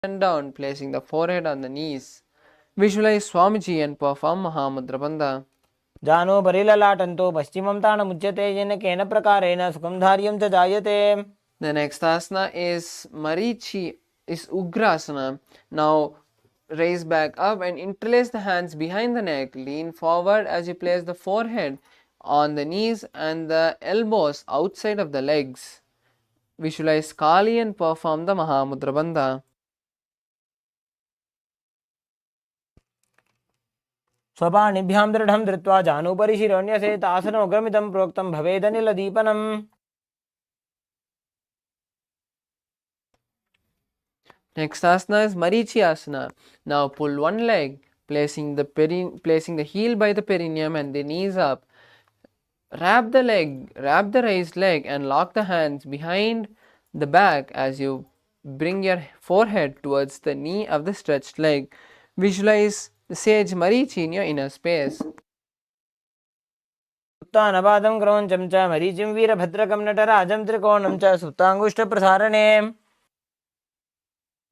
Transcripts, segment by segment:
and down, placing the forehead on the knees. Visualize Swamiji and perform Mahamudra Bandha. जानो परिललाटन्तो पश्चिमं ताणमुच्यते येन केन प्रकारेण सुखं धार्यं च जायते. The next asana is Marichi, is Ugrasana. Now raise back up and interlace the hands behind the neck. Lean forward as you place the forehead on the knees and the elbows outside of the legs. Visualize Kali and perform the Mahamudra Bandha. स्वपाणिभ्यां दृढं धृत्वा जानुपरि शिरोन्यसेत आसनोग्रमिदं प्रोक्तं भवेदनिलदीपनम्. Next asana is Marichi asana. Now pull one leg, placing the heel by the perineum and the knees up. Wrap the raised leg and lock the hands behind the back as you bring your forehead towards the knee of the stretched leg. Visualize the sage Marichi in your inner space. उत्तानपादं क्रौञ्चं च मरीचिं वीरभद्रकं नटराजं त्रिकोणं च सुप्ताङ्गुष्ठप्रसारणे.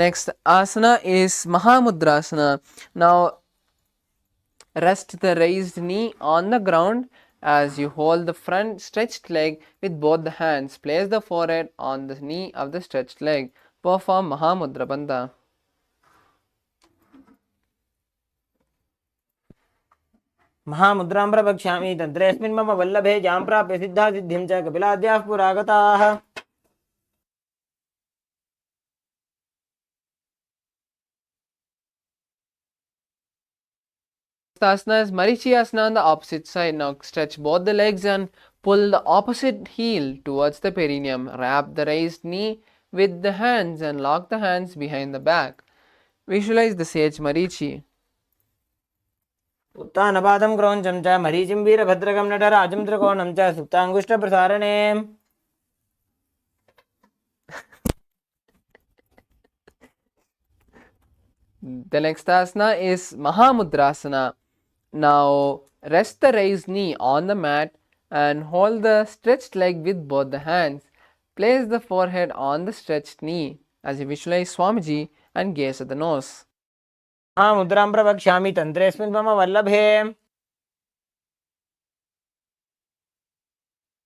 Next asana is Mahamudrasana. Now rest the raised knee on the ground as you hold the front stretched leg with both the hands. Place the forehead on the knee of the stretched leg. Perform Mahamudra Bandha. महामुद्रां प्रवक्ष्यामि तन्त्रेऽस्मिन् मम वल्लभे जां प्राप्य सिद्धा सिद्धिं च कपिलाद्याः पुरागताः. Asana is Marichi asana on the opposite side. Now stretch both the legs and pull the opposite heel towards the perineum. Wrap the raised knee with the hands and lock the hands behind the back. Visualize the sage Marichi. उत्तानपादं क्रौञ्चं च मरीचिं वीरभद्रकं नटराजं त्रिकोणं च सुप्ताङ्गुष्ठप्रसारणे. The next asana is Mahamudrasana. Now rest the raised knee on the mat and hold the stretched leg with both the hands. Place the forehead on the stretched knee as you visualize Swamiji and gaze at the nose. महामुद्रां प्रवक्ष्यामि तन्त्रेऽस्मिन् मम वल्लभे.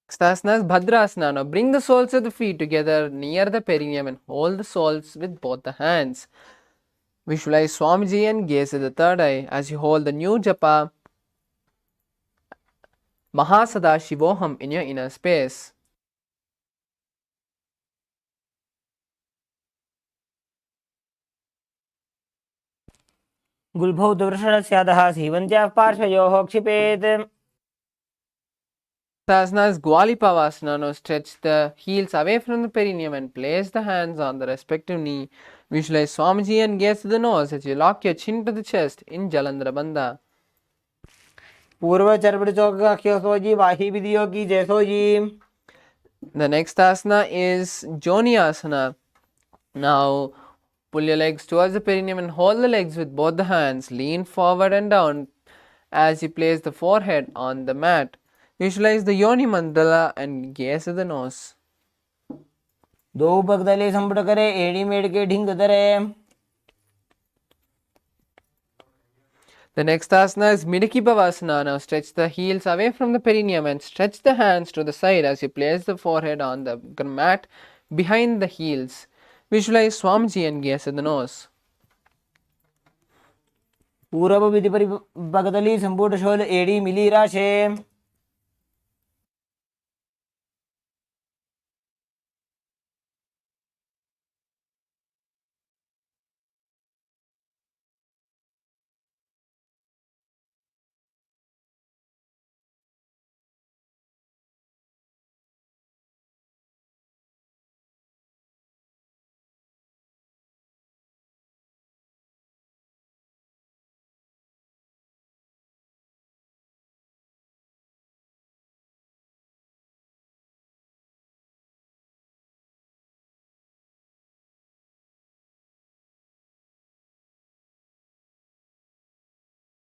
Next asana is Bhadrasana. Now bring the soles of the feet together near the perineum and hold the soles with both the hands. Visualize Swamiji and gaze at the third eye as you hold the new japa Mahasadashivoham in your inner space. गुल्भौ दुर्षणस्यादः सीवन्त्याः पार्श्वयोः क्षिपेत्. Asana is Gwalipavasana. Now stretch the heels away from the perineum and place the hands on the respective knee. Visualize Swamiji and gaze to the nose as you lock your chin to the chest in Jalandhara Bandha. पूर्व चर्पड़चौकी वाही विधियों की जैसो जी. The next asana is Joni asana. Now pull your legs towards the perineum and hold the legs with both the hands. Lean forward and down as you place the forehead on the mat. Visualize the Yoni mandala and gaze at the nose. दो पगदले संपट करे एड़ी मेड़ के ढिंग दरे. The next asana is Midaki Bhavasana. Now stretch the heels away from the perineum and stretch the hands to the side as you place the forehead on the mat behind the heels. Visualize Swamiji and gaze at the nose. पूर्व विधि परि पगदली संपुट शोल एड़ी मिली राशे.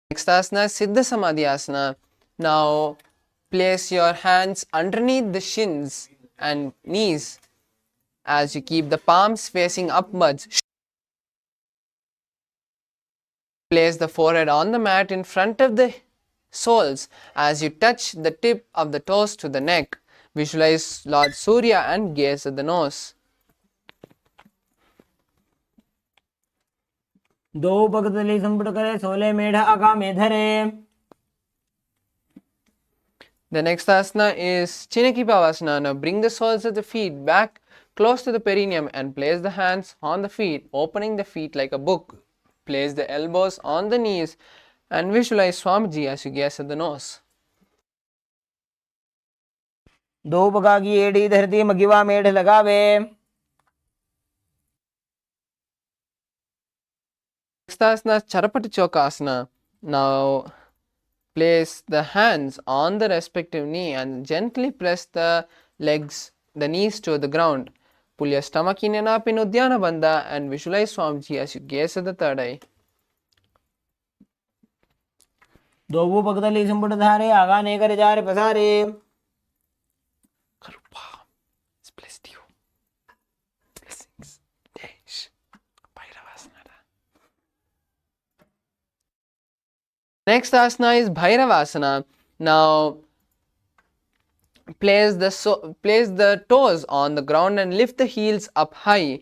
Next asana is Siddha Samadhi asana. Now place your hands underneath the shins and knees as you keep the palms facing upwards. Place the forehead on the mat in front of the soles as you touch the tip of the toes to the neck. Visualize Lord Surya and gaze at the nose. दो पगतली संपुट करे सोले मेढ आका में धरे. The next asana is Chinakipavasana. Now bring the soles of the feet back close to the perineum and place the hands on the feet, opening the feet like a book. Place the elbows on the knees and visualize Swamiji as you gaze at the nose. दो पगा की एड़ी धरती मगिवा मेढ लगावे. Next asana is Charapati Chokasana. Now place the hands on the respective knee and gently press the legs, the knees to the ground. Pull your stomach in and up in Uddiyana Bandha and visualize Swamiji as you gaze at the third eye. दो पगतली संपुट धारे आगा ने करे जा रे पसारे. Karupa has blessed you. Blessings. Desh. Bhairavasana. Next asana is Bhairavasana. Now place the toes on the ground and lift the heels up high.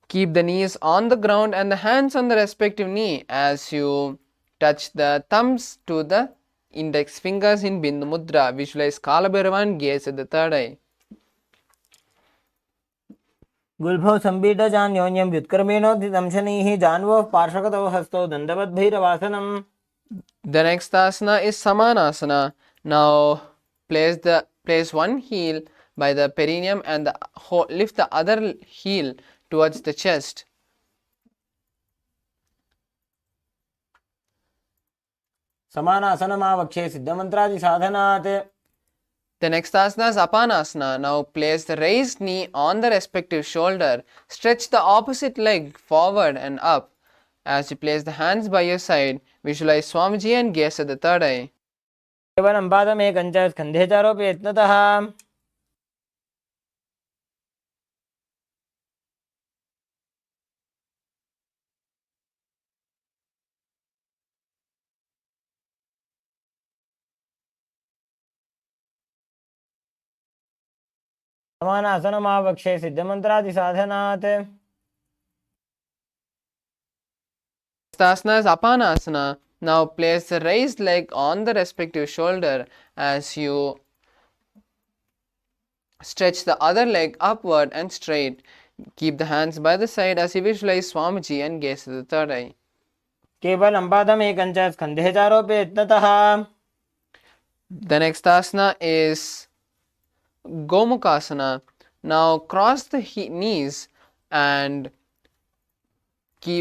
Keep the knees on the ground and the hands on the respective knee as you touch the thumbs to the index fingers in Bindu Mudra. Visualize Kalabhairavan, gaze at the third eye. गुल्फो संबीड जान्योन्यम व्युत्क्रमेणोद्धितं शनिः जानवो पार्श्वगतो हस्तो दण्डवद्भैरवासनम्. The next asana is Samanasana. Now place one heel by the perineum and lift the other heel towards the chest. समानासनमावक्षे सिद्धमन्त्रादि साधनात्. The next asana is Apanasana. Now place the raised knee on the respective shoulder. Stretch the opposite leg forward and up. As you place the hands by your side, visualize Swamiji and gaze at the third eye. केवलं पादमेकं च स्कन्धे चारोपि यत्नतः. समानासनमावक्षे सिद्धमन्त्रादि साधनात्. Next asana is Apanasana. Now place the raised leg on the respective shoulder as you stretch the other leg upward and straight. Keep the hands by the side as you visualize Swamiji and gaze at the third eye. केवलं पादमेकं च स्कन्धे चारोपि यत्नतः. The next asana is Gomukasana. Now cross the knees and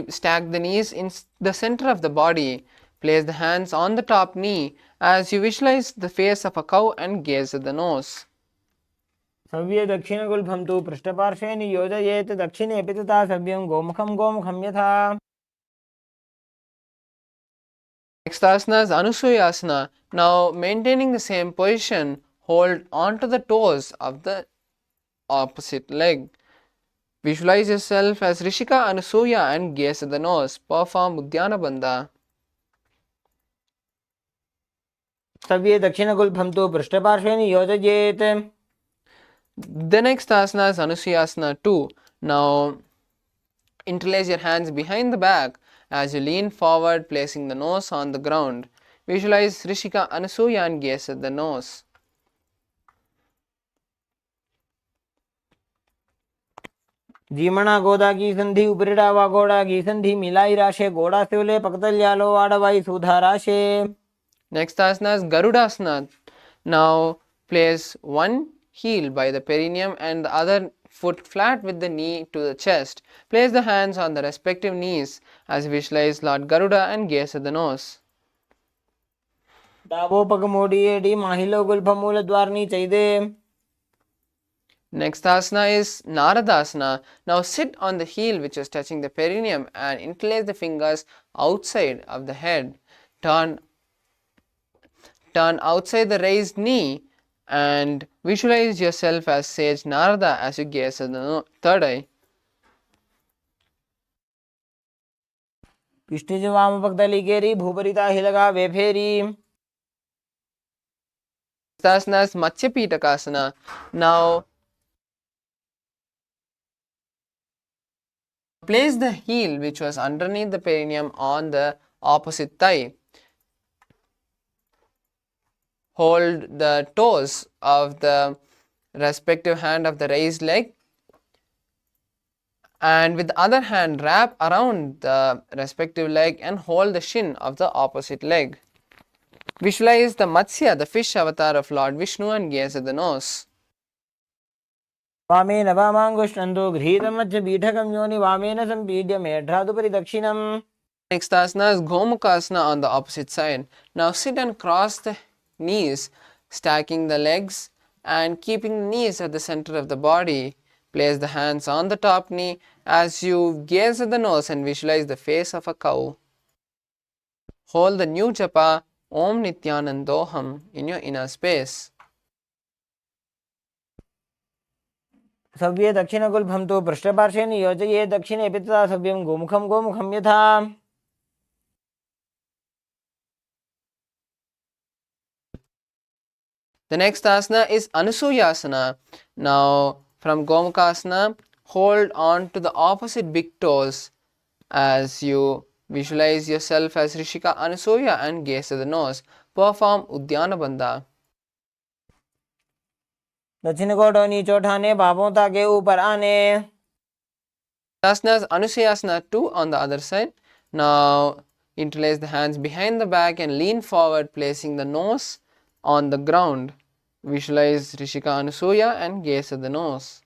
stack the knees in the center of the body. Place the hands on the top knee as you visualize the face of a cow and gaze at the nose. सव्ये दक्षिणगुल्फं तु पृष्ठपार्श्वे नियोजयेत्. दक्षिणे अपि तथा सव्यं गोमुखं गोमुखं यथा. Next asana is Anusuyasana. Now maintaining the same position, hold onto the toes of the opposite leg. Visualize yourself as Rishika Anusuya and gaze at the nose. Perform Uddiyana Bandha. सव्ये दक्षिणगुल्फं तु पृष्ठपार्श्वे नियोजयेत्. The next asana is Anusuyasana 2. Now interlace your hands behind the back as you lean forward, placing the nose on the ground. Visualize Rishika Anusuya and gaze at the nose. जीमणा गोदा की संधि उपरिड़ा वा गोड़ा की संधि मिलाई राशे गोड़ा सेवले पकतल्यालो आडवाई सुधा राशे. Next asana is Garudasana. Now place one heel by the perineum and the other foot flat with the knee to the chest. Place the hands on the respective knees as you visualize Lord Garuda and gaze at the nose. डाबो पग मोड़ी AD माहिलो Gulf मूल द्वारनी चाहिए. Next asana is Naradasana. Now sit on the heel which is touching the perineum and interlace the fingers outside of the head. Turn outside the raised knee and visualize yourself as sage Narada as you gaze at the third eye. पिष्टिज वाम पगतली केरी भूपरिता ही लगावे फेरी. Asana is Matsya Pitakasana. Now place the heel which was underneath the perineum on the opposite thigh. Hold the toes of the respective hand of the raised leg, and with the other hand wrap around the respective leg and hold the shin of the opposite leg. Visualize the Matsya, the fish avatar of Lord Vishnu, and gaze at the nose. वामेन वामाङ्गुष्ठन्तो गृहीतमध्य पीठकं योनि वामेन सम्पीड्य मेढ्रादुपरि दक्षिणम्. Next asana is Gomukasana on the opposite side. Now sit and cross the knees, stacking the legs and keeping the knees at the center of the body. Place the hands on the top knee as you gaze at the nose and visualize the face of a cow. Hold the new japa Om Nithyanandoham in your inner space. सव्ये दक्षिणगुल्भं तु पृष्ठपार्श्वे नियोजये दक्षिणे पितृता सव्यं गोमुखं गोमुखं यथा. The next asana is Anusuyasana. Now from Gomukasana, hold on to the opposite big toes as you visualize yourself as Rishika Anusuya and gaze at the nose. Perform Udyana Bandha. दक्षिण कोटो नीचो ठाने बाबों ताके ऊपर आने. Asana is Anusuyasana 2 on the other side. Now interlace the hands behind the back and lean forward, placing the nose on the ground. Visualize Rishika Anusuya and gaze at the nose.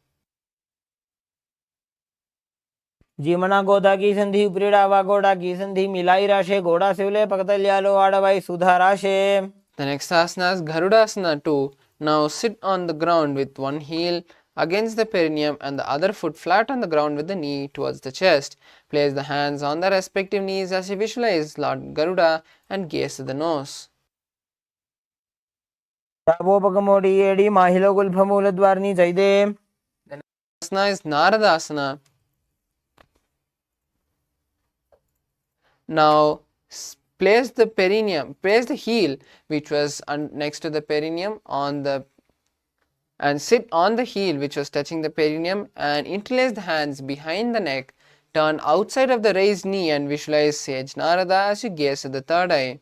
जीमना गोदा की संधि उपरीडावा गोड़ा की संधि मिलाई राशे गोड़ा सिवले पकतल्यालो आड़वाई सुधा राशे. The next asana is Garudasana 2. Now sit on the ground with one heel against the perineum and the other foot flat on the ground with the knee towards the chest. Place the hands on the respective knees as you visualize Lord Garuda and gaze at the nose. तापोपकमोडी एडी माहिलो गुल्फमूल द्वारनी चाहिए. The next asana is Naradasana. Now place the perineum, place the heel which was next to the perineum and sit on the heel which was touching the perineum and interlace the hands behind the neck. Turn outside of the raised knee and visualize Sage Narada as you gaze at the third eye.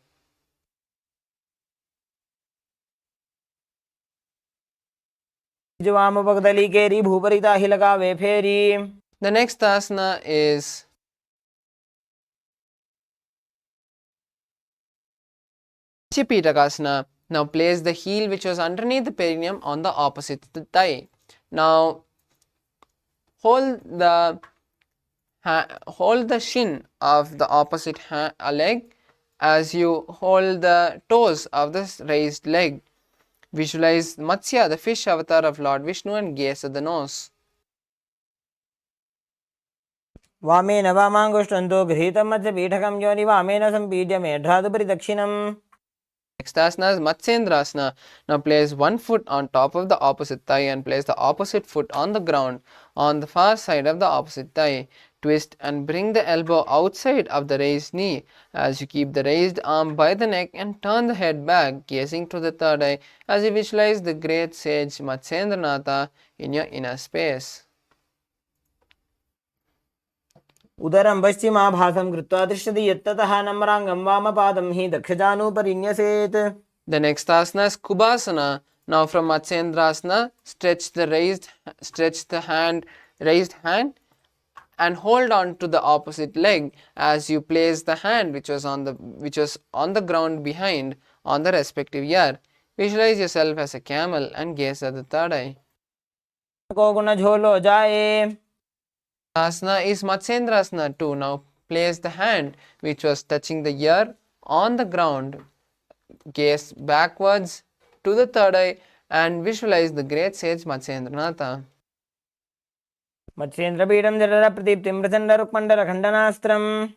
जवाम पगदली केरी भूपरिता ही लगावे फेरी. The next asana is Pitakasana. Now place the heel which was underneath the perineum on the opposite thigh. Now hold the shin of the opposite leg as you hold the toes of the raised leg. Visualize Matsya, the fish avatar of Lord Vishnu, and gaze at the nose. वामेन वामाङ्गुष्ठन्तो गृहीतमध्य पीठकं योनि वामेन सम्पीड्य मेढ्रादुपरि दक्षिणम्. Next asana is Matsyendrasana. Now place one foot on top of the opposite thigh and place the opposite foot on the ground on the far side of the opposite thigh. Twist and bring the elbow outside of the raised knee as you keep the raised arm by the neck and turn the head back, gazing to the third eye as you visualize the great sage Matsyendranatha in your inner space. उदरं पश्चिमाभासं कृत्वा दृश्यते यत्ततः नम्राङ्गं वामपादं हि दक्षजानुपरिन्यसेत्. The next asana is Kubhasana. Now from Matsyendrasana, stretch the raised hand and hold on to the opposite leg as you place the hand which was on the ground behind on the respective ear. Visualize yourself as a camel and gaze at the third eye. को गुण झोलो जाए. Asana is Matsyendrasana 2. Now place the hand which was touching the ear on the ground. Gaze backwards to the third eye and visualize the great sage Matsyendranatha. मत्स्येन्द्रपीठं जठर प्रदीप्तिं प्रचण्डरुक्मण्डलखण्डनास्त्रम्.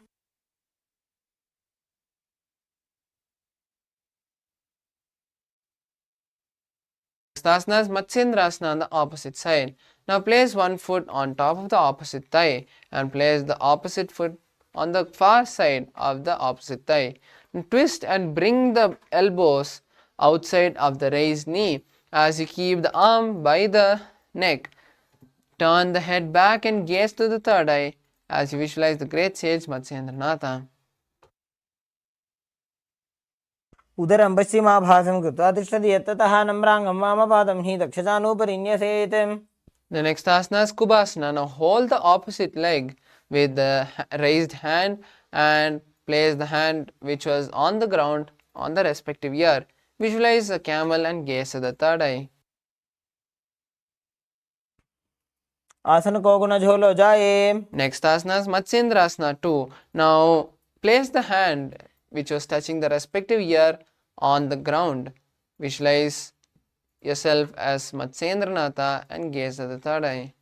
Asana is Matsyendrasana on the opposite side. Now place one foot on top of the opposite thigh and place the opposite foot on the far side of the opposite thigh. Twist and bring the elbows outside of the raised knee as you keep the arm by the neck. Turn the head back and gaze to the third eye as you visualize the great sage Matsyendranatha. उदरं पश्चिमाभासं कृत्वा तिष्ठति यत्ततः नम्राङ्गं वामपादं हि दक्षतानुपरिन्यसेत्. The next asana is Kubhasana. Now hold the opposite leg with the raised hand and place the hand which was on the ground on the respective ear. Visualize a camel and gaze at the third eye. आसन को गुण झोलो जाए. Next asana is Matsyendrasana 2. Now place the hand which was touching the respective ear on the ground. Visualize yourself as Matsyendranatha and gaze at the third eye.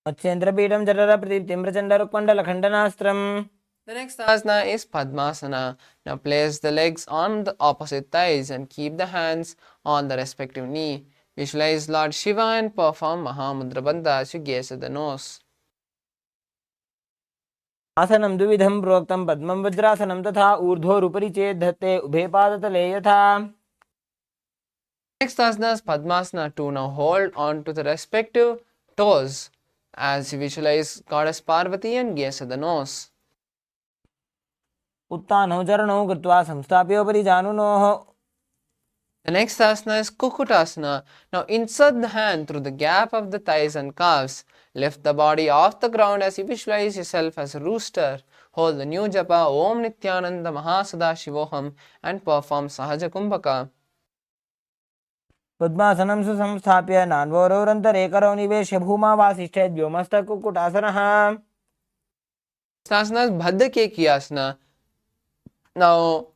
मत्स्येन्द्रपीठं जठर प्रदीप्तिं प्रचण्डरुक्मण्डलखण्डनास्त्रम्. The next asana is Padmasana. Now place the legs on the opposite thighs and keep the hands on the respective knee. Visualize Lord Shiva and perform Mahamudra Bandha as you gaze at the nose. आसनं द्विविधं प्रोक्तं पद्मं वज्रासनं तथा ऊर्ध्वोरुपरि चेत् धत्ते उभे पादतले यथा. Next asana is Padmasana 2. Now hold on to the respective toes as you visualize Goddess Parvati and gaze at the nose. उत्तानौ चरणौ कृत्वा संस्थाप्योपरि जानुनोः. The next asana is Kukutasana. Now insert the hand through the gap of the thighs and calves. Lift the body off the ground as you visualize yourself as a rooster. Hold the new japa Om Nithyananda Mahasadaशिवोहम and perform Sahaja Kumbhaka. पद्मासनं सुसंस्थाप्य नान्वोरोरन्तरे करौ निवेश्य भूमा वासिष्ठे द्व्योमस्तकुक्कुटासनः. Next asana is Bhaddakeki asana. Now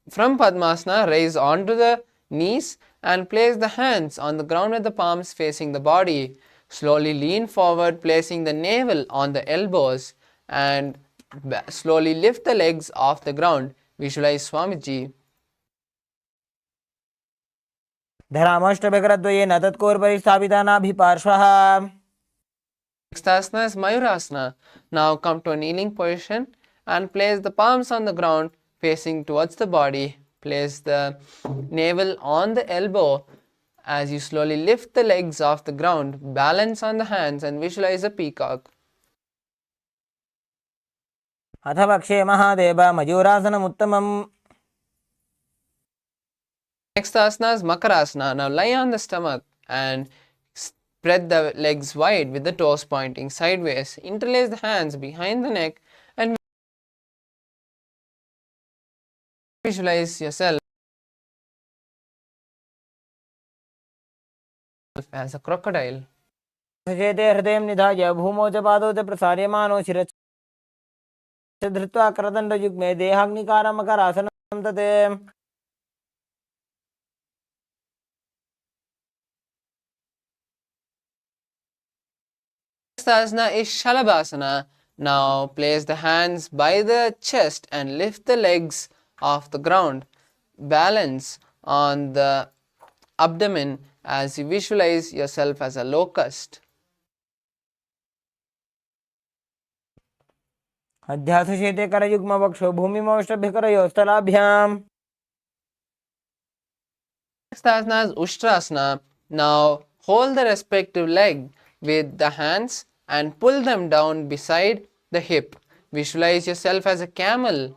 from Padmasana raise onto the knees and place the hands on the ground with the palms facing the body. Slowly lean forward, placing the navel on the elbows and slowly lift the legs off the ground. Visualize Swamiji. धरामष्टभकरद्वयेन तत्कोर्परि स्थापिता नाभिपार्श्वः. Next asana is Mayurasana. Now come to a kneeling position and place the palms on the ground facing towards the body. Place the navel on the elbow as you slowly lift the legs off the ground. Balance on the hands and visualize a peacock. अथ पक्षे Mahadev मयूरासनमुत्तमम्. Next asana is Makarasana. Now lie on the stomach and spread the legs wide with the toes pointing sideways. Interlace the hands behind the neck and visualize yourself as a crocodile. सचेते हृदयं निधाय भूमौ च पादौ च प्रसार्यमानो शिरश्च धृत्वा करदण्डयुग्मे देहाग्निकारमकरासनं तत्. Next asana is Shalabhasana. Now place the hands by the chest and lift the legs off the ground. Balance on the abdomen as you visualize yourself as a locust. अध्यासशेते करयुग्मवक्षो भूमिमौष्टभ्यकरयोस्तलाभ्याम्. Next asana is Ushtrasana. Now hold the respective leg with the hands and pull them down beside the hip. Visualize yourself as a camel.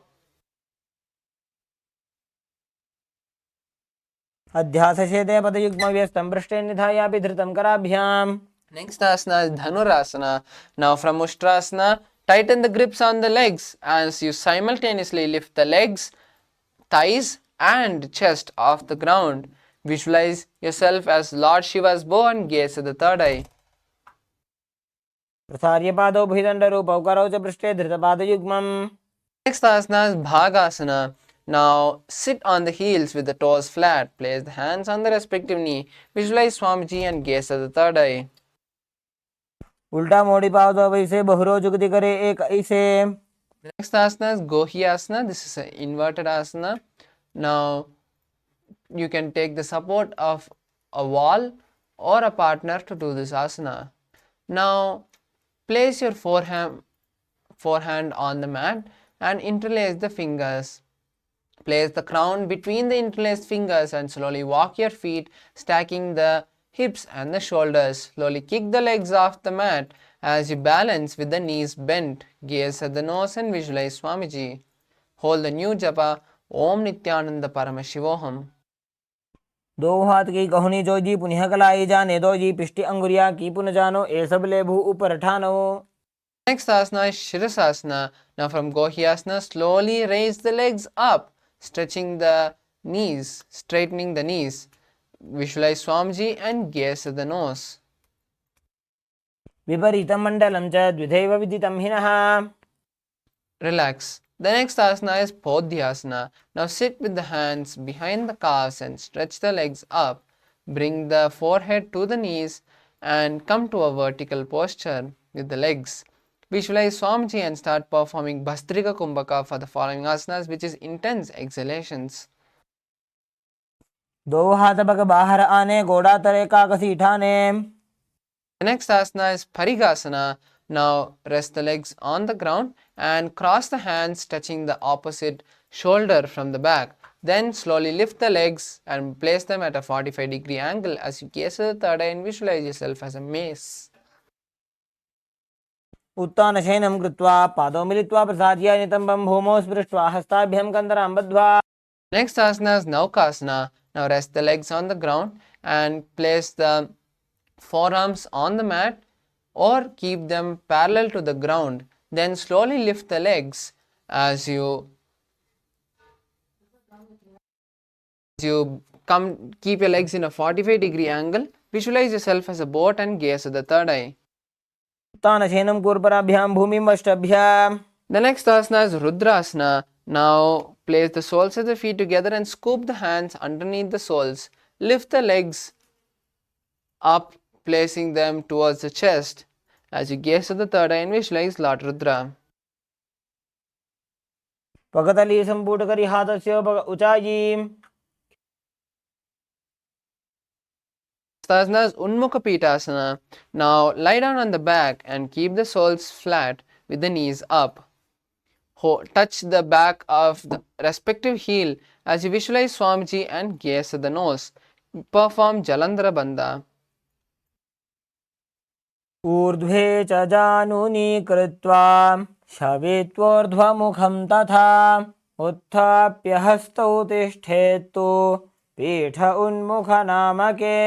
अध्यासशेते पदयुग्मव्यस्तं पृष्ठे निधायापि धृतं कराभ्याम्. Next asana is Dhanurasana. Now from Ushtrasana, tighten the grips on the legs as you simultaneously lift the legs, thighs and chest off the ground. Visualize yourself as Lord Shiva's bow and gaze at the third eye. प्रसार्य पादौ भुजदण्डरूपौ करौ च पृष्ठे धृतपादयुग्मम्. Next asana is Bhagasana. Now sit on the heels with the toes flat. Place the hands on the respective knee. Visualize Swamiji and gaze at the third eye. उल्टा मोड़ी पादौ वैसे बहुरो जुगति करे एक ऐसे. The next asana is Gohyasana. This is an inverted asana. Now you can take the support of a wall or a partner to do this asana. Now place your forehand on the mat and interlace the fingers. Place the crown between the interlaced fingers and slowly walk your feet, stacking the hips and the shoulders. Slowly kick the legs off the mat as you balance with the knees bent. Gaze at the nose and visualize Swamiji. Hold the new japa Om Nithyananda Paramashivoham. दो हाथ की कहुनी जो जी पुनः कलाई जाने दो जी पिष्टि अंगुरिया की पुन जानो ए सब ले भू ऊपर ठानो. Next asana is Shirasasana. Now from Gohyasana, slowly raise the legs up, stretching the knees, straightening the knees. Visualize Swamiji and gaze at the nose. विपरीतं मण्डलं च द्विधैव विदितं हिनः. Relax. The next asana is Podhyasana. Now sit with the hands behind the calves and stretch the legs up. Bring the forehead to the knees and come to a vertical posture with the legs. Visualize Swamiji and start performing Bhastrika Kumbhaka for the following asanas, which is intense exhalations. दो हाथ bug बाहर आने गोड़ा तरे काकसी ठाने. The next asana is Parigasana. Now rest the legs on the ground and cross the hands touching the opposite shoulder from the back. Then slowly lift the legs and place them at a 45-degree angle as you gaze at the third eye and visualize yourself as a mace. उत्तानशयनं कृत्वा पादौ मिलित्वा प्रसाद्य नितम्बं भूमौ स्पृष्ट्वा हस्ताभ्यां कन्दरां बद्ध्वा. Next asana is Naukasana. Now rest the legs on the ground and place the forearms on the mat or keep them parallel to the ground. Then slowly lift the legs as you keep your legs in a 45-degree angle. Visualize yourself as a boat and gaze at the third eye. उत्तानशयनं कूर्पराभ्यां भूमिं वष्टभ्याम्. The next asana is Rudrasana. Now place the soles of the feet together and scoop the hands underneath the soles. Lift the legs up, placing them towards the chest as you gaze at the third eye and visualize Lord Rudra. पकतली सम्पूटकरी हाथस्य उचायी. Asana is Unmukha Pitasana. Now lie down on the back and keep the soles flat with the knees up. Touch the back of the respective heel as you visualize Swamiji and gaze at the nose. Perform Jalandhara Bandha. ऊर्ध्वे च जानुनी कृत्वा शवित्वोर्ध्वमुखं तथा उत्थाप्य हस्तौ तिष्ठेत्तु पीठ उन्मुखनामके.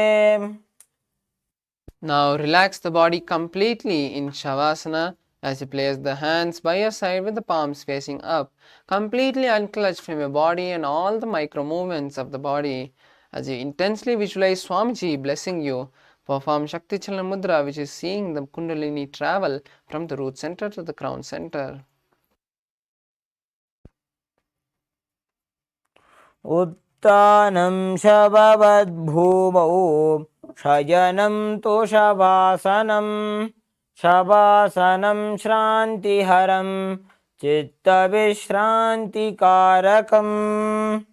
Now relax the body completely in Shavasana as you place the hands by your side with the palms facing up. Completely unclutched from your body and all the micro movements of the body as you intensely visualize Swamiji blessing you. Perform Shakti Chalana Mudra, which is seeing the Kundalini travel from the root center to the crown center. उत्तानं शववद्भूमौ शयनं तोषवासनं शवासनं श्रान्तिहरं चित्तविश्रान्तिकारकम्.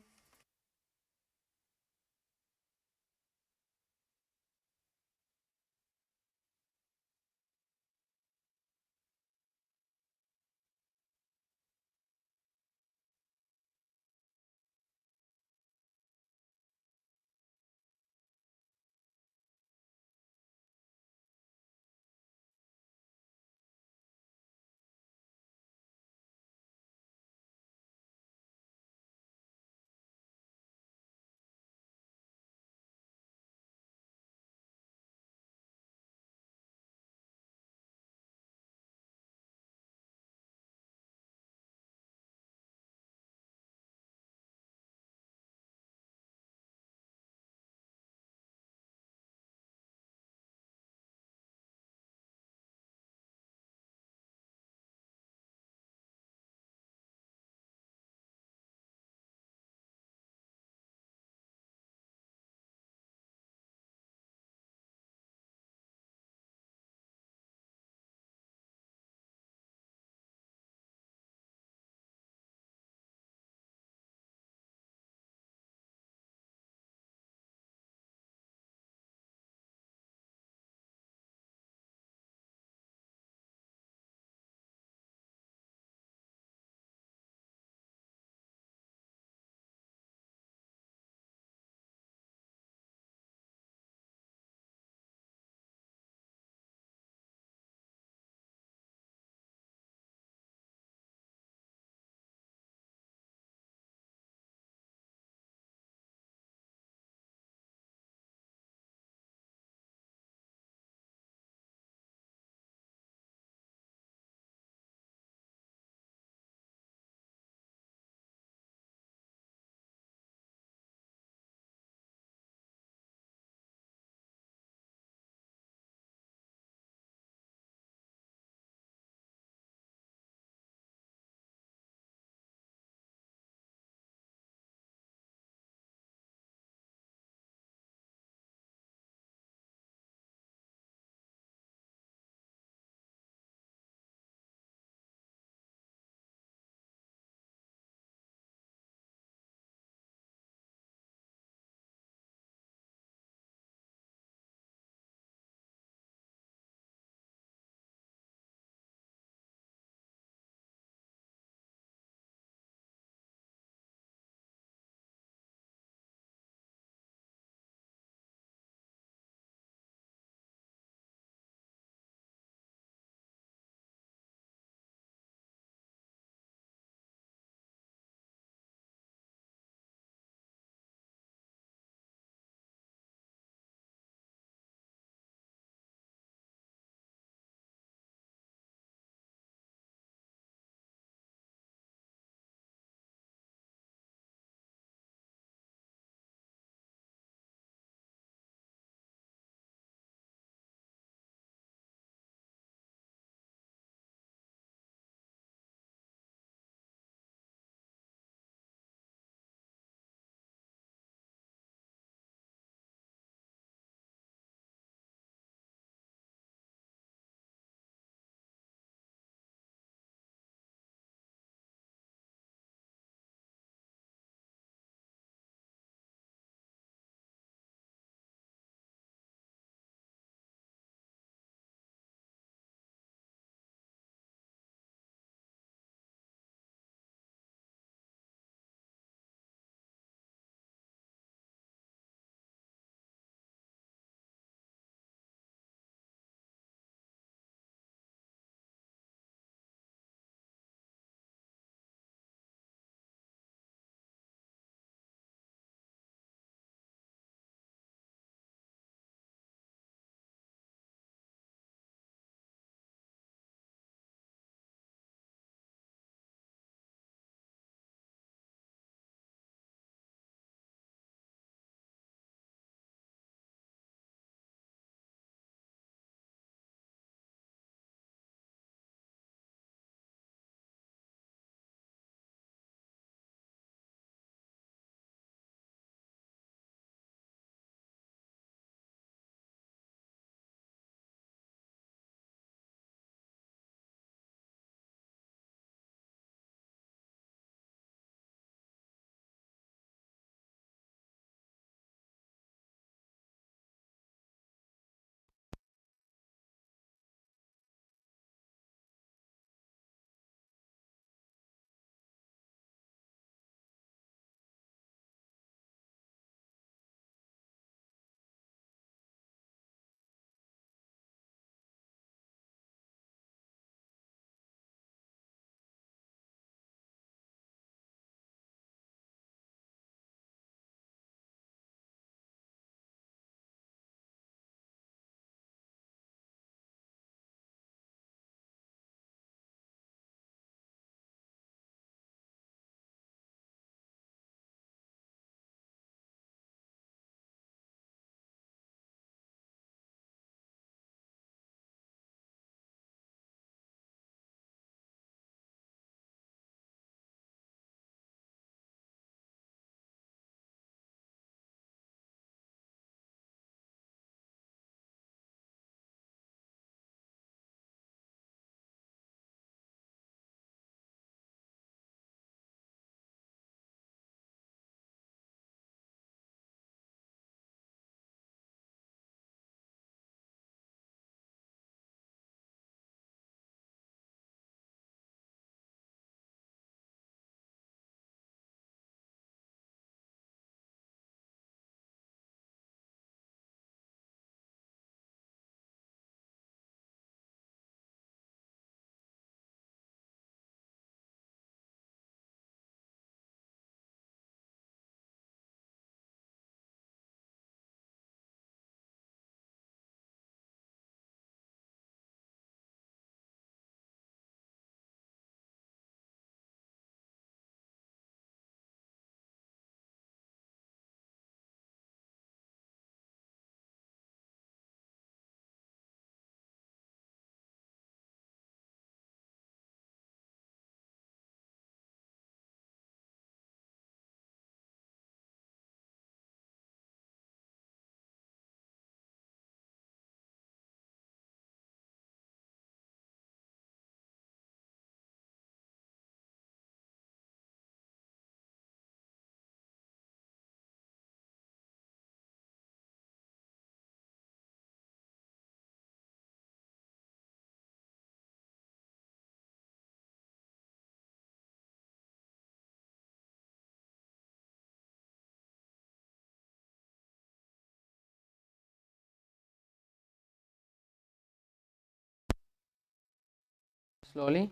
slowly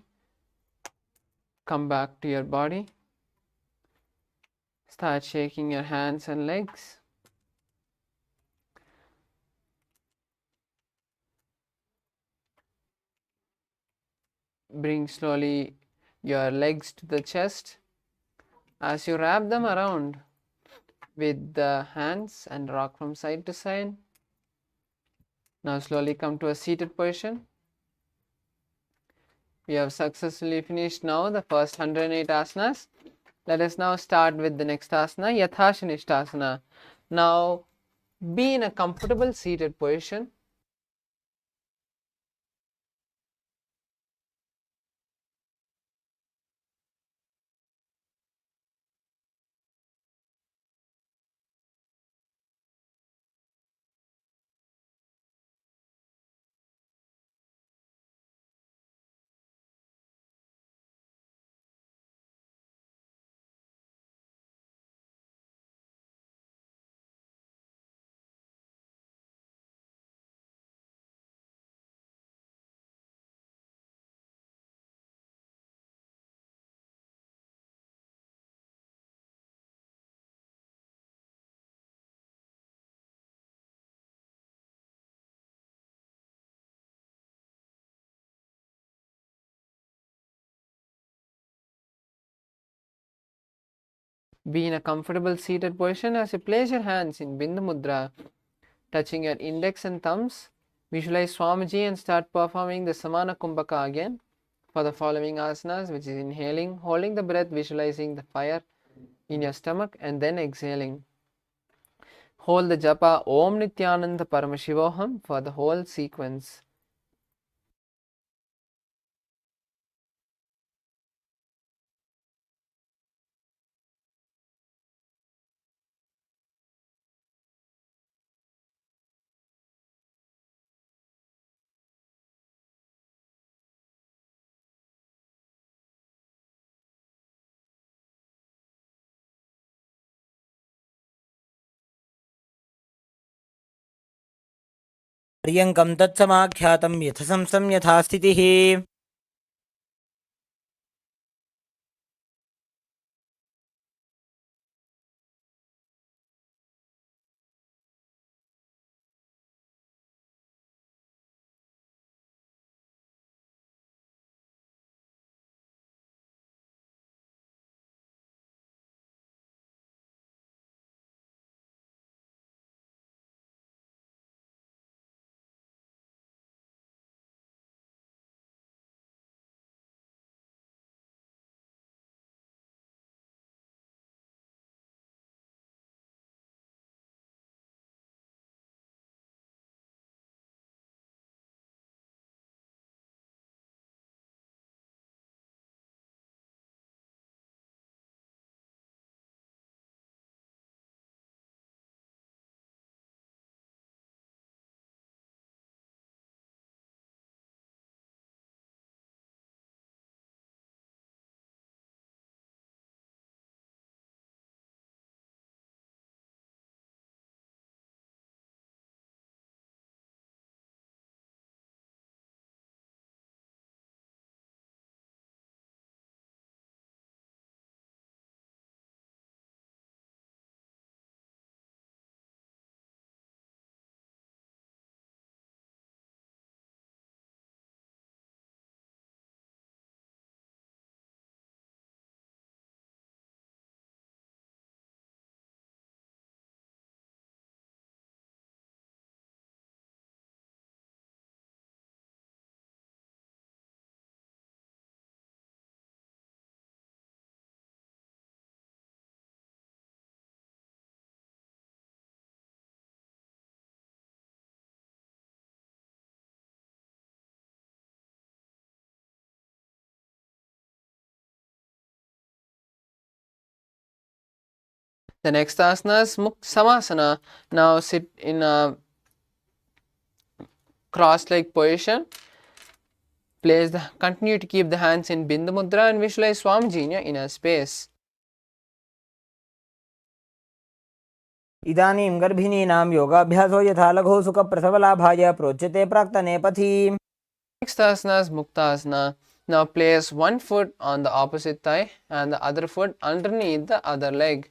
come back to your body. Start shaking your hands and legs. Bring slowly your legs to the chest as you wrap them around with the hands and rock from side to side. Now slowly come to a seated position. We have successfully finished now the first 108 asanas. Let us now start with the next asana, Yathashanishtasana. Now be in a comfortable seated position. Be in a comfortable seated position as you place your hands in Bindu Mudra, touching your index and thumbs. Visualize Swamiji and start performing the Samana Kumbhaka again for the following asanas, which is inhaling, holding the breath, visualizing the fire in your stomach, and then exhaling. Hold the japa Om Nithyananda Paramashivoham for the whole sequence. पर्यङ्कं तत्समाख्यातं यथसंसं यथा स्थितिः. The next asana is Mukta Samasana. Now sit in a cross-leg position. Continue to keep the hands in Bindu Mudra and visualize Swamiji in your inner space. इदानीं गर्भिणीनां योगाभ्यासो यथा लघु सुखप्रसवलाभाय प्रोच्यते प्राक्तने पथि. Next asana is Mukta Asana. Now place one foot on the opposite thigh and the other foot underneath the other leg.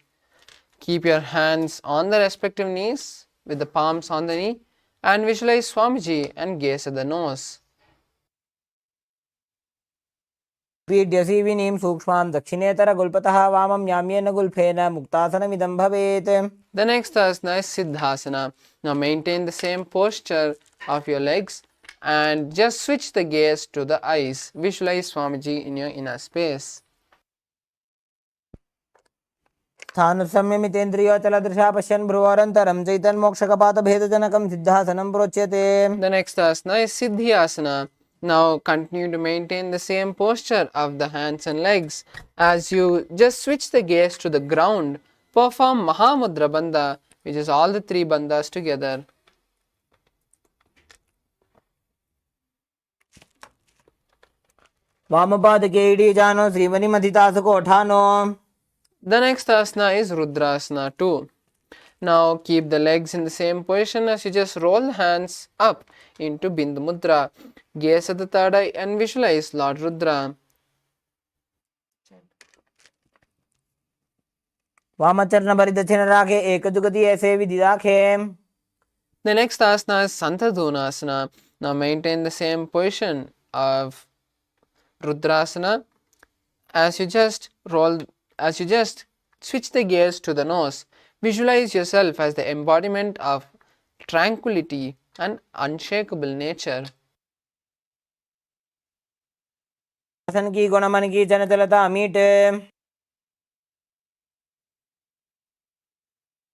Keep your hands on the respective knees with the palms on the knee and visualize Swamiji and gaze at the nose. पीड्यसी विनीं सूक्ष्मां दक्षिणेतरगुल्पतः वामं याम्येन गुल्फेन मुक्तासनमिदं भवेत्. The next asana is Siddhasana. Now maintain the same posture of your legs and just switch the gaze to the eyes. Visualize Swamiji in your inner space. स्थानुसंयमितेन्द्रियोचलदृशा पश्यन् भ्रुवोरन्तरं चैतन्मोक्षकपातभेदजनकं सिद्धासनं प्रोच्यते. The next asana is Siddhyasana. Now continue to maintain the same posture of the hands and legs. As you just switch the gaze to the ground, perform Mahamudra Bandha, which is all the three bandhas together. वामपादके इडीजानो श्रीमणिमथितासुकोठानो. The next asana is Rudrasana too. Now keep the legs in the same position as you just roll the hands up into Bindu Mudra. Gaze at the third eye and visualize Lord Rudra. वामचरण परिदक्षिण राखे एकजुगति ऐसे विधि राखे. The next asana is Santadunasana. Now maintain the same position of Rudrasana as you just switch the gaze to the nose. Visualize yourself as the embodiment of tranquility and unshakable nature. आसन की गुण मन की चंचलता मीटे.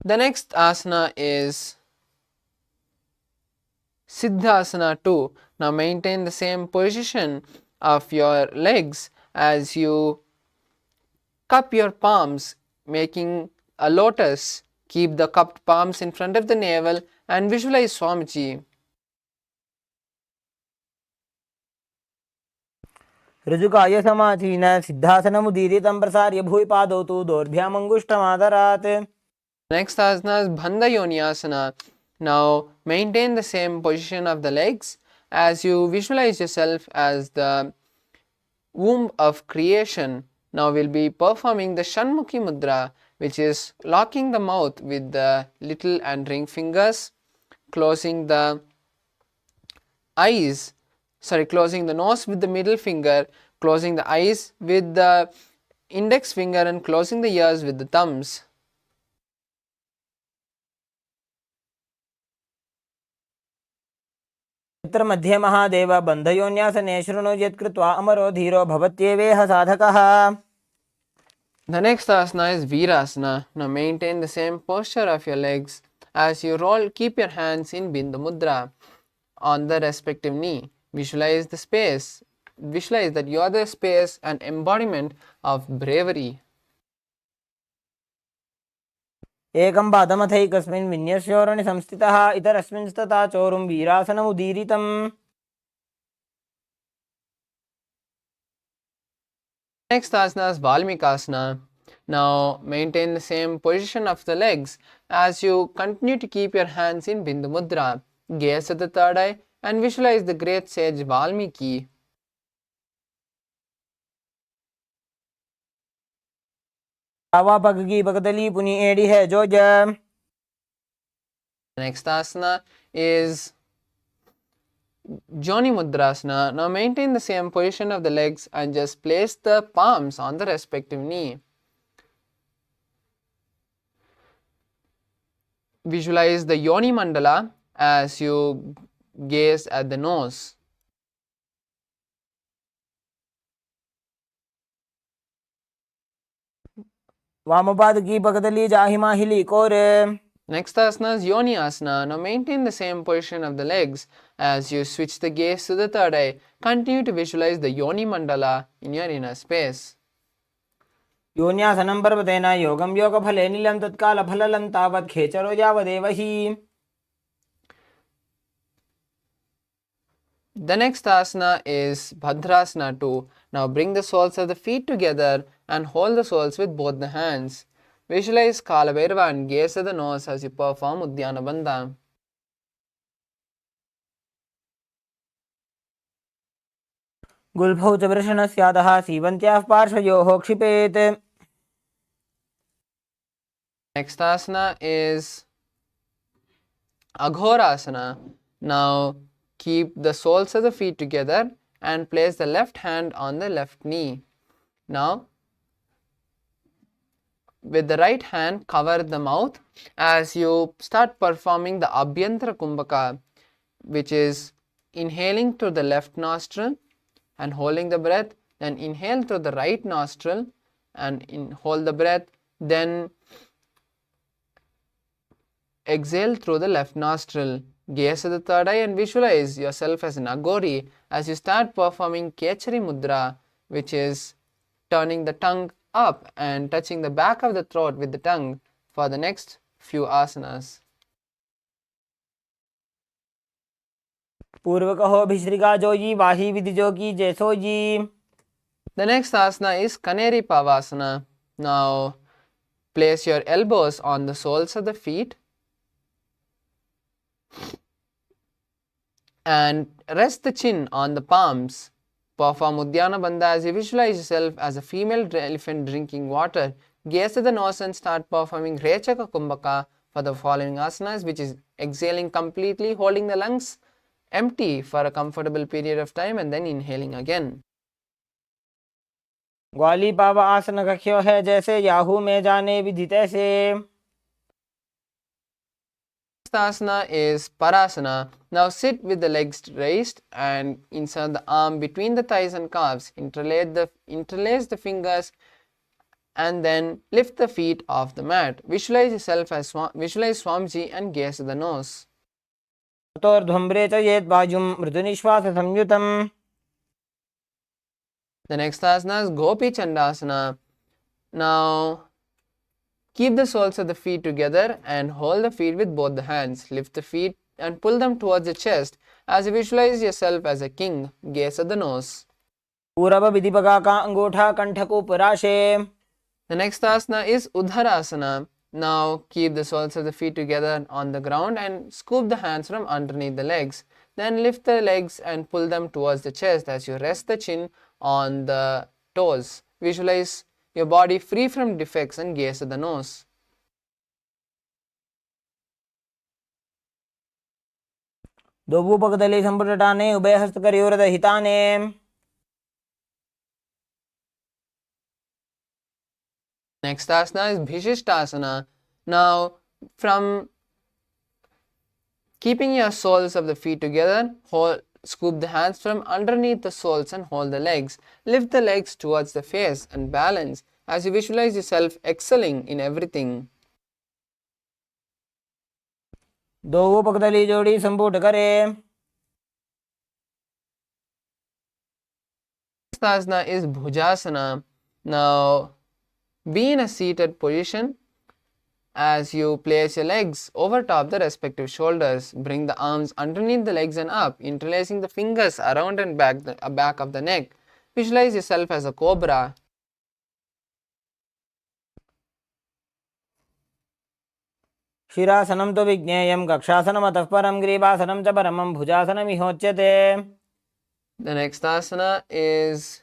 The next asana is Siddhasana too. Now maintain the same position of your legs as you cup your palms, making a lotus. Keep the cupped palms in front of the navel and visualize Swamiji. ऋजुकाय समाचीन सिद्धासनमुदीरितं प्रसार्य भूय पादौ तु दोर्भ्यामङ्गुष्ठमादरात्. Next asana is Bandha Yoniasana. Now maintain the same position of the legs as you visualize yourself as the womb of creation. Now we'll be performing the Shanmukhi Mudra, which is locking the mouth with the little and ring fingers, closing the nose with the middle finger, closing the eyes with the index finger and closing the ears with the thumbs. तत्र मध्ये महादेव बन्धयोन्यासने शृणु यत्कृत्वा अमरो धीरो भवत्येवेह साधकः. The next asana is Virasana. Now maintain the same posture of your legs as you roll. Keep your hands in Bindu Mudra on the respective knee. Visualize the space. Visualize that you are the space and embodiment of bravery. एकं पादमथैकस्मिन् विन्यस्योरनि संस्थितः इतरस्मिन् तथा चोरुं वीरासनमुदीरितम्. Next asana is Valmikasana. Now maintain the same position of the legs as you continue to keep your hands in Bindu Mudra. Gaze at the third eye and visualize the great sage Valmiki. पग की पगतली पुनी एड़ी है जो ज. Next asana is Joni Mudrasana. Now maintain the same position of the legs and just place the palms on the respective knee. Visualize the Yoni Mandala as you gaze at the nose. वामपाद की पगतली जाहि माहिली कोरे. Next asana is Yoni Asana. Now maintain the same position of the legs as you switch the gaze to the third eye. Continue to visualize the Yoni Mandala in your inner space. योन्यासनं पर्वतेन योगं योगफले नीलं तत्कालफललं तावत् खेचरो यावदेव हि. The next asana is Bhadrasana too. Now bring the soles of the feet together and hold the soles with both the hands. Visualize Kalabhairava and gaze at the nose as you perform Uddiyana Bandha. गुल्फौ च वृषणस्यादः सीवन्त्याः पार्श्वयोः क्षिपेत्. Next asana is Aghorasana. Now keep the soles of the feet together and place the left hand on the left knee. Now with the right hand cover the mouth as you start performing the Abhyantara Kumbhaka, which is inhaling through the left nostril and holding the breath, then inhale through the right nostril and hold the breath, then exhale through the left nostril. Gaze at the third eye and visualize yourself as an Aghori as you start performing Kechari Mudra, which is turning the tongue up and touching the back of the throat with the tongue for the next few asanas. पूर्व कहो भिश्रिका जोजी वाही विधि जोगी जैसो जी. The next asana is Kaneri Pavasana. Now place your elbows on the soles of the feet and rest the chin on the palms. Perform Udyana Bandha as you visualize yourself as a female elephant drinking water. Gaze at the nose and start performing Rechaka Kumbhaka for the following asanas, which is exhaling completely, holding the lungs empty for a comfortable period of time and then inhaling again. ग्वाली पाव आसन कख्यो है जैसे Yahoo में जाने विधि तैसे. Next asana is Parasana. Now sit with the legs raised and insert the arm between the thighs and calves. Interlace the fingers and then lift the feet off the mat. Visualize yourself as visualize Swamiji and gaze at the nose. तोर्ध्वम्रे च येत् वायुं मृदुनिश्वास संयुतम्. The next asana is Gopi Chandasana. Now keep the soles of the feet together and hold the feet with both the hands. Lift the feet and pull them towards the chest as you visualize yourself as a king. Gaze at the nose. पूरव विधिपगा का अंगूठा कंठ को पराशे. The next asana is Udharasana. Now keep the soles of the feet together on the ground and scoop the hands from underneath the legs. Then lift the legs and pull them towards the chest as you rest the chin on the toes. Visualize your body free from defects and gaze at the nose. दोबुपकदली संपुटटाने उभय हस्त करयोरद हिताने. Next asana is Bhishishtasana. Now from keeping your soles of the feet together, scoop the hands from underneath the soles and hold the legs. Lift the legs towards the face and balance as you visualize yourself excelling in everything. दोबुपकदली जोड़ी संपुट करे. Next asana is Bhujasana. Now be in a seated position as you place your legs over top the respective shoulders. Bring the arms underneath the legs and up, interlacing the fingers around and back of the neck. Visualize yourself as a cobra. शिरासनं तो विज्ञेयं कक्षासनम् अतः परं ग्रीवासनं च परमं भुजासनमिहोच्यते. The next asana is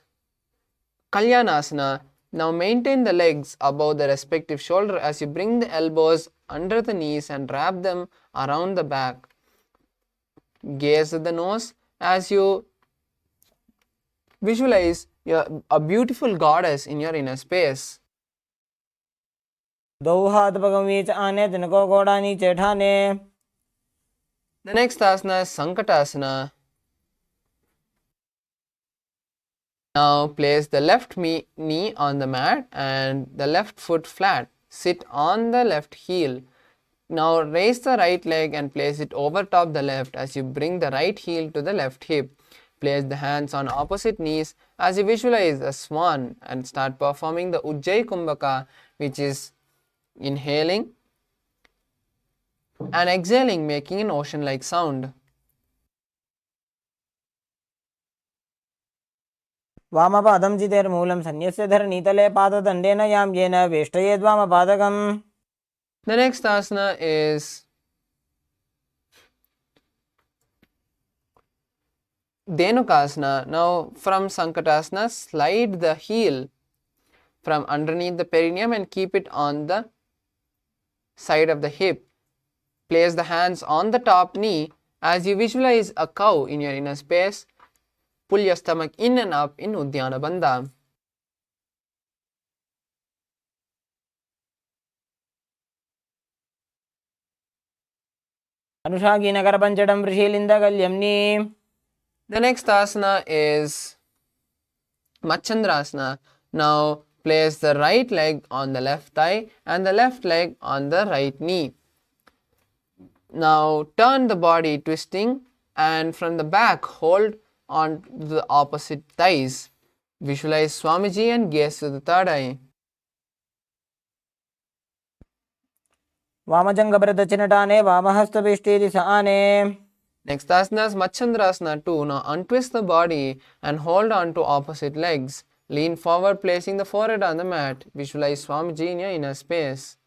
Kalyanasana. Now maintain the legs above the respective shoulder as you bring the elbows under the knees and wrap them around the back. Gaze at the nose as you visualize a beautiful goddess in your inner space. दो हाथ पगमी च आने तिनको घोड़ा नीचे ठाने. The next asana is Sankatasana. Now place the left knee on the mat and the left foot flat. Sit on the left heel. Now raise the right leg and place it over top the left as you bring the right heel to the left hip. Place the hands on opposite knees as you visualize a swan and start performing the Ujjayi Kumbhaka, which is inhaling and exhaling, making an ocean-like sound. वामपादं चितेर्मूलं सन्यस्य धरणीतले पाददण्डेन यां येन वेष्टयेद्वामपादकम्. The next asana is Dhenukasana. Now from Sankatasana, slide the heel from underneath the perineum and keep it on the side of the hip. Place the hands on the top knee as you visualize a cow in your inner space. Pull your stomach in and up in Uddiyana Bandha. Anushaginakarpanchadam Vrishilindagalyamni. The next asana is Machandrasana. Now place the right leg on the left thigh and the left leg on the right knee. Now turn the body twisting and from the back hold on the opposite thighs. Visualize Swamiji and gaze to the third eye. Vamajangabharadachinatane Vamahastapishti Saane. Next asana is Machandrasana 2. Now untwist the body and hold on to opposite legs. Lean forward, placing the forehead on the mat. Visualize Swamiji in your inner space.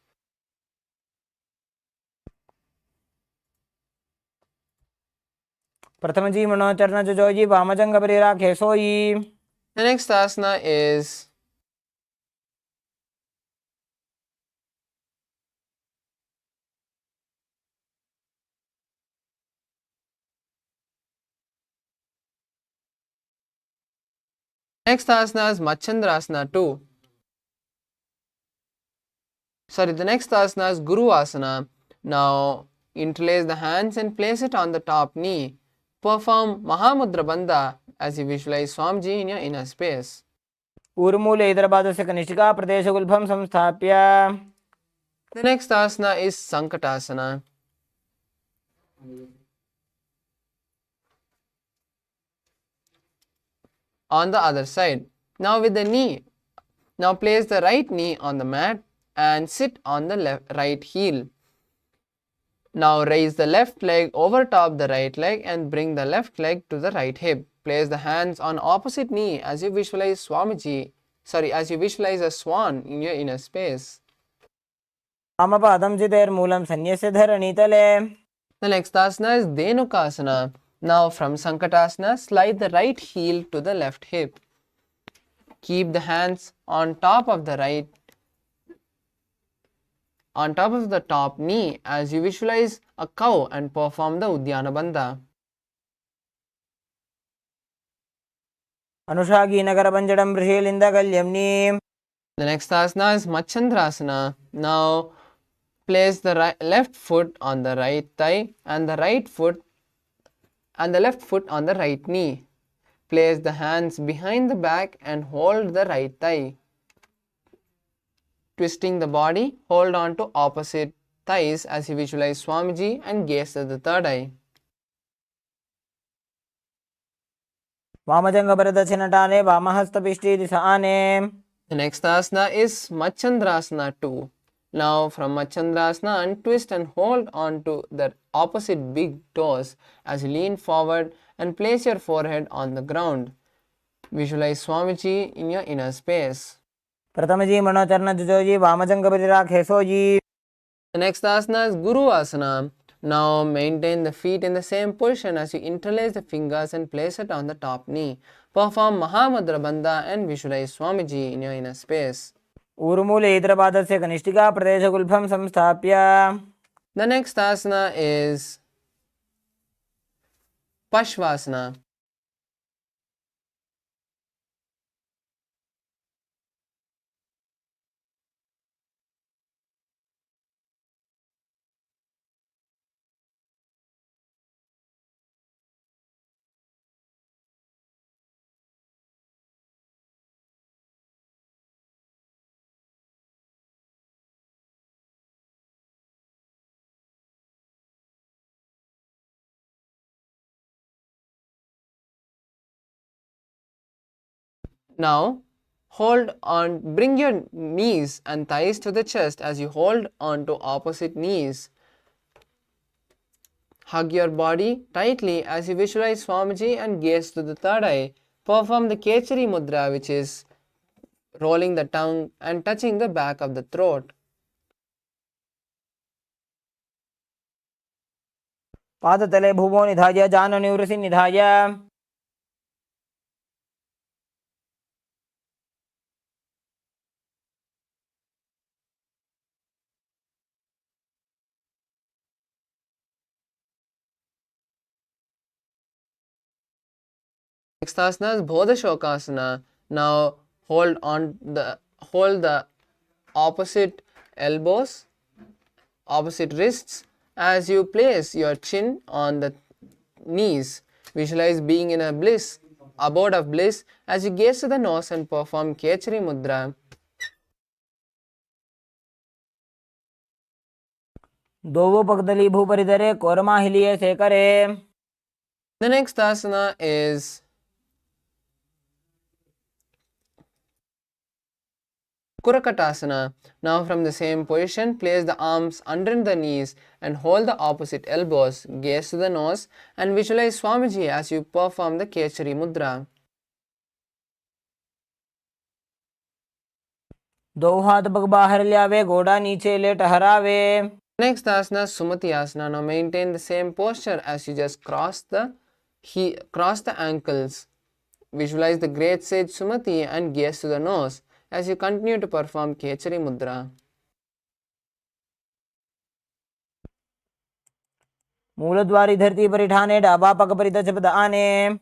Prathamaji Manocharna Joji Vamajangabharira Kesoi. The next asana is Machandrasana 2. The next asana is Guru Asana. Now interlace the hands and place it on the top knee. Perform Mahamudra Bandha as you visualize Swamiji in your inner space. Urmule Idrabadasya Kanishika Pradesha Gulbham Samsthapya. The next asana is Sankatasana. On the other side. Now with the knee. Now place the right knee on the mat and sit on the right heel. Now raise the left leg over top the right leg and bring the left leg to the right hip. Place the hands on opposite knee as you visualize as you visualize a swan in your inner space. Amapadam Jiter Moolam Sanyasya Dharanitale. The next asana is Dhenukasana. Now from Sankatasana, slide the right heel to the left hip. Keep the hands on top of the top knee as you visualize a cow and perform the Uddiyana Bandha. Anushagi Nagarapanjadam Vrishilindagalyamni. The next asana is Machandrasana. Now place the left foot on the right thigh and the left foot on the right knee. Place the hands behind the back and hold the right thigh. Twisting the body, hold on to opposite thighs as you visualize Swamiji and gaze at the third eye. Vamajangabharadachinatane Vamahastapishti Saane. The next asana is Machandrasana 2. Now from Machandrasana, untwist and hold on to the opposite big toes as you lean forward and place your forehead on the ground. Visualize Swamiji in your inner space. Prathamaji Manocharna Joji Vamajangabharira Kesoji. The next asana is Guru Asana. Now maintain the feet in the same position as you interlace the fingers and place it on the top knee. Perform Mahamudra Bandha and visualize Swamiji in your inner space. Urmule Idrabadasya Kanishtika Pradesha Gulbham Samsthapya. The next asana is Pashvasana. Now bring your knees and thighs to the chest as you hold on to opposite knees. Hug your body tightly as you visualize Swamiji and gaze to the third eye. Perform the Kechari Mudra, which is rolling the tongue and touching the back of the throat. Padatale Bhuvo Nidhaya Jana Nivrasi Nidhaya. Next asana is Bodhashokasana. Now hold the opposite elbows, opposite wrists as you place your chin on the knees. Visualize being in a bliss, abode of bliss as you gaze to the nose and perform Kechari Mudra. दोवो पगदली भूपरिधरे korma हिलिये से करे. The next asana is Kurakatasana. Now from the same position, place the arms under the knees and hold the opposite elbows. Gaze to the nose and visualize Swamiji as you perform the Kechari Mudra. दो हाथ पग बाहर ल्यावे घोड़ा नीचे ले टहरावे. Next asana is Sumati Asana. Now maintain the same posture as you just cross the ankles. Visualize the great sage Sumati and gaze to the nose as you continue to perform Kechari Mudra. मूलद्वारी धरती परिठाने डाबा पग परितच पदाने.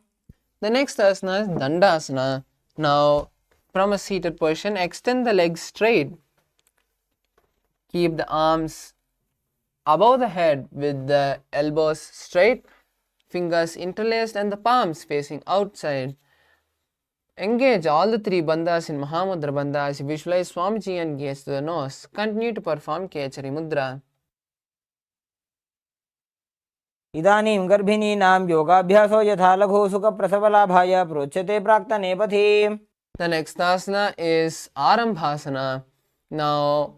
The next asana is Dandasana. Now from a seated position, extend the legs straight. Keep the arms above the head with the elbows straight, fingers interlaced and the palms facing outside. Engage all the three bandhas in Mahamudra Bandha as you visualize Swamiji and gaze to the nose. Continue to perform Kechari Mudra. इदानीं गर्भिणीनां योगाभ्यासो यथा लघु सुख प्रसवलाभाय प्रोच्यते प्राक्तने पथि. The next asana is Arambhasana. Now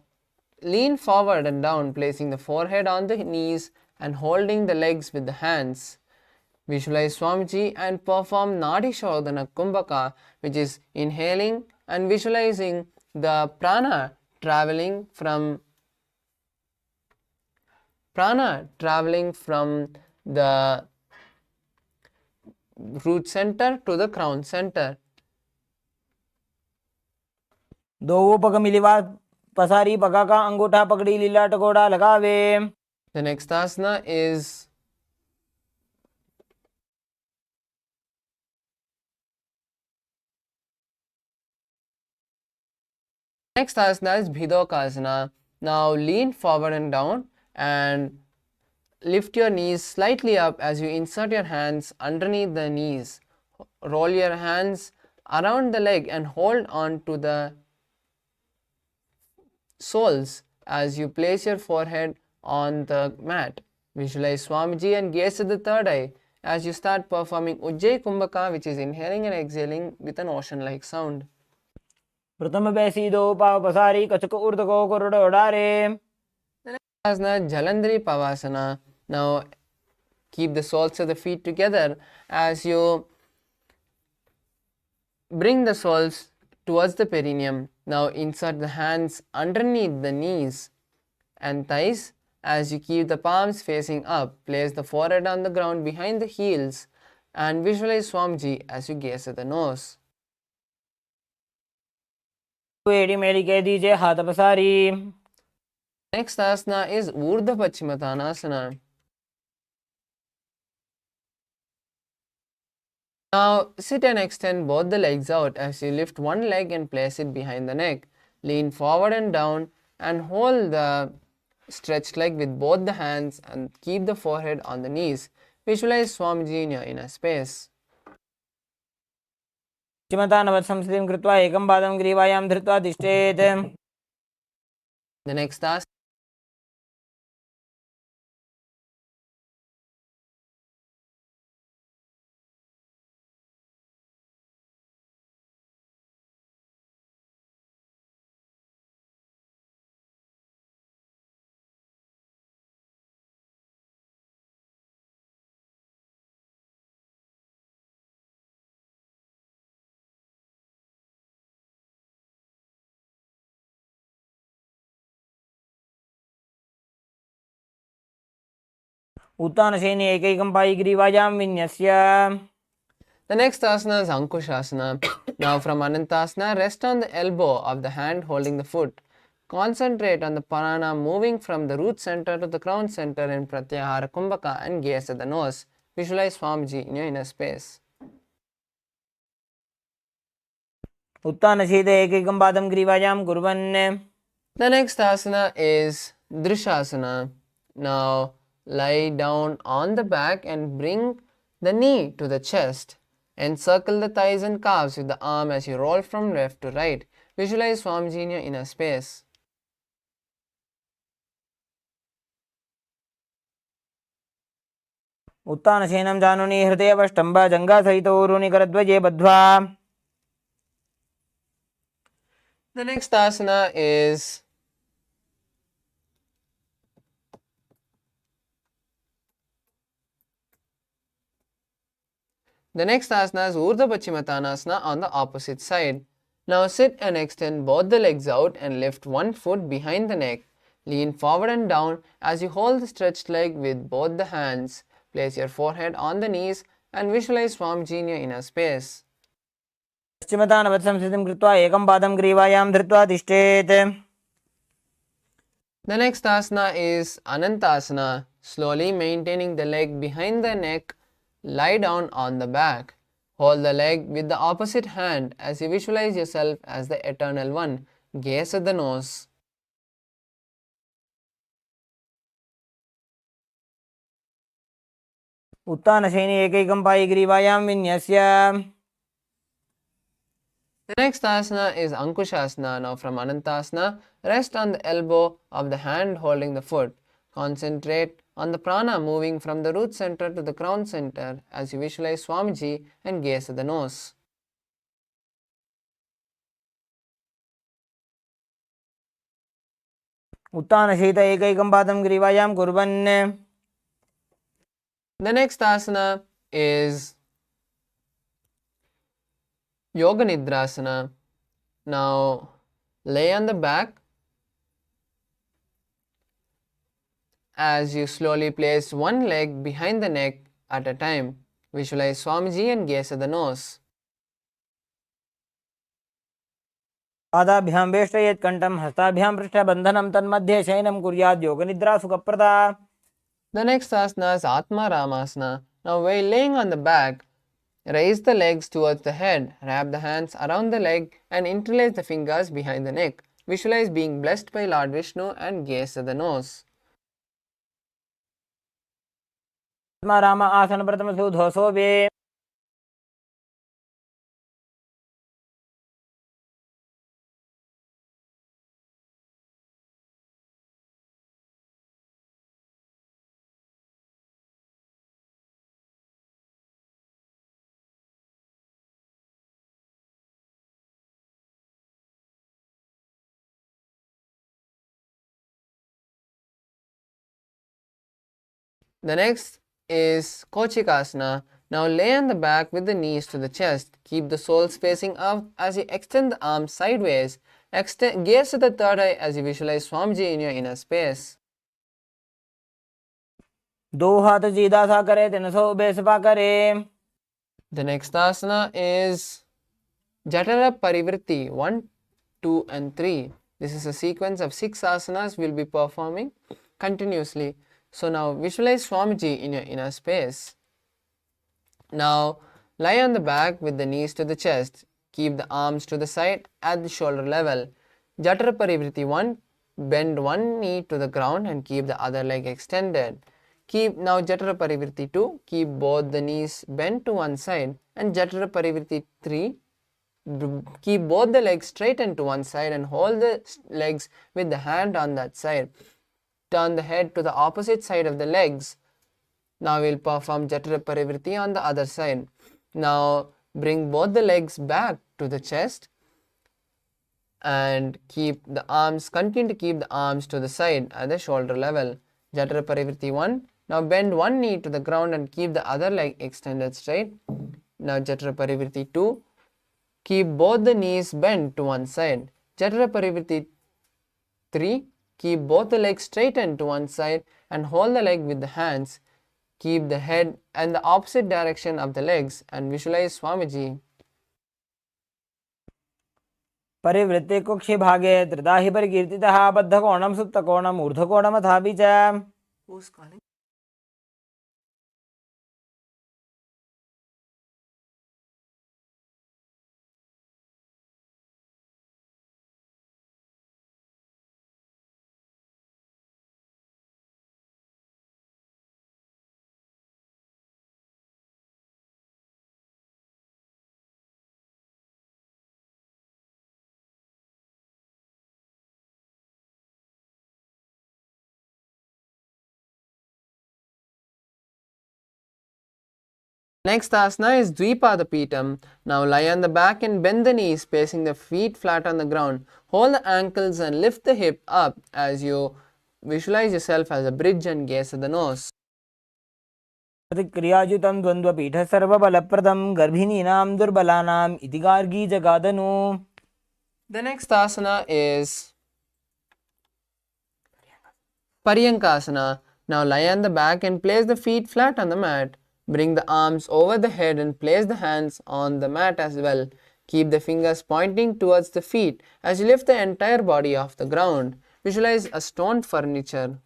lean forward and down, placing the forehead on the knees and holding the legs with the hands. Visualize Swamiji and perform Nadi Shodhana Kumbhaka, which is inhaling and visualizing the prana traveling from the root center to the crown center. दोवो पग मिलिवा पसारी पगा का अंगूठा पकड़ी लीला टकोड़ा लगावे. The next asana is Bhidokasana. Now lean forward and down and lift your knees slightly up as you insert your hands underneath the knees. Roll your hands around the leg and hold on to the soles as you place your forehead on the mat. Visualize Swamiji and gaze at the third eye as you start performing Ujjayi Kumbhaka, which is inhaling and exhaling with an ocean-like sound. प्रथम बैसी दो पाव पसारी कचक उर्द को Kurud उड़ारे. Asana Jalandhari Pavasana. Now keep the soles of the feet together as you bring the soles towards the perineum. Now insert the hands underneath the knees and thighs as you keep the palms facing up. Place the forehead on the ground behind the heels and visualize Swamiji as you gaze at the nose. एड़ी मेरी कह दीजिए हाथ पसारी. Next asana is Urdhva Paschimottanasana. Now sit and extend both the legs out as you lift one leg and place it behind the neck. Lean forward and down and hold the stretched leg with both the hands and keep the forehead on the knees. Visualize Swamiji in your inner space. चिमतानवत् संस्थितिं कृत्वा एकं पादं ग्रीवायां धृत्वा तिष्ठेत्. The next asana उत्तानशयने एकैकं Pai ग्रीवायां विन्यस्य. The next asana is Ankushasana. Now from Anantasana, rest on the elbow of the hand holding the foot. Concentrate on the prana moving from the root center to the crown center in Pratyahara Kumbhaka and gaze at the nose. Visualize Swamiji in your inner space. उत्थानशीते एकैकं पादं ग्रीवायां कुर्वन्. The next asana is Drishasana. Now lie down on the back and bring the knee to the chest. Encircle the thighs and calves with the arm as you roll from left to right. Visualize Swamiji in your inner space. उत्थानशयनं जानुनि हृदयवष्टम्भ जङ्घासहितो ऊरुनिकरध्वजे बद्ध्वा. The next asana is Urdhva Pachimatanasana on the opposite side. Now sit and extend both the legs out and lift one foot behind the neck. Lean forward and down as you hold the stretched leg with both the hands. Place your forehead on the knees and visualize Swamiji in your inner space. पश्चिमतानवत् संस्थितिं कृत्वा एकं पादं ग्रीवायां धृत्वा तिष्ठेत्. The next asana is Anantasana. Slowly maintaining the leg behind the neck, lie down on the back. Hold the leg with the opposite hand as you visualize yourself as the Eternal One. Gaze at the nose. उत्थानशयने एकैकं Pai ग्रीवायां विन्यस्य. The next asana is Ankushasana. Now from Anantasana, rest on the elbow of the hand holding the foot. Concentrate on the prana moving from the root center to the crown center as you visualize Swamiji and gaze at the nose. उत्थानशयित एकैकं पादं ग्रीवायां कुर्वन्. The next asana is Yoga Nidrasana. Now lay on the back as you slowly place one leg behind the neck at a time. Visualize Swamiji and gaze at the nose. पादाभ्यां वेष्टयेत् कण्ठं हस्ताभ्यां पृष्ठबन्धनं तन्मध्ये शयनं कुर्यात् योगनिद्रा सुखप्रदा. The next asana is Atma Ramasana. Now while laying on the back, raise the legs towards the head, wrap the hands around the leg and interlace the fingers behind the neck. Visualize being blessed by Lord Vishnu and gaze at the nose. आत्मा राम आसन प्रथम सुधोसो वे. The next is Kochikasana. Now lay on the back with the knees to the chest. Keep the soles facing up as you extend the arms sideways. Gaze to the third eye as you visualize Swamiji in your inner space. दो हाथ सीधा सा करे 300 बेसपा करे. The next asana is Jatara Parivritti 1, 2 and 3. This is a sequence of 6 asanas we'll be performing continuously. So now visualize Swamiji in your inner space. Now lie on the back with the knees to the chest. Keep the arms to the side at the shoulder level. Jatara Parivritti 1. Bend one knee to the ground and keep the other leg extended. Now Jatara Parivritti 2. Keep both the knees bent to one side. And Jatara Parivritti 3. Keep both the legs straightened to one side and hold the legs with the hand on that side. Turn the head to the opposite side of the legs. Now we'll perform Jatara Parivritti on the other side. Now bring both the legs back to the chest and continue to keep the arms to the side at the shoulder level. Jatara Parivritti 1. Now bend one knee to the ground and keep the other leg extended straight. Now Jatara Parivritti 2. Keep both the knees bent to one side. Jatara Parivritti 3. Keep both the legs straightened to one side and hold the leg with the hands. Keep the head in the opposite direction of the legs and visualize Swamiji. परिवृत्ते कुक्षि भागे त्रिदाहि परिकीर्तितः बद्धकोणं सुप्तकोणम् ऊर्ध्वकोणमथापि च. Who's calling? Next asana is Dvipadapitam. Now lie on the back and bend the knees, placing the feet flat on the ground. Hold the ankles and lift the hip up as you visualize yourself as a bridge and gaze at the nose. प्रतिक्रियायुतं द्वन्द्वपीठ सर्वबलप्रदं गर्भिणीनां दुर्बलानाम् इति Gargi जगादनु. The next asana is Paryankasana. Now lie on the back and place the feet flat on the mat. Bring the arms over the head and place the hands on the mat as well. Keep the fingers pointing towards the feet as you lift the entire body off the ground. Visualize a stone furniture.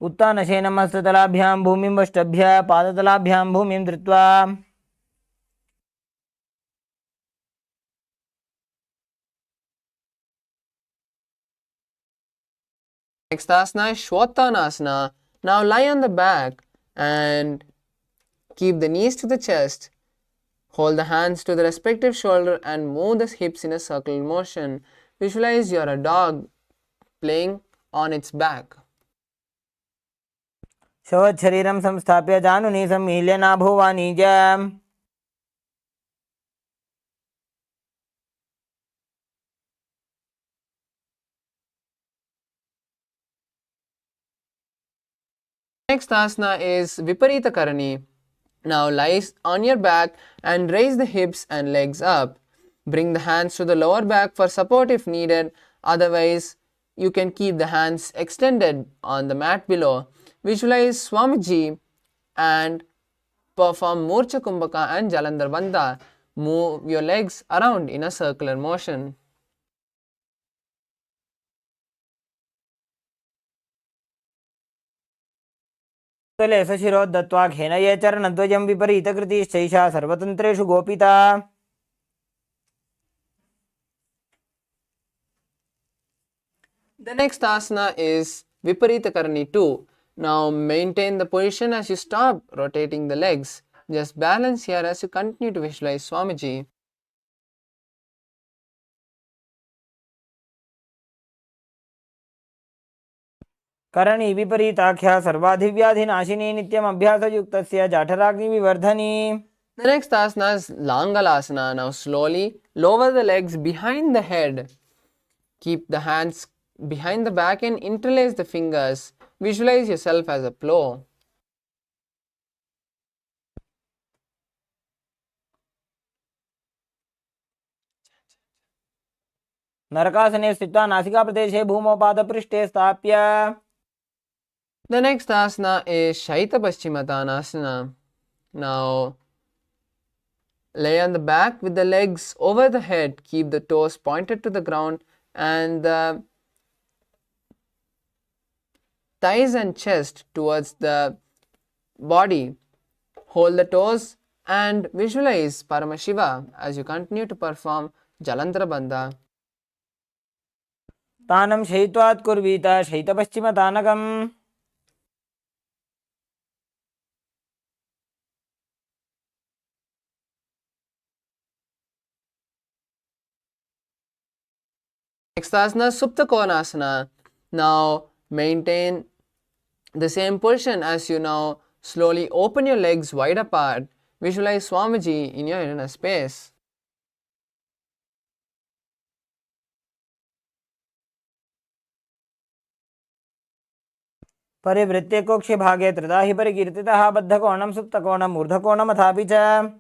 उत्तानशयनं हस्ततलाभ्यां भूमिं वष्टभ्य पादतलाभ्यां भूमिं धृत्वा. Next asana is Shvottanasana. Now lie on the back and keep the knees to the chest. Hold the hands to the respective shoulder and move the hips in a circular motion. Visualize you are a dog playing on its back. शवच्छरीरं संस्थाप्य जानुनी सम्मील्य नाभोवाणिज्यम्. Next asana is Viparita Karani. Now lie on your back and raise the hips and legs up. Bring the hands to the lower back for support if needed. Otherwise, you can keep the hands extended on the mat below. Visualize Swamiji and perform Murcha Kumbhaka and Jalandhar Bandha. Move your legs around in a circular motion. तले सशिरोद्धत्वा घेनये चरणद्वयं विपरीतकृतिश्चैषा सर्वतन्त्रेषु गोपिता. The next asana is Viparita Karani 2. Now maintain the position as you stop rotating the legs. Just balance here as you continue to visualize Swamiji. करणी विपरीताख्या सर्वाधिव्याधिनाशिनी नित्यम् अभ्यासयुक्तस्य जाठराग्निविवर्धनी. The next asana is Langalasana. Now slowly lower the legs behind the head. Keep the hands behind the back and interlace the fingers. Visualize yourself as a plow. नरकासने स्थित्वा नासिकाप्रदेशे भूमौ पादपृष्ठे स्थाप्य. The next asana is Shaita Paschimottanasana. Now lay on the back with the legs over the head. Keep the toes pointed to the ground and the thighs and chest towards the body. Hold the toes and visualize Paramashiva as you continue to perform Jalandhara Bandha. तानं शयित्वात् कुर्वीत शयितपश्चिमतानकम्. Next asana Supta Konasana. Now maintain the same position as you now slowly open your legs wide apart. Visualize Swamiji in your inner space. परिवृत्ते कोक्षे भागे त्रिधा हि परिकीर्तितः बद्धकोणं सुप्तकोणम् ऊर्ध्वकोणमथापि च.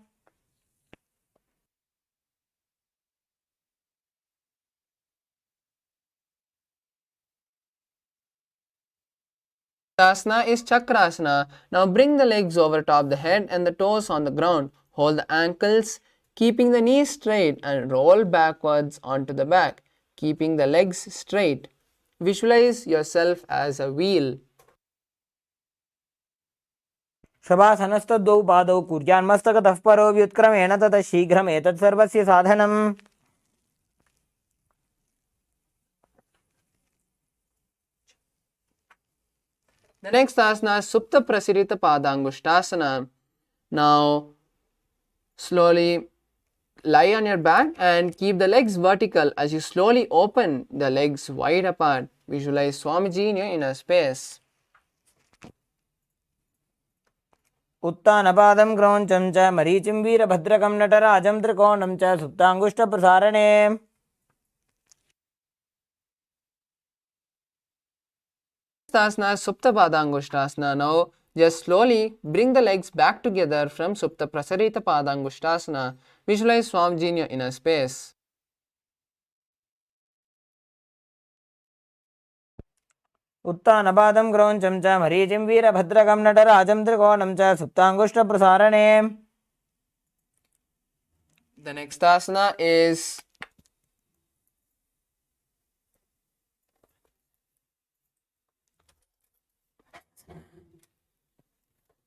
Asana is Chakrasana. Now bring the legs over top the head and the toes on the ground. Hold the ankles, keeping the knees straight and roll backwards onto the back, keeping the legs straight. Visualize yourself as a wheel. शवासनस्तद्वौ पादौ कुर्यान्मस्तकतः परो व्युत्क्रमेण ततः शीघ्रम् एतत् सर्वस्य साधनम्. The next asana is Supta Prasirita Padangushtasana. Now slowly lie on your back and keep the legs vertical as you slowly open the legs wide apart. Visualize Swamiji in your inner space. उत्तानपादं क्रौञ्चं च मरीचिं वीरभद्रकं नटराजं त्रिकोणं च सुप्ताङ्गुष्ठप्रसारणे। Asana is Supta Padangushtasana. Now just slowly bring the legs back together from Supta Prasarita Padangushtasana. Visualize Swamiji in your inner space. उत्तानपादं क्रौञ्चं च मरीचिं वीरभद्रकं नटराजं त्रिकोणं च सुप्ताङ्गुष्ठप्रसारणे। The next asana is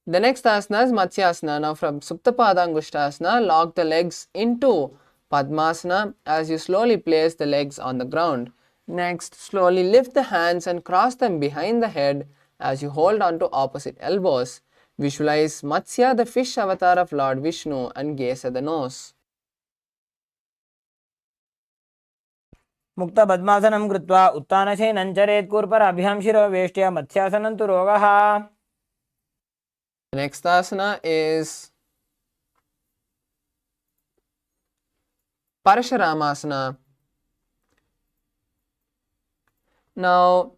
Matsyasana. Now from Supta Padangushtasana, lock the legs into Padmasana as you slowly place the legs on the ground. Next, slowly lift the hands and cross them behind the head as you hold on to opposite elbows. Visualize Matsya, the fish avatar of Lord Vishnu, and gaze at the nose. मुक्तपद्मासनं कृत्वा उत्तानशयनं चरेत् कूर्पराभ्यां शिरो वेष्ट्या मत्स्यासनं तु रोगः। The next asana is Parashuramasana. Now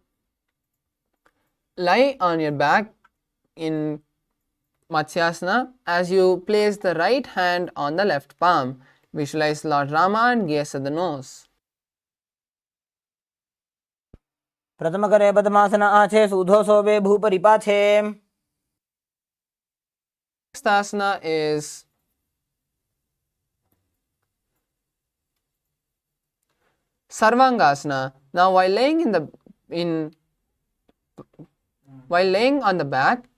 lie on your back in Matsyasana as you place the right hand on the left palm. Visualize Lord Rama and gaze at the nose. प्रथमकरे पद्मासन आछे सूधो सोबे भूपरिपाछे। Next asana is Sarvangasana. Now while laying on the back,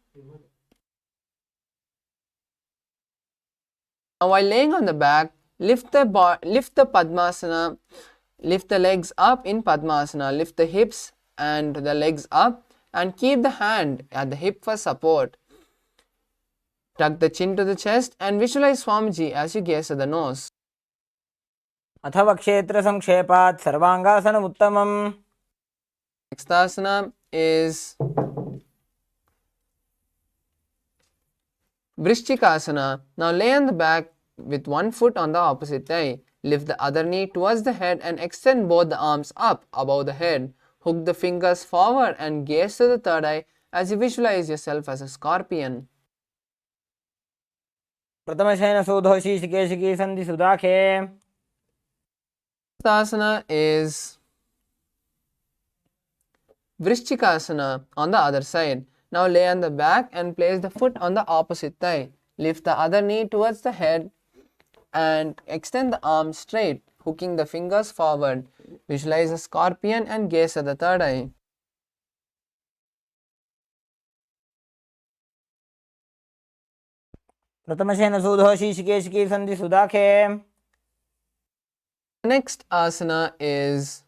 lift the Padmasana, lift the legs up in Padmasana, lift the hips and the legs up and keep the hand at the hip for support. Tuck the chin to the chest and visualize Swamiji as you gaze at the nose. अथवा क्षेत्र संक्षेपात् सर्वांगासनम् उत्तमम्। Next asana is Vrishchikasana. Now lay on the back with one foot on the opposite thigh. Lift the other knee towards the head and extend both the arms up above the head. Hook the fingers forward and gaze to the third eye as you visualize yourself as a scorpion. प्रथमशयन सूधो शीर्षकेशिकी सन्धि सुदाखे। Next asana is Vrishchikasana on the other side. Now lay on the back and place the foot on the opposite thigh. Lift the other knee towards the head and extend the arms straight, hooking the fingers forward. Visualize a scorpion and gaze at the third eye. प्रथमशयन सूधो शीर्षकेशिकी सन्धि सुदाखे। Next asana is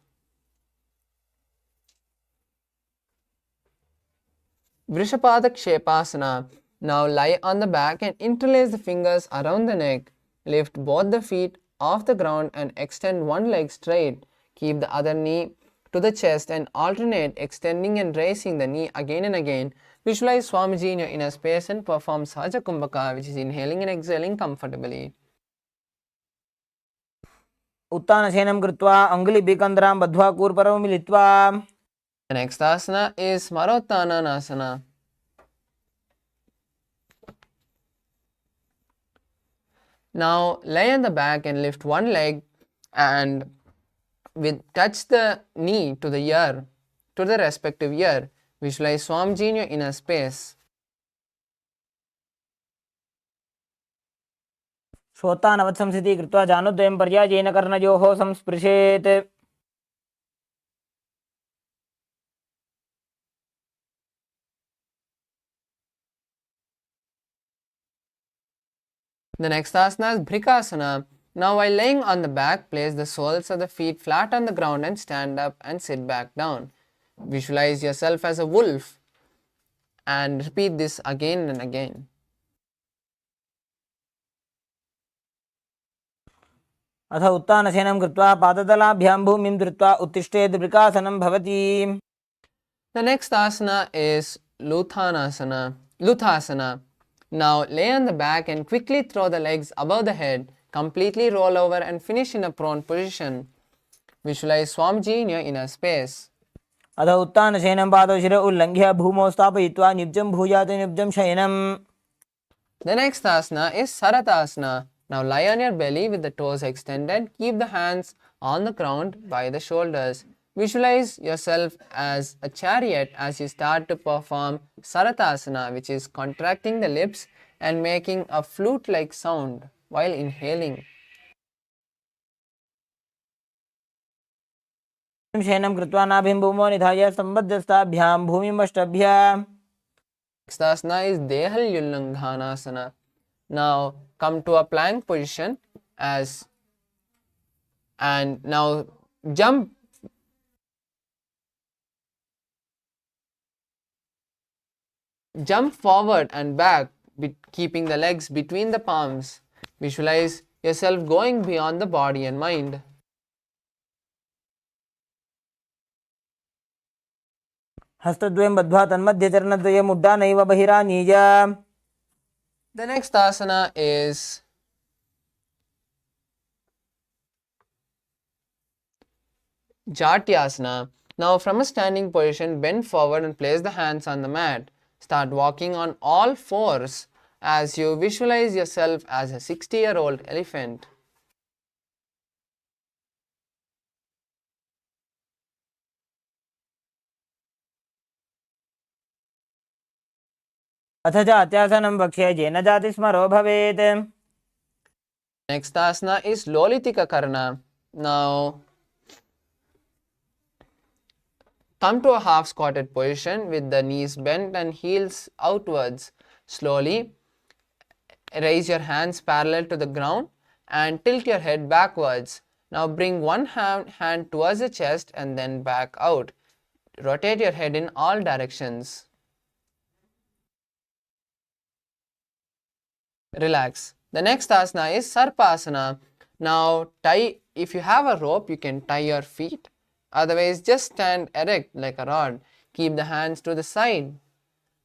Vrishapadakshepasana. Now lie on the back and interlace the fingers around the neck. Lift both the feet off the ground and extend one leg straight. Keep the other knee to the chest and alternate extending and raising the knee again and again. Visualize Swamiji in your inner space and perform Sahaja Kumbhaka, which is inhaling and exhaling comfortably. उत्तानशयनं कृत्वा अङ्गुलिभिकन्द्रां बद्ध्वा कूर्परं मिलित्वा। The next asana is Marottanasana. Now lie on the back and lift one leg and touch the knee to the ear, to the respective ear. Visualize Swamiji in your inner space. श्रोतानवत्संस्थितिः कृत्वा जानुद्वयं पर्यायेन कर्णयोः संस्पृशेत्। The next asana is Bhrikasana. Now while laying on the back, place the soles of the feet flat on the ground and stand up and sit back down. Visualize yourself as a wolf and repeat this again and again. अथ उत्तानशयनं कृत्वा पादतलाभ्यां भूमिं धृत्वा उत्तिष्ठेत् वृकासनं भवति। The next asana is Luthasana. Now lay on the back and quickly throw the legs above the head. Completely roll over and finish in a prone position. Visualize Swamiji in your inner space. अथ उत्थानशयनं पादौ शिर उल्लङ्घ्य भूमौ स्थापयित्वा निब्जं भूयात् निब्जं शयनम्. The next asana is Saratasana. Now lie on your belly with the toes extended. Keep the hands on the ground by the shoulders. Visualize yourself as a chariot as you start to perform Saratasana, which is contracting the lips and making a flute-like sound while inhaling. शयनं कृत्वा नाभिं भूमौ निधाय सम्बद्धस्ताभ्यां भूमिमष्टभ्य. Next asana is Dehal Yullanghanasana. Now come to a plank position and now jump forward and back, keeping the legs between the palms. Visualize yourself going beyond the body and mind. हस्तद्वयं बद्ध्वा तन्मध्ये चरणद्वयम् उड्डानैव बहिरानीय. The next asana is Jatyasana. Now from a standing position, bend forward and place the hands on the mat. Start walking on all fours as you visualize yourself as a 60-year-old elephant. अथ जात्यासनं वक्ष्ये येन जातिस्मरो भवेत्. Next asana is Lolitika Karna. Now come to a half squatted position with the knees bent and heels outwards. Slowly raise your hands parallel to the ground and tilt your head backwards. Now bring one hand towards the chest and then back out. Rotate your head in all directions. Relax. The next asana is Sarpasana. Now if you have a rope, you can tie your feet. Otherwise, just stand erect like a rod. Keep the hands to the side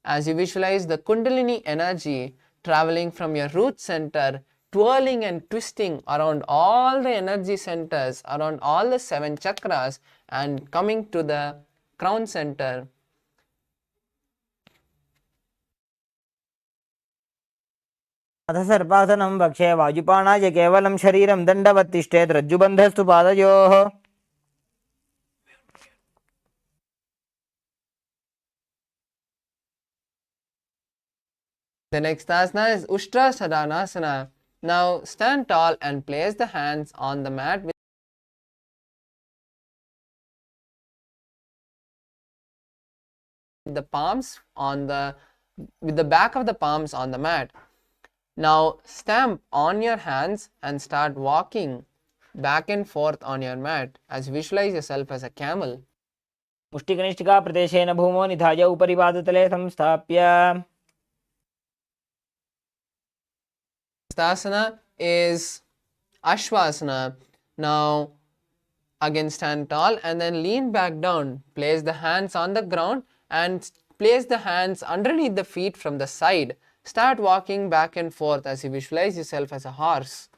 as you visualize the Kundalini energy traveling from your root center, twirling and twisting around all the energy centers, around all the 7 chakras, and coming to the crown center. अथ सर्पासनं वक्ष्ये वायुपाणाय केवलं शरीरं दण्डवत् तिष्ठेत् रज्जुबन्धस्तु पादयोः. The next asana is Ushtrasadhanasana. Now stand tall and place the hands on the mat with the back of the palms on the mat. Now stamp on your hands and start walking back and forth on your mat as you visualize yourself as a camel. मुष्टिकनिष्ठिका प्रदेशेन भूमौ निधाय उपरि पादतले संस्थाप्य. Next asana is Ashwasana. Now again stand tall and then lean back down. Place the hands on the ground and place the hands underneath the feet from the side. Start walking back and forth as you visualize yourself as a horse.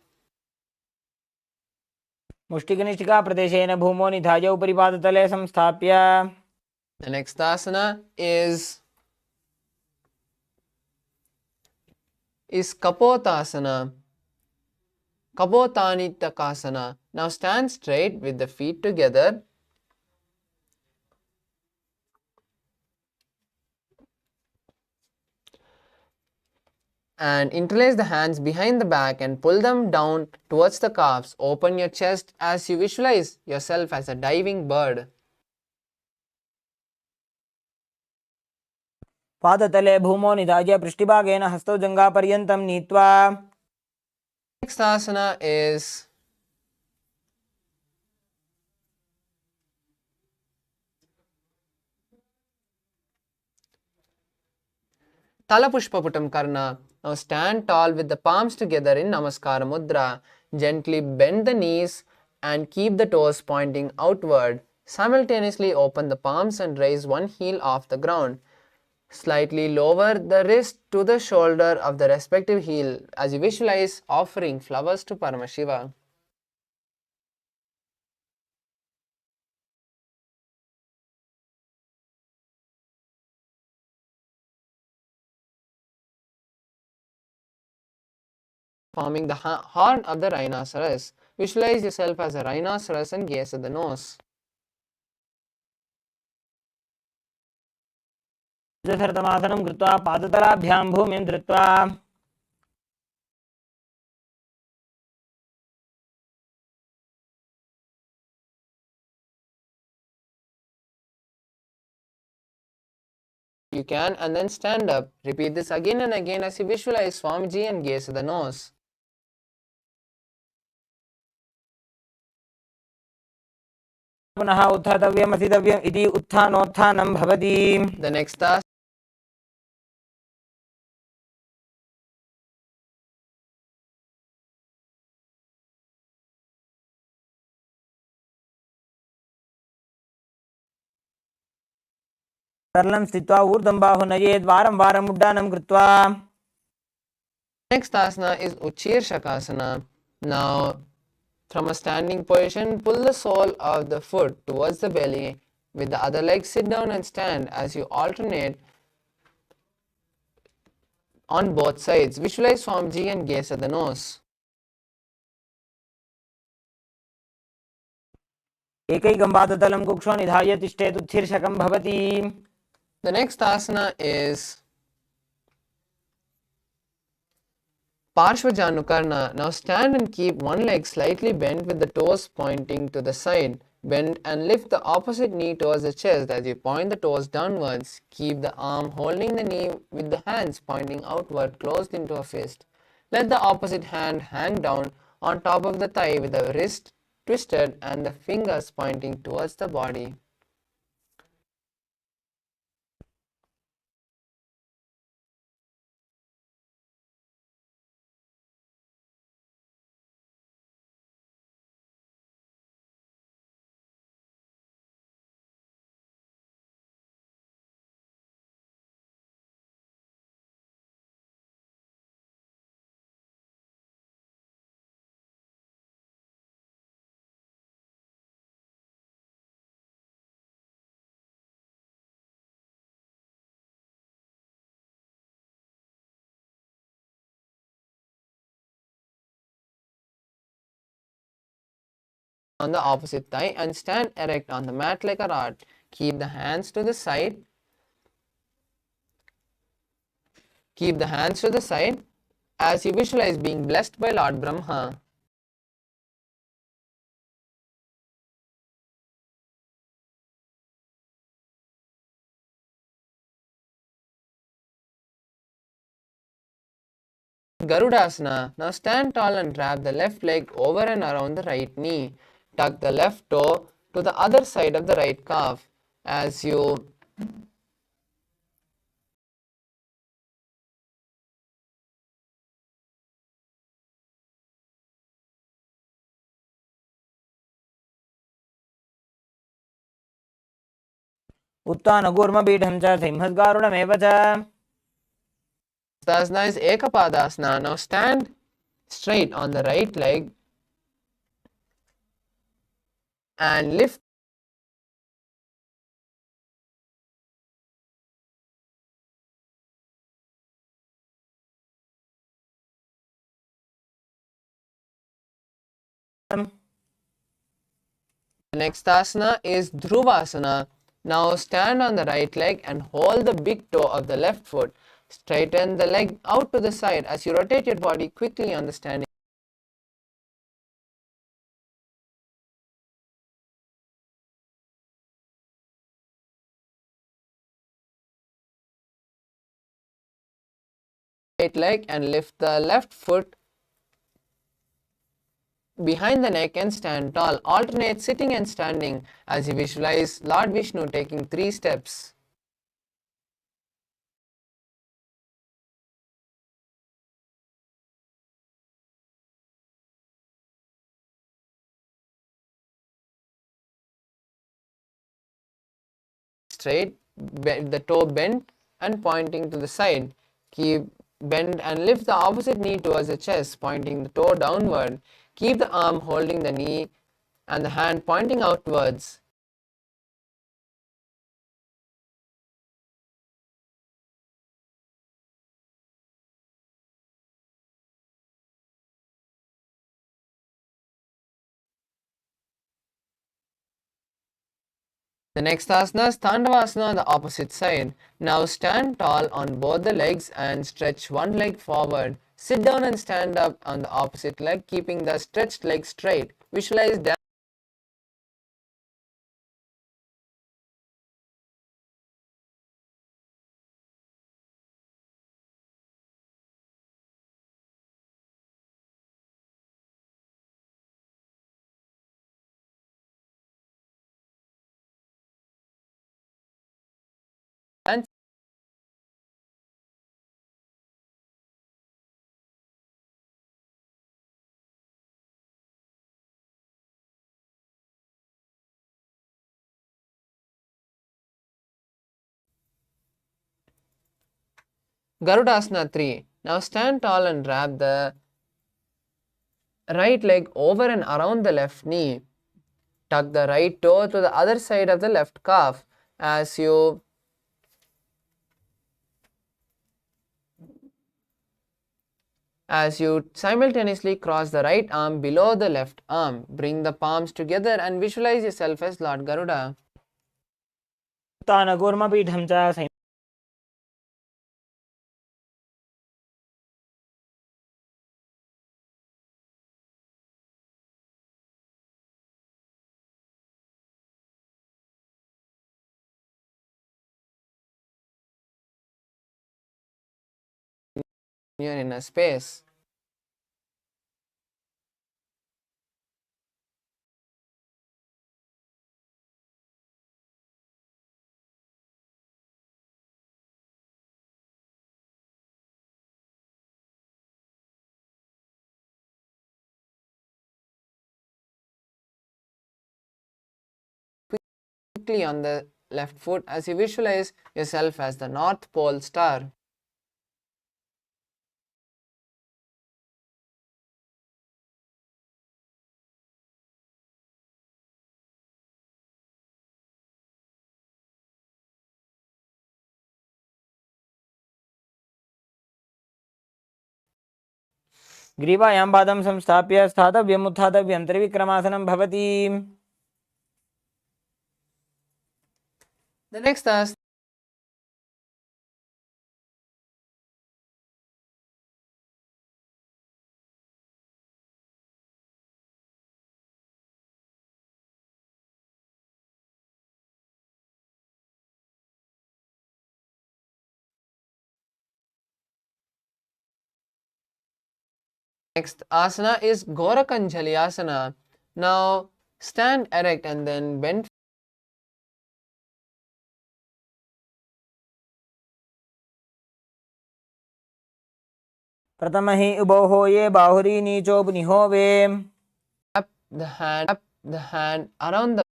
मुष्टिकनिष्ठिका प्रदेशेन भूमौ निधाय उपरि पादतले संस्थाप्य. The next asana is Kapotasana. Kapotanitakasana. Now stand straight with the feet together. And interlace the hands behind the back and pull them down towards the calves. Open your chest as you visualize yourself as a diving bird. पादतले भूमौ निधाय पृष्ठभागेन हस्तौ जङ्घापर्यन्तं नीत्वा. Next asana is Talapushpaputam Karna. Now stand tall with the palms together in Namaskara Mudra. Gently bend the knees and keep the toes pointing outward. Simultaneously open the palms and raise one heel off the ground. Slightly lower the wrist to the shoulder of the respective heel as you visualize offering flowers to Paramashiva. Forming the horn of the rhinoceros. Visualize yourself as a rhinoceros and gaze at the nose. सरतमासनं कृत्वा पादतलाभ्यां भूमिं धृत्वा You can and then stand up. Repeat this again and again as you visualize Swamiji and gaze at the nose. पुनः उत्थातव्यम् असितव्यम् इति उत्थानोत्थानं भवति. The next task सरलं स्थित्वा ऊर्ध्वं बाहु नयेद् वारं वारम् उड्डानं कृत्वा. Next asana is Uchir Shakasana. Now, from a standing position, pull the sole of the foot towards the belly. With the other leg, sit down and stand as you alternate on both sides. Visualize Swamiji and gaze at the nose. एकैकं पादतलं कुक्षौ निधाय तिष्ठेत् उत्थिर्षकं भवति. The next asana is Parshvajanukarna. Now stand and keep one leg slightly bent with the toes pointing to the side. Bend and lift the opposite knee towards the chest as you point the toes downwards. Keep the arm holding the knee with the hands pointing outward closed into a fist. Let the opposite hand hang down on top of the thigh with the wrist twisted and the fingers pointing towards the body. On the opposite thigh and stand erect on the mat like a rod. Keep the hands to the side. Keep the hands to the side as you visualize being blessed by Lord Brahma. Garudasana. Now stand tall and wrap the left leg over and around the right knee. Tuck the left toe to the other side of the right calf as you उत्थानकूर्मपीठं च सिंहद्गारुडमेव च. Asana is Ekapadasana. Now stand straight on the right leg and lift the next asana is Dhruvasana. Now stand on the right leg and hold the big toe of the left foot. Straighten the leg out to the side as you rotate your body quickly on the standing. Right leg and lift the left foot behind the neck and stand tall. Alternate sitting and standing as you visualize Lord Vishnu taking 3 steps. Straight, the toe bent and pointing to the side. Keep bend and lift the opposite knee towards the chest, pointing the toe downward. Keep the arm holding the knee and the hand pointing outwards. The next asana is Tandavasana on the opposite side. Now stand tall on both the legs and stretch one leg forward. Sit down and stand up on the opposite leg, keeping the stretched leg straight. Visualize that. And Garudasana 3. Now stand tall and wrap the right leg over and around the left knee. Tuck the right toe to the other side of the left calf as you simultaneously cross the right arm below the left arm. Bring the palms together and visualize yourself as Lord Garuda. उत्थानकूर्मपीठं च Your inner space. Quickly on the left foot as you visualize yourself as the North Pole star. ग्रीवायां पादं संस्थाप्य स्थातव्यम् उत्थातव्यं त्रिविक्रमासनं भवति The next asana is Gorakanjali asana. Now stand erect and then bend. प्रथमहि उभौ ये बाहुरी नीचो निहोवे Up the hand around the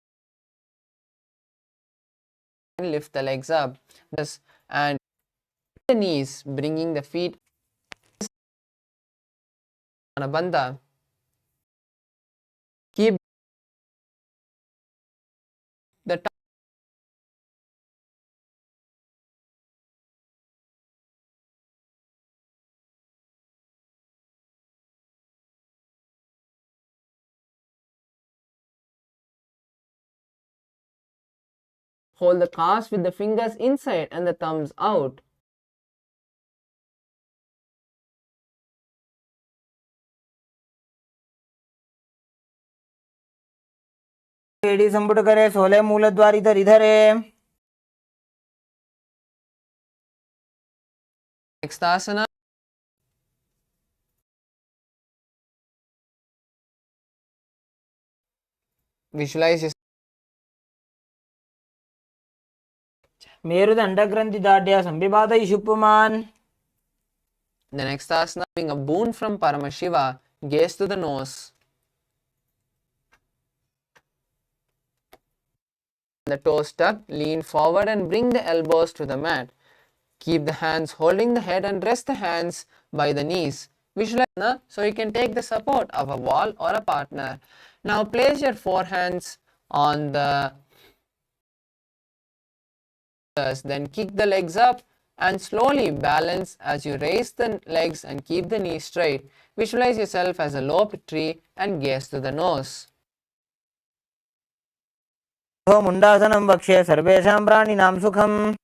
and lift the legs up. And the knees, bringing the feet on a bandha. Keep the hold the calves with the fingers inside and the thumbs out. एडी संपुट करे 16 मूलद्वार इधर इधर है Next asana. Visualize yourself. मेरुदंडग्रंथि दाढ्य संविभादयि शुपुमान् The next asana, having a boon from Paramashiva, gaze to the nose. The toes tucked, lean forward and bring the elbows to the mat. Keep the hands holding the head and rest the hands by the knees. Visualize so you can take the support of a wall or a partner. Now place your forehands on the then kick the legs up and slowly balance as you raise the legs and keep the knees straight. Visualize yourself as a low tree and gaze to the nose. मुण्डासनं वक्ष्ये सर्वेषां प्राणिनां सुखम्.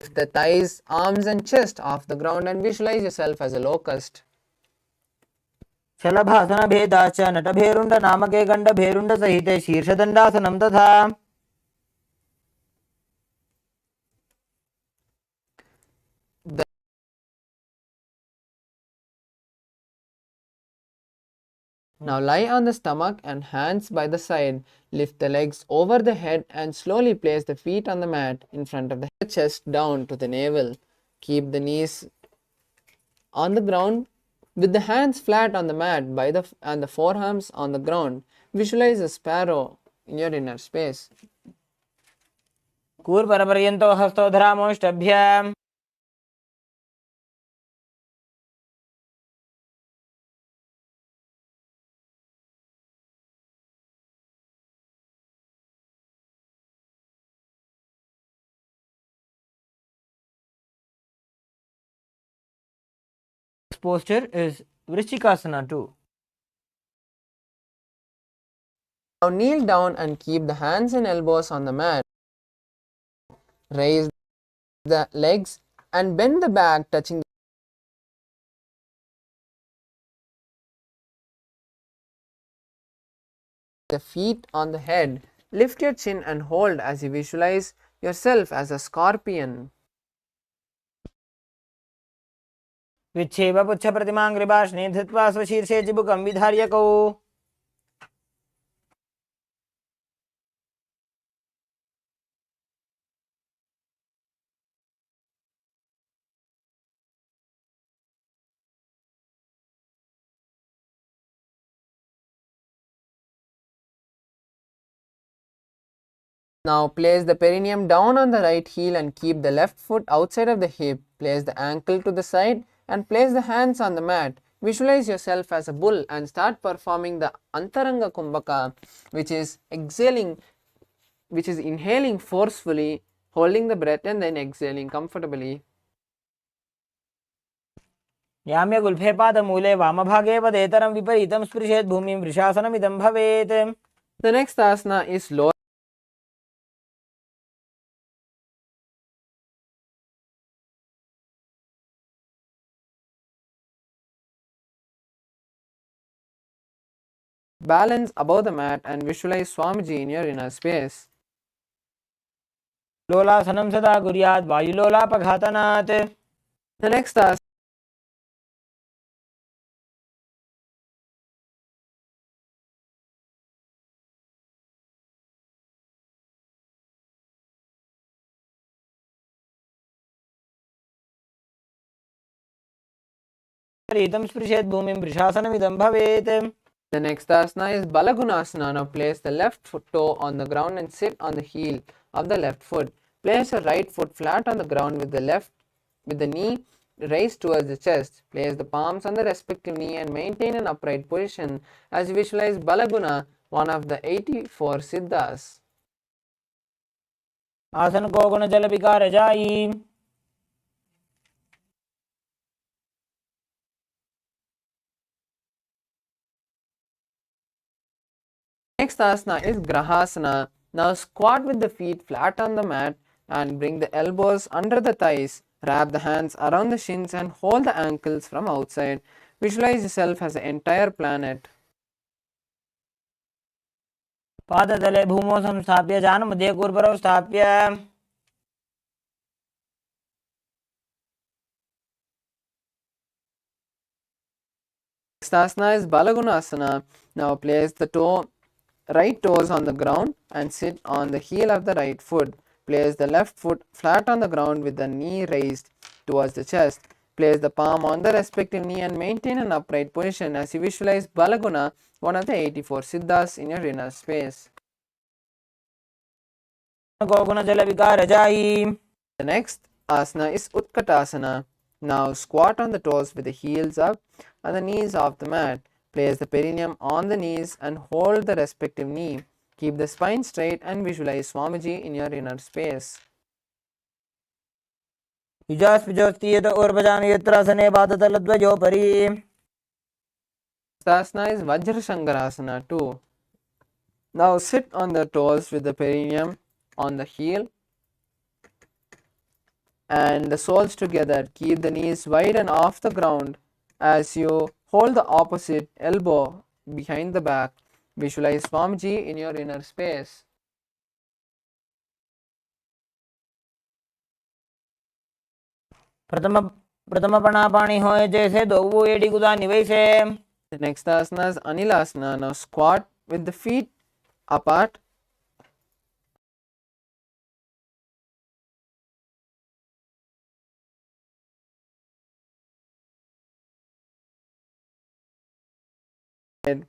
Lift the thighs, arms and chest off the ground and visualize yourself as a locust. शलभासनभेदाश्च नटभेरुण्डनामके गण्डभेरुण्डसहिते शीर्षदण्डासनं तथा. Now lie on the stomach and hands by the side. Lift the legs over the head and slowly place the feet on the mat in front of the chest down to the navel. Keep the knees on the ground with the hands flat on the mat and the forearms on the ground. Visualize a sparrow in your inner space. कूर्परपर्यन्तो हस्तो धरामोष्टभ्याम्. Posture is Vrishikasana too. Now kneel down and keep the hands and elbows on the mat. Raise the legs and bend the back, touching the feet on the head. Lift your chin and hold as you visualize yourself as a scorpion. विच्छेव पुच्छप्रतिमाङ्घ्रिभाषणे धृत्वा स्वशीर्षे चिबुकं विधार्यकौ. Now place the perineum down on the right heel and keep the left foot outside of the hip. Place the ankle to the side and place the hands on the mat. Visualize yourself as a bull and start performing the Antaranga Kumbhaka, which is inhaling forcefully, holding the breath and then exhaling comfortably. याम्य गुल्फे पादमूले वामभागे पदेतरं विपरीतं स्पृशेत् भूमिं वृषासनमिदं भवेत्. The next asana is lower balance above the mat and visualize Swamiji in your inner space. लोलासनं सदा कुर्यात् वायुलोलापघातनात्. The next asana विपरीतं स्पृशेत् भूमिं वृषासनमिदं भवेत्. The next asana is Balagunasana. Now place the left toe on the ground and sit on the heel of the left foot. Place your right foot flat on the ground with the knee raised towards the chest. Place the palms on the respective knee and maintain an upright position as you visualize Balaguna, one of the 84 Siddhas. आसन को गुण जल विकार जाई. Next asana is Grahasana. Now squat with the feet flat on the mat and bring the elbows under the thighs. Wrap the hands around the shins and hold the ankles from outside. Visualize yourself as an entire planet. पादतले भूमौ संस्थाप्य जानुमध्ये कूर्परौ स्थाप्य. Next asana is Balagunasana. Now place the toe right toes on the ground and sit on the heel of the right foot. Place the left foot flat on the ground with the knee raised towards the chest. Place the palm on the respective knee and maintain an upright position as you visualize Balaguna, one of the 84 Siddhas in your inner space. The next asana is Utkatasana. Now squat on the toes with the heels up and the knees off the mat. Place the perineum on the knees and hold the respective knee. Keep the spine straight and visualize Swamiji in your inner space. Asana is Vajrashankarasana too. Now sit on the toes with the perineum on the heel and the soles together. Keep the knees wide and off the ground as you hold the opposite elbow behind the back. Visualize Swamiji in your inner space. The next asana is Anilasana. Now squat with the feet apart.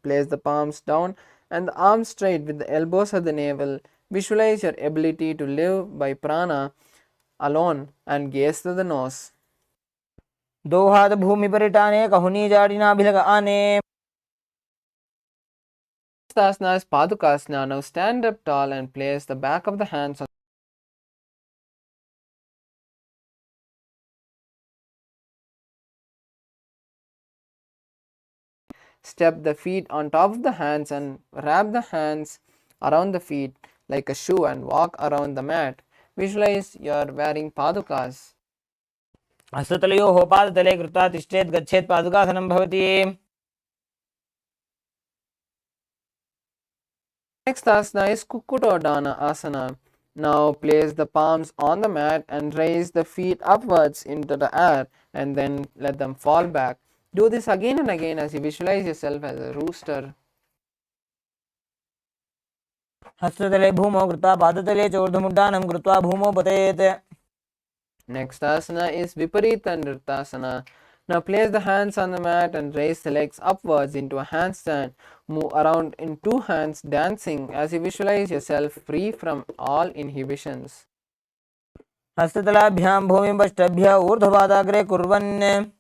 Place the palms down and the arms straight with the elbows at the navel. Visualize your ability to live by prana alone and gaze to the nose. Next asana is Padukasana. Now stand up tall and place the back of the hands on step the feet on top of the hands and wrap the hands around the feet like a shoe and walk around the mat. Visualize you are wearing padukas. हस्ततलयोः पादतले कृत्वा तिष्ठेत् गच्छेत् पादुकासनं भवति. Next asana is Kukkutoddana asana. Now place the palms on the mat and raise the feet upwards into the air and then let them fall back. Do this again and again as you visualize yourself as a rooster. हस्ततले भूमौ कृत्वा पादतले च ऊर्ध्वमुड्डानं कृत्वा भूमौ पतेत्. Next asana is Viparita Nirtasana. Now place the hands on the mat and raise the legs upwards into a handstand. Move around in two hands dancing as you visualize yourself free from all inhibitions. हस्ततलाभ्यां भूमिं पष्टभ्य ऊर्ध्वपादाग्रे कुर्वन्.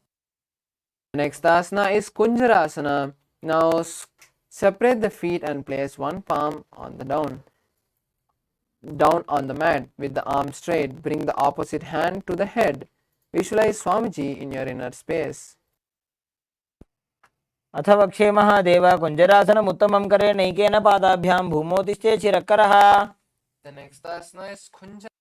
Next asana is Kunjarasana. Now separate the feet and place one palm on the down on the mat with the arm straight. Bring the opposite hand to the head. Visualize Swamiji in your inner space. अथ वक्षे महादेव कुञ्जरासनम् उत्तमं करे नैकेन पादाभ्यां भूमौ तिष्ठेत् शिरःकरः. The next asana is Kunjarasana.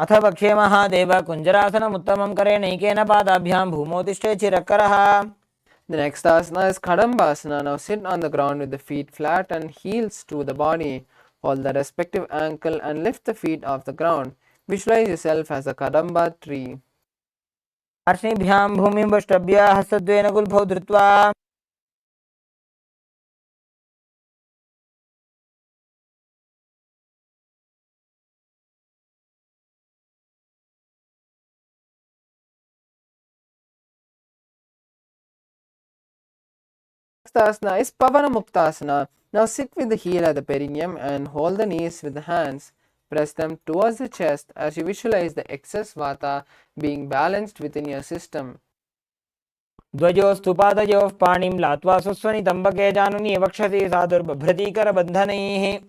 अथ वक्षे महादेव कुञ्जरासनम् उत्तमं करे नैकेन पादाभ्यां भूमौ तिष्ठेत् शिरःकरः. The next asana is Kadambasana. Now sit on the ground with the feet flat and heels to the body. Hold the respective ankle and lift the feet off the ground. Visualize yourself as a Kadamba tree. पार्ष्णिभ्यां भूमिं पष्टभ्य हस्तद्वयेन गुल्फौ धृत्वा Next asana is Pavana Muktasana. Now sit with the heel at the perineum and hold the knees with the hands. Press them towards the chest as you visualize the excess vata being balanced within your system. द्वयोस्तु पादयोः पाणिं लात्वा सुस्वनितम्बके जानुनि वक्षसि साधुर्बभ्रतीकरबन्धनैः.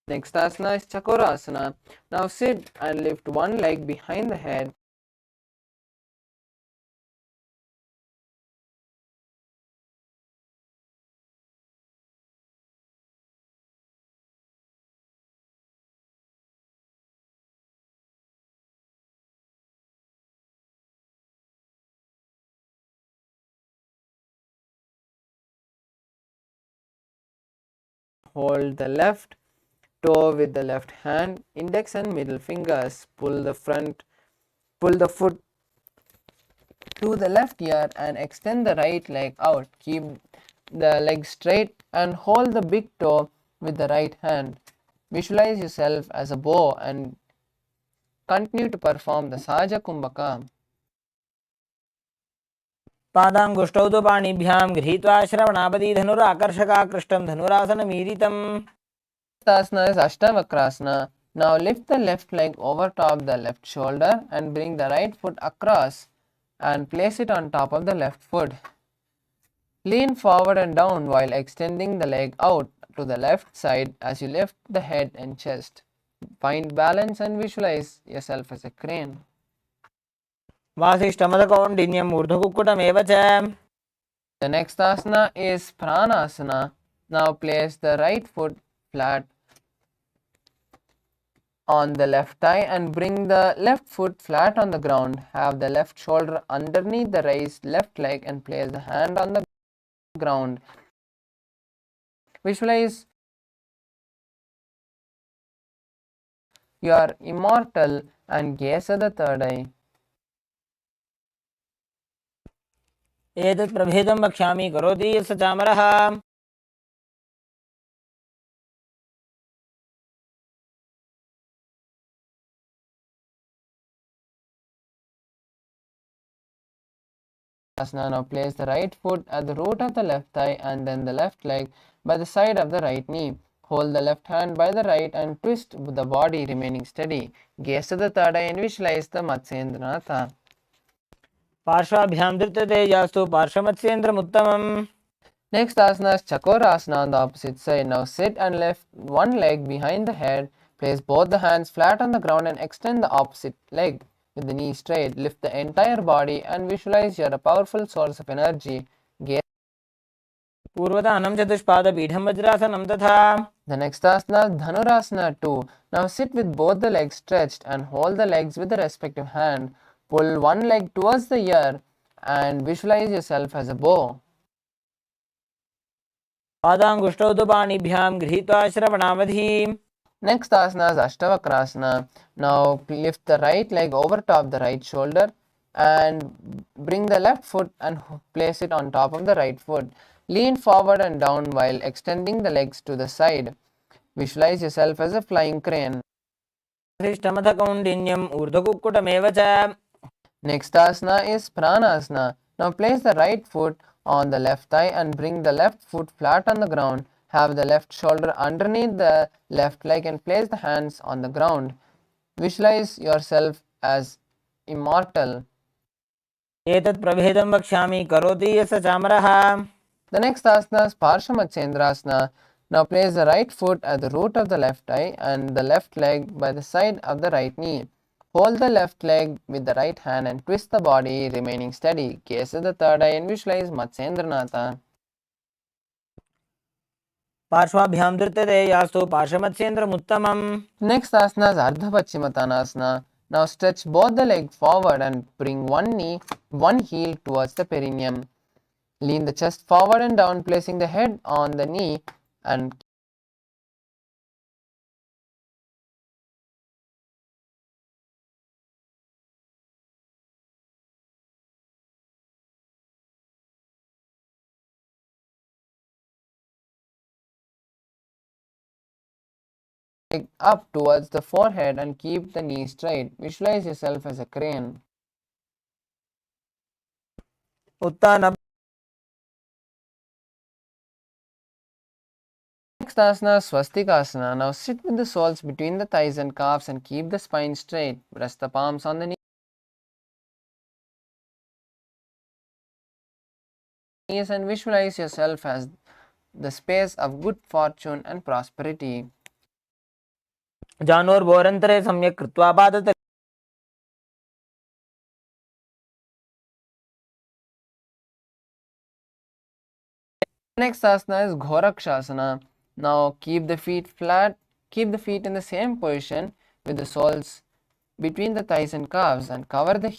Next asana is Chakorasana. Now sit and lift one leg behind the head. Hold the left toe with the left hand, index and middle fingers. Pull the foot to the left ear and extend the right leg out. Keep the leg straight and hold the big toe with the right hand. Visualize yourself as a bow and continue to perform the Sahaja Kumbhaka. पादाङ्गुष्ठौ तु पाणिभ्यां गृहीत्वा श्रवणापति धनुराकर्षकाकृष्टं धनुरासनमीरितम्. Asana is Ashtavakrasana. Now lift the left leg over top the left shoulder and bring the right foot across and place it on top of the left foot. Lean forward and down while extending the leg out to the left side as you lift the head and chest. Find balance and visualize yourself as a crane. वासिष्ठमदकौण्डिन्यम् ऊर्ध्वकुक्कुटमेव च. The next asana is Pranasana. Now place the right foot flat on the left thigh and bring the left foot flat on the ground. Have the left shoulder underneath the raised left leg and place the hand on the ground. Visualize you are immortal and gaze at the third eye. एतत् प्रभेदं वक्ष्यामि करोति यः स चामरः. Now place the right foot at the root of the left thigh and then the left leg by the side of the right knee. Hold the left hand by the right and twist the body remaining steady. Gaze to the third eye and visualize the Matsyendranatha. पार्श्वाभ्यां धृत्यतेजास्तु पार्श्वमत्स्येन्द्रमुत्तमम्. Next asana is Chakorasana on the opposite side. Now sit and lift one leg behind the head. Place both the hands flat on the ground and extend the opposite leg with the knee straight. Lift the entire body and visualize you're a powerful source of energy. पूर्वदानं चतुष्पादपीठं वज्रासनं तथा. The next asana is Dhanurasana 2. Now sit with both the legs stretched and hold the legs with the respective hand. Pull one leg towards the ear and visualize yourself as a bow. पादाङ्गुष्ठौ तु पाणिभ्यां गृहीत्वा श्रवणावधि. Next asana is Ashtavakrasana. Now lift the right leg over top the right shoulder and bring the left foot and place it on top of the right foot. Lean forward and down while extending the legs to the side. Visualize yourself as a flying crane. वासिष्ठमदकौण्डिन्यम् ऊर्ध्वकुक्कुटमेव च. Next asana is Pranasana. Now place the right foot on the left thigh and bring the left foot flat on the ground. Have the left shoulder underneath the left leg and place the hands on the ground. Visualize yourself as immortal. एतत् प्रभेदं वक्ष्यामि करोति यः स चामरः. The next asana is Parshamachendrasana. Now place the right foot at the root of the left thigh and the left leg by the side of the right knee. Hold the left leg with the right hand and twist the body, remaining steady. Gaze at the third eye and visualize Matsyendranatha. पार्श्वाभ्यां धृत्यतेजास्तु पार्श्वमत्स्येन्द्रमुत्तमम्. Next asana is Ardhapachimatanasana. Now stretch both the legs forward and bring one heel towards the perineum. Lean the chest forward and down, placing the head on the knee and up towards the forehead and keep the knee straight. Visualize yourself as a crane. Utthan. Next asana is Swastikasana. Now sit with the soles between the thighs and calves and keep the spine straight. Rest the palms on the knees and visualize yourself as the space of good fortune and prosperity. जानोर्भोरन्तरे सम्यक् कृत्वा पादतले. Next asana is Ghorakshasana. Now keep the feet flat, keep the feet in the same position with the soles between the thighs and calves and cover the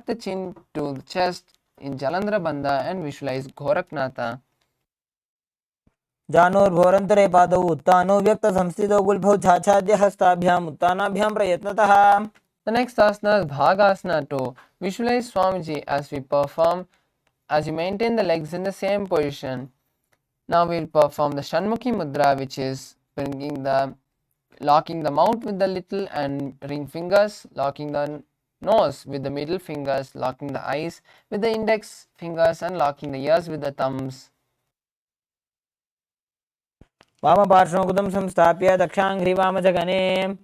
the chin to the chest in Jalandhara Bandha and visualize Goraknatha. जानोर्भोरन्तरे पादौ उत्तानो व्यक्तसंस्थितौ गुल्फौ छाछाद्य हस्ताभ्याम् उत्तानाभ्यां प्रयत्नतः. The next asana is Bhagasana 2. Visualize Swamiji as you maintain the legs in the same position. Now we'll perform the Shanmukhi Mudra, which is locking the mouth with the little and ring fingers, locking the nose with the middle fingers, locking the eyes with the index fingers, and locking the ears with the thumbs. वामपार्श्वमुकुटं संस्थाप्य दक्षाङ्घ्रि वामजगने.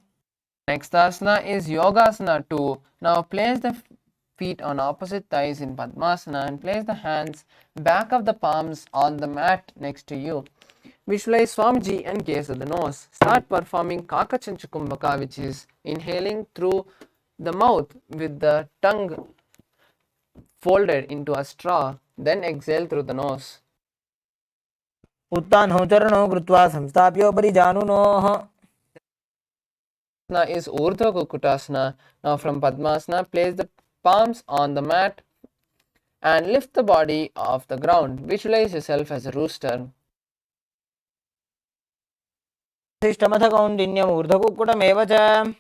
Next asana is Yogasana 2. Now place the feet on opposite thighs in Padmasana and place the hands back of the palms on the mat next to you. Visualize Swamiji and gaze at the nose. Start performing Kakachanchukumbhaka, which is inhaling through the mouth with the tongue folded into a straw. Then exhale through the nose. उत्तानौ चरणौ कृत्वा संस्थाप्योपरि जानुनोः. Is Urdhva Kukutasana. Now from Padmasana, place the palms on the mat and lift the body off the ground. Visualize yourself as a rooster. शिष्टमथ कौण्डिन्यम् ऊर्ध्वकुक्कुटमेव च.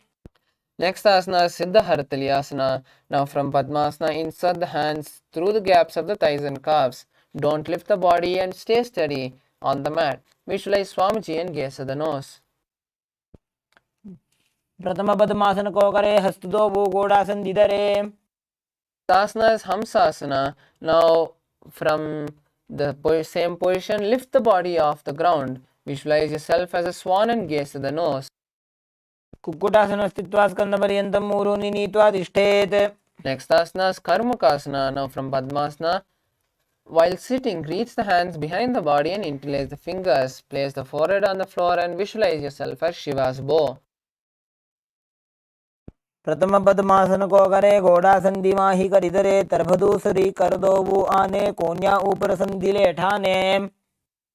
Next asana is Siddha Haratalyasana. Now from Padmasana, insert the hands through the gaps of the thighs and calves. Don't lift the body and stay steady on the mat. Visualize Swamiji and gaze at the nose. प्रथम पद्मासन कोकरे हस्तुतो भूगोडासन दिदरे. Asana is Hamsasana. Now from the same position, lift the body off the ground. Visualize yourself as a swan and gaze at the nose. Kukkutasana स्थित्वा स्कन्धपर्यन्तं ऊरूनि नीत्वा तिष्ठेत्. Next asana is Karmukasana. Now from Padmasana, while sitting, reach the hands behind the body and interlace the fingers. Place the forehead on the floor and visualize yourself as Shiva's bow. प्रथम पद्मासन कोकरे घोड़ासन दिमाहि करिदरे तरभदूसरी करदोवु आने कोन्या ऊपर संदिले ठाने.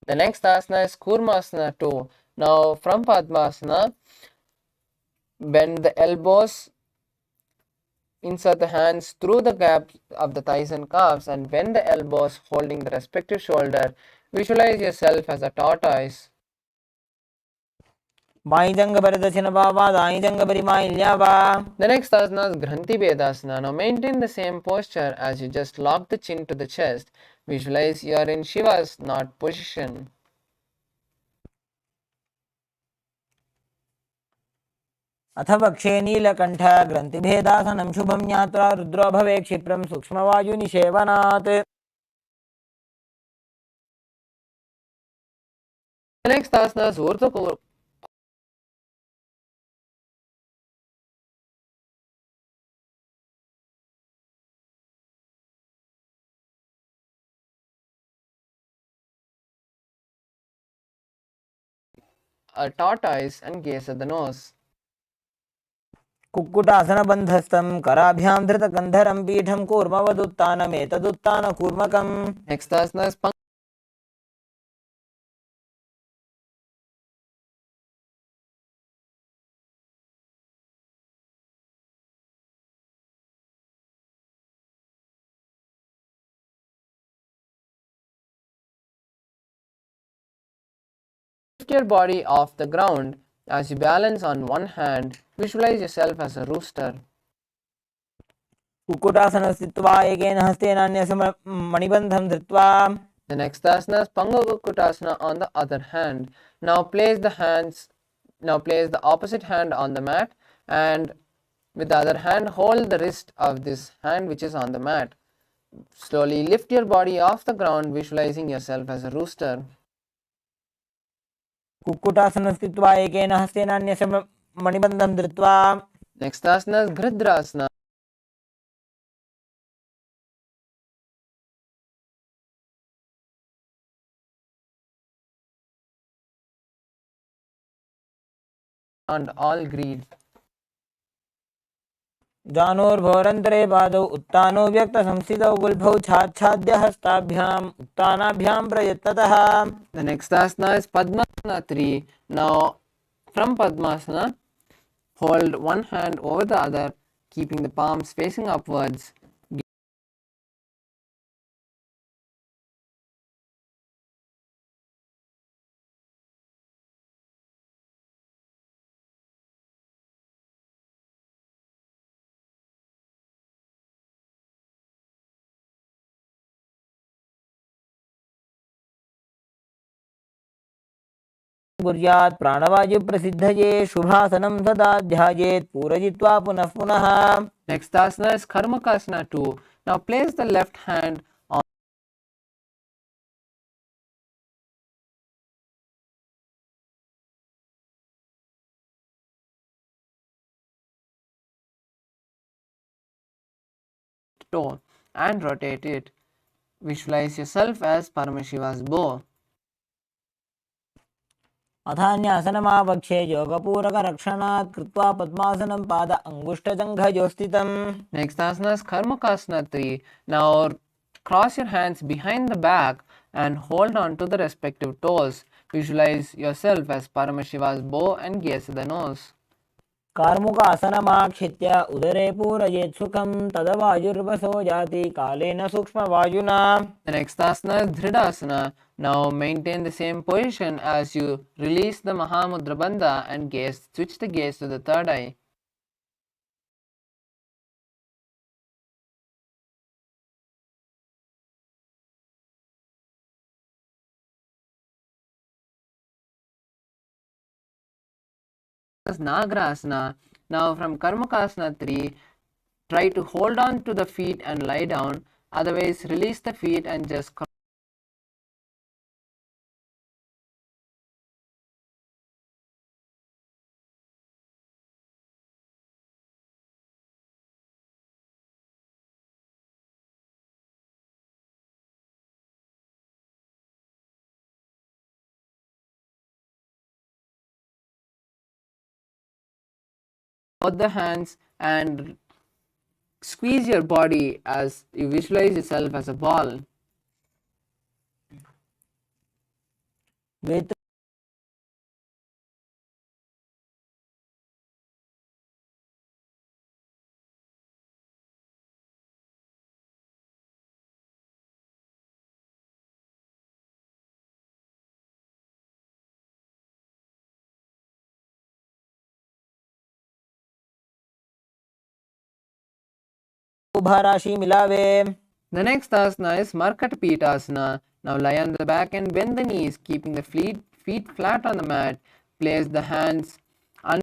The next asana is Kurmasana 2. Now from Padmasana, bend the elbows, insert the hands through the gaps of the thighs and calves, and bend the elbows holding the respective shoulder. Visualize yourself as a tortoise. By जंग पर दक्षिण बाबा दाई जंग पर माइल्यावा. The next asana is Granthi Bedasana. Now maintain the same posture as you just lock the chin to the chest. Visualize you are in Shiva's knot position. अथ वक्षे नीलकण्ठ ग्रन्थिभेदासनं शुभं ज्ञात्वा रुद्रो भवे क्षिप्रं सूक्ष्मवायुनिषेवनात्. The next asana is Urdhva a tortoise and gaze at the nose. कुक्कुटासनबन्धस्थं कराभ्यां धृतकन्धरं पीठं कूर्मवदुत्तानमेतदुत्तानकूर्मकम्. Next asana is lift your body off the ground as you balance on one hand. Visualize yourself as a rooster. Kukkutasana स्थित्वा एकेन हस्तेन अन्यस्य मणिबन्धं धृत्वा. The next asana is Pangakukutasana on the other hand. Now place the opposite hand on the mat, and with the other hand hold the wrist of this hand which is on the mat. Slowly lift your body off the ground, visualizing yourself as a rooster. Kukkutasana स्थित्वा एकेन हस्तेन अन्यस्य मणिबन्धं धृत्वा. Next asana is Gridrasana. And all greed. जानोर्भोरन्तरे पादौ उत्तानो व्यक्तसंस्थितौ गुल्फौ छाच्छाद्य हस्ताभ्याम् उत्तानाभ्यां प्रयत्नतः. The next asana is Padmasana 3. Now from Padmasana, hold one hand over the other, keeping the palms facing upwards. कुर्यात् प्राणवायुप्रसिद्धये शुभासनं सदा ध्यायेत् पूरयित्वा पुनः पुनः. Next asana is Karmakasana 2. Now place the left hand on toe and rotate it. Visualize yourself as Paramashiva's bow. अथान्यासनमावक्षे योगपूरकरक्षणात् कृत्वा पद्मासनं पाद अङ्गुष्ठजङ्घयो स्थितम्. Next asana is Karmakasana 3. Now cross your hands behind the back and hold on to the respective toes. Visualize yourself as Paramashiva's bow and gaze at the nose. कार्मुकासनमाक्षित्य उदरे पूरयेत् सुखं तदवायुर्वसो जाति कालेन सूक्ष्मवायुना. The next asana is Dhridasana. Now maintain the same position as you release the Mahamudra Bandha and switch the gaze to the third eye. Nagrasana. Now from Karmakasana 3, try to hold on to the feet and lie down. Otherwise, release the feet and just cross both the hands and squeeze your body as you visualize yourself as a ball. With Bharashi milave. The next asana is Markatapitasana. Now lie on the back and bend the knees, keeping the feet flat on the mat. Place the hands under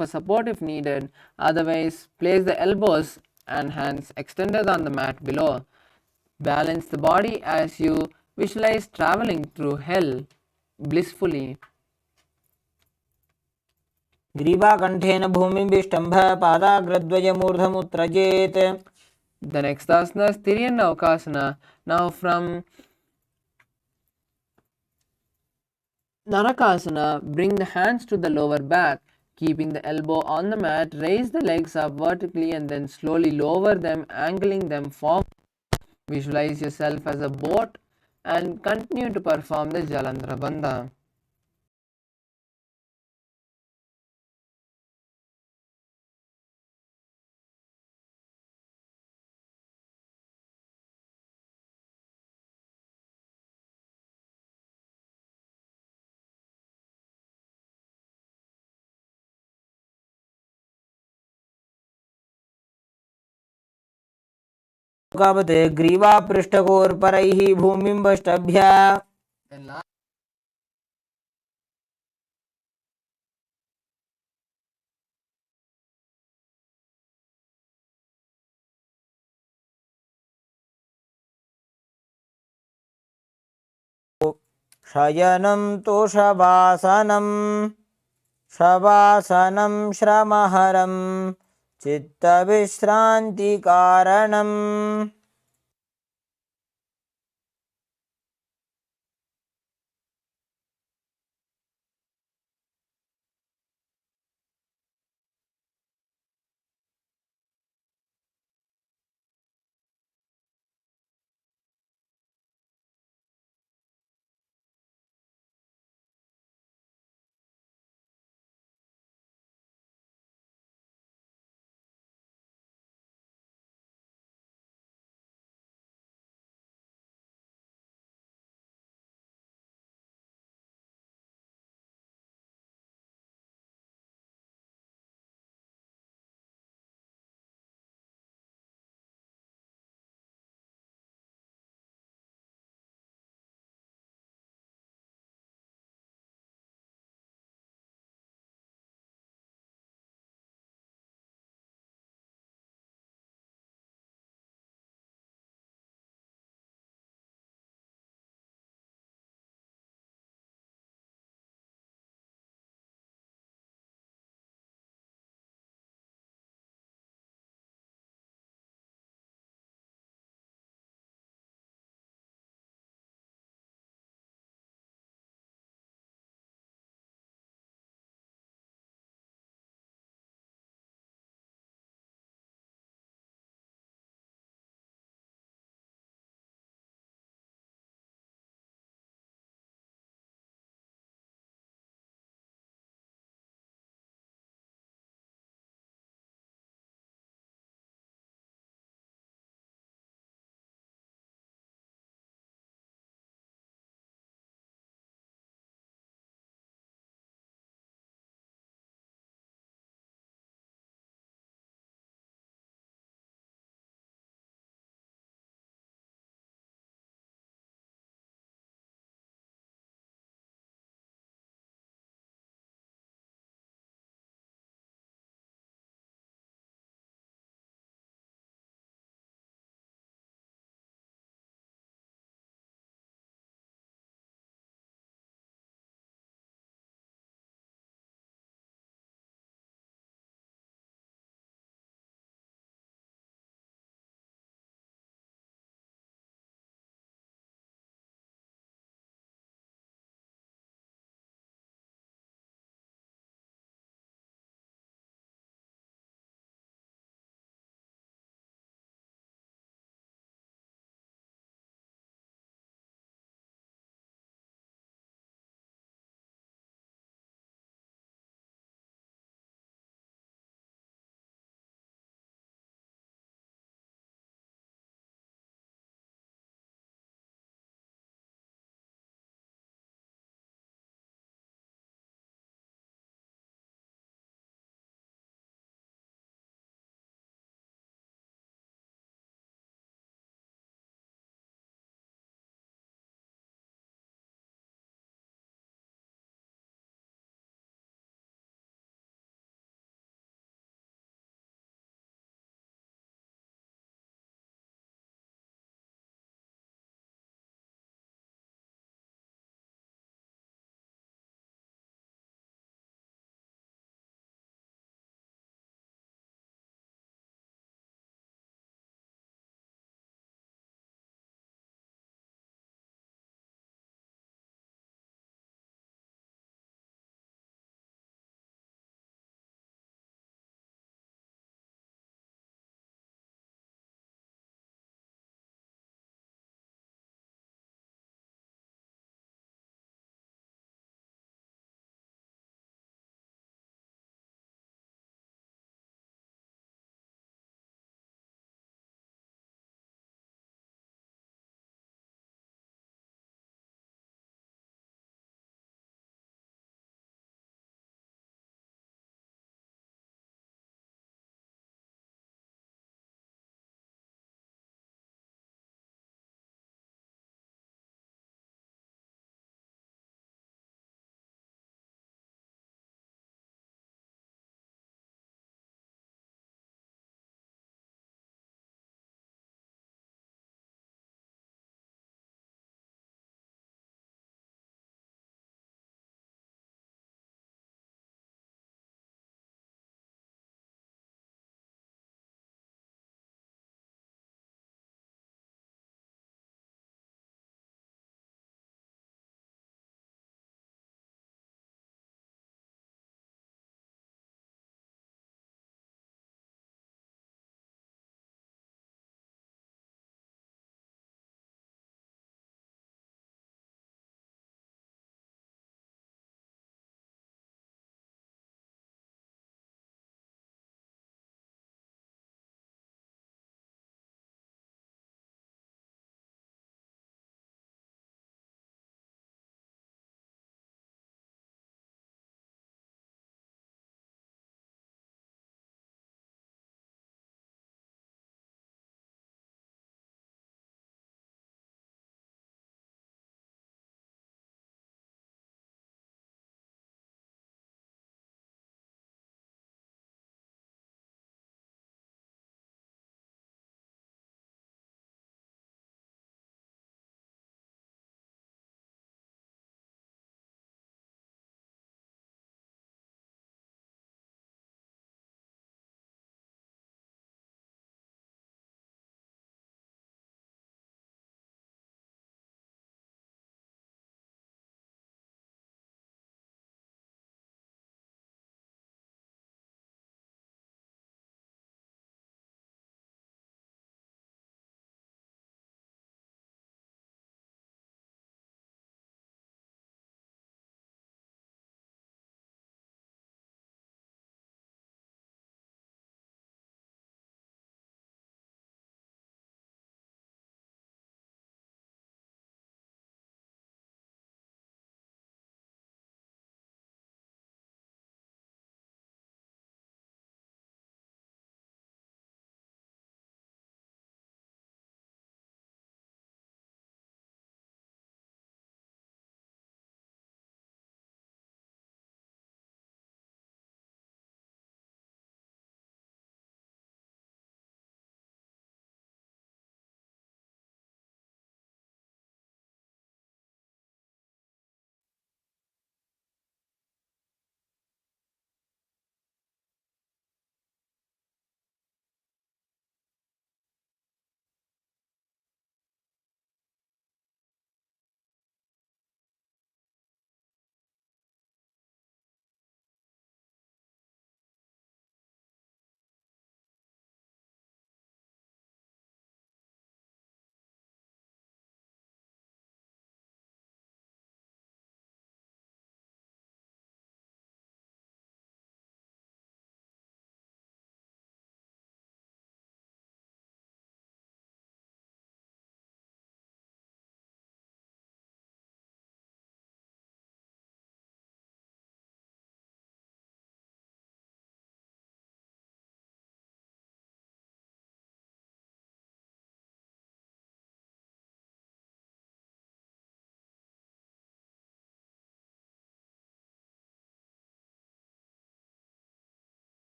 for support if needed. Otherwise, place the elbows and hands extended on the mat below. Balance the body as you visualize traveling through hell blissfully. ग्रीवाकण्ठेन भूमिं विष्टम्भ पादाग्रद्वयमूर्धमुत्रजेत्. The next asana is Tiryanavakasana. Now from Narakasana, bring the hands to the lower back. Keeping the elbow on the mat, raise the legs up vertically and then slowly lower them, angling them forward. Visualize yourself as a boat and continue to perform the Jalandhara Bandha. कावत् ग्रीवापृष्ठकोर्परैः भूमिं वष्टभ्य. शयनं तोषवासनं शवासनं श्रमहरं चित्तविश्रान्तिकारणम्.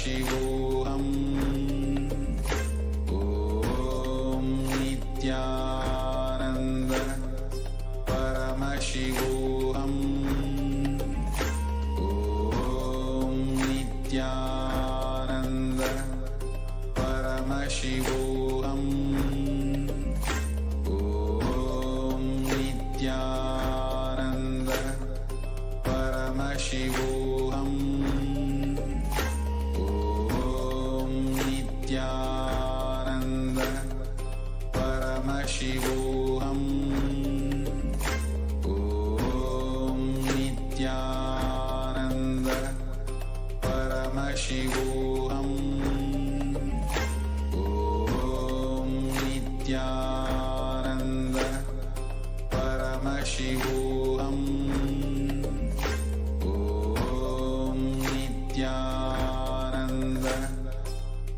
Paramashivoham. Om Nithyananda Paramashivoham. Om Nithyananda Paramashivoham. Om Nithyananda Paramashivoham. Om Nithyananda Paramashivoham. Om Nithyananda Paramashivoham. Om Nithyananda Paramashivoham. Om Nithyananda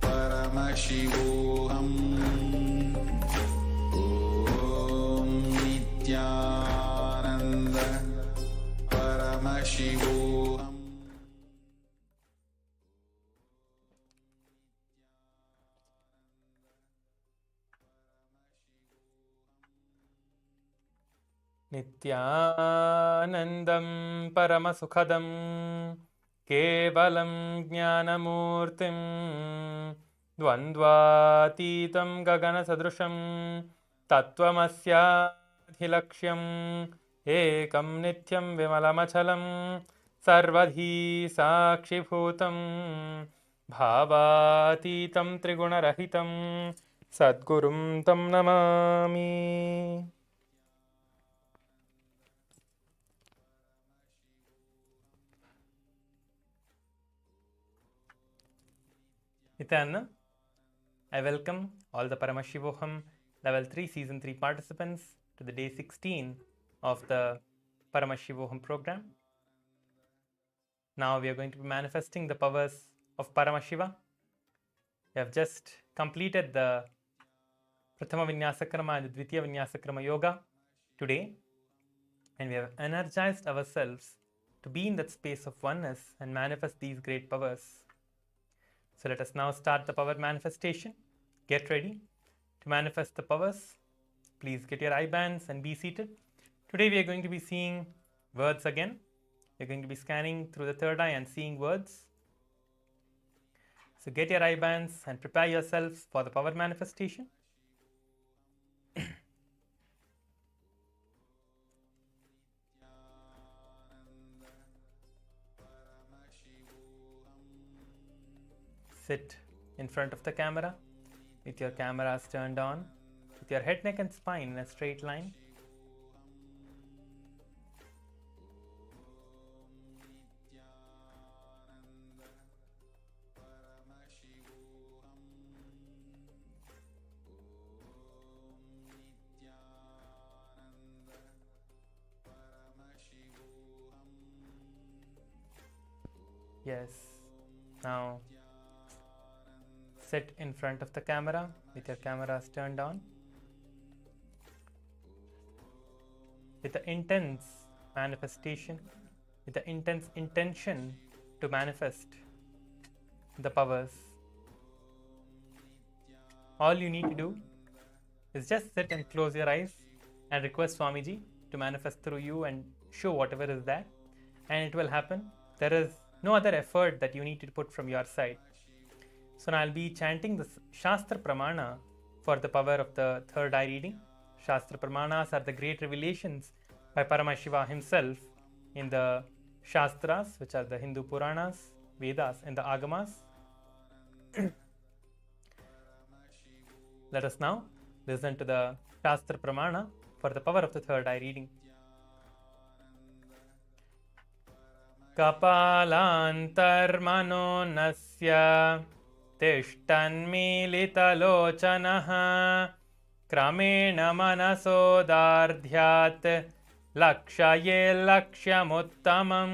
Paramashivoham. Om Nithyananda Paramashivoham. Nithyanandam Paramasukhadam Kevalam Jnanamurtim Dvandvatitam Gagana Sadrusham Tattvamasyaadhilaksham Ekam Nithyam Vimalamachalam Sarvadhi Sakshibhutam Bhavatitam Trigunarahitam Sadgurum Tam Namami. Nithyananda, I welcome all the Paramashivoham Level 3 Season 3 participants to the day 16 of the Paramashivoham program. Now we are going to be manifesting the powers of Paramashiva. We have just completed the Prathama Vinyasakrama and the Dvitiya Vinyasakrama Yoga today, and we have energized ourselves to be in that space of oneness and manifest these great powers. So let us now start the power manifestation. Get ready to manifest the powers. Please get your eye bands and be seated. Today we are going to be seeing words again. We are going to be scanning through the third eye and seeing words. So get your eye bands and prepare yourselves for the power manifestation. Sit in front of the camera with your cameras turned on, with your head, neck and spine in a straight line. Yes. Now sit in front of the camera with your cameras turned on. With the intense manifestation, with the intense intention to manifest the powers. All you need to do is just sit and close your eyes and request Swamiji to manifest through you and show whatever is there, and it will happen. There is no other effort that you need to put from your side. So now I'll be chanting the Shastra Pramana for the power of the third eye reading. Shastra Pramanas are the great revelations by Paramashiva himself in the Shastras, which are the Hindu Puranas, Vedas and the Agamas. Let us now listen to the Shastra Pramana for the power of the third eye reading. Kapalantarmano nasya Tishtanmilitalochanaha Kramena manasodardhyat Lakshaye lakshyamuttamam.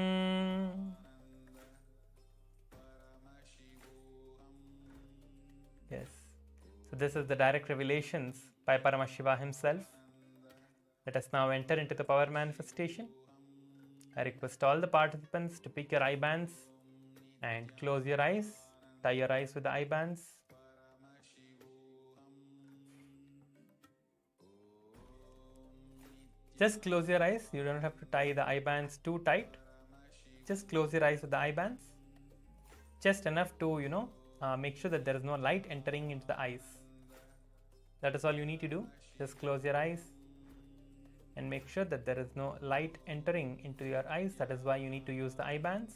Yes. So this is the direct revelations by Paramashiva himself. Let us now enter into the power manifestation. I request all the participants to pick your eye bands and close your eyes tie your eyes with the eye bands. Just close your eyes. You don't have to tie the eye bands too tight. Just close your eyes with the eye bands. Just enough to, make sure that there is no light entering into the eyes. That is all you need to do. Just close your eyes and make sure that there is no light entering into your eyes. That is why you need to use the eye bands,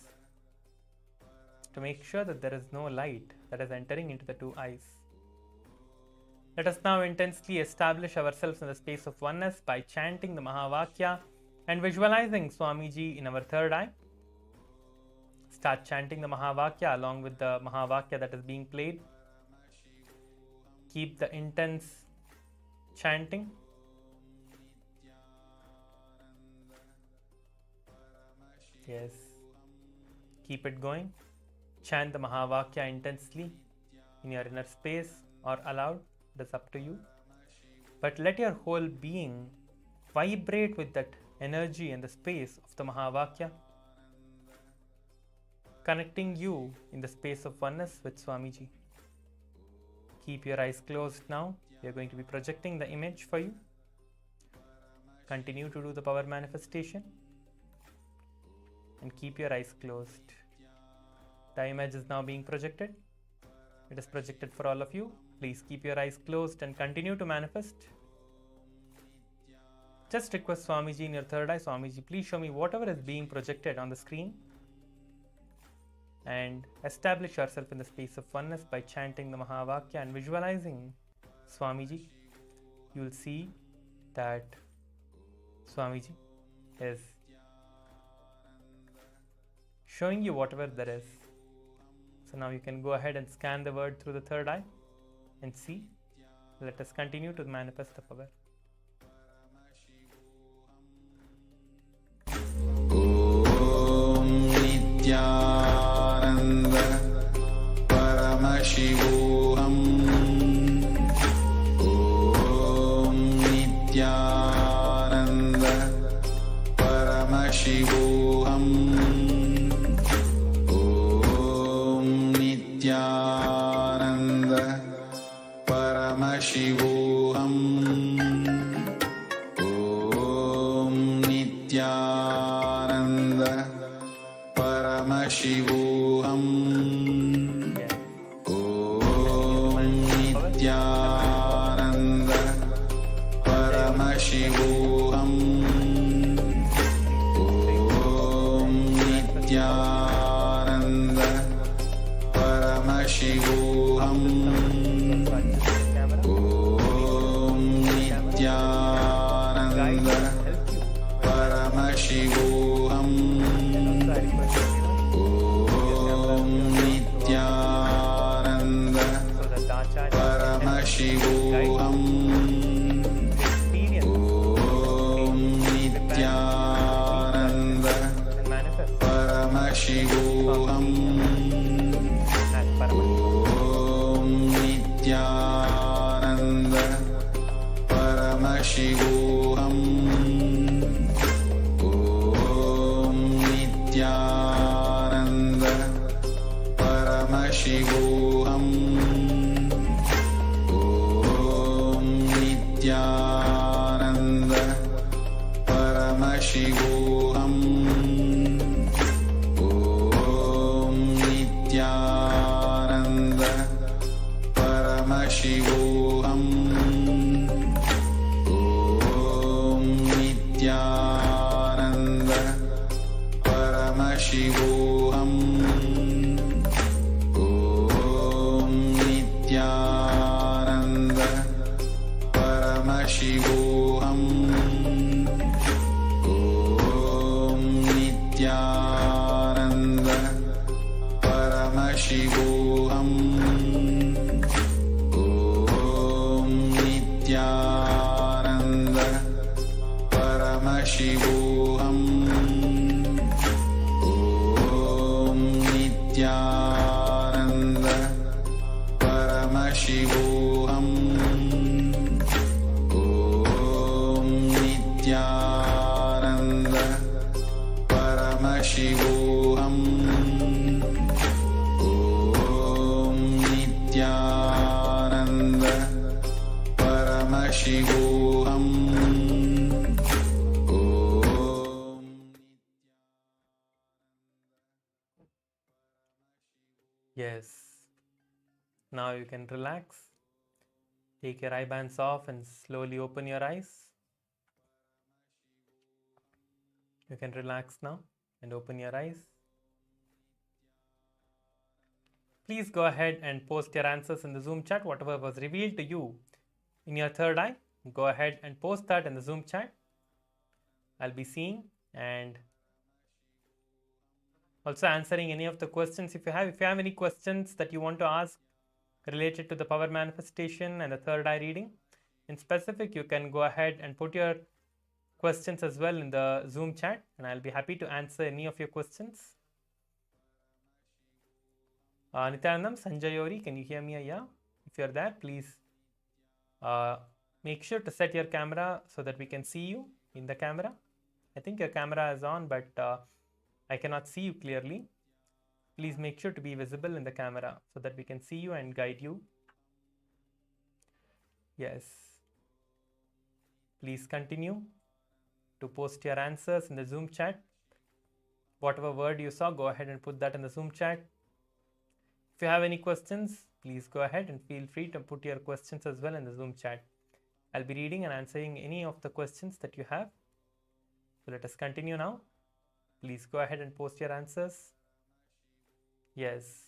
to make sure that there is no light that is entering into the two eyes. Let us now intensely establish ourselves in the space of oneness by chanting the Mahavakya and visualizing Swamiji in our third eye. Start chanting the Mahavakya along with the Mahavakya that is being played. Keep the intense chanting. Yes. Keep it going. Chant the Mahavakya intensely in your inner space or aloud. That's up to you. But let your whole being vibrate with that energy and the space of the Mahavakya, connecting you in the space of oneness with Swamiji. Keep your eyes closed now. We are going to be projecting the image for you. Continue to do the power manifestation and keep your eyes closed. The image is now being projected. It is projected for all of you. Please keep your eyes closed and continue to manifest. Just request Swamiji in your third eye, Swamiji, please show me whatever is being projected on the screen, and establish yourself in the space of oneness by chanting the Mahavakya and visualizing Swamiji. You will see that Swamiji is showing you whatever there is. So now you can go ahead and scan the word through the third eye and see. Let us continue to manifest the power. Om Nithyananda Paramashivoham. Om Nithyananda Paramashivoham. Om Nithyananda Paramashivoham. Om Nithyananda Paramashivoham. Om Nithyananda Paramashivoham. Om Nithyananda Paramashivoham. Om Nithyananda Paramashivoham. Om Nithyananda Paramashivoham. Om Nithyananda Paramashivoham. Om Nithyananda Paramashivoham. Om Nithyananda Paramashivoham. Om Nithyananda Paramashivoham. Om Nithyananda Paramashivoham. Om Nithyananda Paramashivoham. Om Nithyananda Paramashivoham. Om Nithyananda Paramashivoham. Om Nithyananda Paramashivoham. Om Nithyananda Paramashivoham. Om Nithyananda Paramashivoham. Om Yes. Now you can relax. Take your eye bands off and slowly open your eyes. You can relax now and open your eyes. Please go ahead and post your answers in the Zoom chat. Whatever was revealed to you in your third eye, go ahead and post that in the Zoom chat. I'll be seeing and also answering any of the questions if you have any questions that you want to ask related to the power manifestation and the third eye reading in specific, you can go ahead and put your questions as well in the Zoom chat, and I'll be happy to answer any of your questions. Nithyanandam, Sanjayori, can you hear me? Yeah, if you're there, please make sure to set your camera so that we can see you in the camera. I think your camera is on, but I cannot see you clearly. Please make sure to be visible in the camera so that we can see you and guide you. Yes. Please continue to post your answers in the Zoom chat. Whatever word you saw, go ahead and put that in the Zoom chat. If you have any questions, please go ahead and feel free to put your questions as well in the Zoom chat. I'll be reading and answering any of the questions that you have. So let us continue now. Please go ahead and post your answers. Yes.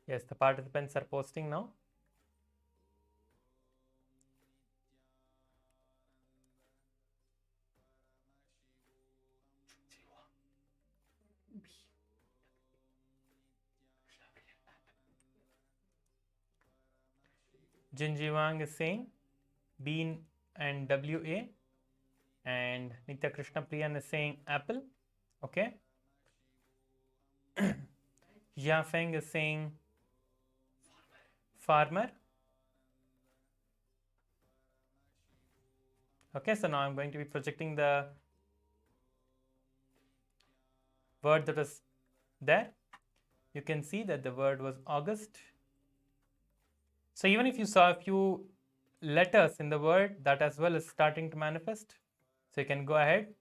Yes, the participants are posting now. Jinjiwang is saying bean and WA, and Nitya Krishna Priyan is saying apple. Okay. Ya Feng is saying farmer. Okay, so now I'm going to be projecting the word that was there. You can see that the word was August. So even if you saw a few letters in the word, that as well is starting to manifest. So you can go ahead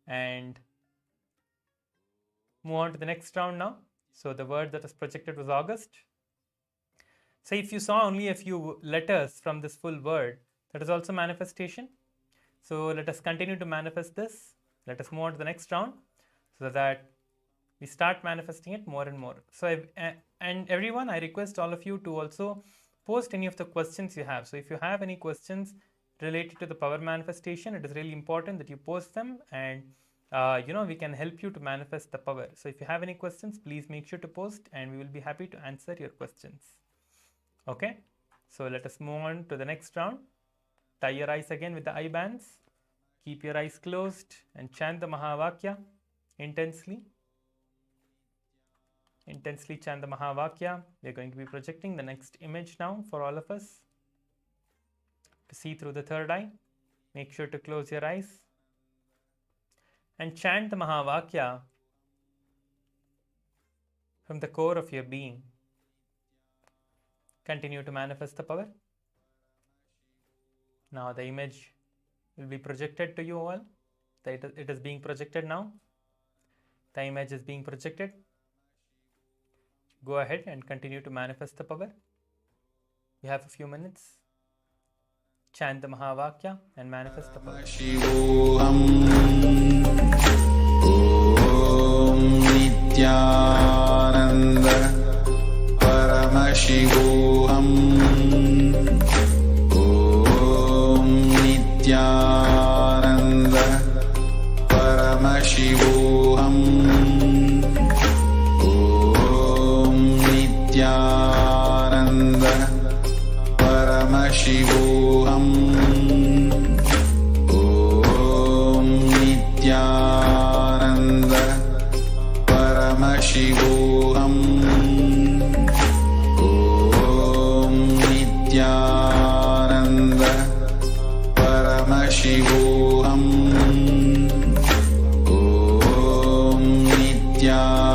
and move on to the next round now. So the word that was projected was August. So if you saw only a few letters from this full word, that is also manifestation. So let us continue to manifest this. Let us move on to the next round so that we start manifesting it more and more. So and everyone, I request all of you to also post any of the questions you have. So if you have any questions related to the power manifestation, it is really important that you post them, and we can help you to manifest the power. So if you have any questions, please make sure to post, and we will be happy to answer your questions. Okay, so let us move on to the next round. Tie your eyes again with the eye bands. Keep your eyes closed and chant the Mahavakya intensely. Intensely chant the Mahavakya. We are going to be projecting the next image now for all of us to see through the third eye. Make sure to close your eyes and chant the Mahavakya from the core of your being. Continue to manifest the power. Now the image will be projected to you all. It is being projected now. The image is being projected. Go ahead and continue to manifest the power. You have a few minutes. Chant the Mahavakya and manifest the power. Paramashivoham. Om Nithyananda Paramashivoham. Om Nithyananda Paramashivoham. Nithyananda Paramashivoham. Om Nithyananda Paramashivoham. Om Nithyananda Paramashivoham. Om Nithyananda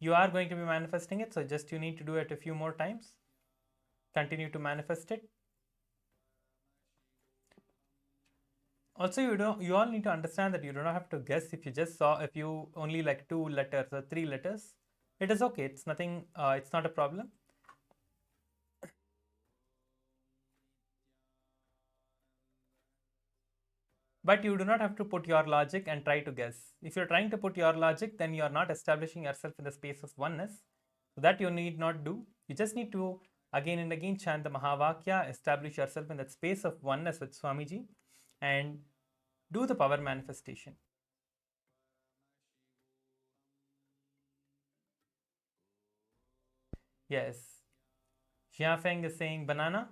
you are going to be manifesting it. So just you need to do it a few more times. Continue to manifest it. Also, you all need to understand that you do not have to guess. If you only like 2 letters or 3 letters, it is okay. It's nothing, it's not a problem. But you do not have to put your logic and try to guess. If you're trying to put your logic, then you are not establishing yourself in the space of oneness. So that you need not do. You just need to again and again chant the Mahavakya, establish yourself in that space of oneness with Swamiji, and do the power manifestation. Yes. Xiafeng is saying banana.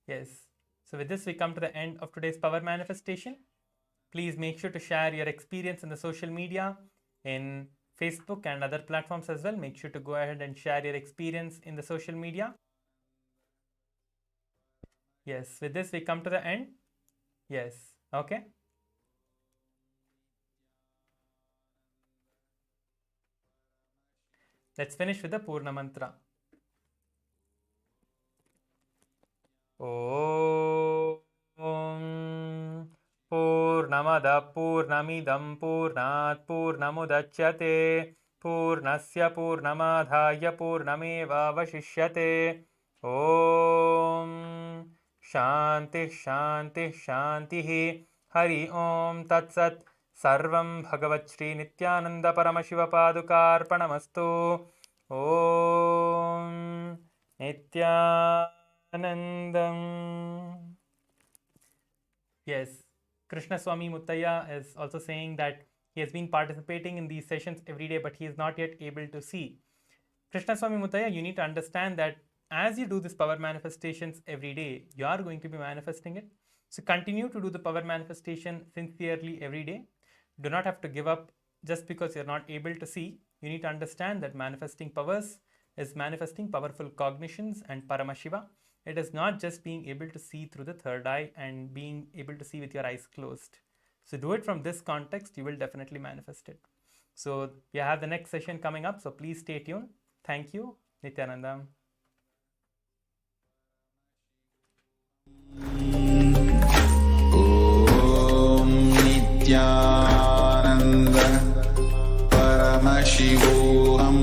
Yes. So with this, we come to the end of today's power manifestation. Please make sure to share your experience in the social media, in Facebook and other platforms as well. Make sure to go ahead and share your experience in the social media. Yes. With this, we come to the end. Yes. Okay. Let's finish with the Purna Mantra. Om Purnamada Purnamidam Purnat Purnamudachyate Purnasya Purnamadhaya Purnameva Vashishyate. Om Shanti Shanti Shanti Hari Om Tat Sat Sarvam Bhagavat Shri Nithyananda Paramashiva Padukarpanamastu. Om Nithyanandam. Yes, Krishna Swami Muttaya is also saying that he has been participating in these sessions every day, but he is not yet able to see. Krishna Swami Muttaya, you need to understand that as you do this power manifestations every day, you are going to be manifesting it. So continue to do the power manifestation sincerely every day. Do not have to give up just because you're not able to see. You need to understand that manifesting powers is manifesting powerful cognitions and Paramashiva. It is not just being able to see through the third eye and being able to see with your eyes closed. So do it from this context, you will definitely manifest it. So we have the next session coming up, so please stay tuned. Thank you. Nithyanandam. Om Nithyananda Paramashivoham.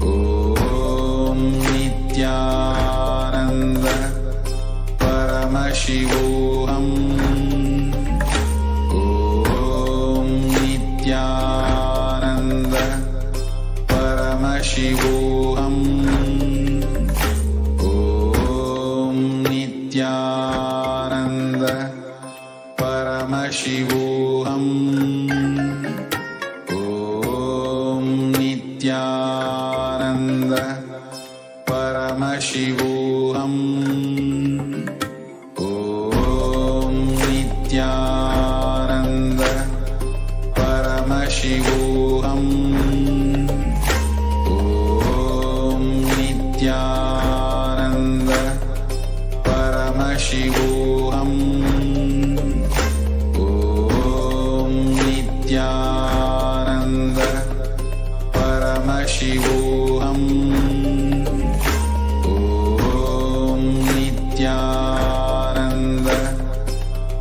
Om Nithyananda Paramashivoham. Om Nithyananda Paramashivoham. Om Nithyananda Paramashivoham. Om Nithyananda Paramashivoham. Om Nithyananda Paramashivoham. Om Nithyananda Paramashivoham. Om Nithyananda Paramashivoham. Om Nithyananda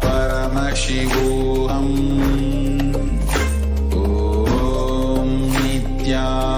Paramashivoham. Om Nithyananda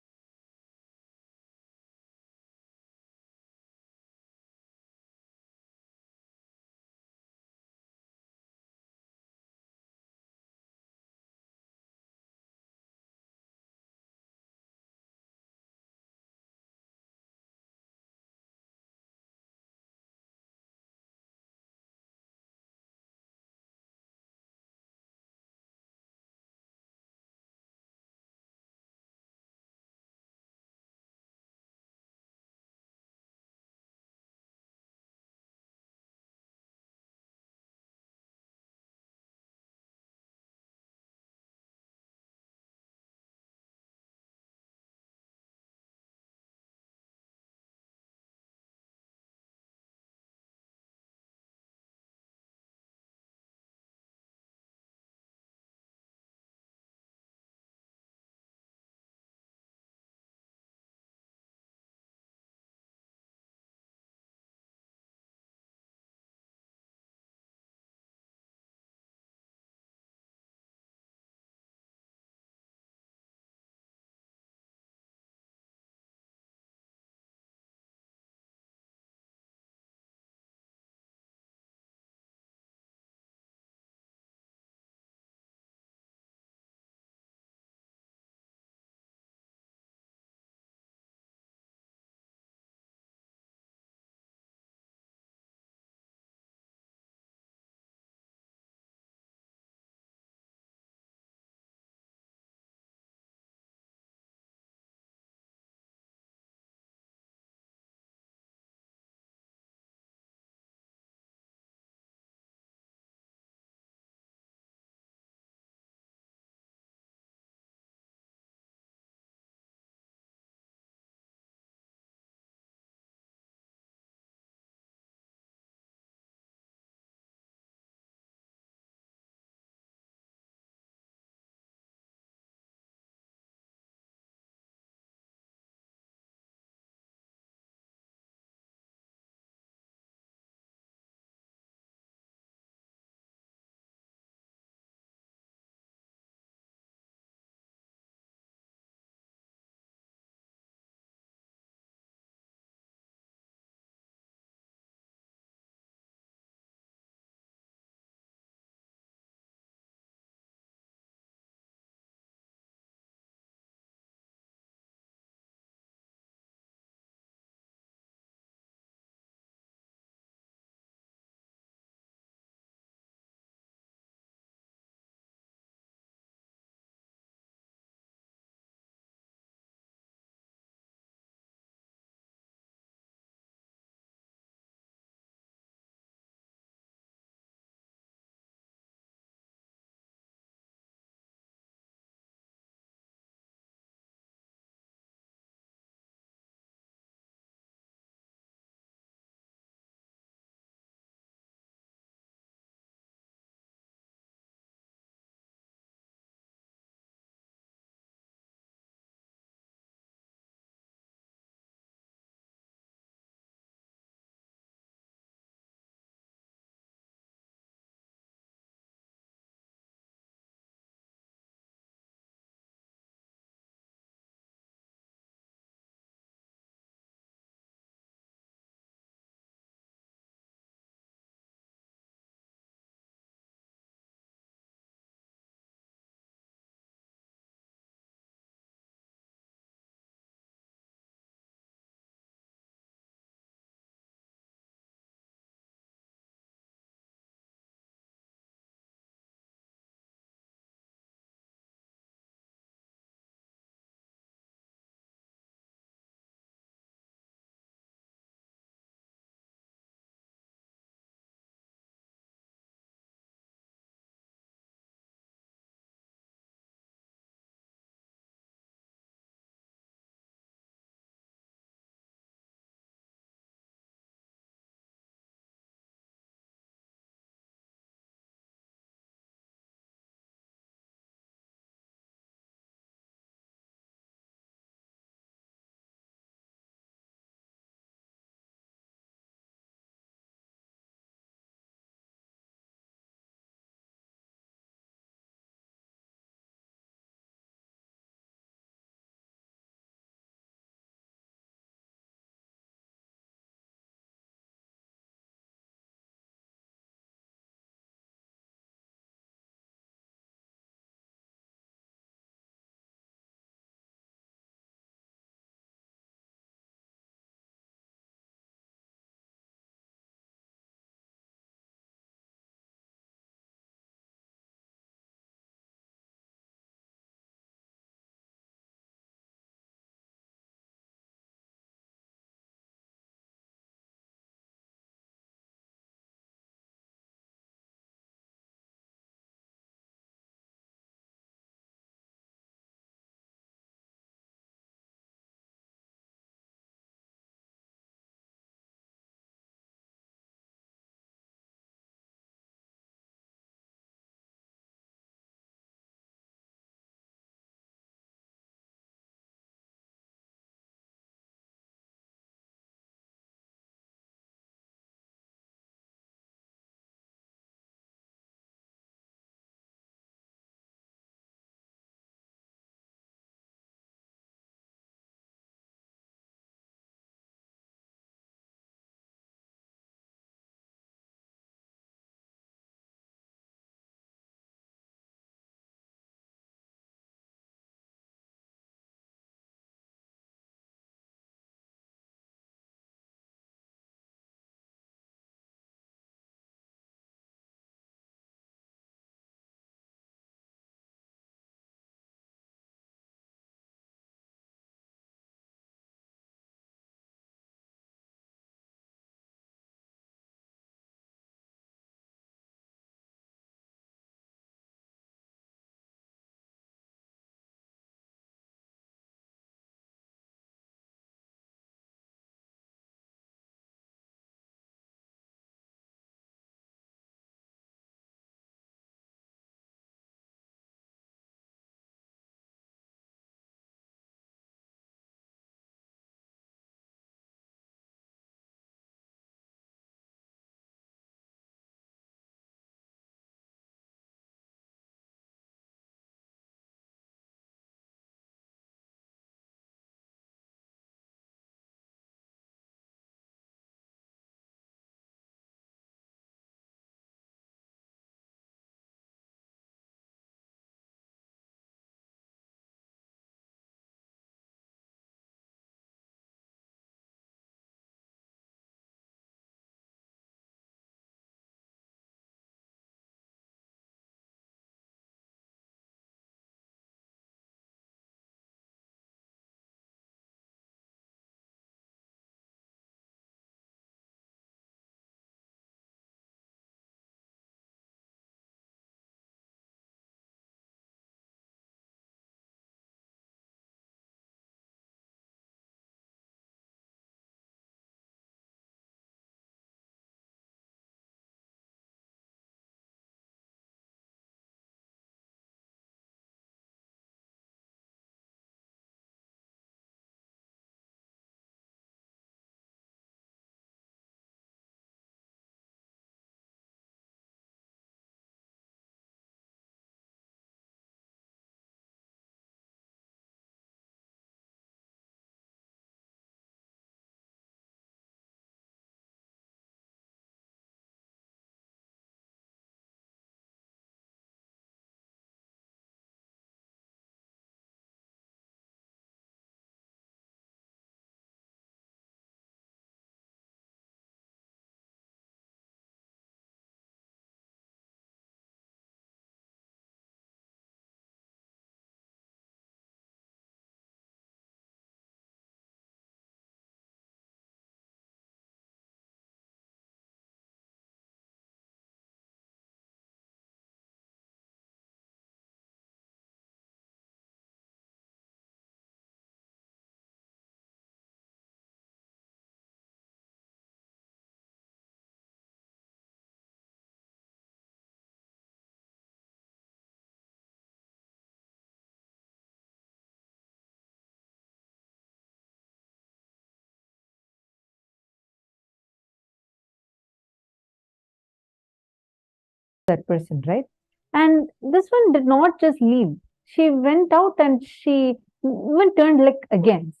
that person, right? And this one did not just leave. She went out and she even turned like against.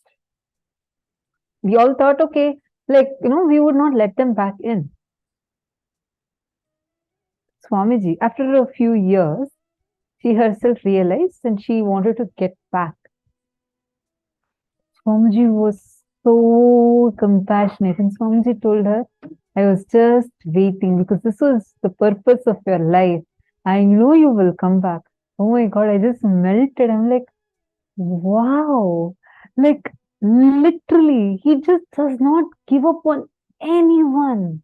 We all thought, okay, like, we would not let them back in. Swamiji, after a few years, she herself realized and she wanted to get back. Swamiji was so compassionate, and Swamiji told her, I was just waiting because this was the purpose of your life. I know you will come back. Oh my God, I just melted. I'm like, wow. Like, literally, he just does not give up on anyone.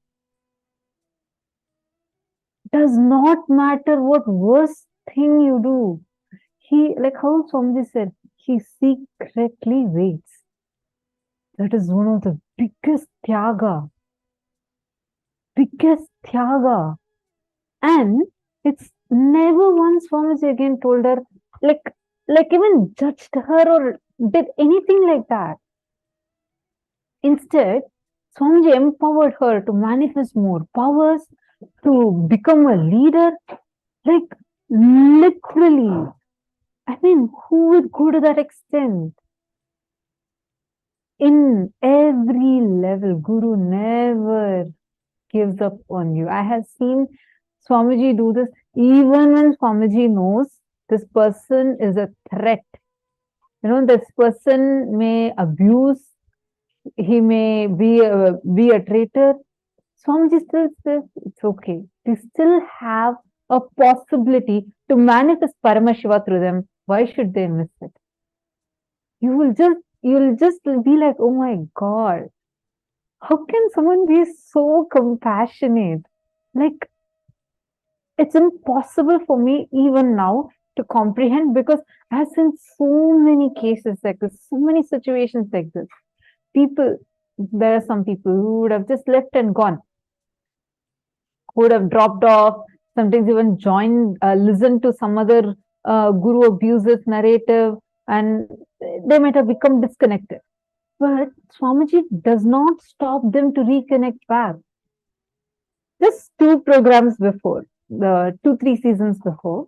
Does not matter what worst thing you do. He, like how Swamiji said, he secretly waits. That is one of the biggest tyaga. Biggest tyaga. And it's never once Swamiji again told her, like even judged her or did anything like that. Instead, Swamiji empowered her to manifest more powers, to become a leader. Like, literally. I mean, who would go to that extent? In every level, Guru never gives up on you. I have seen Swamiji do this even when Swamiji knows this person is a threat. This person may abuse, he may be a traitor. Swamiji still says it's okay. They still have a possibility to manifest Paramashiva through them. Why should they miss it? You'll just be like, oh my God, how can someone be so compassionate? Like, it's impossible for me even now to comprehend because I've seen so many cases like this, so many situations like this. There are some people who would have just left and gone, who would have dropped off, sometimes even joined, listened to some other Guru abuses narrative, and they might have become disconnected. But Swamiji does not stop them to reconnect back. Just 2 programs before, the 2-3 seasons before,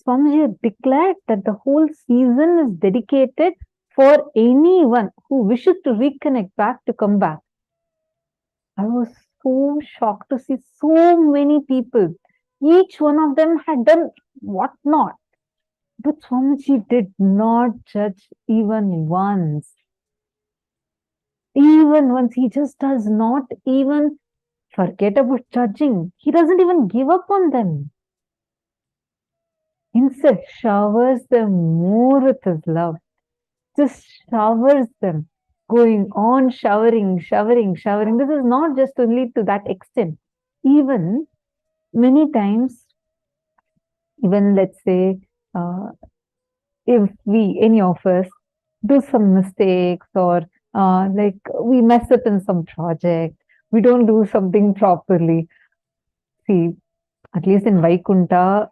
Swamiji had declared that the whole season is dedicated for anyone who wishes to reconnect back to come back. I was so shocked to see so many people. Each one of them had done what not. But Swamiji did not judge even once. Even once, he just does not even forget about judging. He doesn't even give up on them. Instead, showers them more with his love. Just showers them. Going on showering. This is not just only to that extent. Even many times, even let's say, if any of us do some mistakes or like we mess up in some project, we don't do something properly. See, at least in Vaikunta,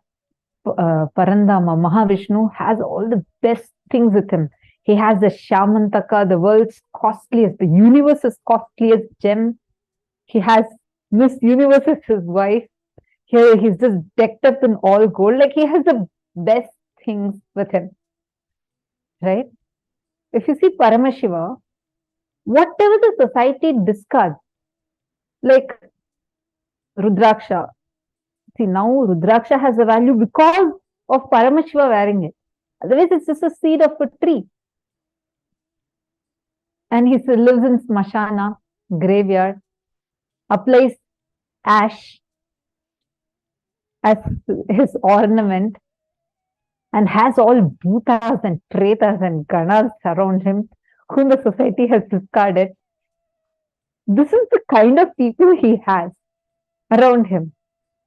Parandama, Mahavishnu has all the best things with him. He has the Shamantaka, the world's costliest, the universe's costliest gem. He has Miss Universe as his wife. Here he's just decked up in all gold. Like he has the best things with him. Right? If you see Paramashiva, whatever the society discards, like Rudraksha. See, now Rudraksha has a value because of Paramashiva wearing it. Otherwise, it's just a seed of a tree. And he lives in Smashana, graveyard, applies ash as his ornament, and has all bhutas and pretas and ganas around him, whom the society has discarded. This is the kind of people he has around him.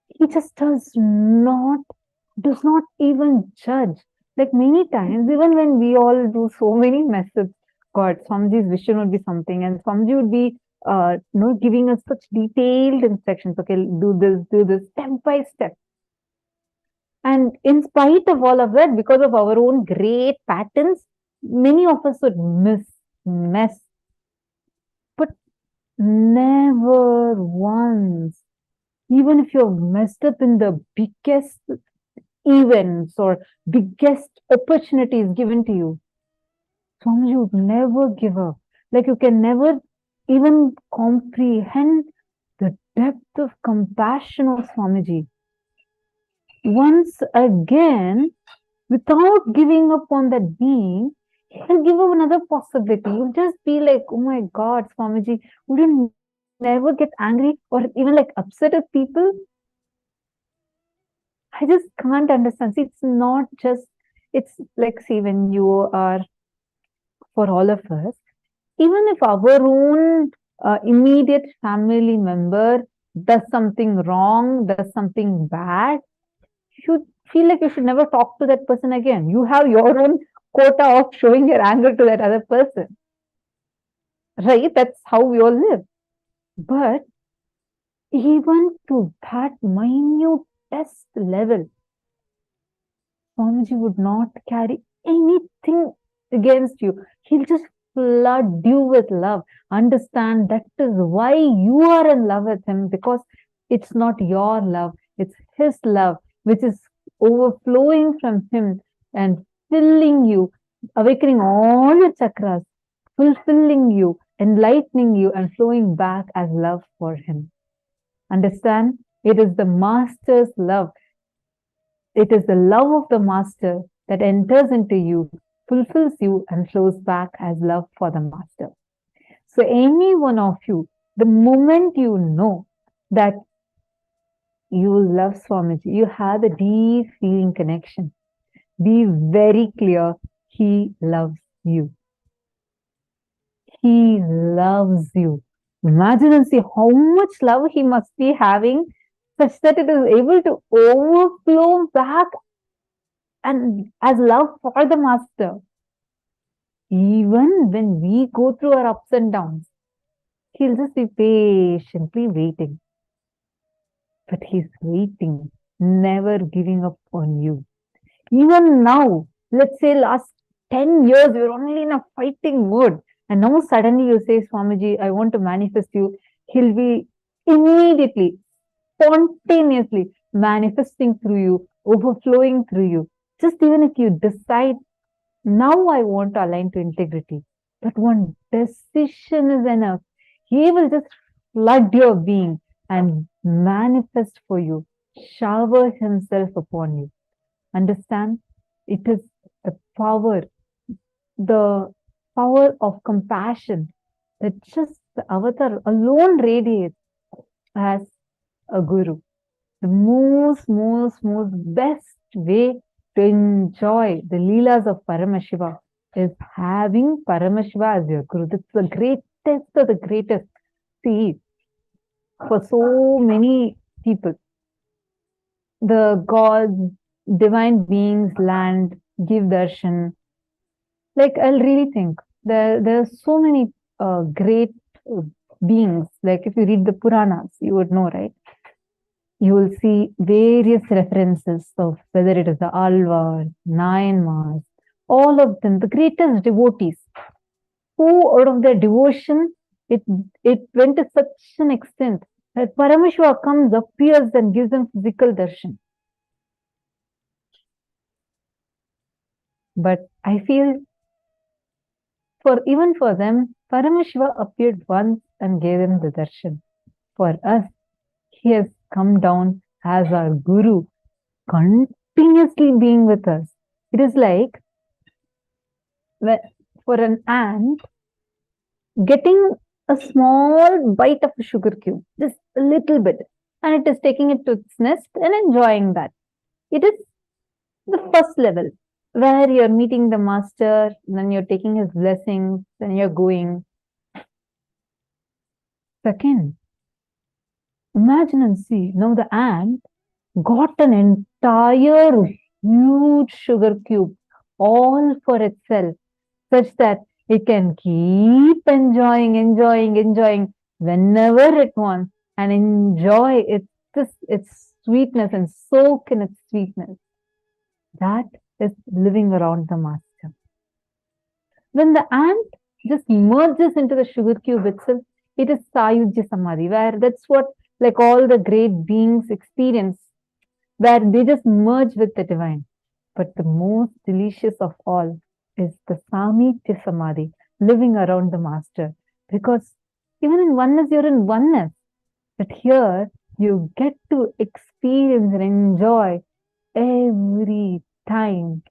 He just does not even judge. Like many times, even when we all do so many messes, God, Swamiji's vision would be something, and Swamiji would be giving us such detailed instructions. Okay, do this, step by step. And in spite of all of that, because of our own great patterns, many of us would mess. But never once Even if you're messed up in the biggest events or biggest opportunities given to you, Swamiji would never give up. Like you can never even comprehend the depth of compassion of Swamiji. Once again, without giving up on that being, he'll give up another possibility. You'll just be like, oh my God, Swamiji, would you never get angry or even like upset at people? I just can't understand. See, it's not just, it's like, see, when you are, for all of us, even if our own immediate family member does something wrong, does something bad, you feel like you should never talk to that person again. You have your own quota of showing your anger to that other person. Right? That's how we all live. But even to that minutest level, Swamiji would not carry anything against you. He'll just flood you with love. Understand that is why you are in love with him, because it's not your love, it's his love, which is overflowing from him and filling you, awakening all your chakras, fulfilling you, enlightening you, and flowing back as love for him. Understand? It is the master's love. It is the love of the master that enters into you, fulfills you, and flows back as love for the master. So any one of you, the moment you know that you love Swamiji, you have a deep feeling connection, be very clear, he loves you. He loves you. Imagine and see how much love he must be having, such that it is able to overflow back and as love for the master. Even when we go through our ups and downs, he'll just be patiently waiting. But he's waiting, never giving up on you. Even now, let's say last 10 years, you're only in a fighting mood. And now suddenly you say, Swamiji, I want to manifest you. He'll be immediately, spontaneously manifesting through you, overflowing through you. Just even if you decide, now I want to align to integrity. But one decision is enough. He will just flood your being and manifest for you, shower himself upon you. Understand? It is the power of compassion that just the avatar alone radiates as a guru. The most best way to enjoy the Leelas of Paramashiva is having Paramashiva as your guru. That's the greatest of the greatest. See, for so many people, the gods, divine beings land, give darshan. Like, I'll really think there are so many great beings. Like, if you read the Puranas, you would know, right? You will see various references of whether it is the Alvars, Nayanmars, all of them, the greatest devotees, who out of their devotion, it went to such an extent that Paramashiva comes, appears and gives them physical darshan. But I feel even for them, Paramashiva appeared once and gave them the darshan. For us, he has come down as our guru, continuously being with us. It is like for an ant getting a small bite of a sugar cube, just a little bit, and it is taking it to its nest and enjoying that. It is the first level, where you're meeting the master, then you're taking his blessings, then you're going. Second, imagine and see, now the ant got an entire huge sugar cube all for itself, such that it can keep enjoying whenever it wants and enjoy its sweetness and soak in its sweetness. That is living around the master. When the ant just merges into the sugar cube itself, it is Sayujya Samadhi, where that's what like all the great beings experience, where they just merge with the divine. But the most delicious of all is the Samitya Samadhi, living around the master. Because even in oneness, you're in oneness. But here, you get to experience and enjoy every time,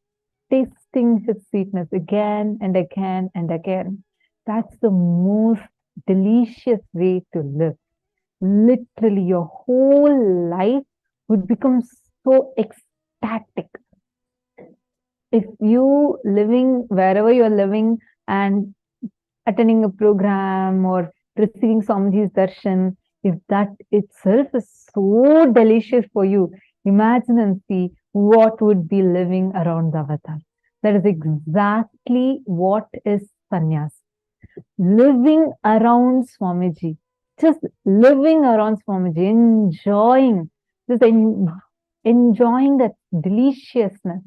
tasting his sweetness again and again and again. That's the most delicious way to live. Literally, your whole life would become so ecstatic. If you living wherever you're living and attending a program or receiving Swamiji's darshan, if that itself is so delicious for you, imagine and see what would be living around the avatar. That is exactly what is sannyas. Living around Swamiji, just living around Swamiji, enjoying, just enjoying that deliciousness,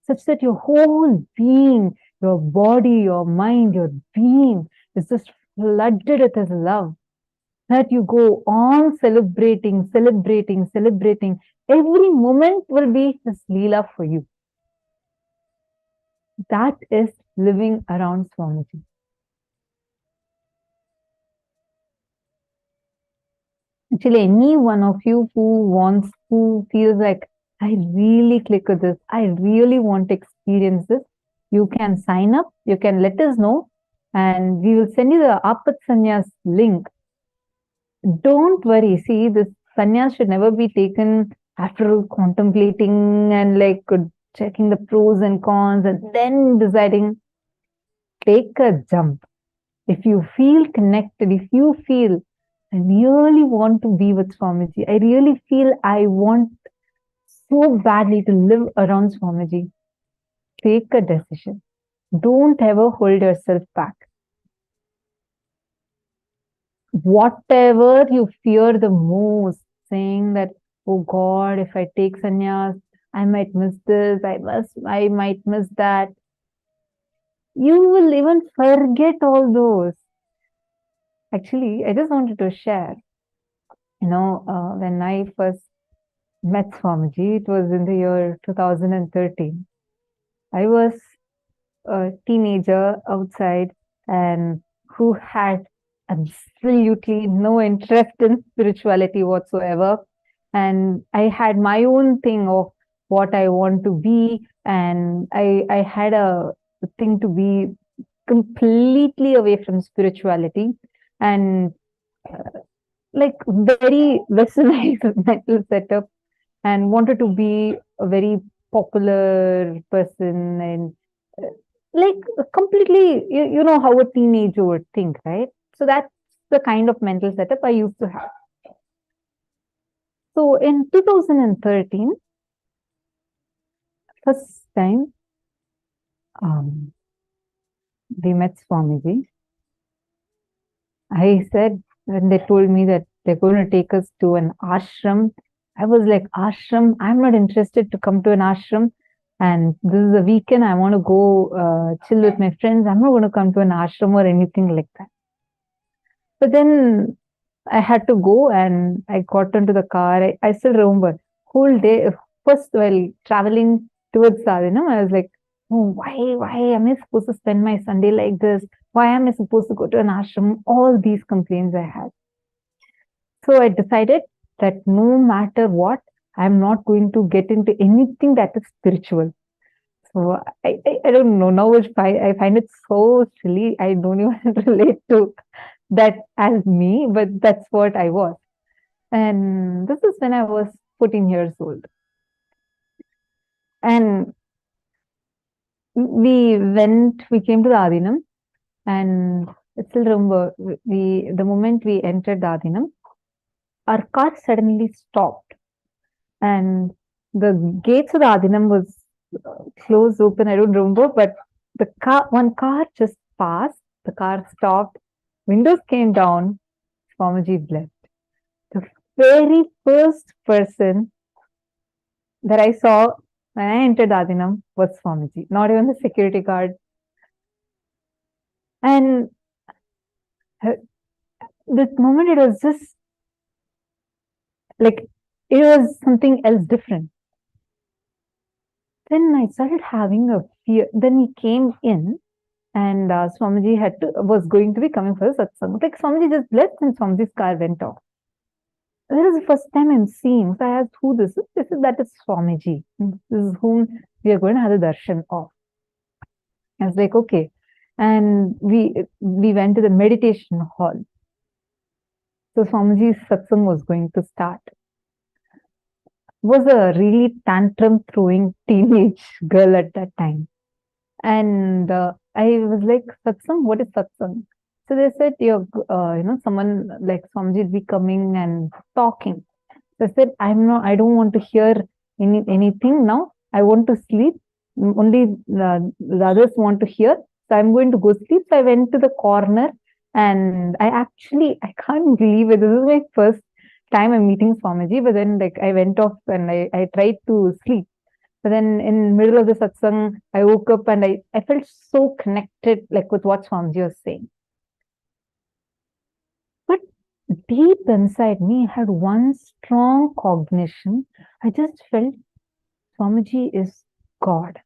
such that your whole being, your body, your mind, your being is just flooded with his love. That you go on celebrating. Every moment will be his Leela for you. That is living around Swamiji. Actually, any one of you who feels like, I really click with this, I really want to experience this, you can sign up, you can let us know, and we will send you the Apat Sannyas link. Don't worry, see, this sannyas should never be taken after contemplating and like checking the pros and cons and then deciding. Take a jump. If you feel connected, if you feel, I really want to be with Swamiji, I really feel I want so badly to live around Swamiji, take a decision. Don't ever hold yourself back. Whatever you fear the most, saying that, oh God, if I take sannyas, I might miss this, I might miss that. You will even forget all those. Actually, I just wanted to share, when I first met Swamiji, it was in the year 2013. I was a teenager outside and who had absolutely no interest in spirituality whatsoever. And I had my own thing of what I want to be. And I had a thing to be completely away from spirituality and like very westernized mental setup, and wanted to be a very popular person and like completely, you know how a teenager would think, right? So that's the kind of mental setup I used to have. So in 2013, first time we met Swamiji. I said, when they told me that they're going to take us to an ashram, I was like, ashram? I'm not interested to come to an ashram. And this is a weekend. I want to go chill with my friends. I'm not going to come to an ashram or anything like that. But then I had to go and I got into the car. I still remember whole day. First, while traveling towards Sadhanam, I was like, oh, why am I supposed to spend my Sunday like this? Why am I supposed to go to an ashram? All these complaints I had. So I decided that no matter what, I'm not going to get into anything that is spiritual. So I don't know now, which I find it so silly. I don't even relate to that as me, but that's what I was. And this is when I was 14 years old. And we came to the Adinam, and I still remember the moment we entered the Adinam, our car suddenly stopped. And the gates of the Adinam was closed open, I don't remember, but one car just passed, the car stopped, windows came down, Swamiji left. The very first person that I saw when I entered Adinam was Swamiji, not even the security guard. And this moment, it was just Like it was something else different. Then I started having a fear. Then he came in, and Swamiji was going to be coming for the satsang. Like Swamiji just left, and Swamiji's car went off. This is the first time I'm seeing. So I asked who this is. They said that is Swamiji. This is whom we are going to have the darshan of. I was like, okay. And we went to the meditation hall. So Swamiji's satsang was going to start. Was a really tantrum throwing teenage girl at that time. And I was like, satsang, what is satsang? So they said, someone like Swamiji will be coming and talking. So I said, I don't want to hear anything now. I want to sleep. Only the others want to hear. So I'm going to go sleep. So I went to the corner, and I can't believe it. This is my first time I'm meeting Swamiji, but then like I went off and I tried to sleep. But then in middle of the satsang, I woke up and I felt so connected like with what Swamiji was saying. But deep inside me, I had one strong cognition. I just felt Swamiji is God.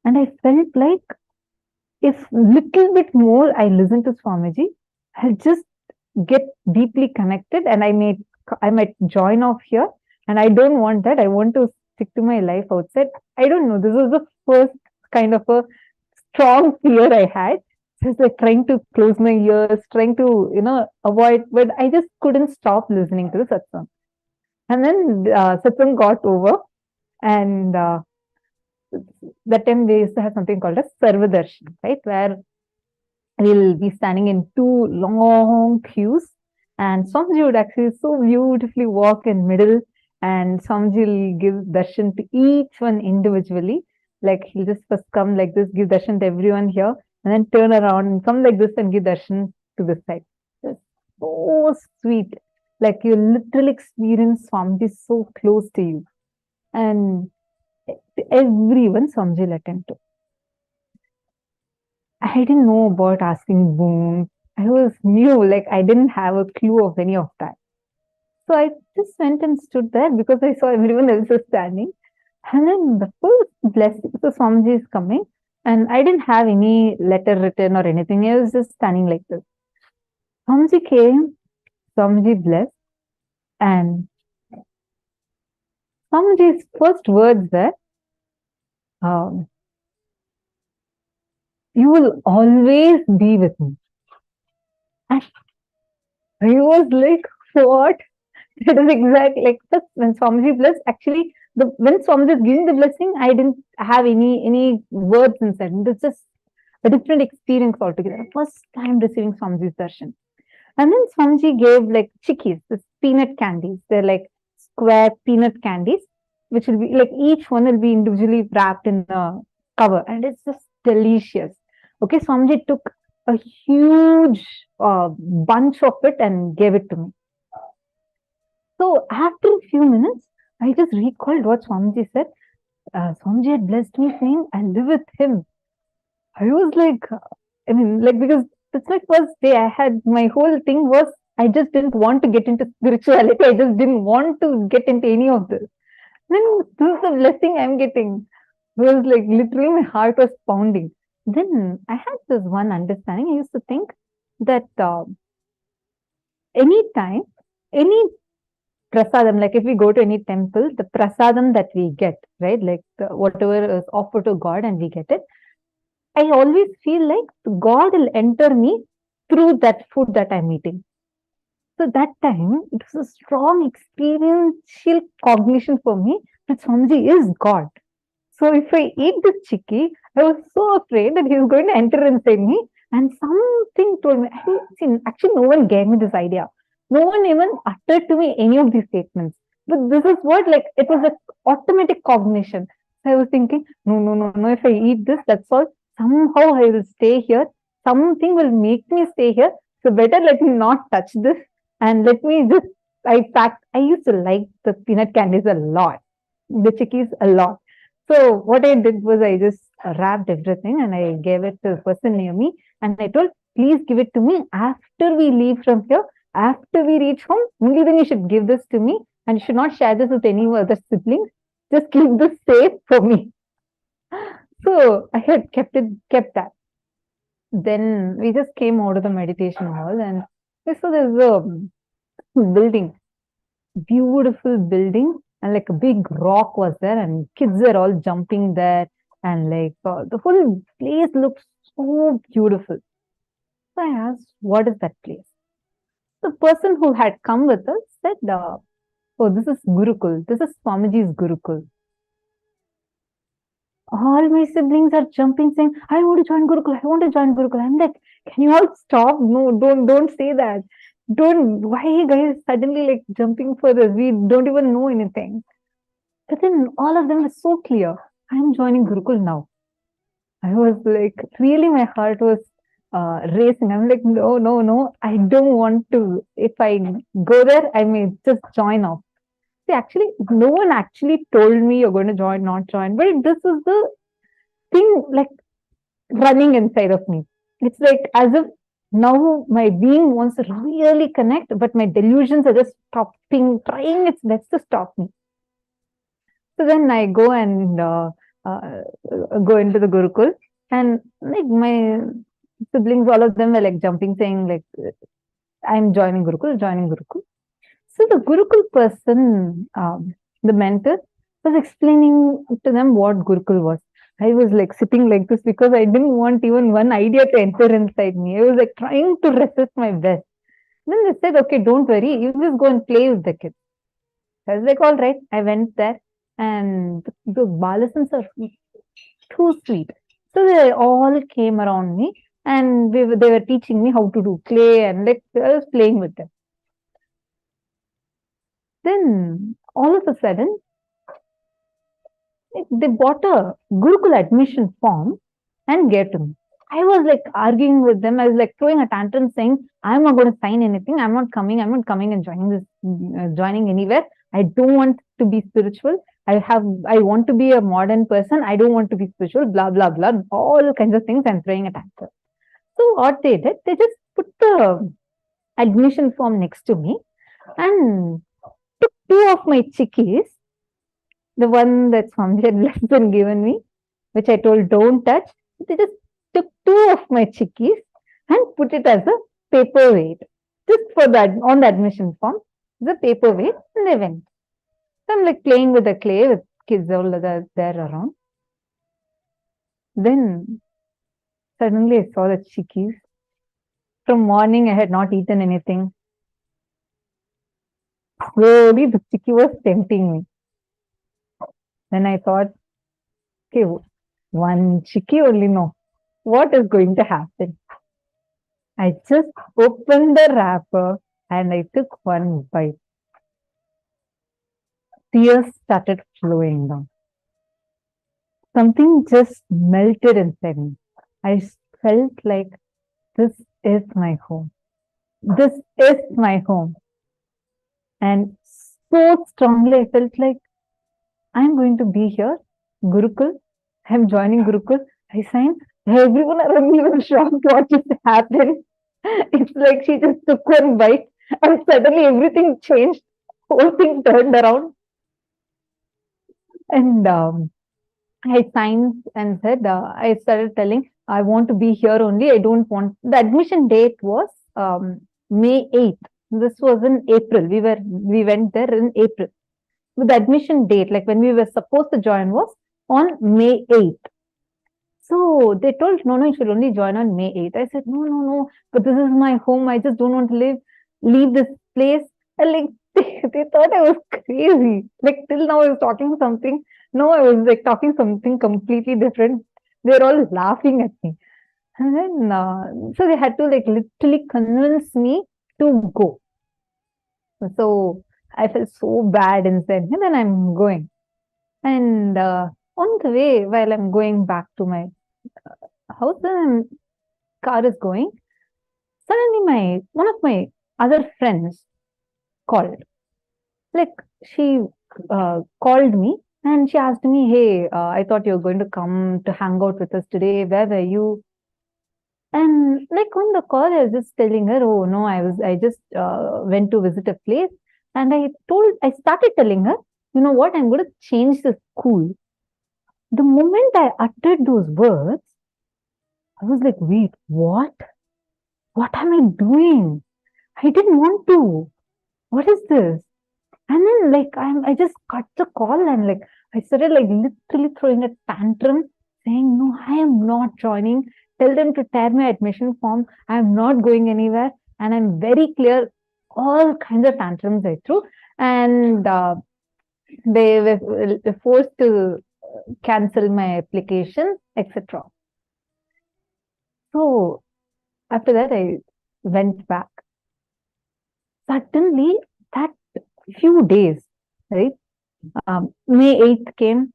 And I felt like if little bit more I listen to Swamiji, I'll just get deeply connected, and I might join off here. And I don't want that. I want to stick to my life outside. I don't know. This was the first kind of a strong fear I had. Just like trying to close my ears, trying to, avoid, but I just couldn't stop listening to the satsang. And then satsang got over, and that time we used to have something called a Sarvajnatva, right? Where we'll be standing in two long queues, and Swamiji would actually so beautifully walk in middle, and Swamiji will give darshan to each one individually. Like he'll just first come like this, give darshan to everyone here, and then turn around and come like this and give darshan to this side. It's so sweet. Like you literally experience Swamiji so close to you. And everyone Swamiji will attend to. I didn't know about asking boon. I was new, like I didn't have a clue of any of that. So I just went and stood there because I saw everyone else was standing. And then the first blessing, so Swamiji is coming, and I didn't have any letter written or anything. I was just standing like this. Swamiji came, Swamiji blessed, and Swamiji's first words were, you will always be with me. And I was like, what? That is exactly like this. When Swamiji blessed, actually, when Swamiji is giving the blessing, I didn't have any words inside. It's just a different experience altogether. First time receiving Swamiji's darshan. And then Swamiji gave like chikkis, this peanut candies. They're like square peanut candies, which will be like each one will be individually wrapped in a cover, and it's just delicious. Okay, Swamiji took a huge bunch of it and gave it to me. So after a few minutes, I just recalled what Swamiji said. Swamiji had blessed me saying, I live with him. I was like, because that's my first day. My whole thing was, I just didn't want to get into spirituality. I just didn't want to get into any of this. Then this is the blessing I'm getting. It was like literally my heart was pounding. Then I had this one understanding. I used to think that anytime, any prasadam, like if we go to any temple, the prasadam that we get, right, like whatever is offered to God and we get it, I always feel like God will enter me through that food that I'm eating. So that time, it was a strong experiential cognition for me that Swamiji is God. So if I eat this chikki, I was so afraid that he was going to enter inside me, and something told me, actually no one gave me this idea. No one even uttered to me any of these statements. But this is what, like, it was an automatic cognition. So I was thinking, no, if I eat this, that's all. Somehow I will stay here. Something will make me stay here. So better let me not touch this. And let me just, I used to like the peanut candies a lot. The chikkis a lot. So what I did was I just wrapped everything and I gave it to the person near me. And I told, please give it to me after we leave from here. After we reach home, only then you should give this to me, and you should not share this with any other siblings. Just keep this safe for me. So I had kept that. Then we just came out of the meditation hall, and we saw there's a building, beautiful building, and like a big rock was there, and kids were all jumping there, and like the whole place looked so beautiful. So I asked, what is that place? The person who had come with us said, oh, this is Gurukul. This is Swamiji's Gurukul. All my siblings are jumping, saying, I want to join Gurukul. I want to join Gurukul. I'm like, can you all stop? No, don't say that. Why are you guys suddenly like jumping for this? We don't even know anything. But then all of them were so clear. I'm joining Gurukul now. I was like, really, my heart was racing. I'm like, no, I don't want to. If I go there, I may just join off. See, actually, no one actually told me you're going to join, not join. But this is the thing like running inside of me. It's like as if now my being wants to really connect, but my delusions are just trying its best to stop me. So then I go and go into the Gurukul, and like my siblings, all of them were like jumping, saying like, I'm joining Gurukul. So the Gurukul person, the mentor, was explaining to them what Gurukul was. I was like sitting like this because I didn't want even one idea to enter inside me. I was like trying to resist my best. Then they said, okay, don't worry, you just go and play with the kids. I was like, all right. I went there, and the Balasans are too sweet. So they all came around me, and they were teaching me how to do clay, and like I was playing with them. Then all of a sudden, they bought a Gurukul admission form and gave to me. I was like arguing with them. I was like throwing a tantrum, saying, I'm not going to sign anything. I'm not coming and joining anywhere. I don't want to be spiritual. I want to be a modern person. I don't want to be spiritual, blah, blah, blah. All kinds of things. I'm throwing a tantrum. So what they did, they just put the admission form next to me and took two of my chickies, the one that Swami had left and given me, which I told don't touch. They just took two of my chickies and put it as a paperweight, just for that on the admission form, the paperweight, and they went. So I'm like playing with the clay with kids all there around. Then suddenly I saw the chickies. From morning I had not eaten anything. Slowly the chickie was tempting me. Then I thought, okay, one chickie only, no. What is going to happen? I just opened the wrapper and I took one bite. Tears started flowing down. Something just melted inside me. I felt like this is my home. This is my home. And so strongly I felt like I'm going to be here, Gurukul. I'm joining Gurukul. I signed. Everyone around me was shocked what just happened. It's like she just took one bite and suddenly everything changed. Whole thing turned around. And I signed and said, I started telling, I want to be here only. I don't want. The admission date was May 8th. This was in April. We went there in April. The admission date, like when we were supposed to join, was on May 8th. So they told, no, you should only join on May 8th. I said, no, but this is my home. I just don't want to leave this place. And like they thought I was crazy. Like till now I was talking something. No, I was like talking something completely different. They're all laughing at me. And then, so they had to like literally convince me to go. So I felt so bad inside. And then I'm going. And on the way, while I'm going back to my house, then car is going. Suddenly one of my other friends called. Like she called me and she asked me, hey, I thought you were going to come to hang out with us today. Where were you? And like on the call, I was just telling her, oh no, I just went to visit a place, and I started telling her, you know what, I'm going to change the school. The moment I uttered those words, I was like, wait, what? What am I doing? I didn't want to. What is this? And then like I just cut the call, and like I started like literally throwing a tantrum, saying, no, I am not joining. Tell them to tear my admission form. I am not going anywhere. And I'm very clear, all kinds of tantrums I threw. And they were forced to cancel my application, etc. So after that, I went back. Suddenly, that few days, right? May 8th came,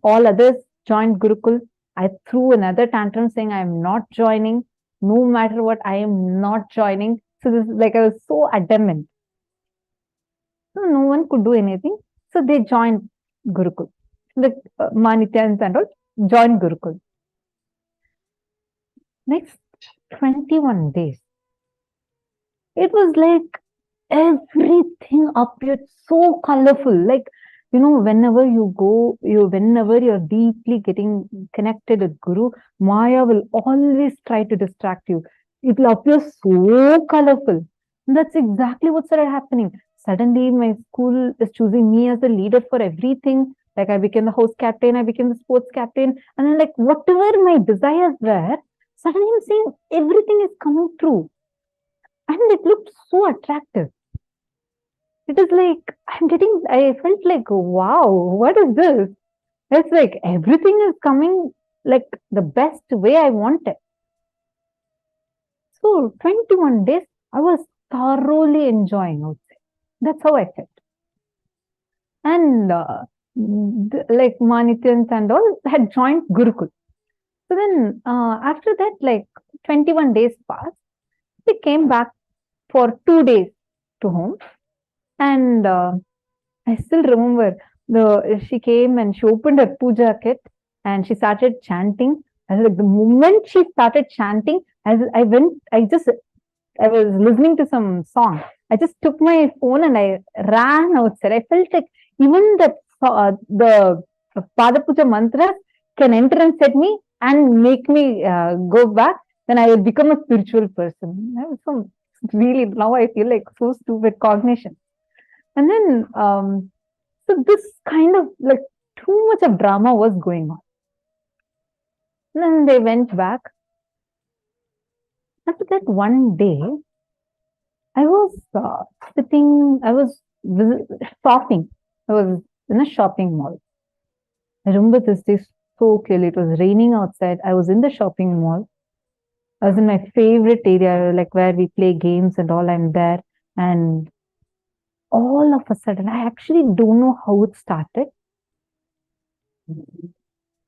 all others joined Gurukul. I threw another tantrum saying I am not joining. No matter what, I am not joining. So this like I was so adamant. So no one could do anything. So they joined Gurukul. The Nithyananda and all joined Gurukul. Next 21 days, it was like everything appeared so colorful. Like, you know, whenever you go, whenever you're deeply getting connected with Guru, Maya will always try to distract you. It will appear so colorful. And that's exactly what started happening. Suddenly, my school is choosing me as the leader for everything. Like, I became the house captain, I became the sports captain. And then, like, whatever my desires were, suddenly I'm seeing everything is coming true. And it looked so attractive. It is like, I felt like, wow, what is this? It's like everything is coming like the best way I want it. So 21 days, I was thoroughly enjoying, I would say. That's how I felt. And like Manithyans and all had joined Gurukul. So then after that, like 21 days passed, they came back for 2 days to home. And I still remember she came and she opened her puja kit and she started chanting. And like the moment she started chanting, I was listening to some song. I just took my phone and I ran outside. I felt like even the Pada Puja mantras can enter inside me and make me go back. Then I will become a spiritual person. I was so really, now I feel like so stupid cognition. And then, so this kind of like too much of drama was going on. And then they went back. After that, one day, I was I was shopping. I was in a shopping mall. I remember this day so clearly. It was raining outside. I was in the shopping mall. I was in my favorite area, like where we play games and all. I'm there. And all of a sudden, I actually don't know how it started.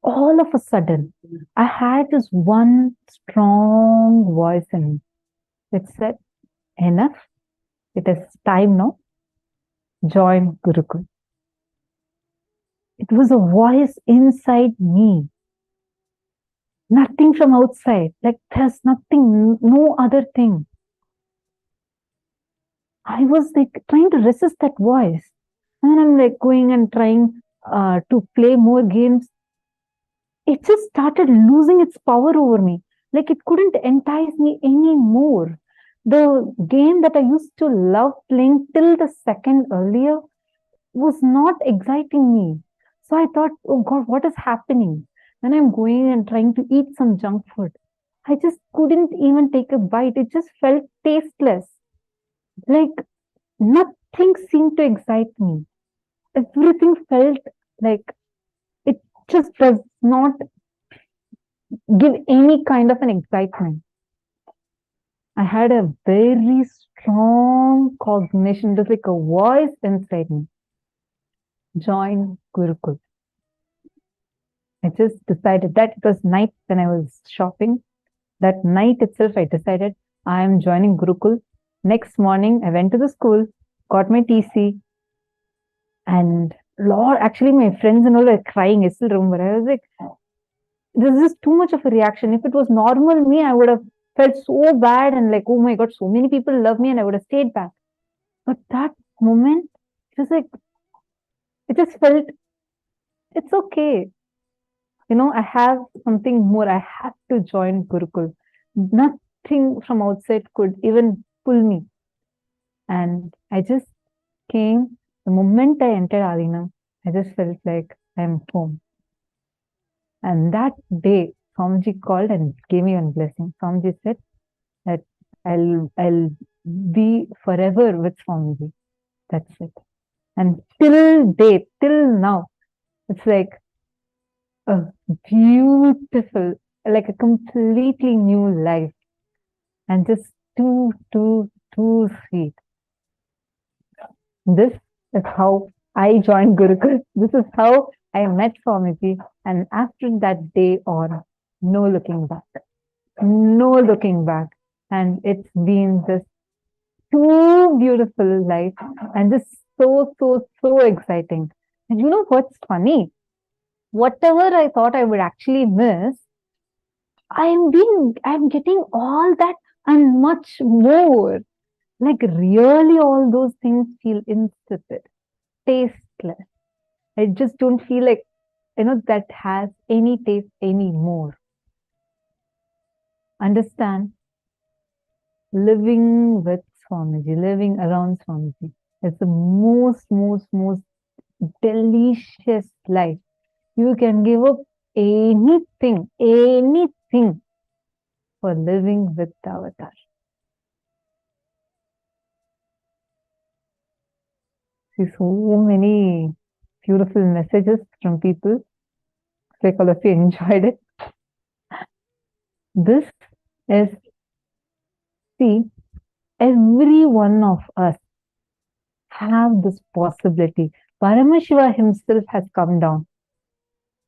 All of a sudden, I had this one strong voice in me. It said, enough. It is time now. Join Gurukul. It was a voice inside me. Nothing from outside. Like there's nothing, no other thing. I was like trying to resist that voice. And then I'm like going and trying to play more games. It just started losing its power over me. Like it couldn't entice me anymore. The game that I used to love playing till the second earlier was not exciting me. So I thought, oh God, what is happening? Then I'm going and trying to eat some junk food. I just couldn't even take a bite. It just felt tasteless. Like nothing seemed to excite me. Everything felt like it just does not give any kind of an excitement. I had a very strong cognition, just like a voice inside me. Join Gurukul. I just decided that. It was night when I was shopping. That night itself, I decided I am joining Gurukul. Next morning, I went to the school, got my TC, and Lord, actually, my friends and all were crying. I still remember. I was like, This is too much of a reaction. If it was normal me, I would have felt so bad and like, oh my God, so many people love me, and I would have stayed back. But that moment, it was like, it just felt, it's okay. I have something more. I have to join Gurukul. Nothing from outside could even pull me. And I just came. The moment I entered Alina, I just felt like I'm home. And that day, Swamiji called and gave me one blessing. Swamiji said that I'll be forever with Swamiji. That's it. And till date, till now, it's like a beautiful, like a completely new life. And just too sweet. This is how I joined Gurukul. This is how I met Swamiji. And after that day on, no looking back. No looking back. And it's been just too beautiful life and just so exciting. And you know what's funny? Whatever I thought I would actually miss, I'm getting all that and much more. Like really all those things feel insipid, tasteless. I just don't feel like, that has any taste anymore. Understand? Living with Swamiji, living around Swamiji is the most delicious life. You can give up anything for living with the avatar. See so many beautiful messages from people. Like all of you enjoyed it. This is, see, every one of us have this possibility. Paramashiva himself has come down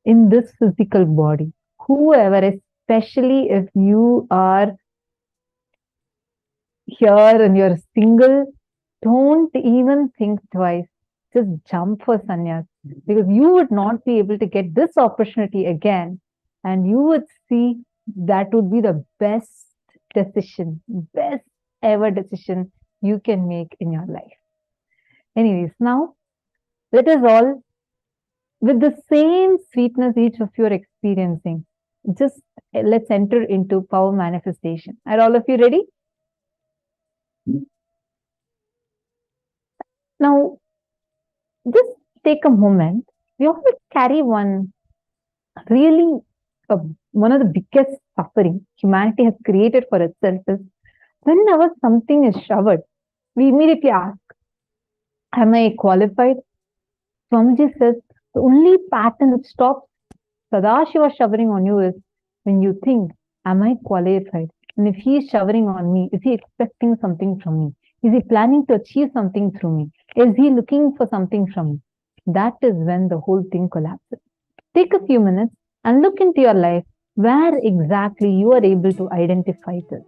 in this physical body. Whoever, especially if you are here and you're single, don't even think twice. Just jump for sannyas, because you would not be able to get this opportunity again, and you would see that would be the best decision, best ever decision you can make in your life. Anyways, now let us all, with the same sweetness each of you are experiencing, just let's enter into power manifestation. Are all of you ready? Now, just take a moment. We always carry one really, one of the biggest suffering humanity has created for itself is whenever something is showered, we immediately ask, am I qualified? Swamiji says the only pattern that stops Sadashiva showering on you is when you think, am I qualified? And if he is showering on me, is he expecting something from me? Is he planning to achieve something through me? Is he looking for something from me? That is when the whole thing collapses. Take a few minutes and look into your life where exactly you are able to identify this.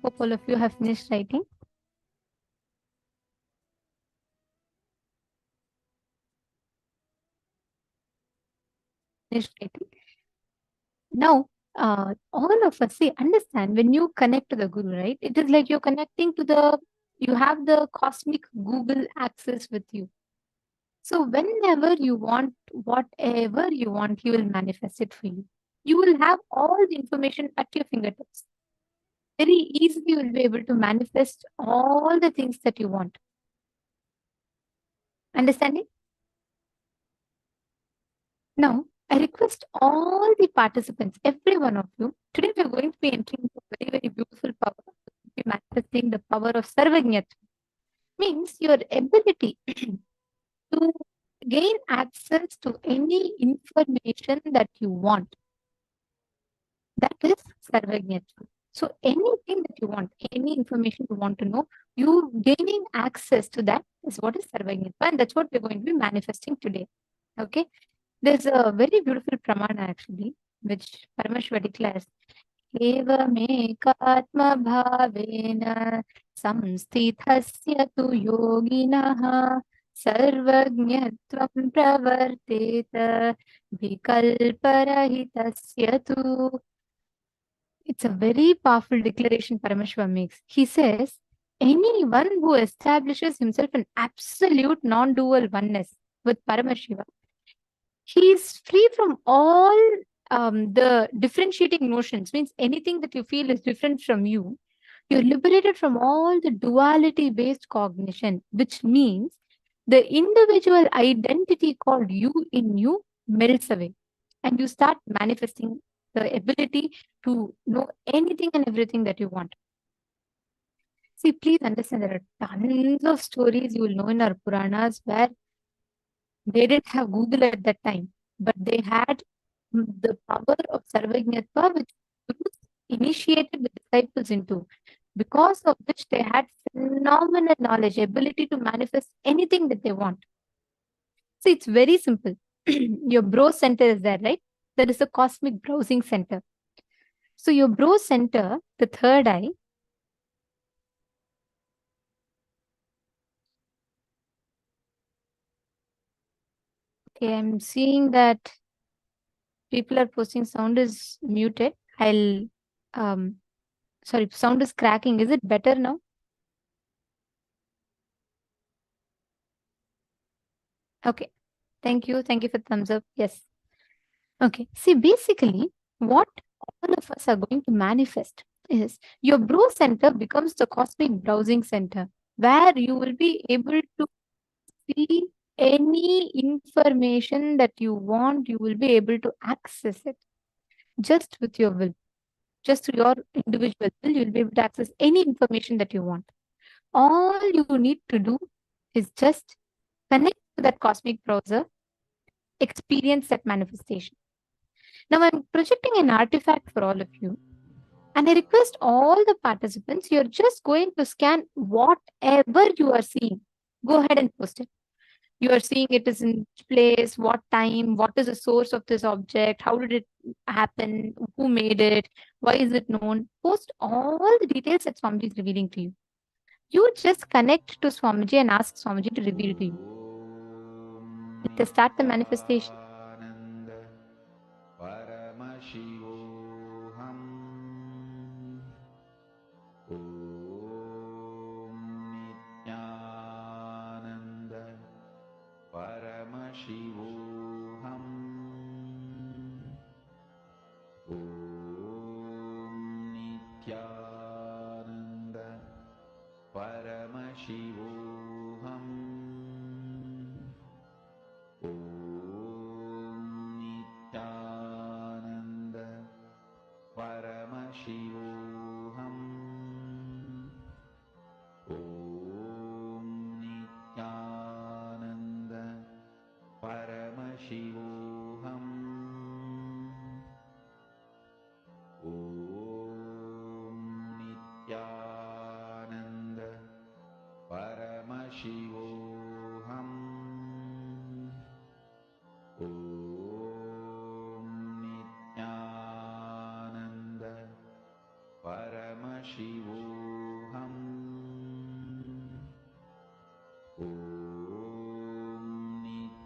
Hope all of you have finished writing. Finished writing. Now, all of us, see, understand when you connect to the Guru, right? It is like you're connecting to you have the cosmic Google access with you. So whenever you want, whatever you want, he will manifest it for you. You will have all the information at your fingertips. Very easily, you will be able to manifest all the things that you want. Understanding? Now, I request all the participants, every one of you, today we are going to be entering into a very, very beautiful power. We're manifesting the power of Sarvajnatva. Means your ability to gain access to any information that you want. That is Sarvajnatva. So anything that you want, any information you want to know, you gaining access to that is what is Sarvajnatva, and that's what we're going to be manifesting today. Okay? There's a very beautiful pramana actually, which Paramashiva declares, Evamekatma bhavena samsthithasya tu yoginaha sarvajñatvam pravarteta vikalparahitasya tu. It's a very powerful declaration Paramashiva makes. He says, anyone who establishes himself in absolute non-dual oneness with Paramashiva, he is free from all the differentiating notions. Means anything that you feel is different from you, you're liberated from all the duality-based cognition, which means the individual identity called you in you melts away, and you start manifesting the ability to know anything and everything that you want. See, please understand there are tons of stories you will know in our Puranas where they didn't have Google at that time, but they had the power of Sarvajnatva, which Gurus initiated the disciples into, because of which they had phenomenal knowledge, ability to manifest anything that they want. See, it's very simple. Your bro center is there, right? There is a cosmic browsing center. So your bro center, the third eye, okay, I'm seeing that people are posting sound is muted. Sorry, sound is cracking. Is it better now? Okay. Thank you. Thank you for thumbs up. Yes. Okay. See, basically, what all of us are going to manifest is your bro center becomes the cosmic browsing center, where you will be able to see any information that you want. You will be able to access it just with your will. Just through your individual will, you'll be able to access any information that you want. All you need to do is just connect to that cosmic browser, experience that manifestation. Now I'm projecting an artifact for all of you, and I request all the participants, you're just going to scan whatever you are seeing. Go ahead and post it. You are seeing it is in which place, what time, what is the source of this object, how did it happen, who made it, why is it known. Post all the details that Swamiji is revealing to you. You just connect to Swamiji and ask Swamiji to reveal to you. Let us start the manifestation. Ananda Paramashivoham. Om Nithyananda Paramashivoham. Om Nithyananda Paramashivoham. Om Nithyananda Paramashivoham. Om Nithyananda Paramashivoham.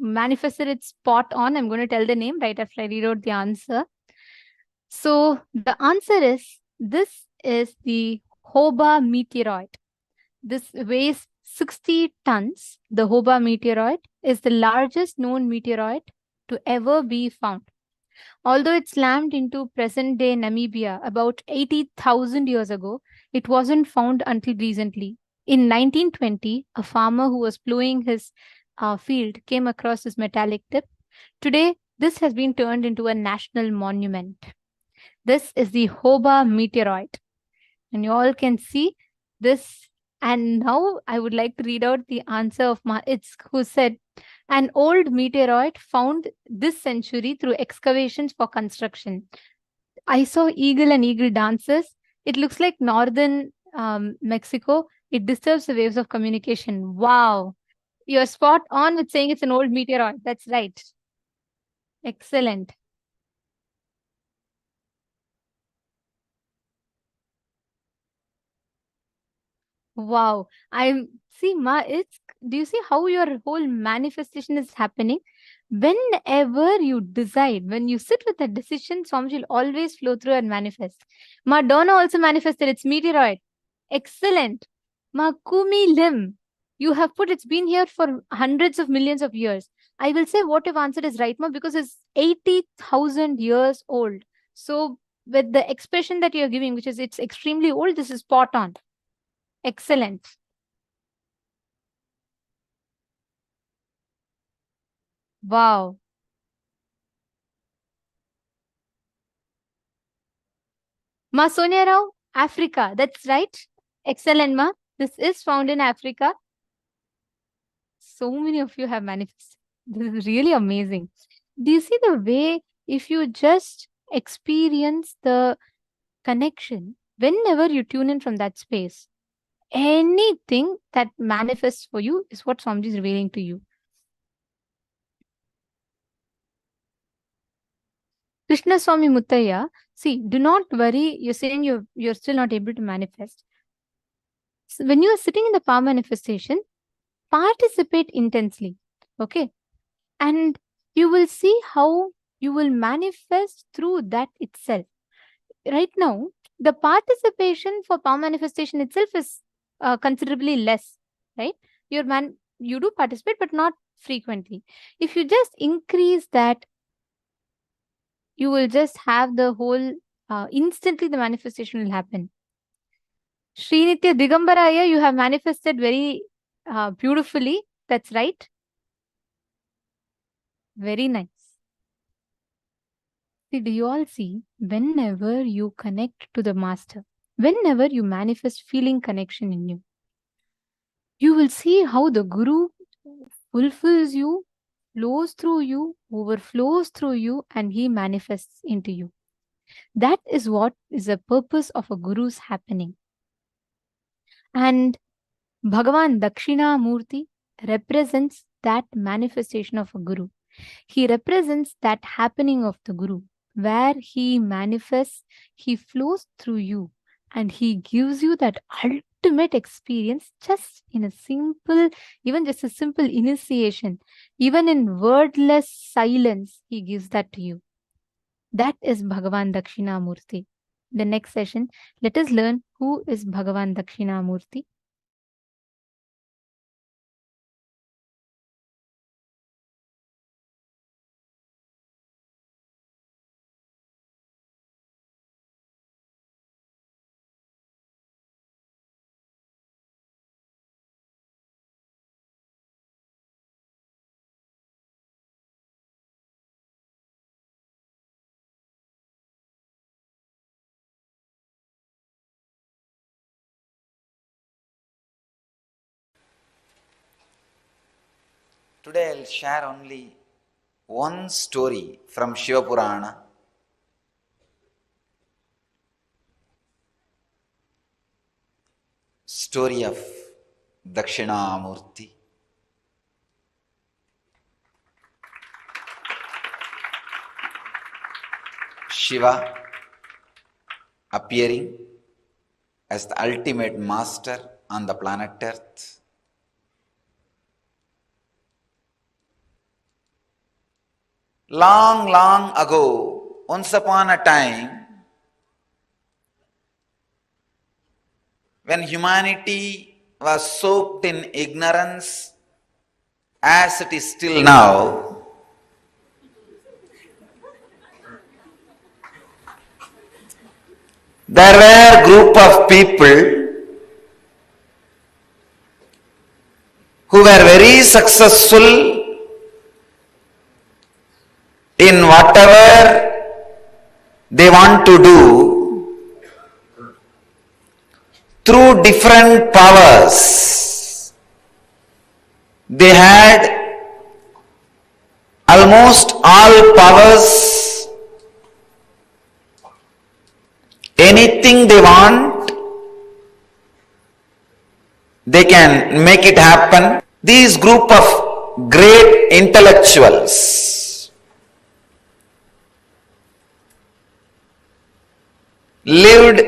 manifested it spot on. I'm going to tell the name right after I read out the answer. So the answer is, this is the Hoba meteoroid. This weighs 60 tons. The Hoba meteoroid is the largest known meteoroid to ever be found. Although it slammed into present-day Namibia about 80,000 years ago, it wasn't found until recently. In 1920, a farmer who was plowing his field came across this metallic tip. Today, this has been turned into a national monument. This is the Hoba meteoroid. And you all can see this. And now I would like to read out the answer of Itsk, who said, an old meteoroid found this century through excavations for construction. I saw eagle and eagle dances. It looks like northern Mexico. It disturbs the waves of communication. Wow. You're spot on with saying it's an old meteoroid. That's right. Excellent. Wow. Do you see how your whole manifestation is happening? Whenever you decide, when you sit with a decision, Swamiji will always flow through and manifest. Madonna also manifested its meteoroid. Excellent. Ma Kumi Lim, you have put, it's been here for hundreds of millions of years. I will say what you've answered is right, Ma, because it's 80,000 years old. So with the expression that you're giving, which is it's extremely old, this is spot on. Excellent. Wow. Ma Sonia Rao, Africa. That's right. Excellent, Ma. This is found in Africa. So many of you have manifested. This is really amazing. Do you see the way, if you just experience the connection, whenever you tune in from that space, anything that manifests for you is what Swamiji is revealing to you. Krishna Swami Muttaya, see, do not worry. You're saying you're still not able to manifest. So when you are sitting in the power manifestation, participate intensely. Okay. And you will see how you will manifest through that itself. Right now, the participation for power manifestation itself is considerably less, right? You do participate, but not frequently. If you just increase that, you will just have the whole, instantly the manifestation will happen. Srinitya Digambaraya, you have manifested very beautifully. That's right. Very nice. See, do you all see, whenever you connect to the master, whenever you manifest feeling connection in you, you will see how the Guru fulfills you, flows through you, overflows through you, and he manifests into you. That is what is the purpose of a Guru's happening. And Bhagavan Dakshinamurthy represents that manifestation of a Guru. He represents that happening of the Guru, where he manifests, he flows through you, and he gives you that ultimate experience just in a simple, even just a simple initiation. Even in wordless silence, he gives that to you. That is Bhagavan Dakshinamurthy. The next session, let us learn who is Bhagavan Dakshinamurthy. Today I'll share only one story from Shiva Purana. Story of Dakshinamurthy. Shiva appearing as the ultimate master on the planet Earth. Long, long ago, once upon a time, when humanity was soaked in ignorance, as it is still now, there were a group of people who were very successful in whatever they want to do through different powers. They had almost all powers. Anything they want, they can make it happen. These group of great intellectuals lived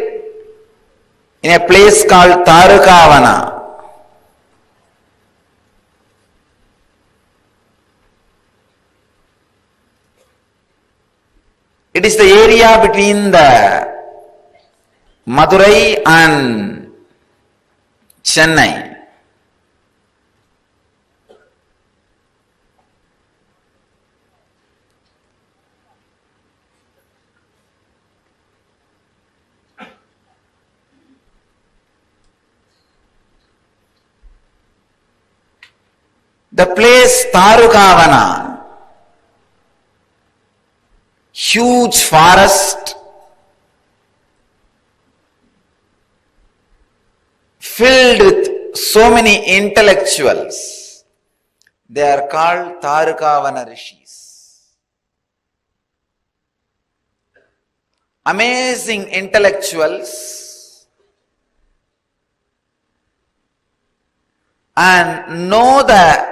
in a place called Tarukavana. It is the area between the Madurai and Chennai. The place Tarukavana, huge forest, filled with so many intellectuals. They are called Tarukavana Rishis. Amazing intellectuals, and know the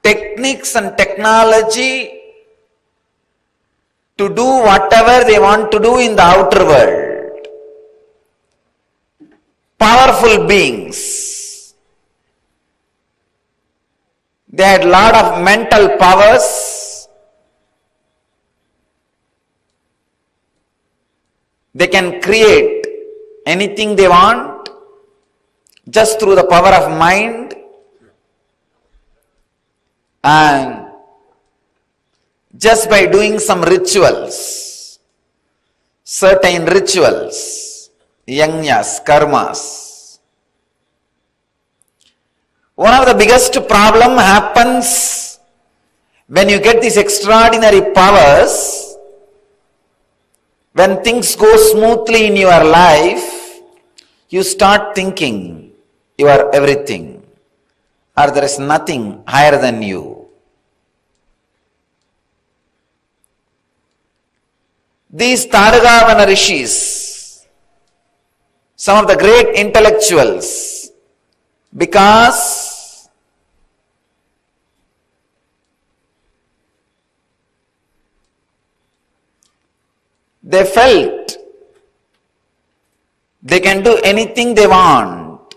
techniques and technology to do whatever they want to do in the outer world. Powerful beings. They had lot of mental powers. They can create anything they want just through the power of mind. And just by doing some rituals, certain rituals, yajnas, karmas. One of the biggest problem happens when you get these extraordinary powers, when things go smoothly in your life, you start thinking you are everything, or there is nothing higher than you. These Tarukavana Rishis, some of the great intellectuals, because they felt they can do anything they want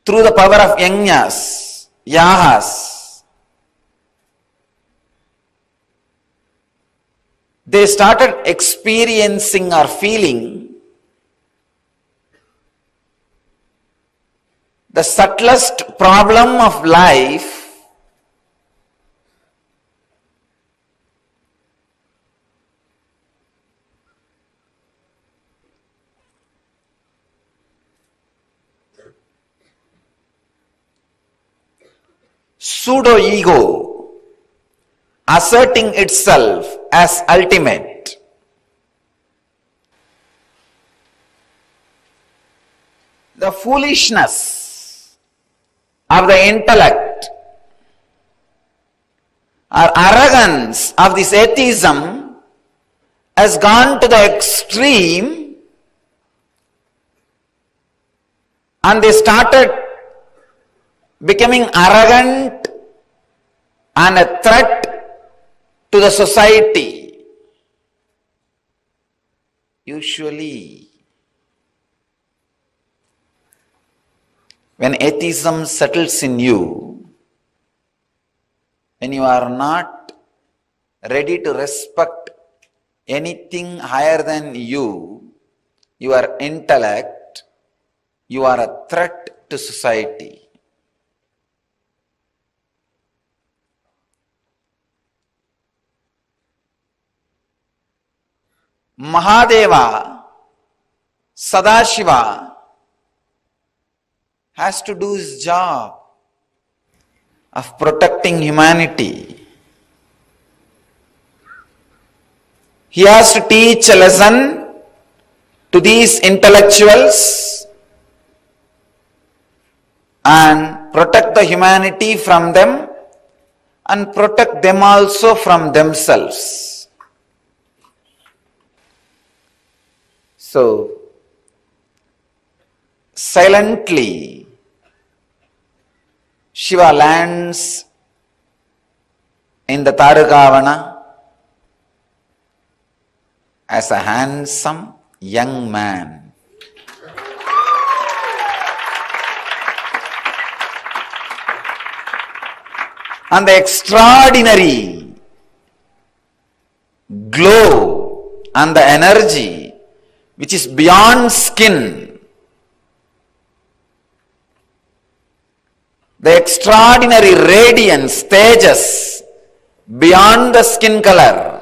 through the power of yajnas, yahas. They started experiencing or feeling the subtlest problem of life pseudo-ego asserting itself as ultimate. The foolishness of the intellect or arrogance of this atheism has gone to the extreme, and they started becoming arrogant and a threat to the society. Usually, when atheism settles in you, when you are not ready to respect anything higher than you, your intellect, you are a threat to society. Mahadeva, Sadashiva has to do his job of protecting humanity. He has to teach a lesson to these intellectuals and protect the humanity from them and protect them also from themselves. So, silently, Shiva lands in the Tarugavana as a handsome young man. And the extraordinary glow and the energy which is beyond skin, the extraordinary radiance, tejas, beyond the skin color,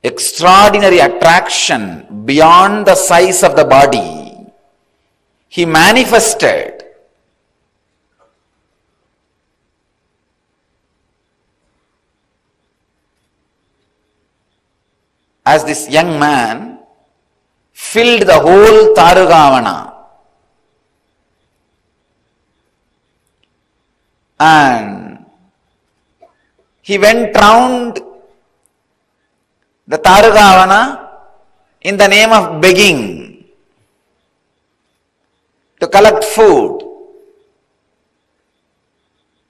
extraordinary attraction beyond the size of the body, he manifested as this young man filled the whole Tarugavana. And he went round the Tarugavana in the name of begging to collect food.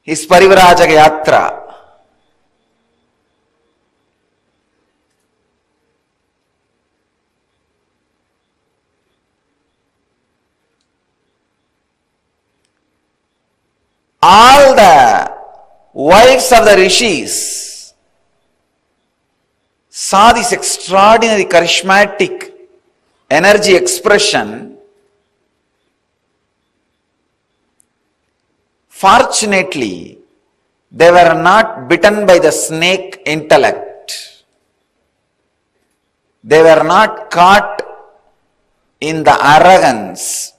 His Parivrajaka Yatra. All the wives of the rishis saw this extraordinary charismatic energy expression. Fortunately, they were not bitten by the snake intellect. They were not caught in the arrogance.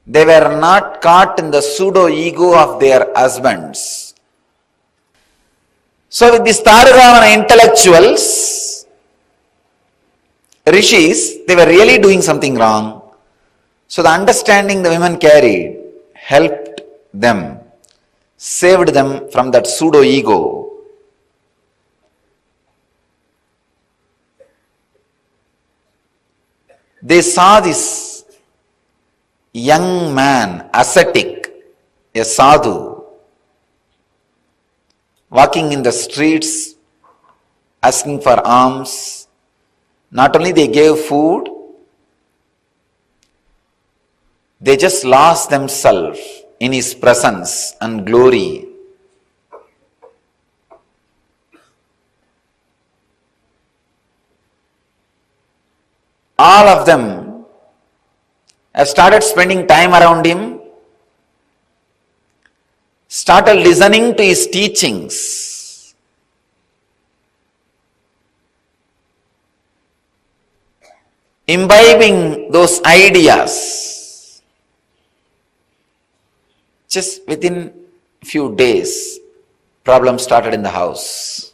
They were not caught in the pseudo-ego of their husbands. So with these Tarugavana intellectuals, rishis, they were really doing something wrong. So the understanding the women carried helped them, saved them from that pseudo-ego. They saw this young man, ascetic, a sadhu, walking in the streets, asking for alms. Not only they gave food, they just lost themselves in his presence and glory. All of them have started spending time around him, started listening to his teachings. Imbibing those ideas. Just within few days, problems started in the house.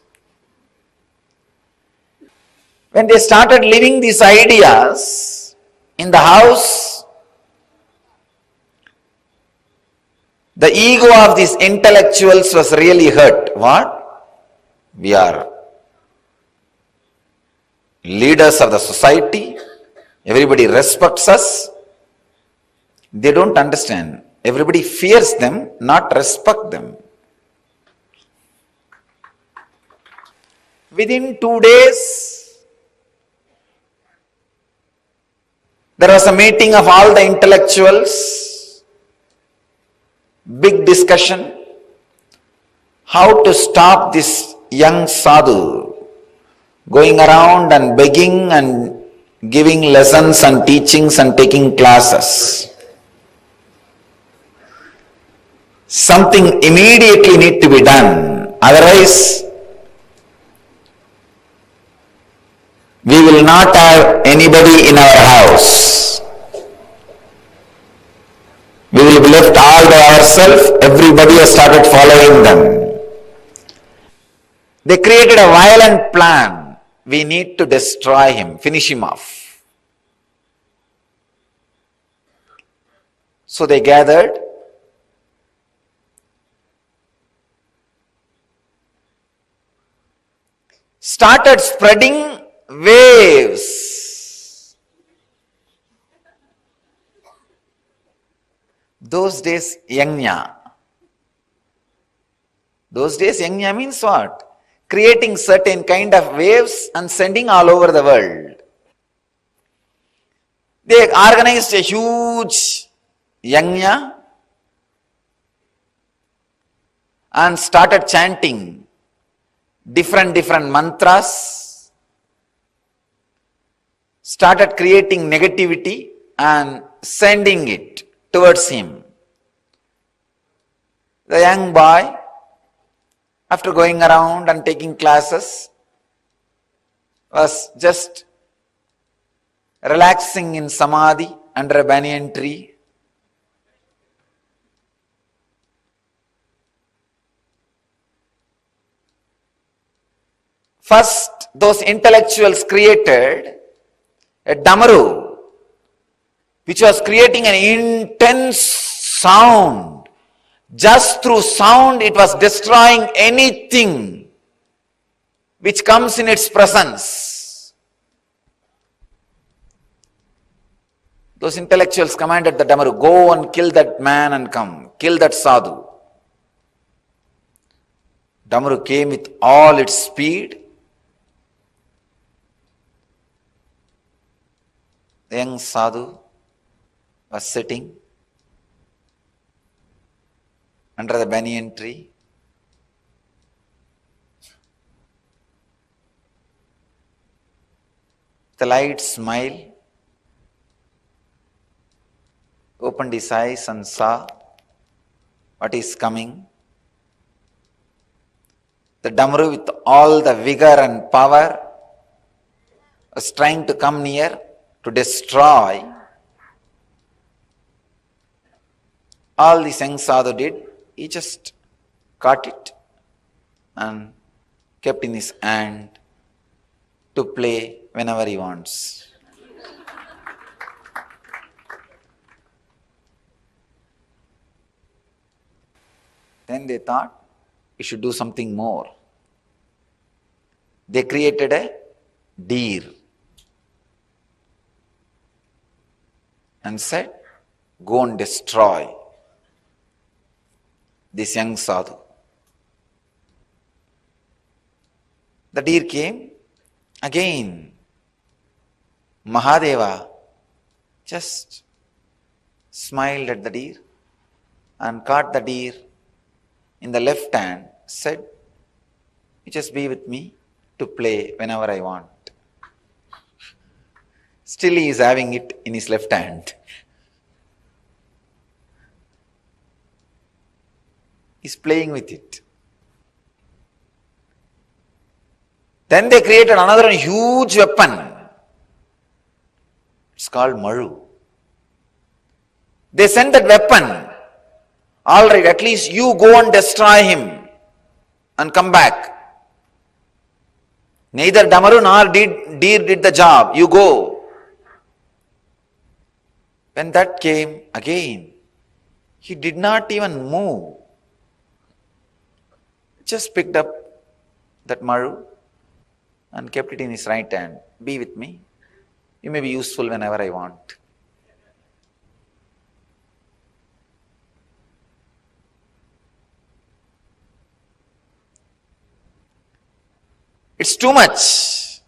When they started living these ideas in the house, the ego of these intellectuals was really hurt. What? We are leaders of the society. Everybody respects us. They don't understand. Everybody fears them, not respect them. Within 2 days, there was a meeting of all the intellectuals. Big discussion, how to stop this young sadhu going around and begging and giving lessons and teachings and taking classes. Something immediately need to be done. Otherwise, we will not have anybody in our house. We will be left all by ourselves. Everybody has started following them. They created a violent plan. We need to destroy him, finish him off. So they gathered. Started spreading waves. Those days, yajna. Those days, yajna means what? Creating certain kind of waves and sending all over the world. They organized a huge yajna and started chanting different mantras, started creating negativity and sending it towards him. The young boy, after going around and taking classes, was just relaxing in samadhi under a banyan tree. First, those intellectuals created a damaru, which was creating an intense sound. Just through sound, it was destroying anything which comes in its presence. Those intellectuals commanded the damaru, go and kill that man and come, kill that sadhu. Damaru came with all its speed. The young sadhu was sitting under the banyan tree. The light smile, opened his eyes and saw what is coming. The damaru with all the vigor and power was trying to come near to destroy. All this young sadhu did, he just caught it and kept in his hand to play whenever he wants. Then they thought we should do something more. They created a deer and said, go and destroy this young sadhu. The deer came. Again, Mahadeva just smiled at the deer and caught the deer in the left hand, said, you just be with me to play whenever I want. Still he is having it in his left hand. He's playing with it. Then they created another huge weapon. It's called Maru. They sent that weapon. All right, at least you go and destroy him and come back. Neither Damaru nor deer did the job. You go. When that came again, he did not even move. Just picked up that Maru and kept it in his right hand. Be with me. You may be useful whenever I want. It's too much.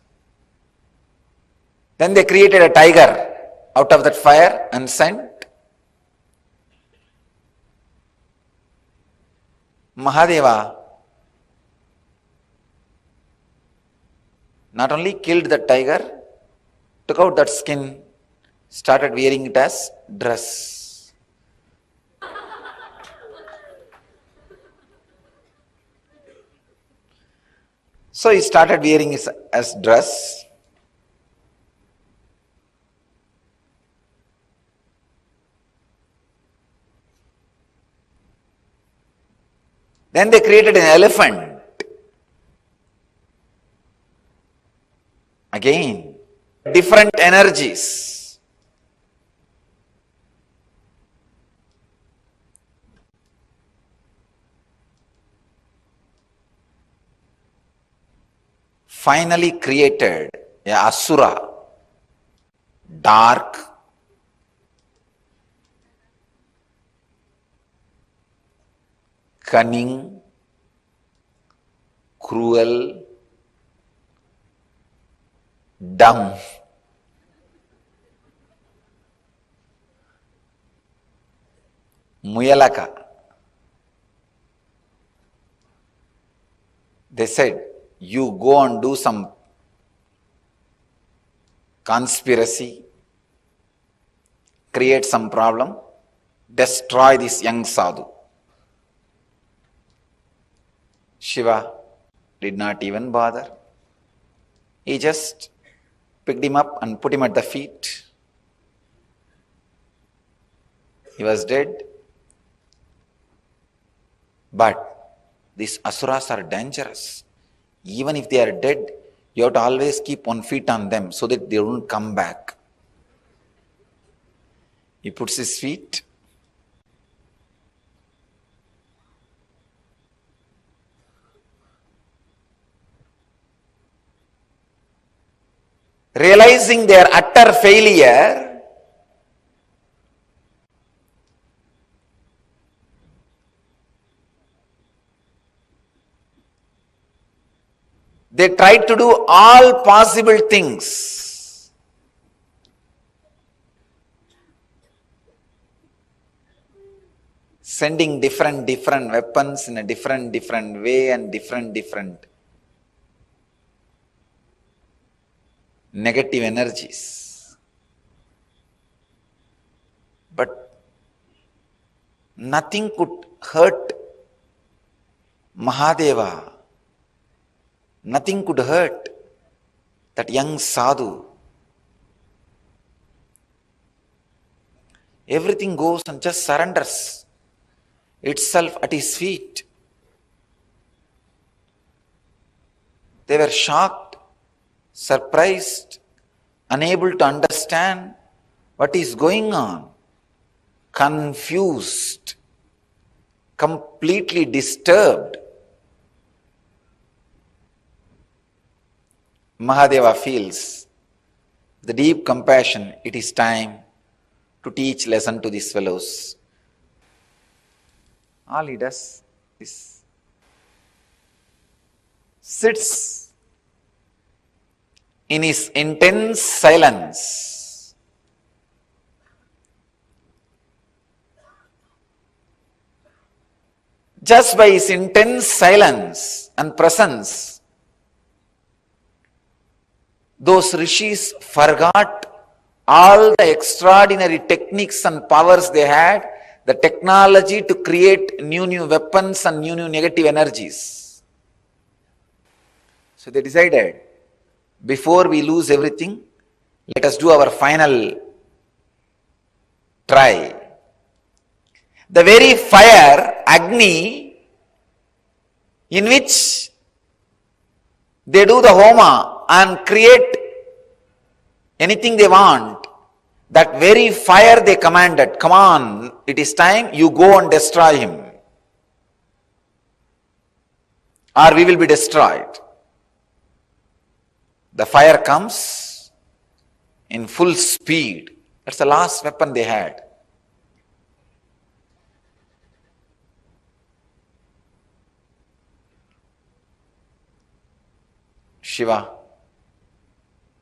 Then they created a tiger out of that fire and sent. Mahadeva not only killed the tiger, took out that skin, started wearing it as dress. So he started wearing it as dress. Then they created an elephant. Again, different energies. Finally created a asura, dark, cunning, cruel, dumb. Muyalaka. They said, you go and do some conspiracy, create some problem, destroy this young sadhu. Shiva did not even bother. He just picked him up and put him at the feet. He was dead. But these asuras are dangerous. Even if they are dead, you have to always keep one foot on them so that they don't come back. He puts his feet. Realizing their utter failure, they tried to do all possible things. Sending different weapons in a different way and different negative energies. But nothing could hurt Mahadeva. Nothing could hurt that young sadhu. Everything goes and just surrenders itself at his feet. They were shocked, surprised, unable to understand what is going on, confused, completely disturbed. Mahadeva feels the deep compassion, it is time to teach lesson to these fellows. All he does is sits in his intense silence. Just by his intense silence and presence, those rishis forgot all the extraordinary techniques and powers they had, the technology to create new weapons and new negative energies. So they decided, before we lose everything, let us do our final try. The very fire, Agni, in which they do the homa and create anything they want, that very fire they commanded, come on, it is time, you go and destroy him, or we will be destroyed. The fire comes in full speed. That's the last weapon they had. Shiva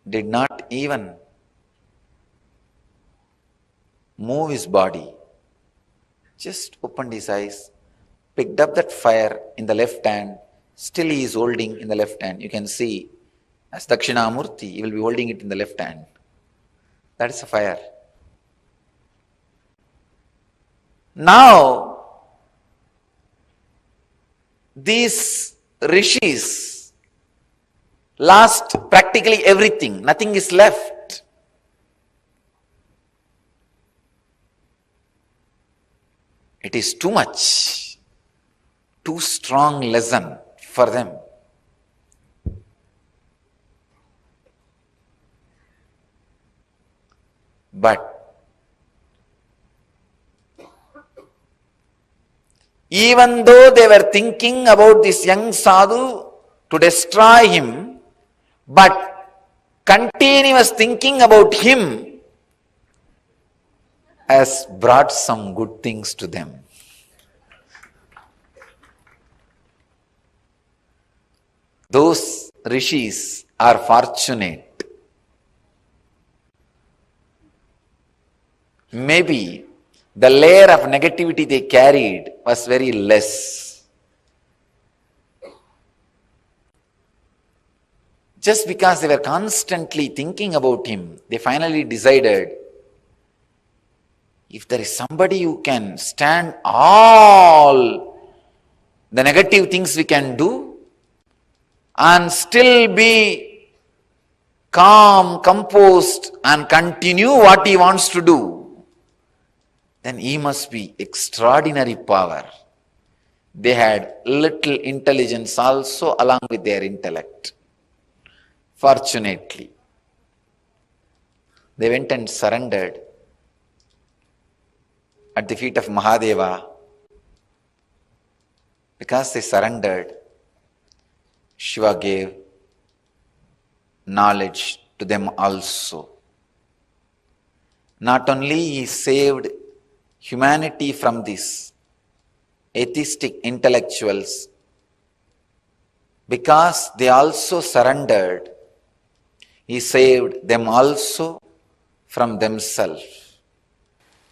did not even move his body, just opened his eyes, picked up that fire in the left hand, still he is holding in the left hand. You can see as Dakshinamurthy, he will be holding it in the left hand. That is a fire. Now, these rishis lost practically everything, nothing is left. It is too much, too strong lesson for them. But even though they were thinking about this young sadhu to destroy him, but continuous thinking about him has brought some good things to them. Those rishis are fortunate. Maybe the layer of negativity they carried was very less. Just because they were constantly thinking about him, they finally decided, if there is somebody who can stand all the negative things we can do and still be calm, composed and continue what he wants to do, then he must be extraordinary power. They had little intelligence also along with their intellect. Fortunately, they went and surrendered at the feet of Mahadeva. Because they surrendered, Shiva gave knowledge to them also. Not only he saved humanity from these atheistic intellectuals, because they also surrendered, he saved them also from themselves.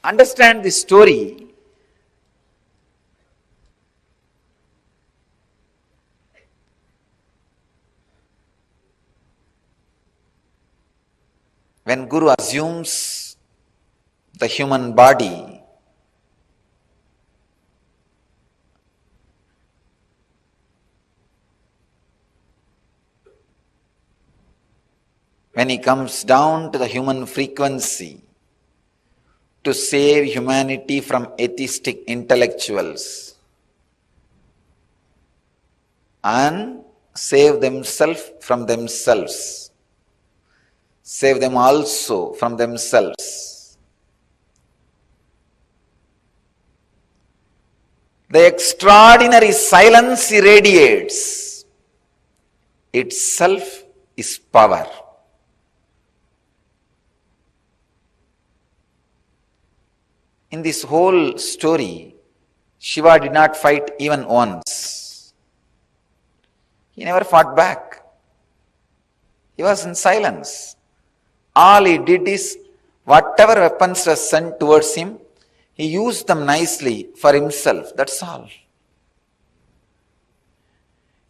Understand this story. When Guru assumes the human body, when he comes down to the human frequency to save humanity from atheistic intellectuals and save themselves from themselves, save them also from themselves. The extraordinary silence he radiates itself is power. In this whole story, Shiva did not fight even once. He never fought back. He was in silence. All he did is, whatever weapons were sent towards him, he used them nicely for himself. That's all.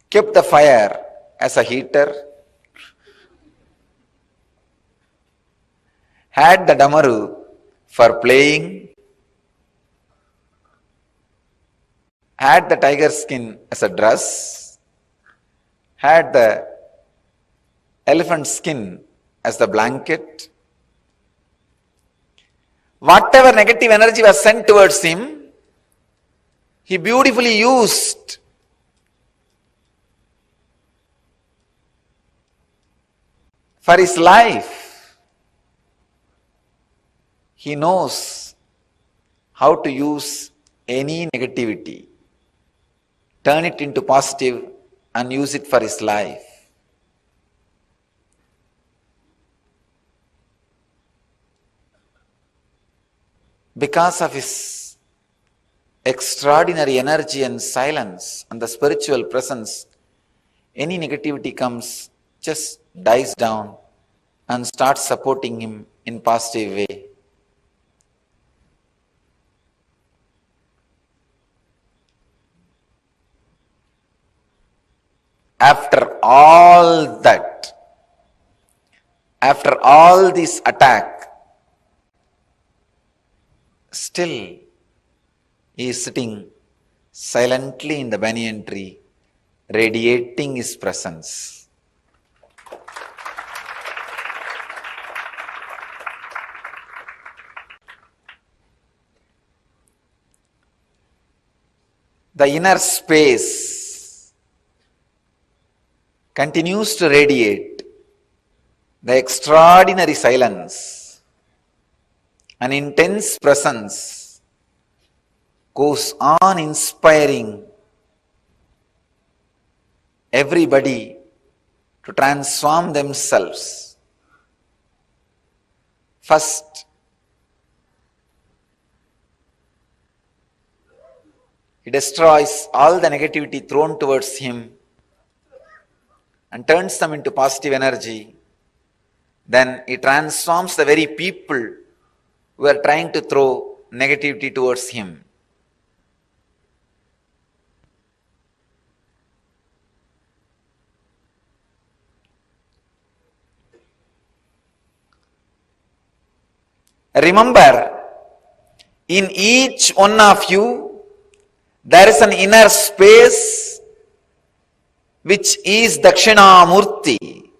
Kept the fire as a heater, had the damaru for playing, had the tiger skin as a dress, had the elephant skin as the blanket. Whatever negative energy was sent towards him, he beautifully used. For his life. He knows how to use any negativity, turn it into positive and use it for his life. Because of his extraordinary energy and silence and the spiritual presence, any negativity comes, just dies down and starts supporting him in positive way. After all that, after all this attack, still he is sitting silently in the banyan tree, radiating his presence. The inner space continues to radiate the extraordinary silence. An intense presence goes on inspiring everybody to transform themselves. First, he destroys all the negativity thrown towards him and turns them into positive energy. Then he transforms the very people who are trying to throw negativity towards him. Remember, in each one of you, there is an inner space which is Dakshinamurthy.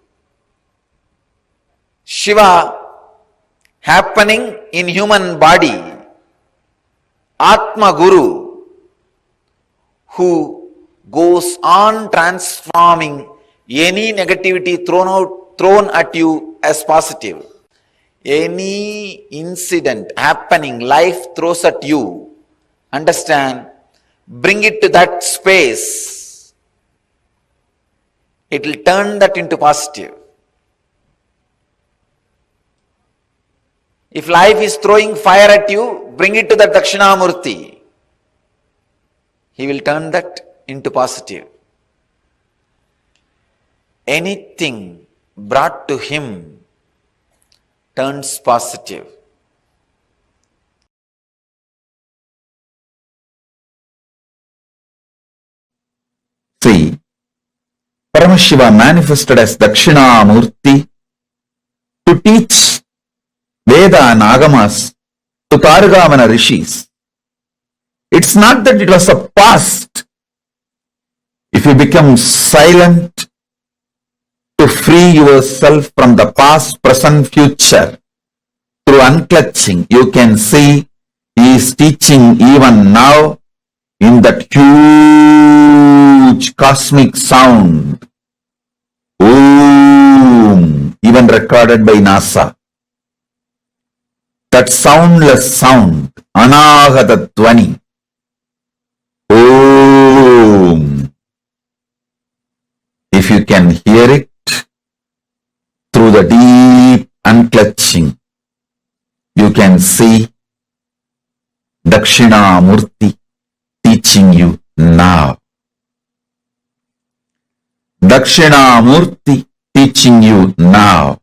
Shiva happening in human body. Atma Guru, who goes on transforming any negativity thrown at you as positive. Any incident happening, life throws at you, understand, bring it to that space. It will turn that into positive. If life is throwing fire at you, bring it to the Dakshinamurthy. He will turn that into positive. Anything brought to him turns positive. See, Paramashiva manifested as Dakshinamurthy to teach Veda and Agamas to Targamana rishis. It's not that it was a past. If you become silent to free yourself from the past, present, future, through unclutching, you can see he is teaching even now in that huge cosmic sound. Om, even recorded by NASA. That soundless sound, Anahata Dhvani. Om. If you can hear it through the deep unclutching, you can see Dakshinamurthy teaching you now. Dakshinamurthy teaching you now.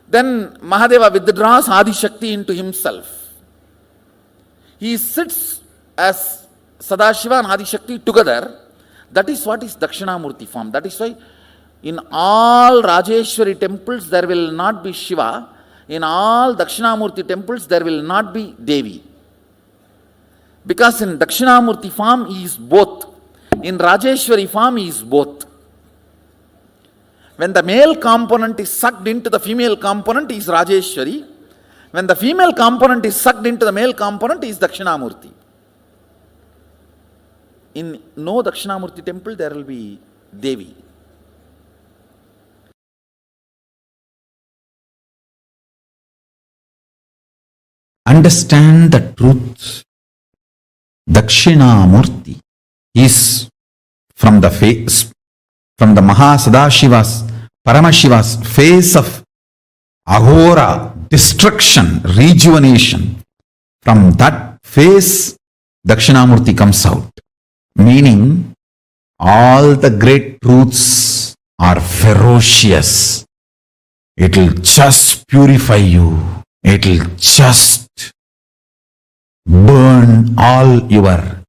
Then Mahadeva withdraws Adi Shakti into himself. He sits as Sadashiva and Adi Shakti together. That is what is Dakshinamurthy form. That is why in all Rajeshwari temples there will not be Shiva. In all Dakshinamurthy temples there will not be Devi. Because in Dakshinamurthy form he is both. In Rajeshwari form he is both. When the male component is sucked into the female component, he is Rajeshwari. When the female component is sucked into the male component, he is Dakshinamurthy. In no Dakshinamurthy temple, there will be Devi. Understand the truth. Dakshinamurthy is from the face, from the Mahasadashiva's, Paramashiva's face of Ahora, destruction, rejuvenation. From that face, Dakshinamurthy comes out. Meaning, all the great truths are ferocious. It will just purify you. It will just burn all your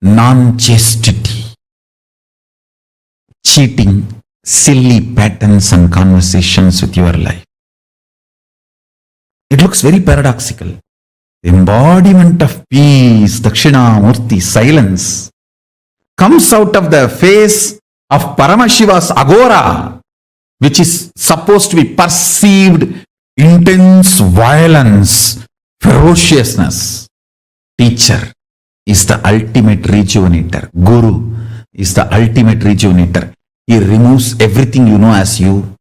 non-chastity, cheating, silly patterns and conversations with your life. It looks very paradoxical. The embodiment of peace, Dakshinamurti, silence, comes out of the face of Paramashiva's agora, which is supposed to be perceived intense violence, ferociousness. Teacher is the ultimate rejuvenator. Guru is the ultimate rejuvenator. He removes everything you know as you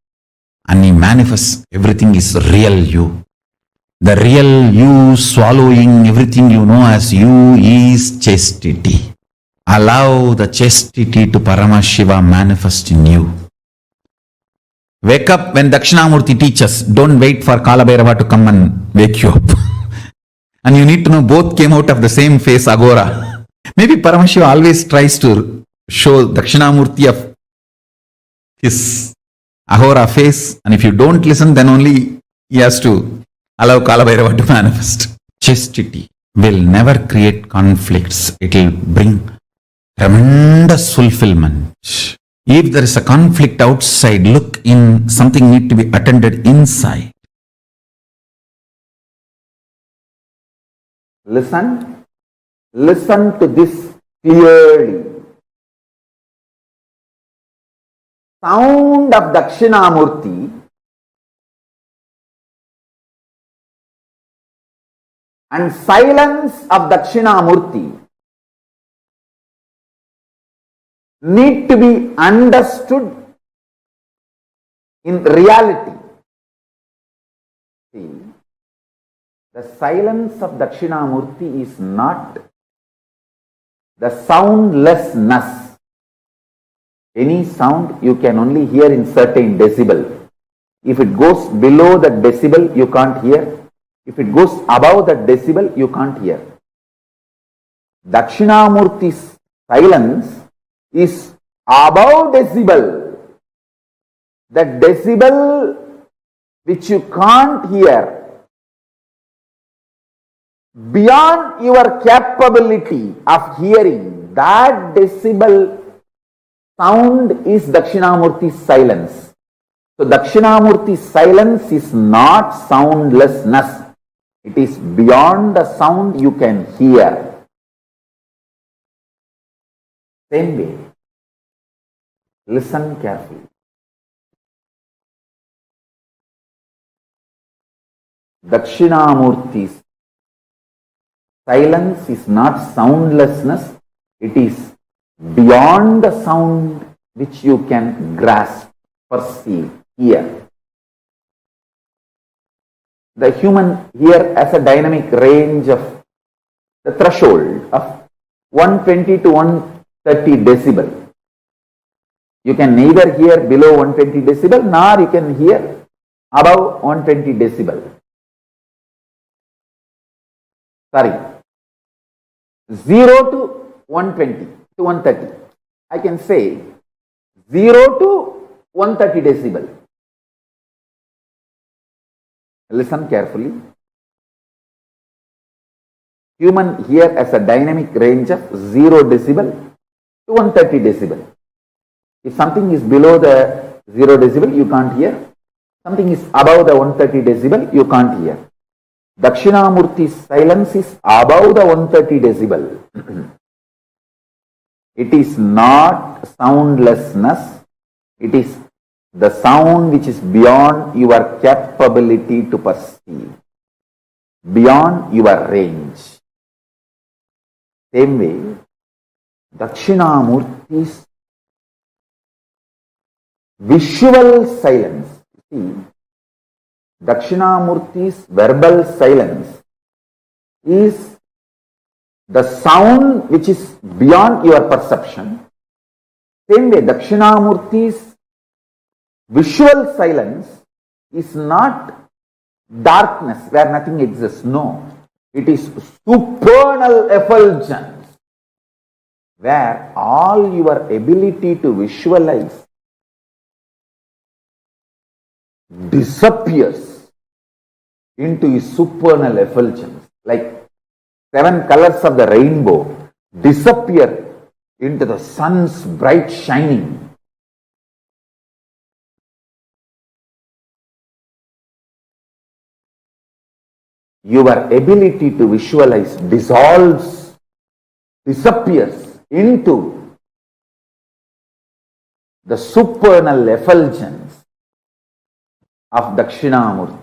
and he manifests everything is real you. The real you swallowing everything you know as you is chastity. Allow the chastity to Paramashiva manifest in you. Wake up when Dakshinamurti teaches. Don't wait for Kalabhairava to come and wake you up. And you need to know both came out of the same face, agora. Maybe Paramashiva always tries to show Dakshinamurti of his agora face. And if you don't listen, then only he has to allow Kalabhairava to manifest. Chastity will never create conflicts. It will bring tremendous fulfillment. If there is a conflict outside, look in, something need to be attended inside. Listen to this clearly. Sound of Dakshinamurti and silence of Dakshinamurti need to be understood in reality. See, the silence of Dakshinamurti is not the soundlessness. Any sound you can only hear in certain decibel. If it goes below that decibel, you can't hear. If it goes above that decibel, you can't hear. Dakshinamurti's silence is above decibel. That decibel which you can't hear, beyond your capability of hearing, that decibel sound is Dakshinamurti's silence. So Dakshinamurti's silence is not soundlessness. It is beyond the sound you can hear. Same way, listen carefully. Dakshinamurti's silence is not soundlessness, it is beyond the sound which you can grasp, perceive, hear. The human here has a dynamic range of the threshold of 120 to 130 decibel. You can neither hear below 120 decibel nor you can hear above 120 decibel. Sorry, 0 to 120 to 130. I can say 0 to 130 decibel. Listen carefully. Human here has a dynamic range of 0 decibel to 130 decibel. If something is below the 0 decibel, you can't hear. Something is above the 130 decibel, you can't hear. Dakshinamurti's silence is above the 130 decibel. It is not soundlessness. It is the sound which is beyond your capability to perceive, beyond your range. Same way, Dakshinamurti's visual silence. See, Dakshinamurti's verbal silence is the sound which is beyond your perception. Same way, Dakshinamurti's visual silence is not darkness where nothing exists. No, it is supernal effulgence where all your ability to visualize disappears into a supernal effulgence. Like 7 colors of the rainbow disappear into the sun's bright shining. Your ability to visualize dissolves, disappears into the supernal effulgence of Dakshinamurti.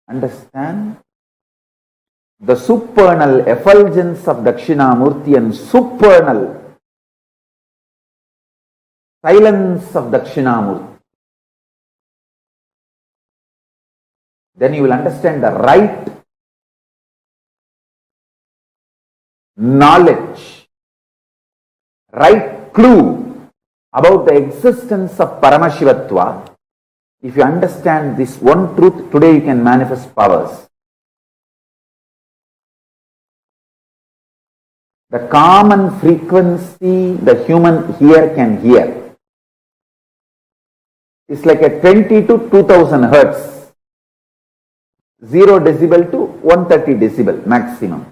Understand? The supernal effulgence of Dakshinamurti and supernal silence of Dakshinamurti. Then you will understand the right knowledge, right clue about the existence of Paramashivatva. If you understand this one truth, today you can manifest powers. The common frequency the human ear can hear is like a 20 to 2000 hertz. 0 decibel to 130 decibel maximum.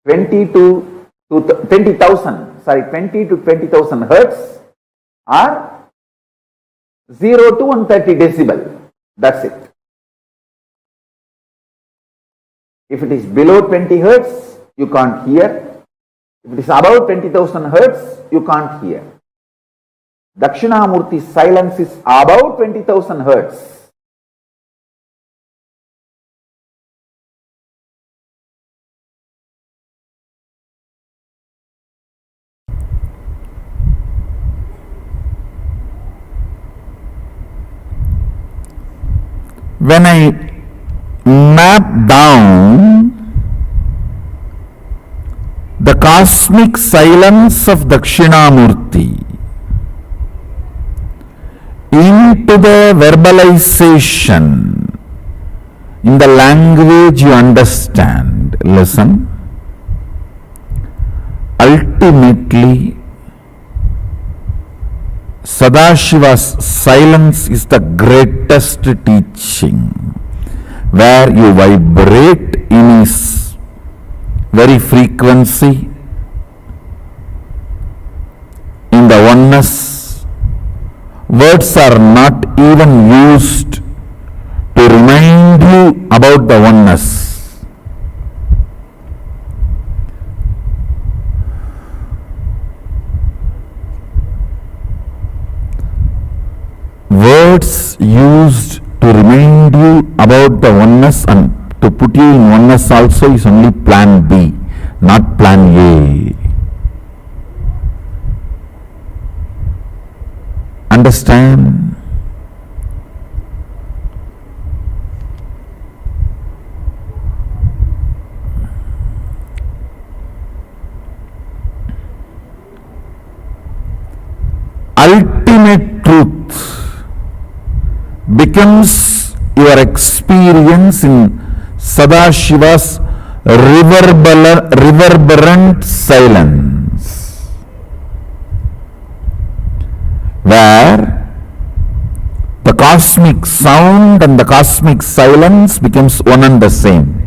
20 to 20,000 hertz or 0 to 130 decibel. That's it. If it is below 20 hertz, you can't hear. If it is above 20,000 hertz, you can't hear. Dakshinamurti's silence is above 20,000 hertz. When I map down the cosmic silence of Dakshinamurti into the verbalization in the language you understand, listen. Ultimately, Sadashiva's silence is the greatest teaching, where you vibrate in his very frequency, in the oneness. Words are not even used to remind you about the oneness. Words used to remind you about the oneness and to put you in oneness also is only plan B, not plan A. Understand? Ultimate truth becomes your experience in Sadashiva's reverberant silence, where the cosmic sound and the cosmic silence becomes one and the same.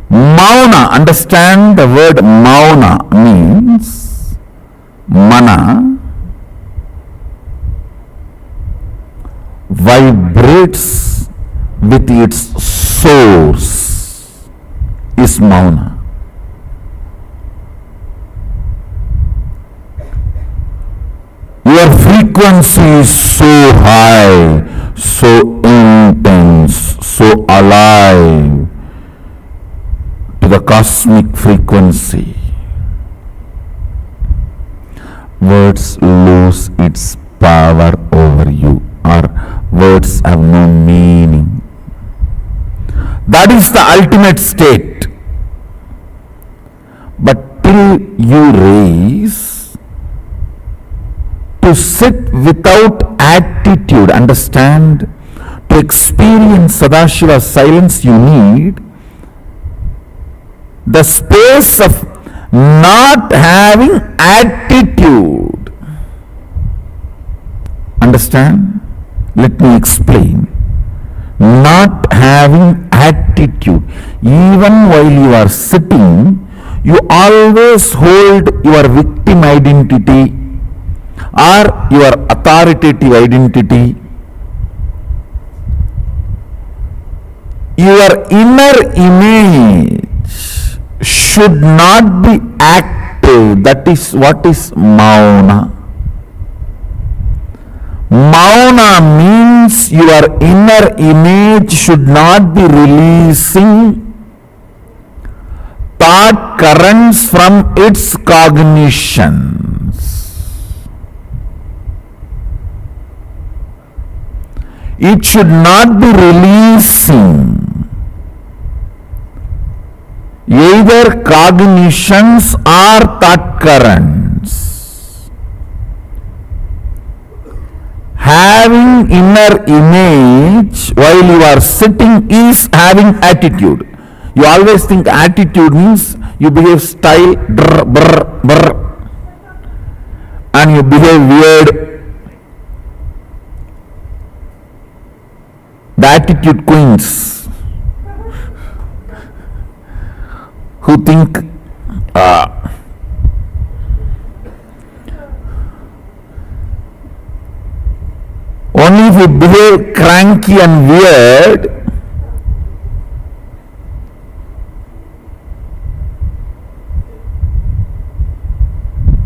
Mauna, understand the word mauna means mana vibrates with its source is mauna. Your frequency is so high, so intense, so alive to the cosmic frequency. Words lose its power over you, or words have no meaning. That is the ultimate state. But till you raise to sit without attitude, understand, to experience Sadashiva's silence, you need the space of not having attitude. Understand? Let me explain. not having attitude. Even while you are sitting, you always hold your victim identity or your authoritative identity. Your inner image should not be active. That is what is mauna. Mauna means your inner image should not be releasing thought currents from its cognitions. It should not be releasing either cognitions or thought currents. Having inner image while you are sitting is having attitude. You always think attitude means you behave style, brr, brr, brr, and you behave weird. The attitude queens who think only if you behave cranky and weird,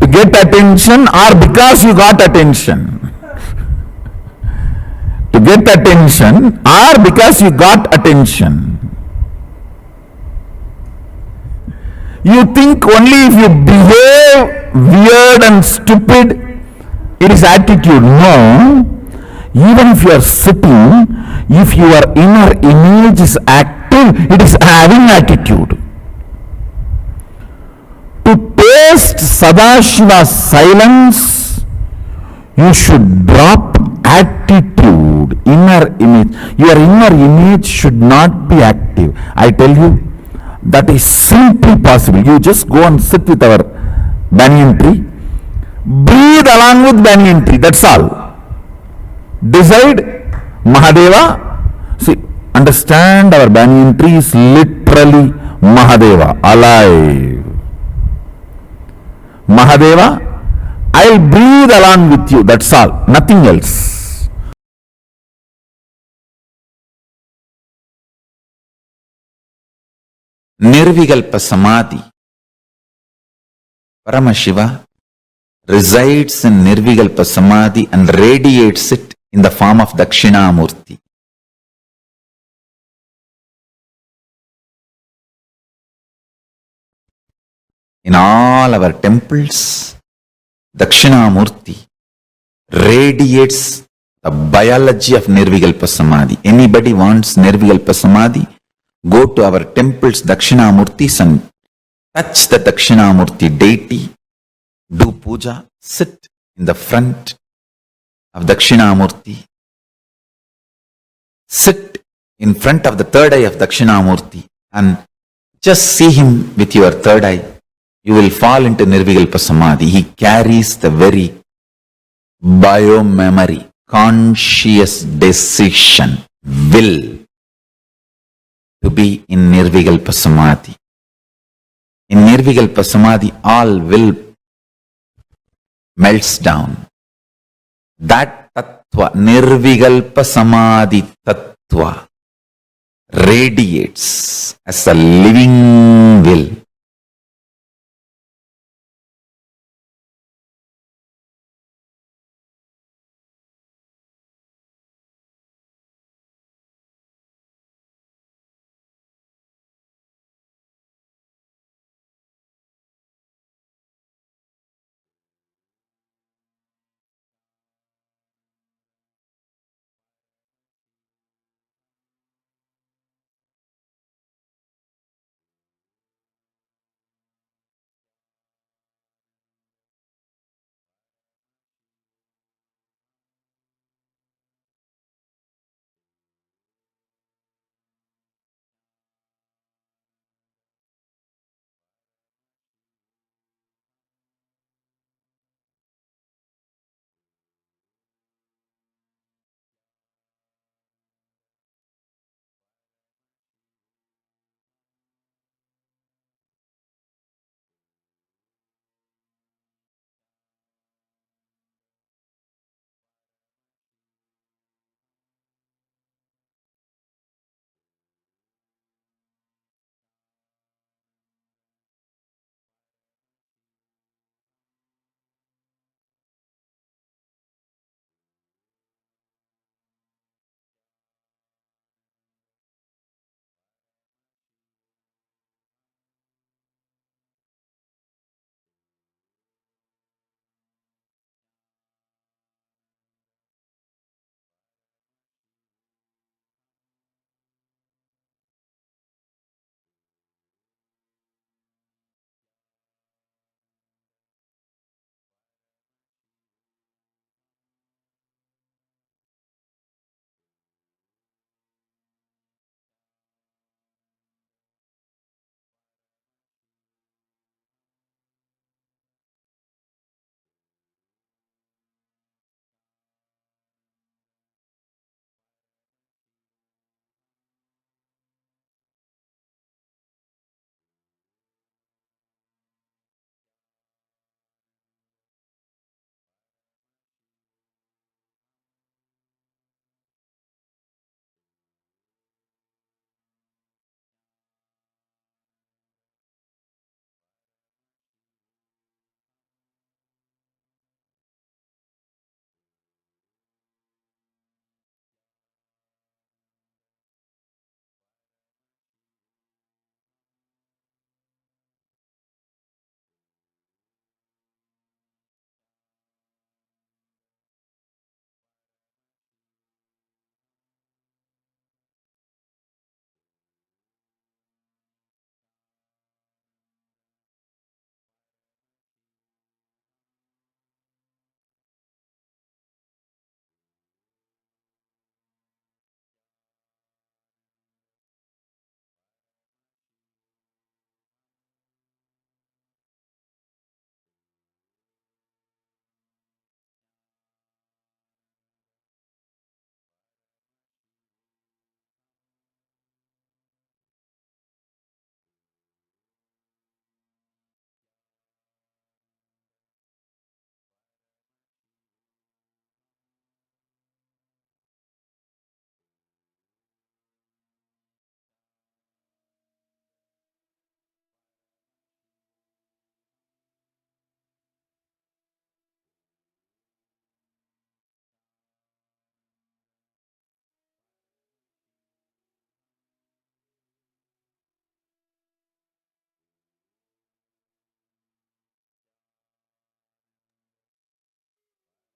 to get attention or because you got attention. To get attention or because you got attention. You think only if you behave weird and stupid, it is attitude. No. Even if you are sitting, if your inner image is active, it is having attitude. To taste Sadashiva's silence, you should drop attitude, inner image. Your inner image should not be active. I tell you, that is simply possible. You just go and sit with our banyan tree, breathe along with banyan tree, that's all. Decide Mahadeva. See, understand our banyan tree is literally Mahadeva, alive. Mahadeva, I'll breathe along with you, that's all, nothing else. Nirvikalpa Samadhi. Paramashiva resides in Nirvikalpa Samadhi and radiates it in the form of Dakshinamurthy. In all our temples, Dakshinamurthy radiates the biology of Nirvikalpa Samadhi. Anybody wants Nirvikalpa Samadhi? Go to our temples, Dakshinamurthis, and touch the Dakshinamurthy deity, do puja, sit in the front of Dakshinamurthy, sit in front of the third eye of Dakshinamurthy and just see him with your third eye. You will fall into Nirvikalpa Samadhi. He carries the very bio-memory, conscious decision, will to be in Nirvikalpa Samadhi. In Nirvikalpa Samadhi, all will melts down. That Tattva, Nirvikalpa Samadhi Tattva, radiates as a living will.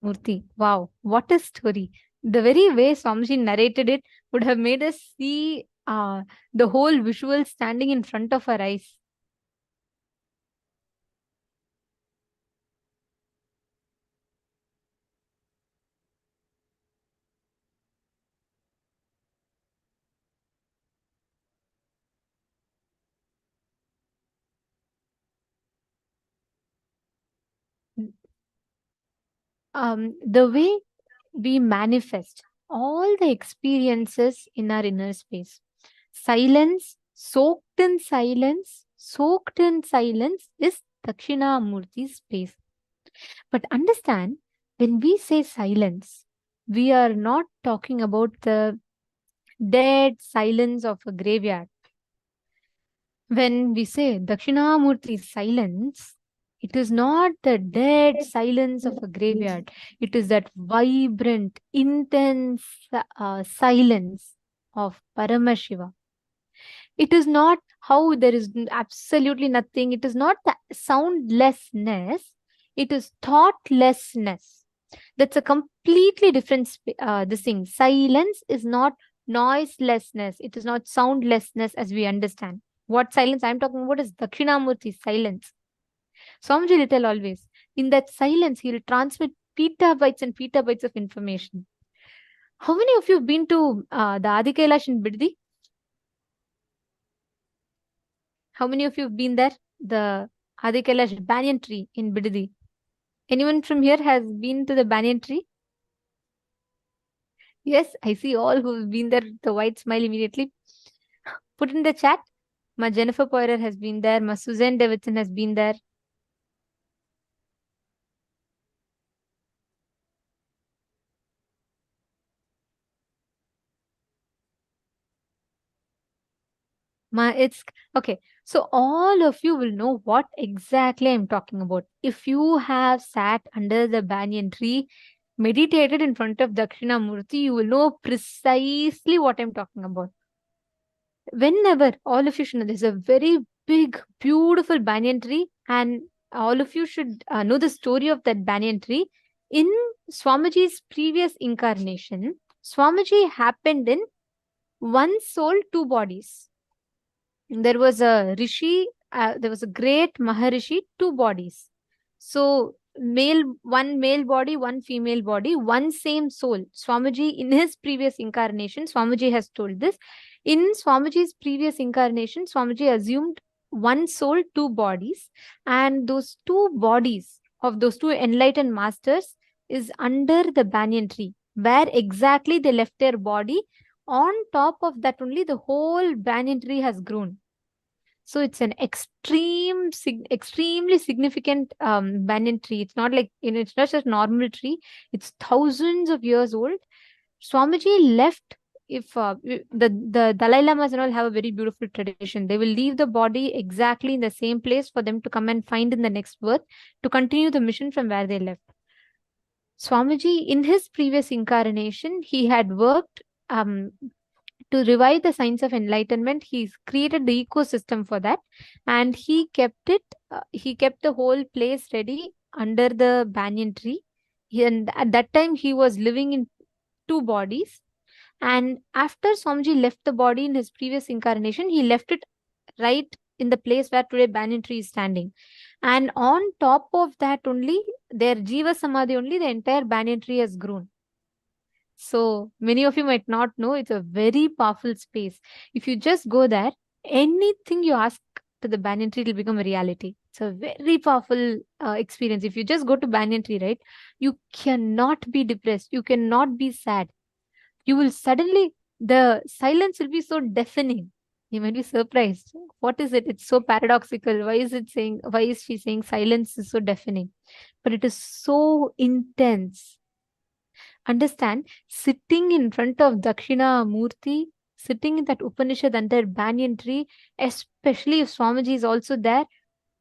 Murthy. Wow, what a story. The very way Swamiji narrated it would have made us see the whole visual standing in front of our eyes. The way we manifest all the experiences in our inner space. Silence, soaked in silence is Dakshinamurthi's space. But understand, when we say silence, we are not talking about the dead silence of a graveyard. When we say Dakshinamurthi's silence, it is not the dead silence of a graveyard. It is that vibrant, intense silence of Paramashiva. It is not how there is absolutely nothing. It is not the soundlessness. It is thoughtlessness. That's a completely different this thing. Silence is not noiselessness. It is not soundlessness as we understand. What silence I'm talking about is Dakshinamurthi's silence. Swamiji will tell always, in that silence, he will transmit petabytes and petabytes of information. How many of you have been to the Adi Kailash in Biddi? How many of you have been there? The Adi Kailash banyan tree in Biddi. Anyone from here has been to the banyan tree? Yes, I see all who have been there, the white smile immediately. Put in the chat. Ma Jennifer Poirer has been there. Ma Suzanne Davidson has been there. It's okay. So all of you will know what exactly I'm talking about. If you have sat under the banyan tree, meditated in front of Dakshinamurthy, you will know precisely what I'm talking about. Whenever, all of you should know, there's a very big, beautiful banyan tree, and all of you should know the story of that banyan tree. In Swamiji's previous incarnation, Swamiji happened in one soul, two bodies. There was a rishi, there was a great maharishi, two bodies. So one male body, one female body, one same soul. Swamiji, in his previous incarnation, Swamiji has told this. In Swamiji's previous incarnation, Swamiji assumed one soul, two bodies, and those two bodies of those two enlightened masters is under the banyan tree, where exactly they left their body. On top of that only the whole banyan tree has grown. So it's an extremely significant banyan tree. It's not like, it's not just a normal tree. It's thousands of years old. Swamiji left, if the Dalai Lamas and all have a very beautiful tradition. They will leave the body exactly in the same place for them to come and find in the next birth to continue the mission from where they left. Swamiji, in his previous incarnation, he had worked to revive the science of enlightenment. He's created the ecosystem for that, and he kept the whole place ready under the banyan tree. And at that time, he was living in two bodies. And after Swamiji left the body in his previous incarnation, he left it right in the place where today banyan tree is standing. And on top of that only, their Jiva Samadhi only, the entire banyan tree has grown. So many of you might not know, it's a very powerful space. If you just go there, anything you ask to the banyan tree will become a reality. It's a very powerful experience. If you just go to banyan tree, right, you cannot be depressed. You cannot be sad. You will suddenly, the silence will be so deafening. You might be surprised. What is it? It's so paradoxical. Why is she saying silence is so deafening? But it is so intense. Understand, sitting in front of Dakshinamurthy, sitting in that Upanishad under banyan tree, especially if Swamiji is also there,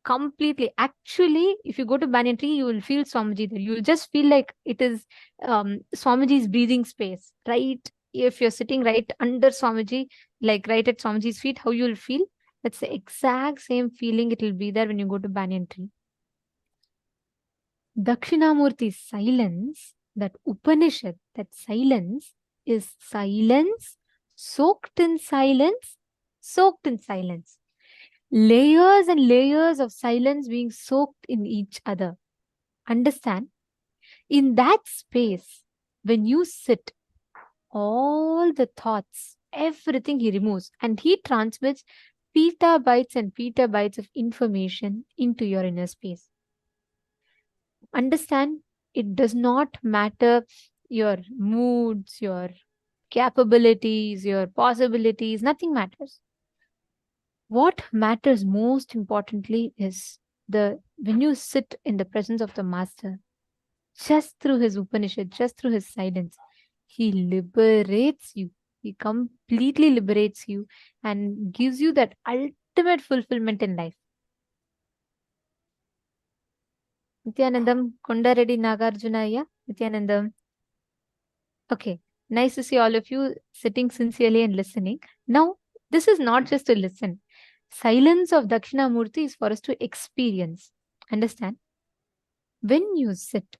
completely. Actually, if you go to banyan tree, you will feel Swamiji there. You will just feel like it is Swamiji's breathing space, right? If you're sitting right under Swamiji, like right at Swamiji's feet, how you will feel? That's the exact same feeling it will be there when you go to banyan tree. Dakshinamurthi's silence, that Upanishad, that silence is silence, soaked in silence, soaked in silence. Layers and layers of silence being soaked in each other. Understand? In that space, when you sit, all the thoughts, everything he removes, and he transmits petabytes and petabytes of information into your inner space. Understand, it does not matter your moods, your capabilities, your possibilities, nothing matters. What matters most importantly is when you sit in the presence of the master, just through his Upanishad, just through his silence, he liberates you. He completely liberates you and gives you that ultimate fulfillment in life. Nithyanandam, Kondaredi Nagarjunaya, Nithyanandam. Okay, nice to see all of you sitting sincerely and listening. Now, this is not just to listen. Silence of Dakshinamurti is for us to experience. Understand? When you sit,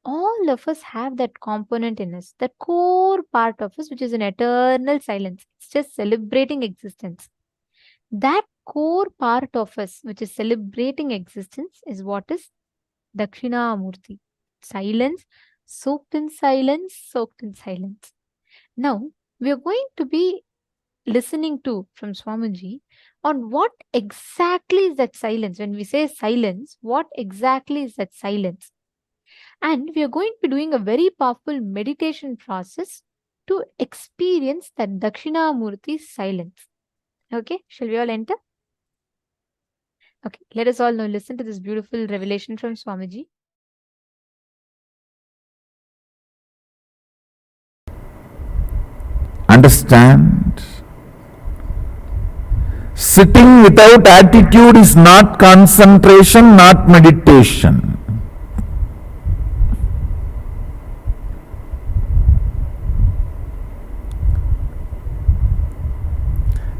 all of us have that component in us, that core part of us, which is an eternal silence. It's just celebrating existence. That core part of us, which is celebrating existence, is what is Dakshinamurti. Silence, soaked in silence, soaked in silence. Now, we are going to be listening to from Swamiji on what exactly is that silence. When we say silence, what exactly is that silence? And we are going to be doing a very powerful meditation process to experience that Dakshinamurti silence. Okay, shall we all enter? Okay, let us all now listen to this beautiful revelation from Swamiji. Understand? Sitting without attitude is not concentration, not meditation.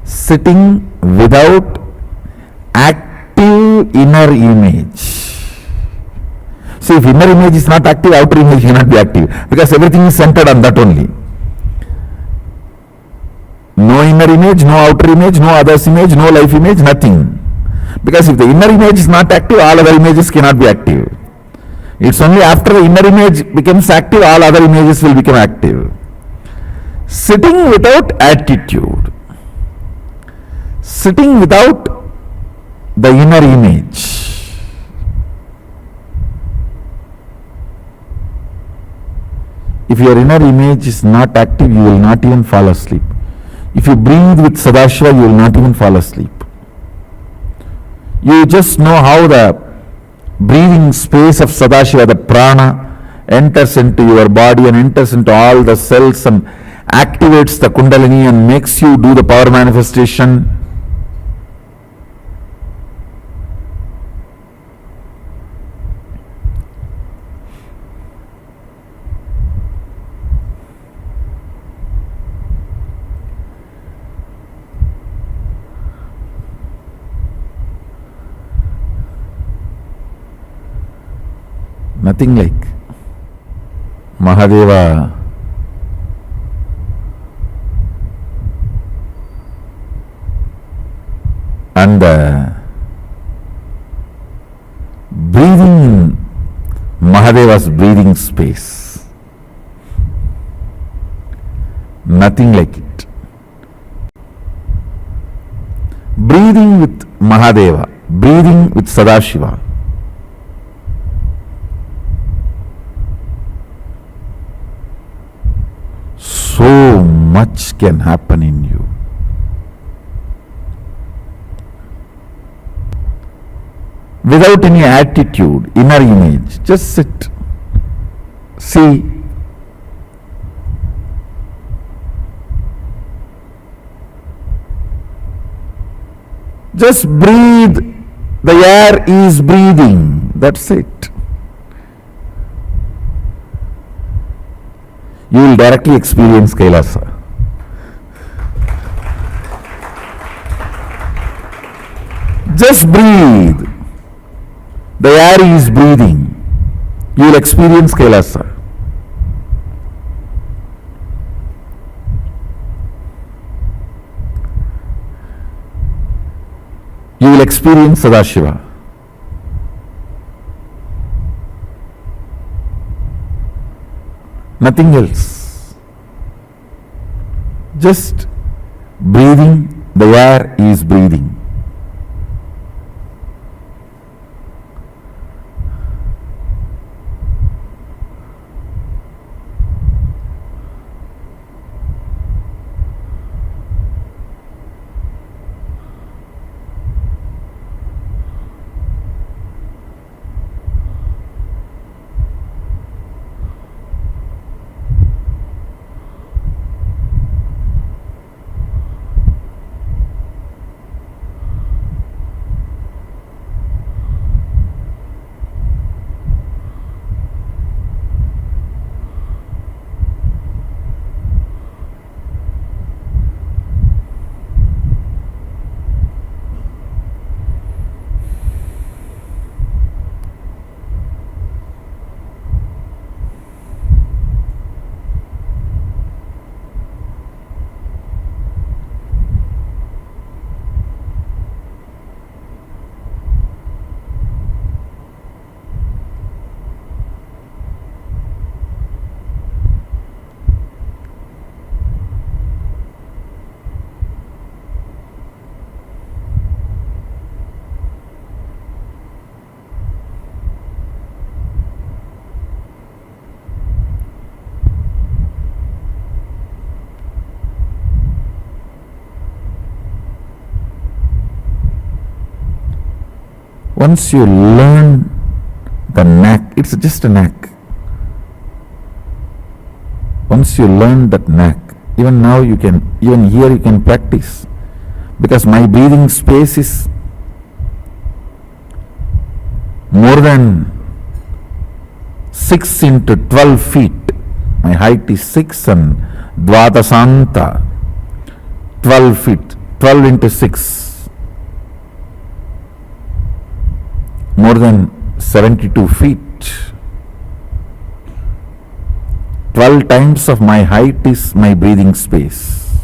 Sitting without active inner image. See, if inner image is not active, outer image cannot be active, because everything is centered on that only. No inner image, no outer image, no others image, no life image, nothing. Because if the inner image is not active, all other images cannot be active. It's only after the inner image becomes active, all other images will become active. Sitting without attitude. Sitting without the inner image. If your inner image is not active, you will not even fall asleep. If you breathe with Sadashiva, you will not even fall asleep. You just know how the breathing space of Sadashiva, the prana, enters into your body and enters into all the cells and activates the Kundalini and makes you do the power manifestation. Nothing like Mahadeva and breathing in Mahadeva's breathing space. Nothing like it. Breathing with Mahadeva, breathing with Sadashiva. So much can happen in you. Without any attitude, inner image, just sit. See. Just breathe. The air is breathing. That's it. You will directly experience Kailasa. Just breathe. The air is breathing. you will experience Kailasa. You will experience Sadashiva. Nothing else. Just breathing, the air is breathing. Once you learn the knack, it's just a knack. Once you learn that knack, even now you can, even here you can practice. Because my breathing space is more than 6 into 12 feet. My height is 6 and Dvadasanta, 12 feet, 12 into 6. More than 72 feet. 12 times of my height is my breathing space,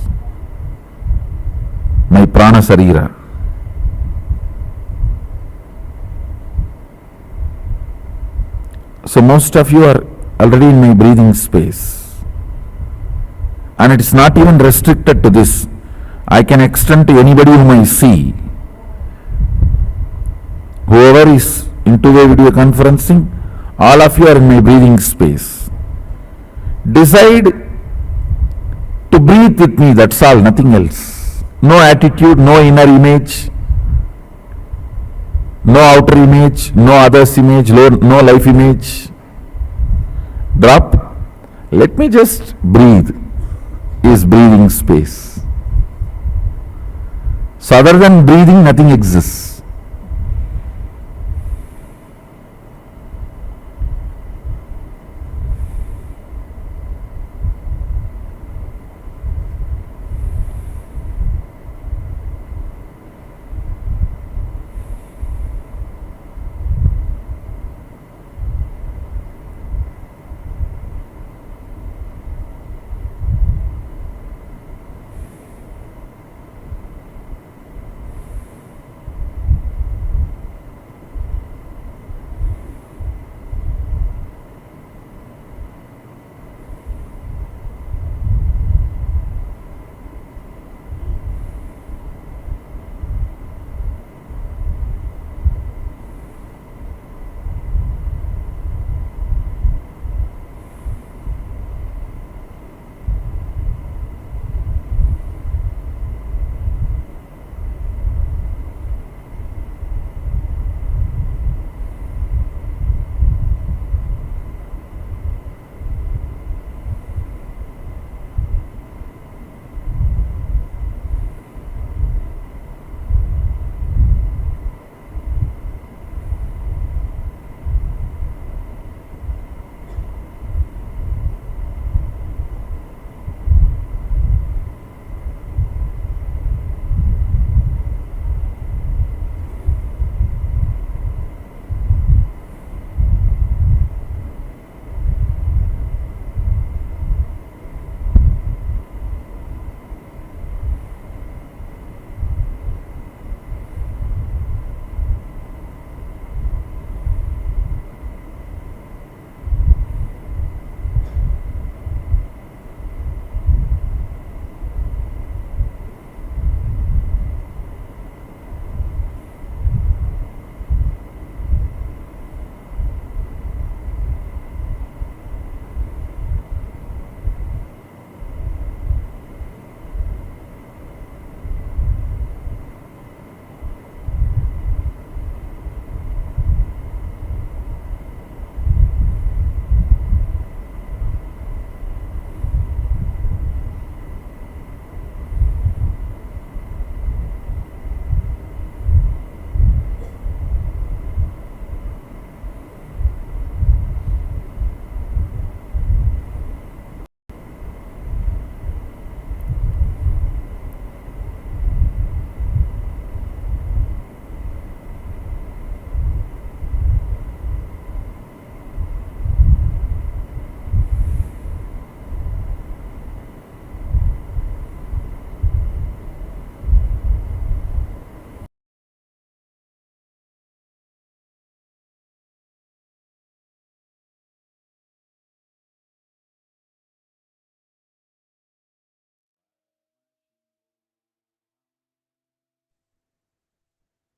my prana sarira. So most of you are already in my breathing space, and it is not even restricted to this. I can extend to anybody whom I see. Whoever is into the video conferencing, all of you are in my breathing space. Decide to breathe with me, that's all, nothing else. No attitude, no inner image, no outer image, no others image, no life image. Drop. Let me just breathe, is breathing space. So other than breathing, nothing exists.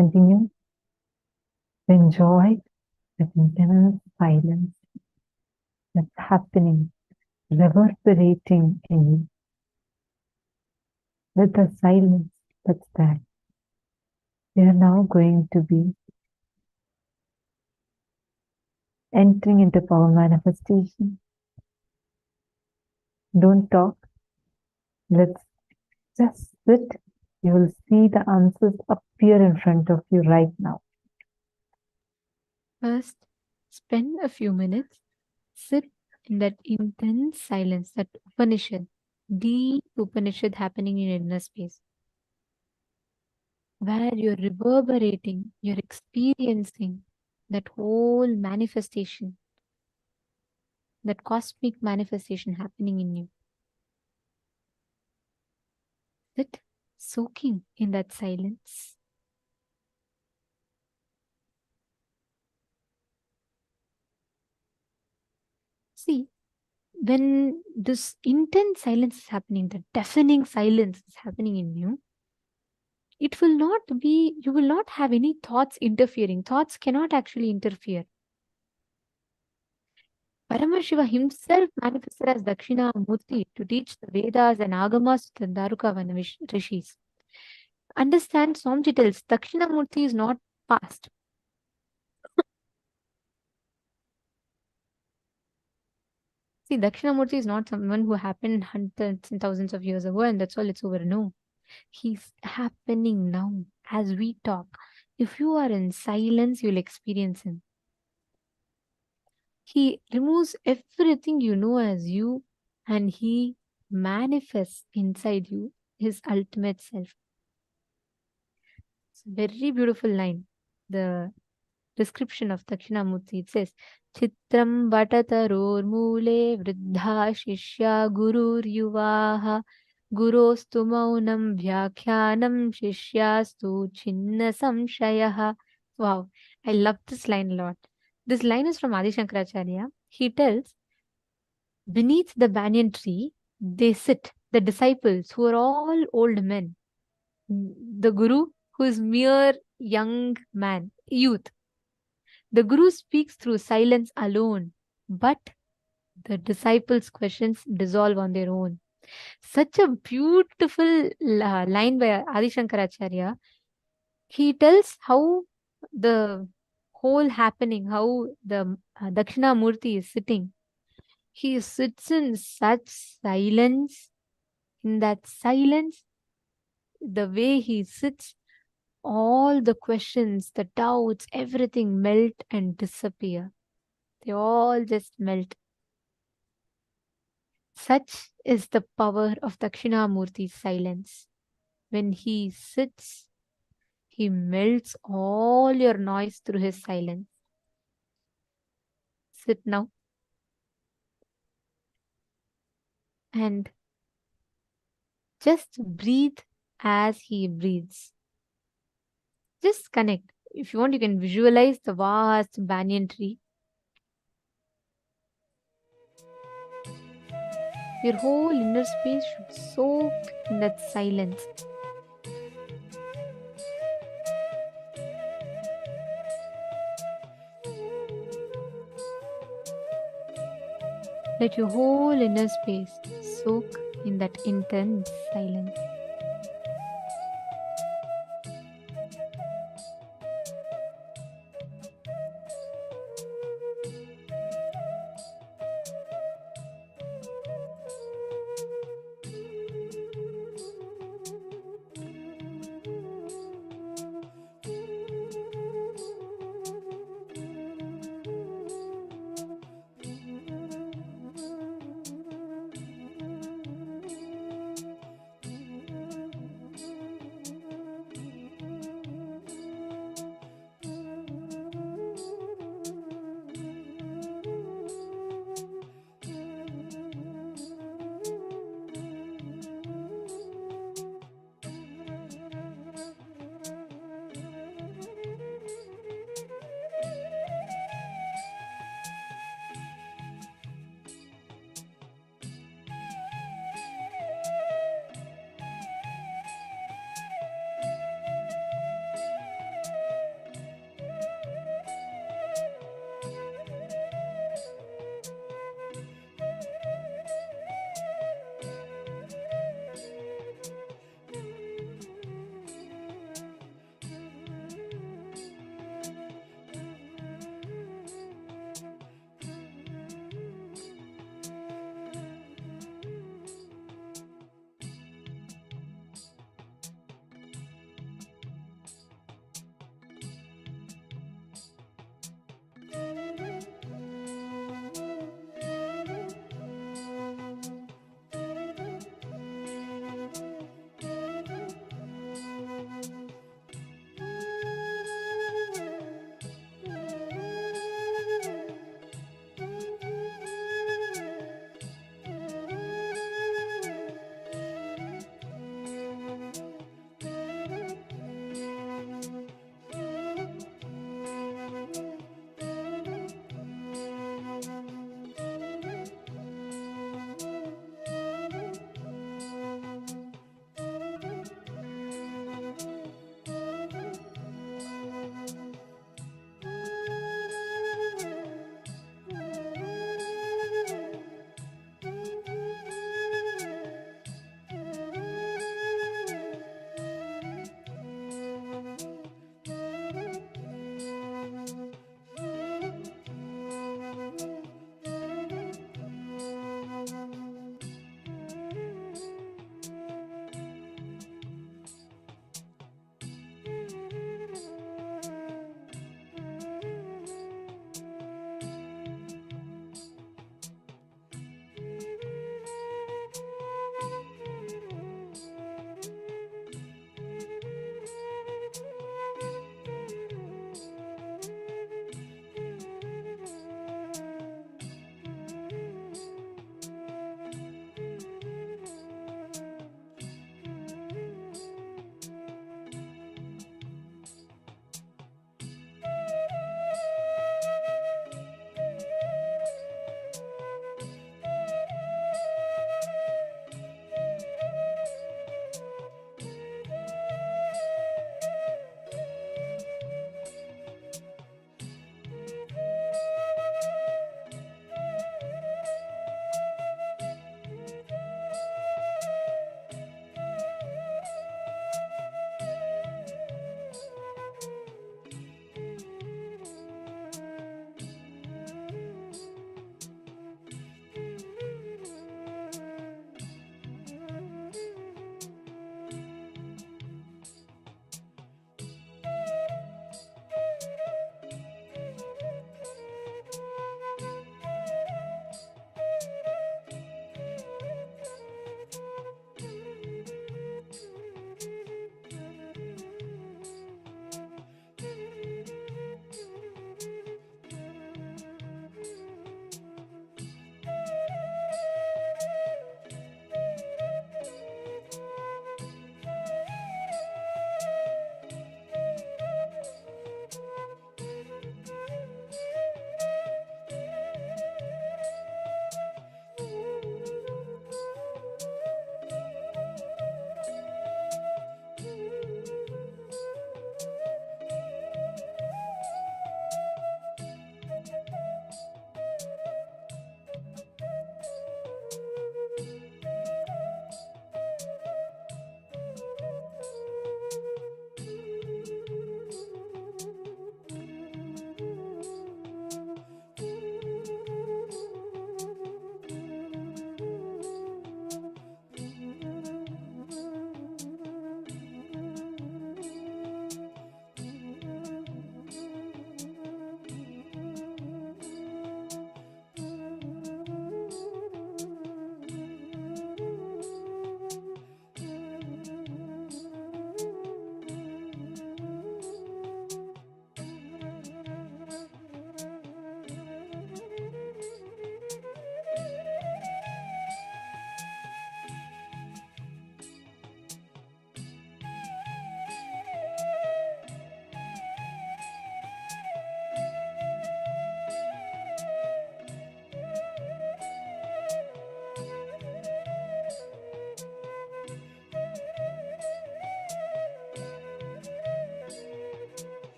Continue to enjoy that intense silence that's happening, reverberating in you. With the silence that's there, we are now going to be entering into power manifestation. Don't talk. Let's just sit. You will see the answers appear in front of you right now. First, spend a few minutes, sit in that intense silence, that Upanishad, deep Upanishad happening in your inner space, where you're reverberating, you're experiencing that whole manifestation, that cosmic manifestation happening in you. Sit soaking in that silence. See, when this intense silence is happening, the deafening silence is happening in you, it will not be, you will not have any thoughts interfering. Thoughts cannot actually interfere. Paramashiva himself manifested as Dakshinamurthy to teach the Vedas and Agamas to the Darukavana rishis. Understand, Swamiji tells, Dakshinamurthy is not past. See, Dakshinamurthy is not someone who happened hundreds and thousands of years ago and that's all, it's over. No. He's happening now as we talk. If you are in silence, you'll experience him. He removes everything you know as you and he manifests inside you his ultimate self. It's a very beautiful line. The description of Dakshinamurthy, it says, Chitram Vatataror Mule Vriddha Shishya Gurur Yuvaha Gurostu Maunam Vyakhyanam Shishyastu Chinna Samshayaha. Wow, I love this line a lot. This line is from Adi Shankaracharya. He tells, beneath the banyan tree, they sit, the disciples who are all old men. The Guru, who is mere young man, youth. The Guru speaks through silence alone, but the disciples' questions dissolve on their own. Such a beautiful line by Adi Shankaracharya. He tells how the whole happening, how the Dakshinamurthy is sitting. He sits in such silence. In that silence, the way he sits, all the questions, the doubts, everything melt and disappear. They all just melt. Such is the power of Dakshinamurthy's silence. When he sits, he melts all your noise through his silence. Sit now. And just breathe as he breathes. Just connect. If you want, you can visualize the vast banyan tree. Your whole inner space should soak in that silence. Let your whole inner space soak in that intense silence.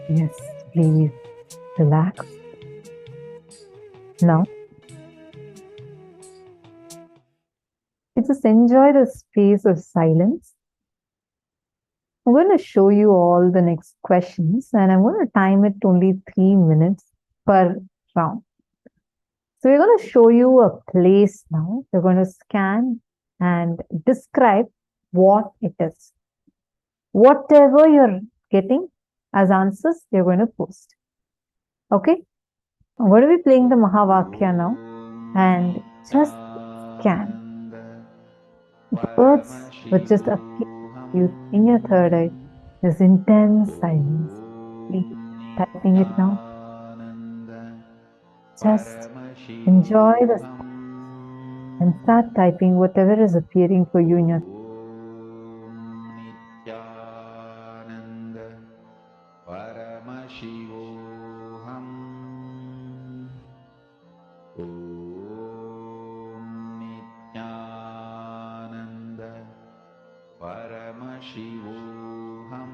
Yes, please relax. Now, you just enjoy the space of silence. I'm going to show you all the next questions and I'm going to time it only 3 minutes per round. So we're going to show you a place now. We're going to scan and describe what it is. Whatever you're getting as answers, you're going to post. Okay? I'm going to be playing the Mahavakya now and just scan. The words would just appear to you in your third eye. There's intense silence. Please typing it now. Just enjoy the silence and start typing whatever is appearing for you in your Nithyananda Paramashivoham. Om Nithyananda Paramashivoham.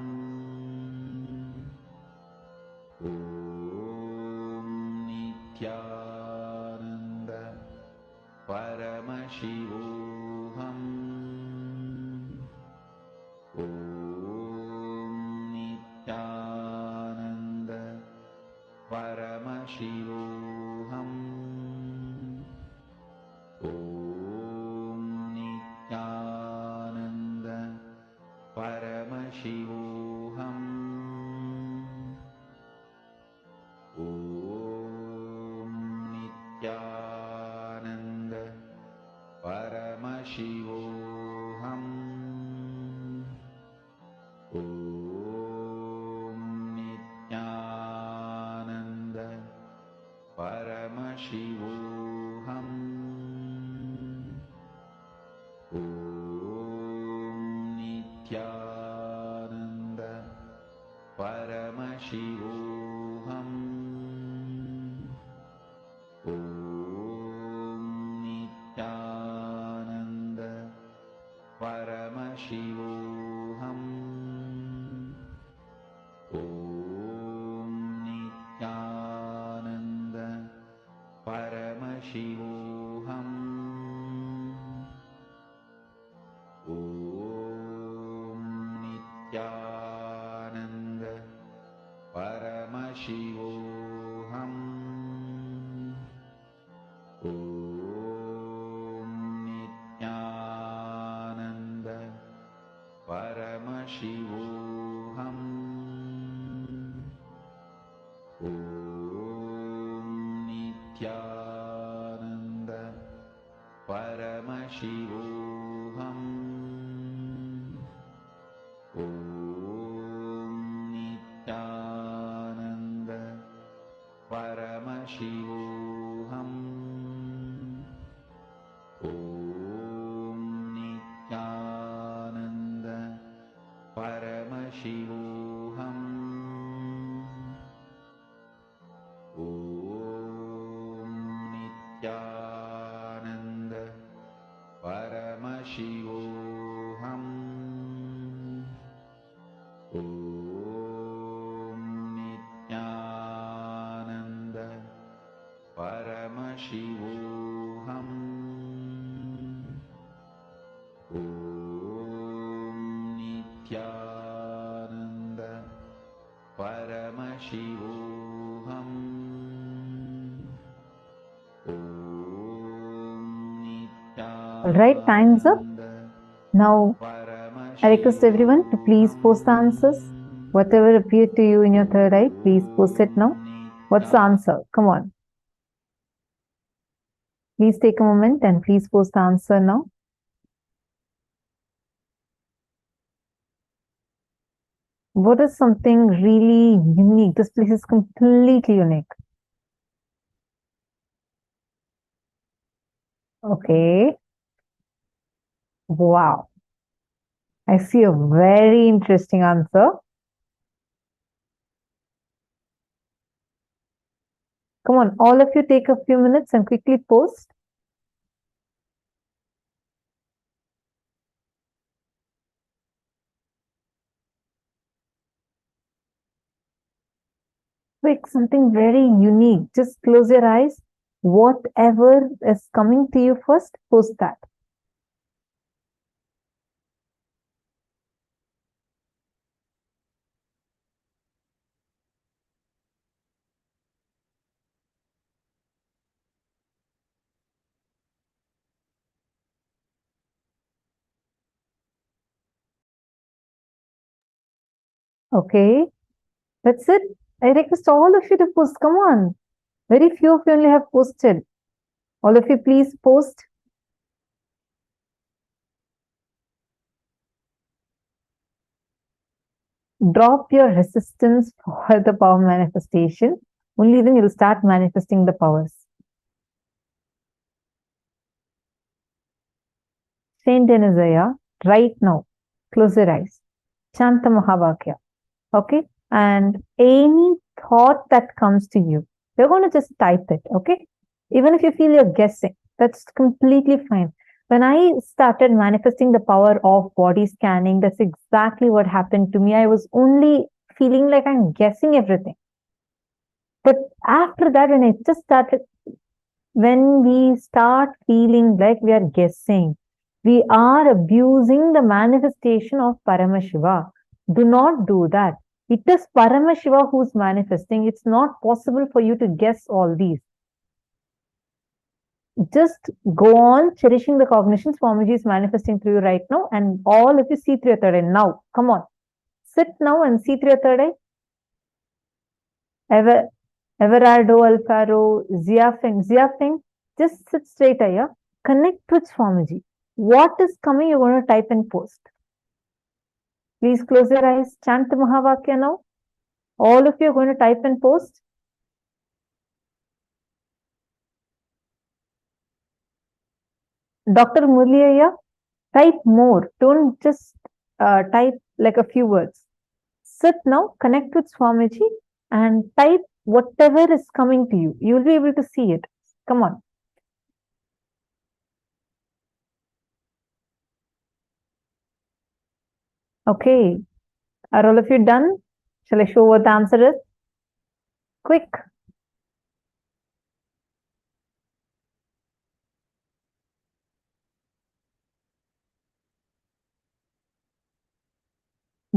Om Nithyananda Paramashivoham. Om Nithyananda Paramashivoham. Om Nithyananda Paramashivoham. Om Nithyananda Paramashivoham. Om Nithyananda Paramashivoham. Om Nithyananda Paramashivoham. Om Nithyananda Paramashivoham. Om Nithyananda Paramashivoham. Om Nithyananda Paramashivoham. Om Nithyananda Paramashivoham. Om Nithyananda Paramashivoham. Om Nithyananda Paramashivoham. Om Nithyananda Paramashivoham. Om Nithyananda Paramashivoham. Om Nithyananda Paramashivoham. Om Nithyananda Paramashivoham. All right, time's up. Now, I request everyone to please post the answers. Whatever appeared to you in your third eye, please post it now. What's the answer? Come on. Please take a moment and please post the answer now. What is something really unique? This place is completely unique. Okay. Wow. I see a very interesting answer. Come on, all of you take a few minutes and quickly post. Quick, something very unique. Just close your eyes. Whatever is coming to you first, post that. Okay, that's it. I request all of you to post. Come on. Very few of you only have posted. All of you, please post. Drop your resistance for the power manifestation. Only then you'll start manifesting the powers. Saint Denizaya, right now, close your eyes. Chanta Mahavakya. Okay? And any thought that comes to you, you're going to just type it. Okay? Even if you feel you're guessing, that's completely fine. When I started manifesting the power of body scanning, that's exactly what happened to me. I was only feeling like I'm guessing everything. But after that, when we start feeling like we are guessing, we are abusing the manifestation of Paramashiva. Do not do that. It is Paramashiva who's manifesting. It's not possible for you to guess all these. Just go on cherishing the cognition. Swamiji is manifesting through you right now, and all of you see through your third eye now. Come on, sit now and see through your third eye. Everardo, Alfaro, Ziafeng, just sit straight eye. Yeah? Connect with Swamiji. What is coming, you're going to type and post. Please close your eyes. Chant the Mahavakya now. All of you are going to type and post. Dr. Murliya, type more. Don't just type like a few words. Sit now, connect with Swamiji and type whatever is coming to you. You will be able to see it. Come on. Okay. Are all of you done? Shall I show what the answer is? Quick.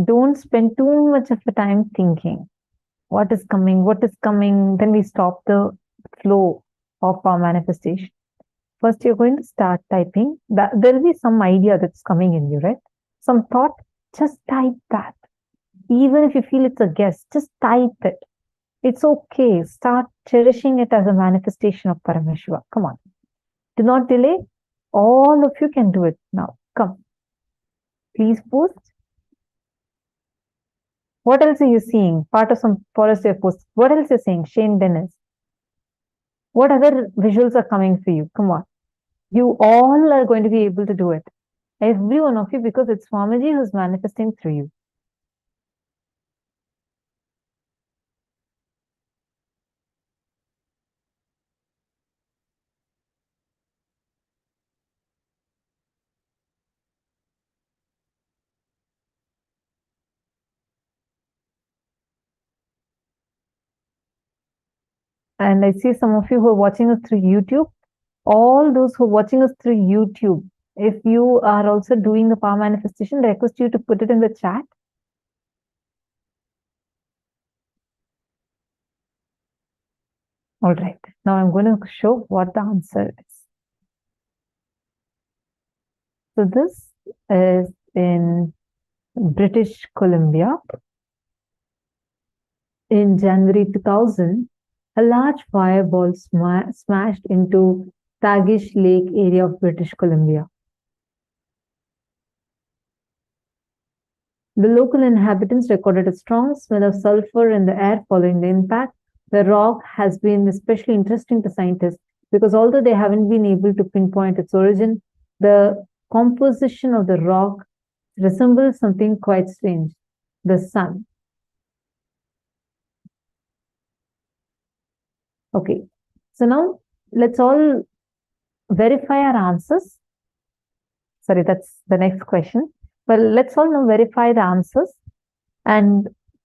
Don't spend too much of the time thinking. What is coming? What is coming? Then we stop the flow of our manifestation. First, you're going to start typing. There will be some idea that's coming in you, right? Some thought, just type that. Even if you feel it's a guess, just type it. It's okay. Start cherishing it as a manifestation of Paramashiva. Come on. Do not delay. All of you can do it now. Come. Please post. What else are you seeing? Part of some forest you have posted. What else are you seeing? Shane Dennis. What other visuals are coming for you? Come on. You all are going to be able to do it. Every one of you, because it's Swamiji who's manifesting through you. And I see some of you who are watching us through YouTube. All those who are watching us through YouTube, if you are also doing the power manifestation, I request you to put it in the chat. All right. Now I'm going to show what the answer is. So this is in British Columbia. In January 2000, a large fireball smashed into Tagish Lake area of British Columbia. The local inhabitants recorded a strong smell of sulfur in the air following the impact. The rock has been especially interesting to scientists because although they haven't been able to pinpoint its origin, the composition of the rock resembles something quite strange, the sun. Okay, so now let's all verify our answers. Sorry, that's the next question. Well, let's all now verify the answers and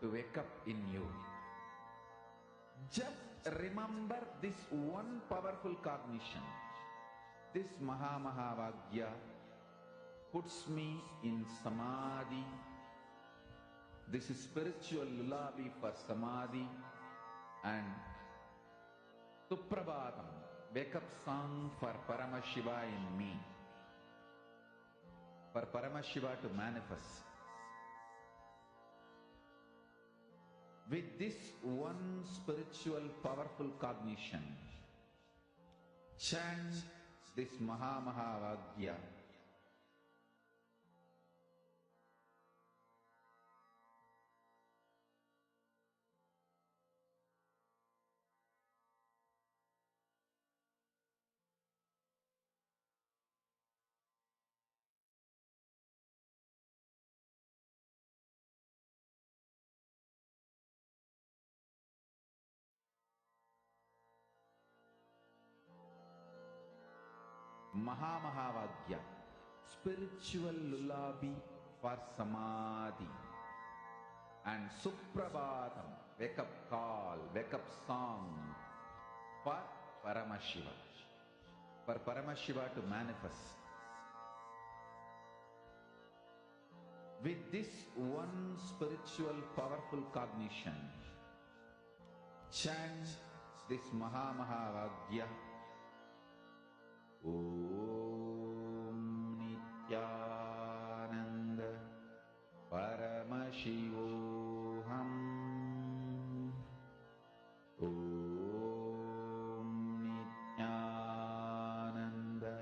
to wake up in you. Just remember this one powerful cognition. This Mahavagya puts me in Samadhi. This is spiritual lullaby for Samadhi and Suprabhatam, wake up song for Paramashiva in me. For Paramashiva to manifest. With this one spiritual powerful cognition, chant this Mahavagya. Mahavagya, spiritual lullaby for Samadhi, and Suprabhatam, wake up call, wake up song for Paramashiva, for Paramashiva to manifest. With this one spiritual powerful cognition, chant this Mahavagya. Om Nithyananda Paramashivoham. Om Nithyananda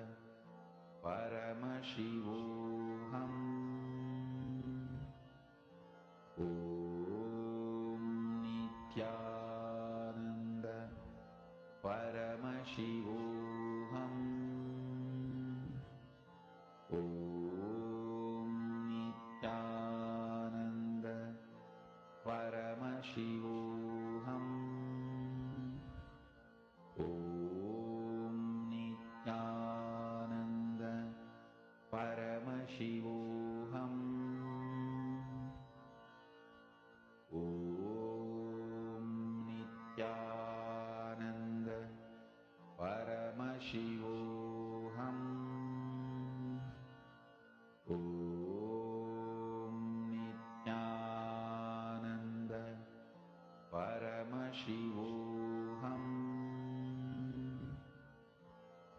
Paramashivoham. Om Nithyananda Paramashivoham. Om Nithyananda Paramashivoham. Om Nithyananda Paramashivoham. Om Nithyananda Paramashivoham. Om Nithyananda Paramashivoham. Om Nithyananda Paramashivoham.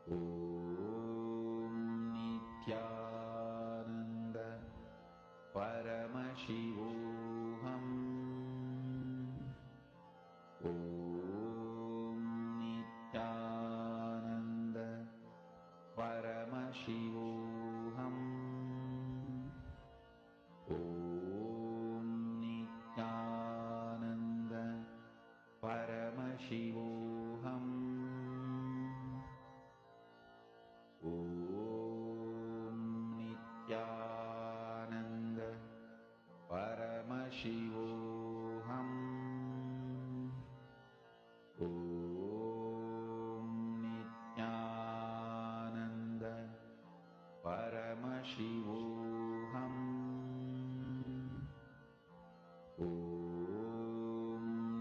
Om Nithyananda Paramashivoham. Om Nithyananda Paramashivoham. Om Nithyananda Paramashivoham. Om Nithyananda Paramashivoham. Om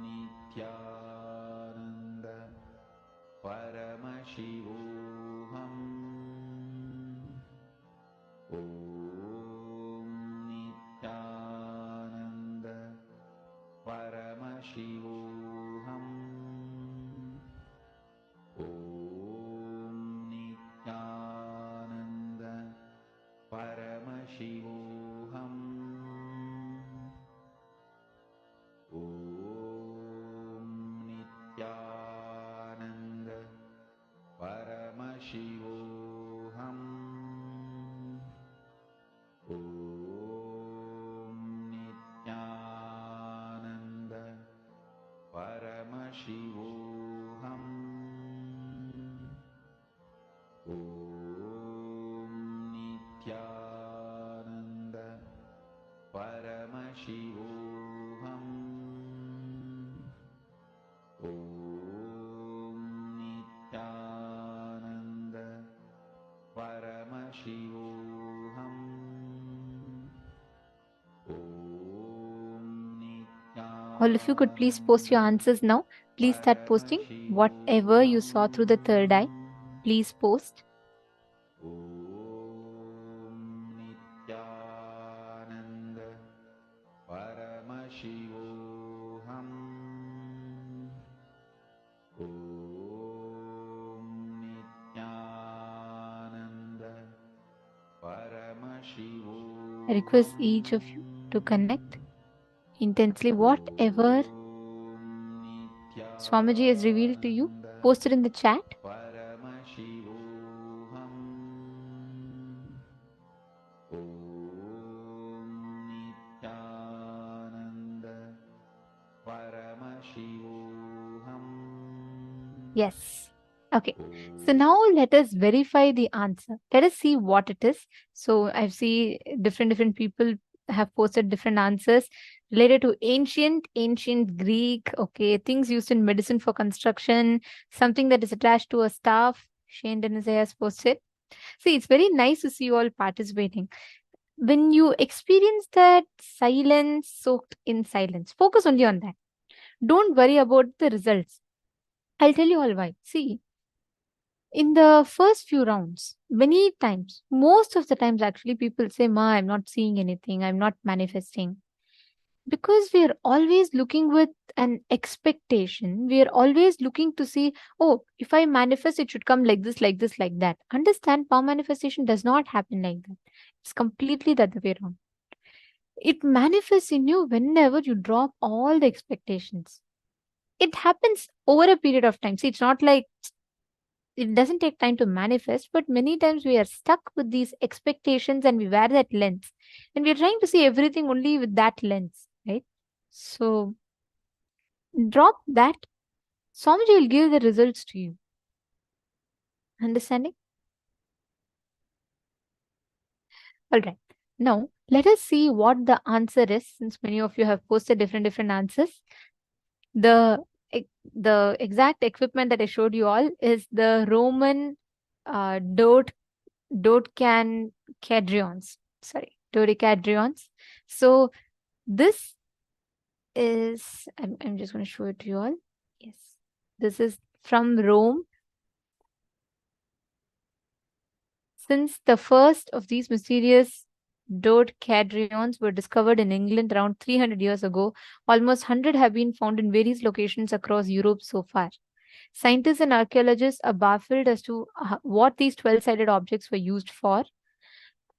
Nithyananda Paramashivoham. Om Nithyananda Paramashivoham. Om Nithyananda Paramashivoham. Om Nithyananda Paramashivoham. All of you could please post your answers now. Please start posting whatever you saw through the third eye. Please post. Nithyananda Paramashivoham. Nithyananda Paramashivoham. I request each of you to connect intensely. Whatever Swamiji has revealed to you, post it in the chat. Paramashivoham. Nithyananda Paramashivoham. Yes. Okay. So now let us verify the answer. Let us see what it is. So I see different people have posted different answers related to ancient Greek, okay, things used in medicine for construction, something that is attached to a staff. Shane Denise has posted. See, it's very nice to see you all participating. When you experience that silence soaked in silence, focus only on that. Don't worry about the results. I'll tell you all why. See, in the first few rounds, many times, most of the times actually, people say, Ma, I'm not seeing anything, I'm not manifesting. Because we are always looking with an expectation, we are always looking to see, oh, if I manifest, it should come like this, like this, like that. Understand, power manifestation does not happen like that. It's completely the other way around. It manifests in you whenever you drop all the expectations. It happens over a period of time. See, it's not like it doesn't take time to manifest, but many times we are stuck with these expectations and we wear that lens. And we're trying to see everything only with that lens, right? So drop that. Swamiji will give the results to you. Understanding? All right. Now, let us see what the answer is, since many of you have posted different answers. The exact equipment that I showed you all is the Roman dodecadrons. Dodecadrons. So this is, I'm just going to show it to you all. Yes. This is from Rome. Since the first of these mysterious dodecadrons were discovered in England around 300 years ago, almost 100 have been found in various locations across Europe so far. Scientists and archaeologists are baffled as to what these 12-sided objects were used for.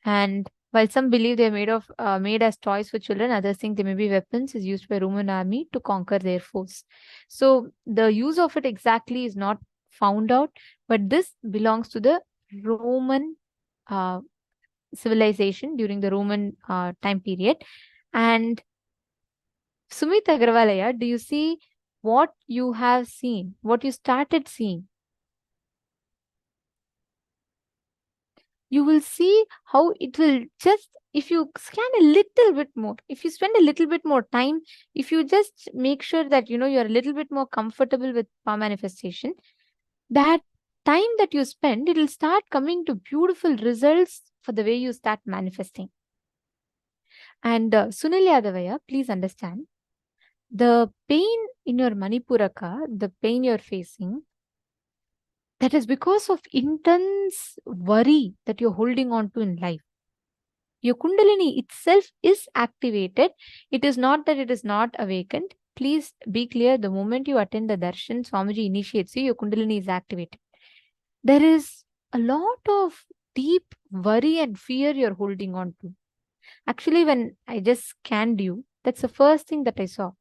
And while some believe they are made as toys for children, others think they may be weapons is used by Roman army to conquer their foes. So the use of it exactly is not found out, but this belongs to the Roman civilization during the Roman time period. And Sumit Agrawalaya, do you see what you have seen, what you started seeing? You will see how it will just, if you scan a little bit more, if you spend a little bit more time, if you just make sure that, you're a little bit more comfortable with power manifestation, that time that you spend, it will start coming to beautiful results for the way you start manifesting. And Sunil Yadavaya, please understand, the pain in your Manipuraka, the pain you're facing, that is because of intense worry that you're holding on to in life. Your Kundalini itself is activated. It is not that it is not awakened. Please be clear, the moment you attend the darshan, Swamiji initiates you, your Kundalini is activated. There is a lot of deep worry and fear you're holding on to. Actually, when I just scanned you, that's the first thing that I saw.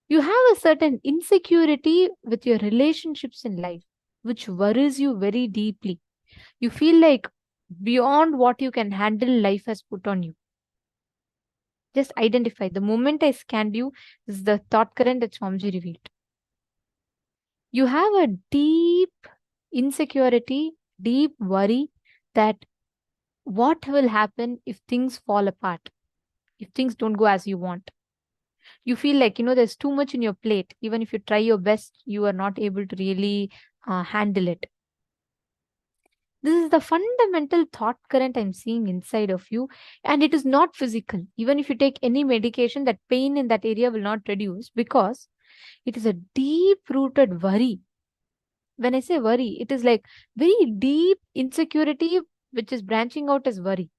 You have a certain insecurity with your relationships in life, which worries you very deeply. You feel like beyond what you can handle, life has put on you. Just identify. The moment I scanned you, this is the thought current that Swamiji revealed. You have a deep insecurity, deep worry that what will happen if things fall apart, if things don't go as you want. You feel like, there's too much in your plate. Even if you try your best, you are not able to really handle it. This is the fundamental thought current I'm seeing inside of you, and it is not physical. Even if you take any medication, that pain in that area will not reduce because it is a deep-rooted worry. When I say worry, it is like very deep insecurity which is branching out as worry.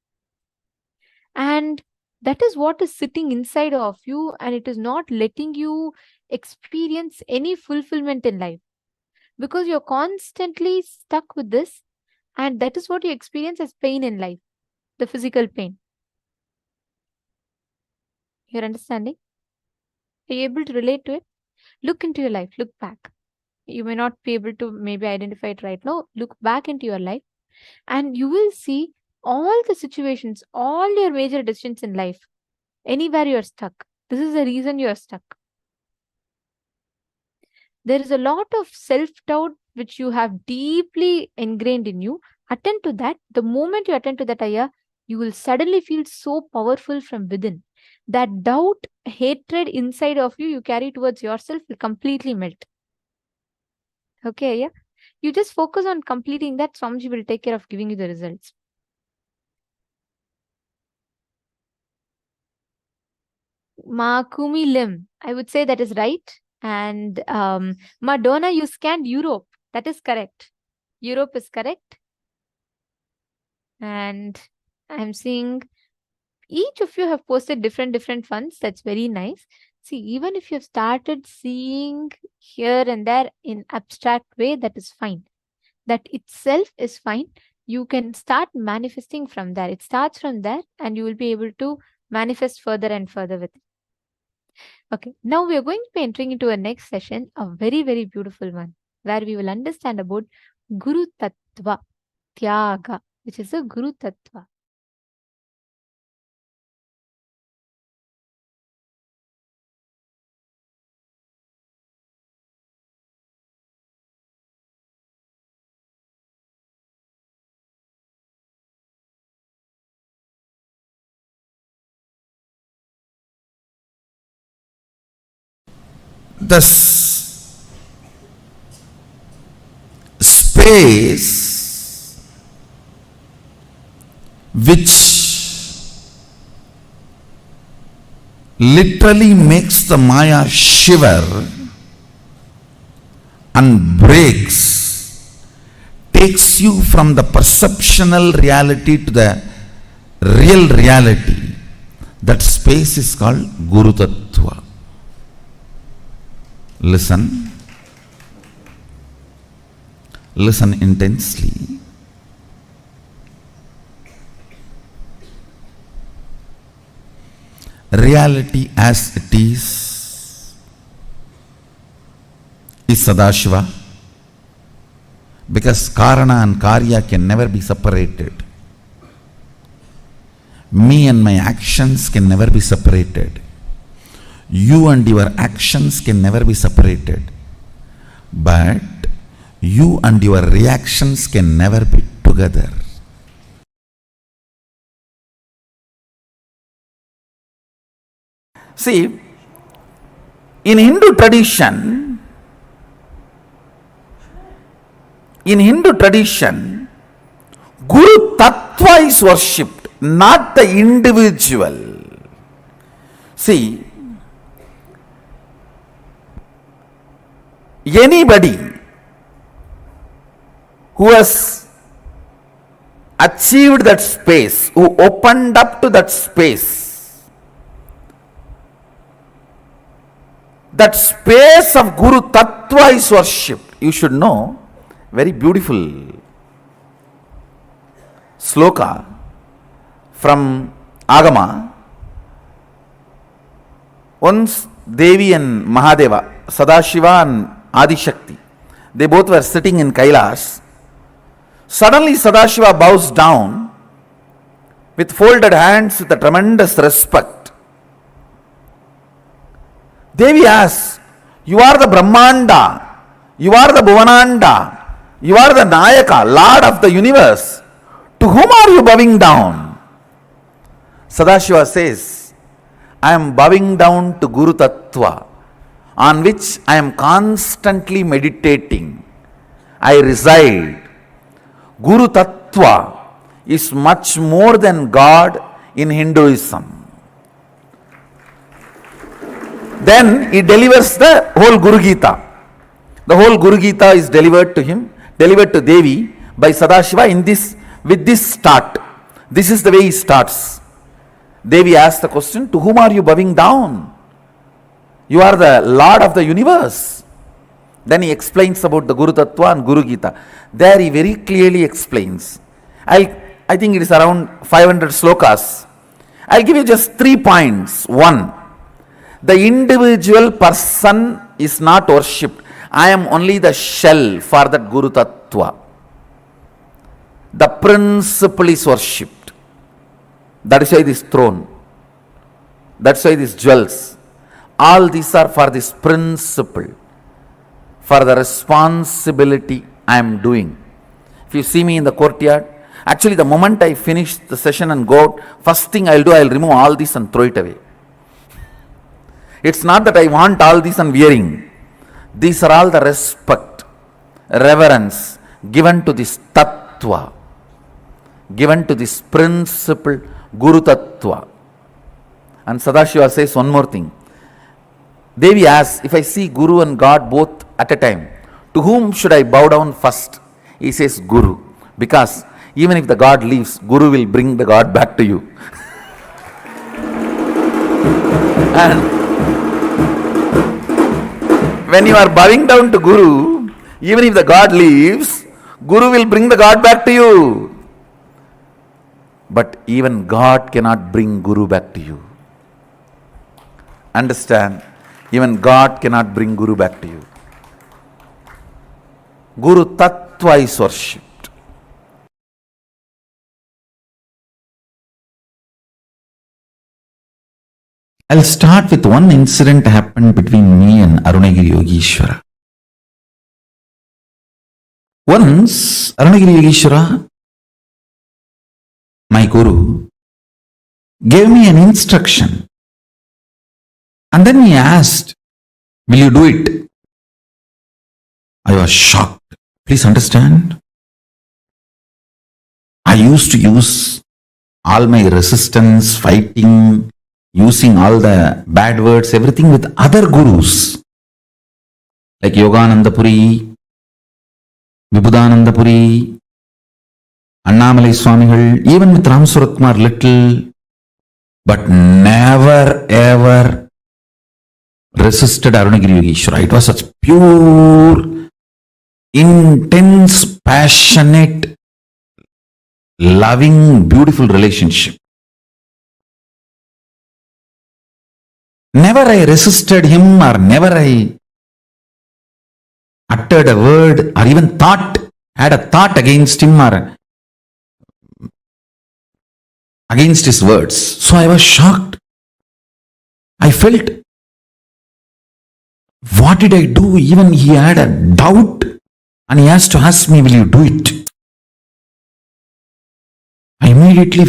And that is what is sitting inside of you, and it is not letting you experience any fulfillment in life because you're constantly stuck with this, and that is what you experience as pain in life, the physical pain. You're understanding? Are you able to relate to it? Look into your life, look back. You may not be able to maybe identify it right now. Look back into your life and you will see all the situations, all your major decisions in life, anywhere you're stuck. This is the reason you're stuck. There is a lot of self-doubt which you have deeply ingrained in you. Attend to that. The moment you attend to that, Ayya, you will suddenly feel so powerful from within. That doubt, hatred inside of you, you carry towards yourself will completely melt. Okay, Ayya? You just focus on completing that. Swamiji will take care of giving you the results. Ma Kumi Lim, I would say that is right. And Madonna, you scanned Europe. That is correct. Europe is correct. And I'm seeing each of you have posted different funds. That's very nice. See, even if you've started seeing here and there in abstract way, that is fine. That itself is fine. You can start manifesting from there. It starts from there and you will be able to manifest further and further with it. Okay, now we are going to be entering into a next session, a very, very beautiful one, where we will understand about Guru Tattva, Tyaga, which is a Guru Tattva. The space which literally makes the Maya shiver and breaks, takes you from the perceptional reality to the real reality. That space is called Guru Tattva. Listen. Listen intensely. Reality as it is Sadashiva, because Karana and Karya can never be separated. Me and my actions can never be separated. You and your actions can never be separated. But you and your reactions can never be together. See, in Hindu tradition, Guru Tattva is worshipped, not the individual. See, anybody who has achieved that space, who opened up to that space of Guru Tattva is worshipped. You should know, very beautiful sloka from Agama. Once Devi and Mahadeva, Sadashiva and Adi Śakti, they both were sitting in Kailas. Suddenly Sadashiva bows down with folded hands with a tremendous respect. Devi asks, "You are the Brahmanda, you are the Bhuvananda, you are the Nayaka, Lord of the universe. To whom are you bowing down?" Sadashiva says, "I am bowing down to Guru Tattva, on which I am constantly meditating. I reside. Guru Tattva is much more than God in Hinduism. Then he delivers the whole Guru Gita. The whole Guru Gita is delivered to him, delivered to Devi by Sadashiva with this start. This is the way he starts. Devi asks the question, to whom are you bowing down? You are the Lord of the universe. Then he explains about the Guru Tattva and Guru Gita. There he very clearly explains. I think it is around 500 slokas. I'll give you just 3 points. 1. The individual person is not worshipped. I am only the shell for that Guru Tattva. The principle is worshipped. That is why this throne. That's why these jewels. All these are for this principle, for the responsibility I am doing. If you see me in the courtyard, actually the moment I finish the session and go out, first thing I'll do, I'll remove all this and throw it away. It's not that I want all this and wearing. These are all the respect, reverence given to this Tattva, given to this principle, Guru Tattva. And Sadashiva says one more thing. Devi asks, if I see Guru and God both at a time, to whom should I bow down first? He says Guru, because even if the God leaves, Guru will bring the God back to you. And when you are bowing down to Guru, even if the God leaves, Guru will bring the God back to you. But even God cannot bring Guru back to you. Understand? Even God cannot bring Guru back to you. Guru Tattva is worshipped. I'll start with one incident happened between me and Arunagiri Yogeshwara. Once, Arunagiri Yogeshwara, my Guru, gave me an instruction. And then he asked, will you do it? I was shocked. Please understand. I used to use all my resistance, fighting, using all the bad words, everything with other gurus. Like Yogananda Puri, Vibhudananda Puri, Annamalai Swamigal, even with Ram Suratkumar little, but never ever resisted Arunagiri Yogeshwara. It was such pure, intense, passionate, loving, beautiful relationship. Never I resisted him, or never I uttered a word or even had a thought against him or against his words. So I was shocked. I felt, what did I do? Even he had a doubt and he has to ask me, will you do it? I immediately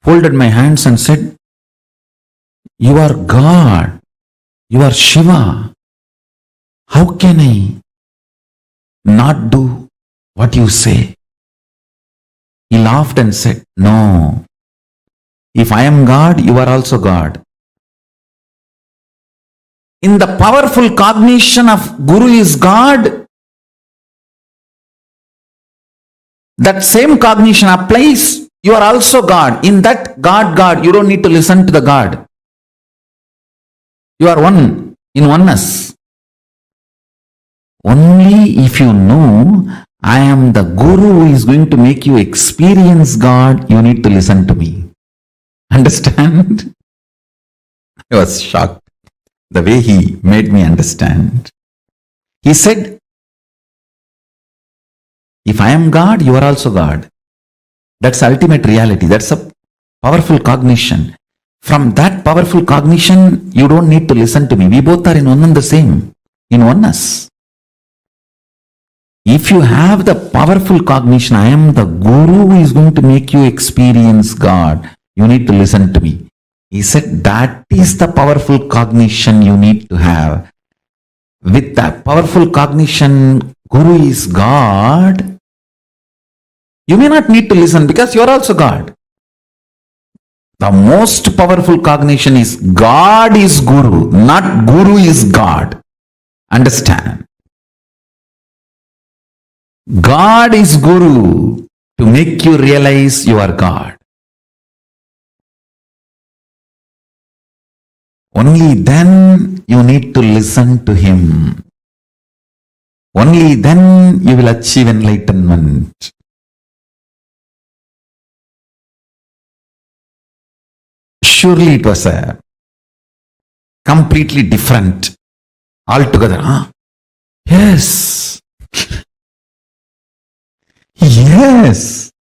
folded my hands and said, you are God. You are Shiva. How can I not do what you say? He laughed and said, no. If I am God, you are also God. In the powerful cognition of Guru is God, that same cognition applies, you are also God. In that God, you don't need to listen to the God. You are one, in oneness. Only if you know, I am the Guru who is going to make you experience God, you need to listen to me. Understand? I was shocked the way he made me understand. He said, if I am God, you are also God. That's ultimate reality. That's a powerful cognition. From that powerful cognition, you don't need to listen to me. We both are in one and the same, in oneness. If you have the powerful cognition, I am the Guru who is going to make you experience God, you need to listen to me. He said that is the powerful cognition you need to have. With that powerful cognition, Guru is God, You may not need to listen because you are also God. The most powerful cognition is God is Guru, not Guru is God. Understand? God is Guru to make you realize you are God. Only then you need to listen to Him. Only then you will achieve enlightenment. Surely it was a completely different altogether. Huh? Yes. Yes.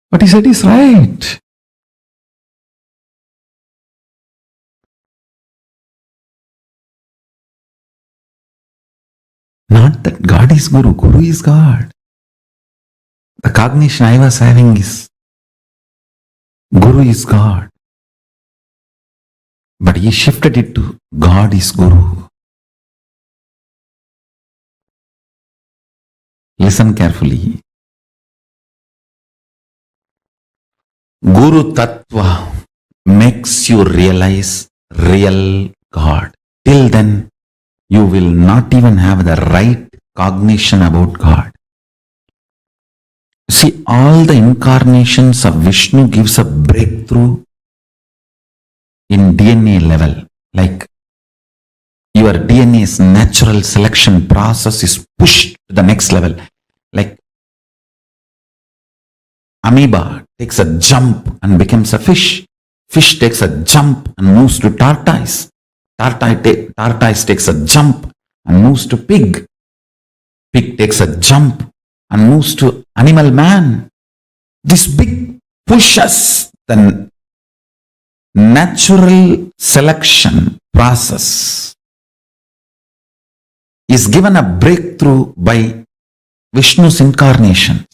What he said is right. Not that God is Guru, Guru is God. The cognition I was having is Guru is God. But he shifted it to God is Guru. Listen carefully. Guru Tattva makes you realize real God. Till then, you will not even have the right cognition about God. See, all the incarnations of Vishnu gives a breakthrough in DNA level. Like your DNA's natural selection process is pushed to the next level. Like amoeba takes a jump and becomes a fish. Fish takes a jump and moves to tortoise. Tortoise takes a jump and moves to pig. Pig takes a jump and moves to animal man. This big pushes the natural selection process is given a breakthrough by Vishnu's incarnation.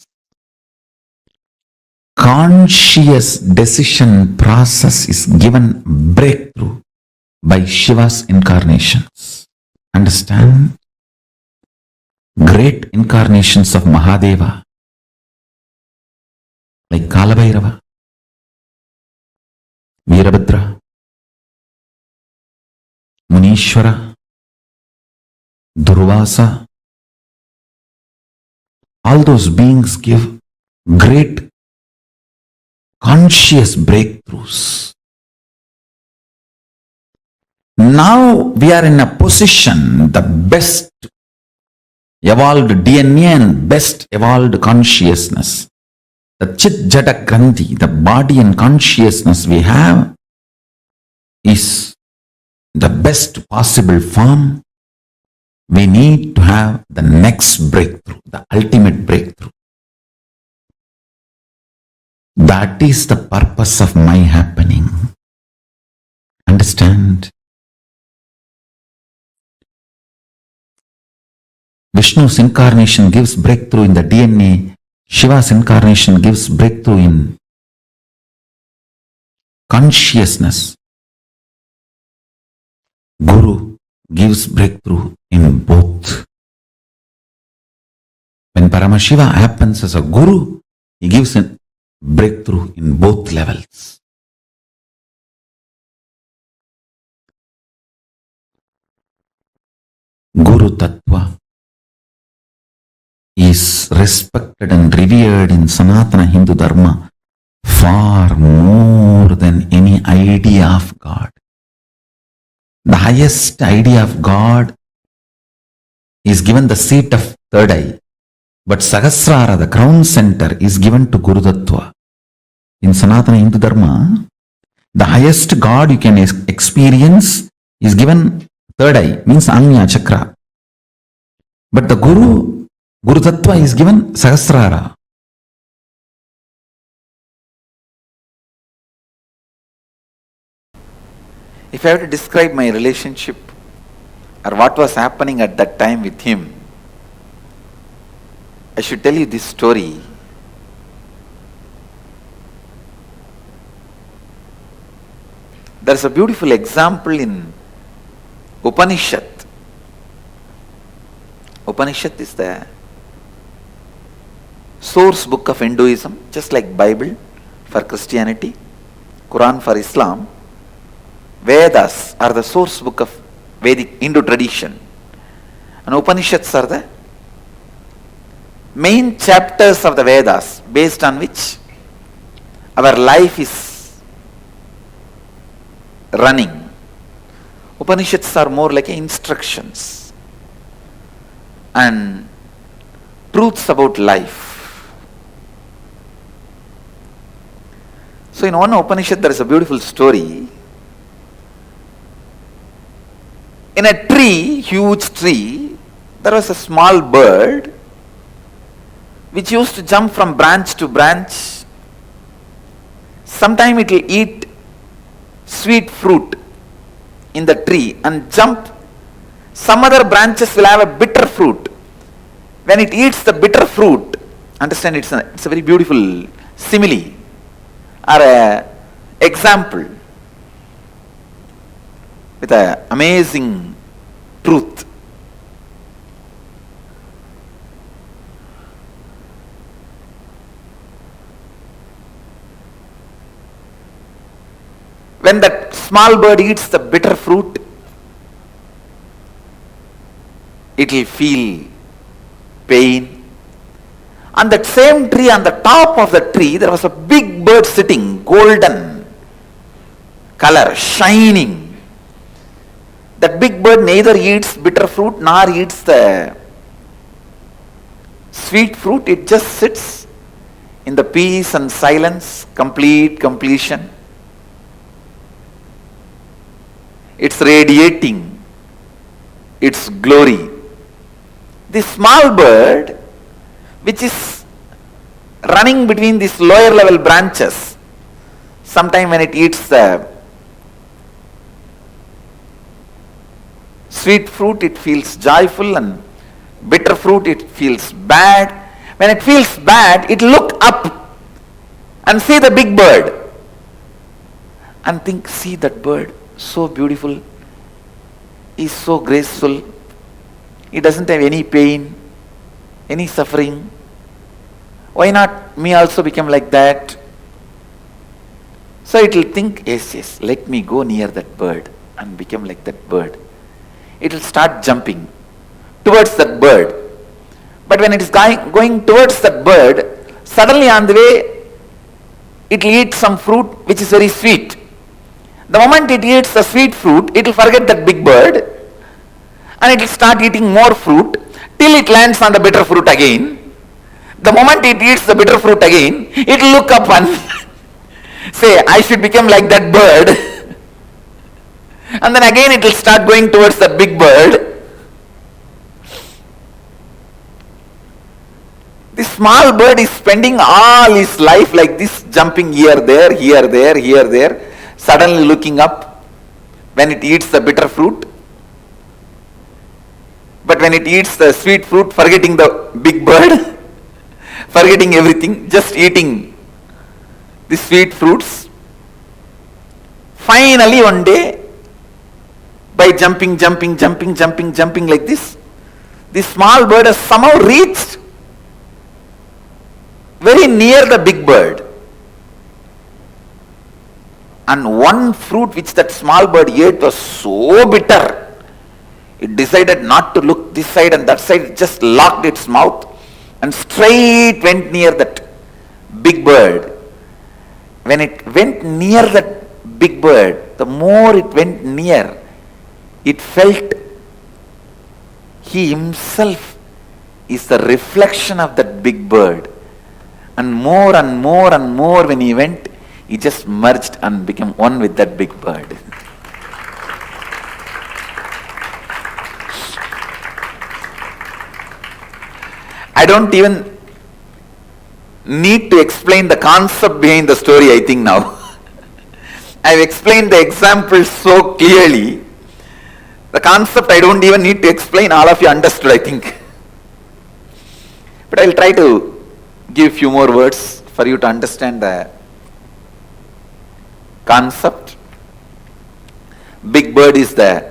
Conscious decision process is given breakthrough by Shiva's incarnations. Understand? Great incarnations of Mahadeva, like Kalabhairava, Veerabhadra, Munishwara, Durvasa, all those beings give great conscious breakthroughs. Now we are in a position, the best evolved DNA and best evolved consciousness. The Chit Jata Granthi, the body and consciousness we have, is the best possible form. We need to have the next breakthrough, the ultimate breakthrough. That is the purpose of my happening. Understand? Vishnu's incarnation gives breakthrough in the DNA. Shiva's incarnation gives breakthrough in consciousness. Guru gives breakthrough in both. When Paramashiva happens as a Guru, he gives a breakthrough in both levels. Guru Tattva is respected and revered in Sanatana Hindu Dharma far more than any idea of God. The highest idea of God is given the seat of third eye, but Sahasrara, the crown center, is given to Guru Tattva. In Sanatana Hindu Dharma, the highest God you can experience is given third eye, means Anya Chakra. But the Guru Tattva is given Sahasrara. If I have to describe my relationship or what was happening at that time with him, I should tell you this story. There is a beautiful example in Upanishad. Upanishad is the source book of Hinduism, just like Bible for Christianity, Quran for Islam. Vedas are the source book of Vedic Hindu tradition, and Upanishads are the main chapters of the Vedas based on which our life is running. Upanishads are more like instructions and truths about life. So in one Upanishad there is a beautiful story. In a tree, huge tree, there was a small bird which used to jump from branch to branch. Sometime it will eat sweet fruit in the tree and jump. Some other branches will have a bitter fruit. When it eats the bitter fruit, understand it's a very beautiful simile or a example with an amazing truth. When that small bird eats the bitter fruit, it will feel pain. On that same tree, on the top of the tree, there was a big bird sitting, golden color, shining. That big bird neither eats bitter fruit nor eats the sweet fruit. It just sits in the peace and silence, complete completion. It's radiating its glory. This small bird, which is running between these lower level branches, sometime when it eats the sweet fruit, it feels joyful, and bitter fruit, it feels bad. When it feels bad, it look up and see the big bird and think, see that bird, so beautiful, is so graceful, he doesn't have any pain, any suffering. Why not me also become like that? So it will think, yes, let me go near that bird and become like that bird. It will start jumping towards that bird. But when it is going towards that bird, suddenly on the way, it will eat some fruit which is very sweet. The moment it eats the sweet fruit, it will forget that big bird and it will start eating more fruit till it lands on the bitter fruit again. The moment it eats the bitter fruit again, it will look up and say, I should become like that bird. And then again it will start going towards that big bird. This small bird is spending all his life like this, jumping here, there, here, there, here, there, suddenly looking up when it eats the bitter fruit. But when it eats the sweet fruit, forgetting the big bird, forgetting everything, just eating the sweet fruits. Finally one day, by jumping like this small bird has somehow reached very near the big bird. And one fruit which that small bird ate was so bitter, it decided not to look this side and that side, it just locked its mouth and straight went near that big bird. When it went near that big bird, the more it went near, it felt he himself is the reflection of that big bird. And more and more and more when he went, he just merged and became one with that big bird. I don't even need to explain the concept behind the story, I think now. I've explained the example so clearly. The concept I don't even need to explain, all of you understood, I think. But I'll try to give few more words for you to understand the concept. Big bird is the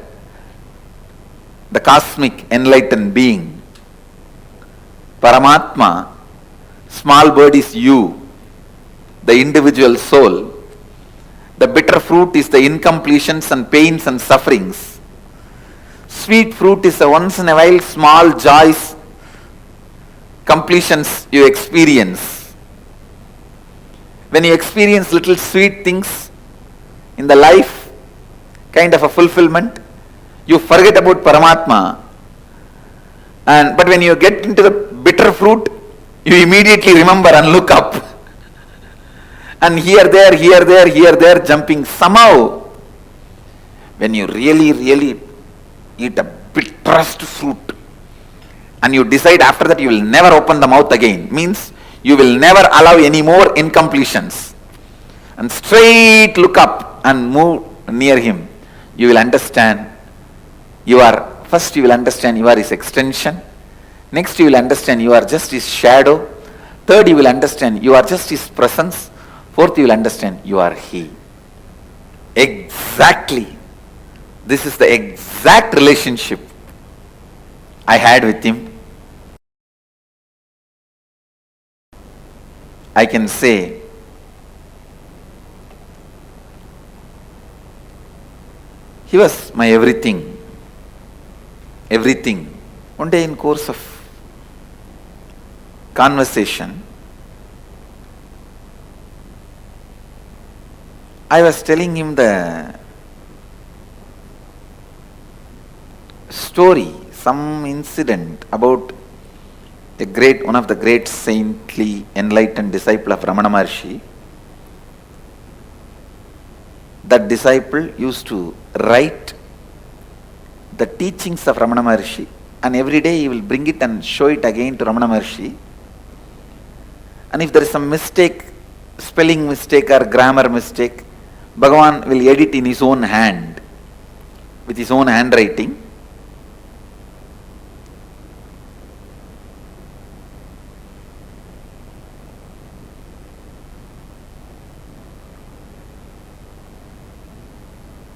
the cosmic enlightened being. Paramatma, small bird is you, the individual soul. The bitter fruit is the incompletions and pains and sufferings. Sweet fruit is the once in a while small joys, completions you experience. When you experience little sweet things in the life, kind of a fulfillment, you forget about Paramatma. But when you get into the bitter fruit, you immediately remember and look up. And here, there, jumping. Somehow, when you really eat a bitterest fruit, and you decide after that you will never open the mouth again, means you will never allow any more incompletions, and straight look up and move near him, you will understand you are his extension. Next you will understand you are just his shadow. Third you will understand you are just his presence. Fourth you will understand you are he. Exactly. This is the exact relationship I had with him. I can say he was my everything. Everything. One day in course of conversation, I was telling him the story, some incident about one of the great saintly enlightened disciple of Ramana Maharshi. That disciple used to write the teachings of Ramana Maharshi, and every day he will bring it and show it again to Ramana Maharshi. And if there is some mistake, spelling mistake or grammar mistake, Bhagavan will edit in his own hand, with his own handwriting.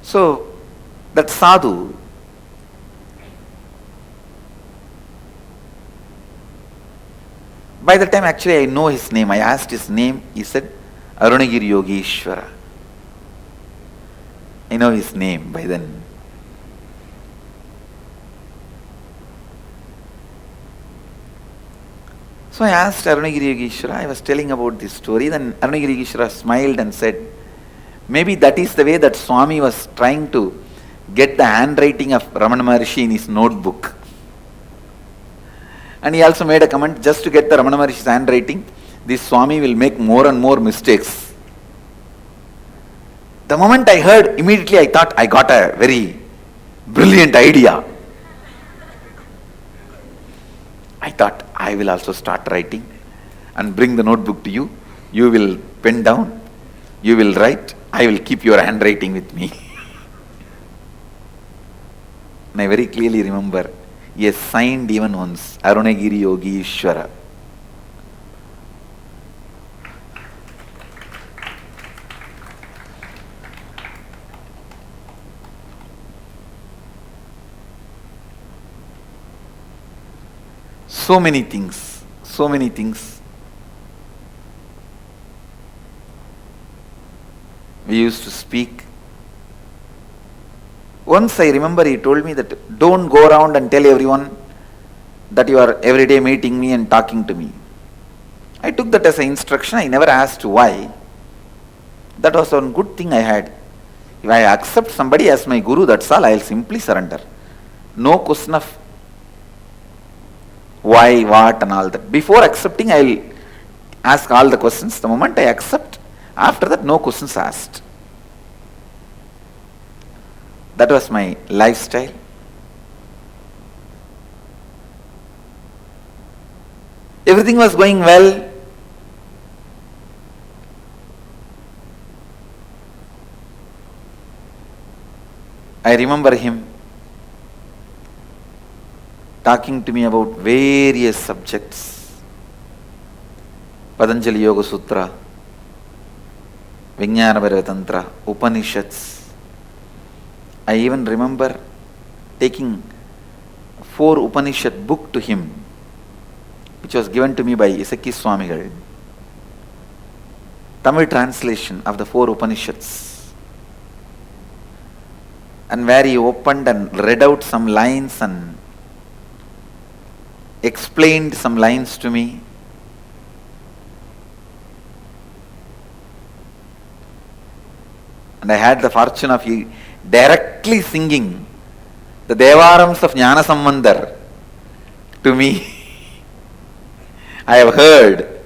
So, that sadhu, by the time actually I know his name, I asked his name, he said, Arunagiri Yogeshwara. I know his name by then. So I asked Arunagiri Yogeshwara, I was telling about this story, then Arunagiri Yogeshwara smiled and said, maybe that is the way that Swami was trying to get the handwriting of Ramana Maharshi in his notebook. And he also made a comment, just to get the Ramana Maharshi's handwriting, this Swami will make more and more mistakes. The moment I heard, immediately I thought I got a very brilliant idea. I thought I will also start writing and bring the notebook to you. You will pen down, you will write, I will keep your handwriting with me. And I very clearly remember, he has signed even once, Arunagiri Yogeshwara. So many things. We used to speak. Once I remember he told me that don't go around and tell everyone that you are every day meeting me and talking to me. I took that as an instruction. I never asked why. That was one good thing I had. If I accept somebody as my guru, that's all, I will simply surrender. No question of why, what and all that. Before accepting, I will ask all the questions. The moment I accept, after that no questions asked. That was my lifestyle. Everything was going well. I remember him talking to me about various subjects. Patanjali Yoga Sutra, Vijnana Tantra, Upanishads. I even remember taking 4 Upanishad book to him, which was given to me by Isaki Swamigal. Tamil translation of the 4 Upanishads. And where he opened and read out some lines and explained some lines to me. And I had the fortune of directly singing the Devarams of Jnana Sambandar to me. I have heard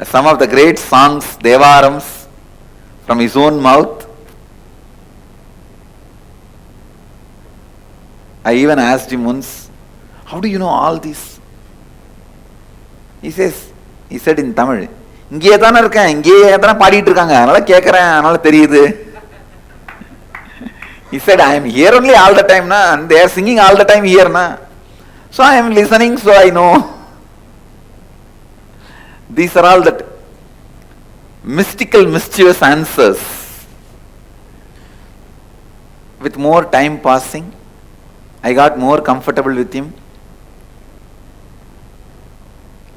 some of the great songs, Devarams, from his own mouth. I even asked him once, how do you know all this? He said in Tamil, இங்கேயே தானே இருக்கேன், இங்கேயே தானே பாடிட்டு இருக்காங்க, அதனால கேட்குறேன், அதனால தெரியுது. He said, I am here only all the time, na, and they are singing all the time here, na. So I am listening, so I know. These are all that mystical, mischievous answers. With more time passing, I got more comfortable with him.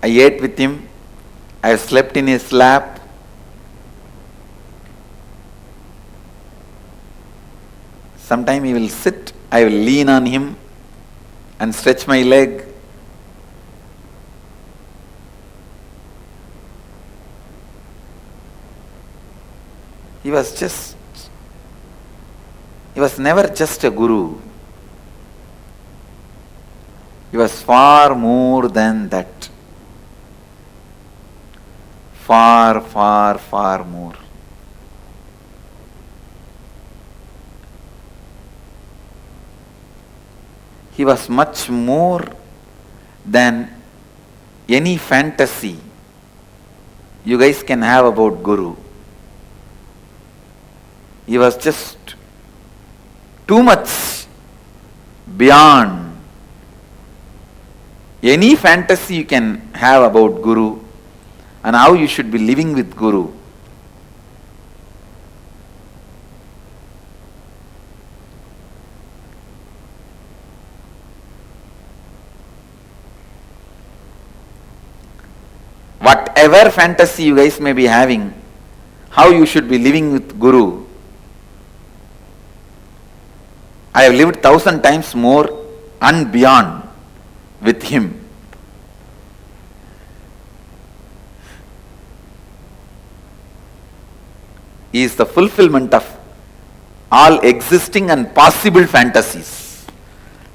I ate with him. I have slept in his lap. Sometime he will sit, I will lean on him and stretch my leg. He was never just a guru. He was far more than that. Far, far, far more. He was much more than any fantasy you guys can have about Guru. He was just too much beyond any fantasy you can have about Guru and how you should be living with Guru. Whatever fantasy you guys may be having, how you should be living with Guru, I have lived 1,000 times more and beyond with him. He is the fulfillment of all existing and possible fantasies.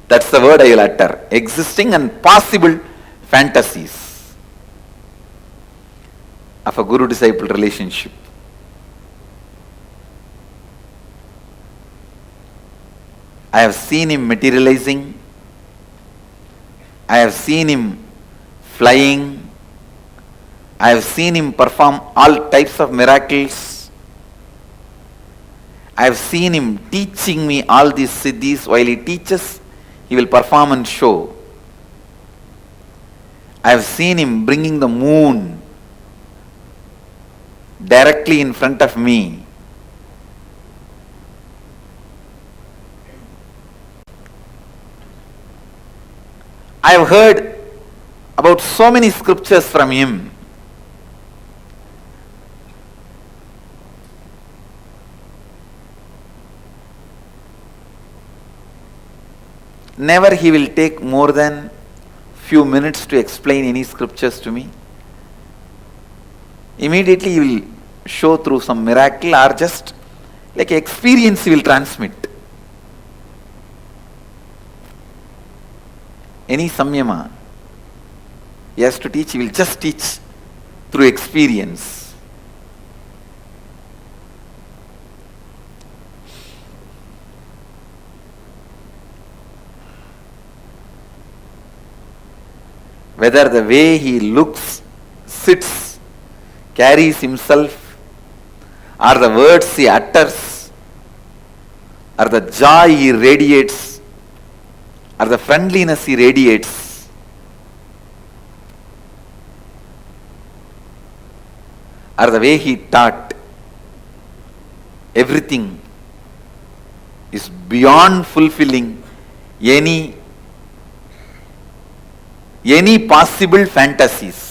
That's the word I will utter. Existing and possible fantasies of a guru-disciple relationship. I have seen him materializing. I have seen him flying. I have seen him perform all types of miracles. I have seen him teaching me all these siddhis. While he teaches, he will perform and show. I have seen him bringing the moon directly in front of me. I have heard about so many scriptures from him. Never he will take more than few minutes to explain any scriptures to me. Immediately he will show through some miracle or just like experience he will transmit. Any samyama he has to teach, he will just teach through experience. Whether the way he looks, sits, carries himself, or the words he utters, or the joy he radiates, or the friendliness he radiates, or the way he taught, everything is beyond fulfilling any any possible fantasies.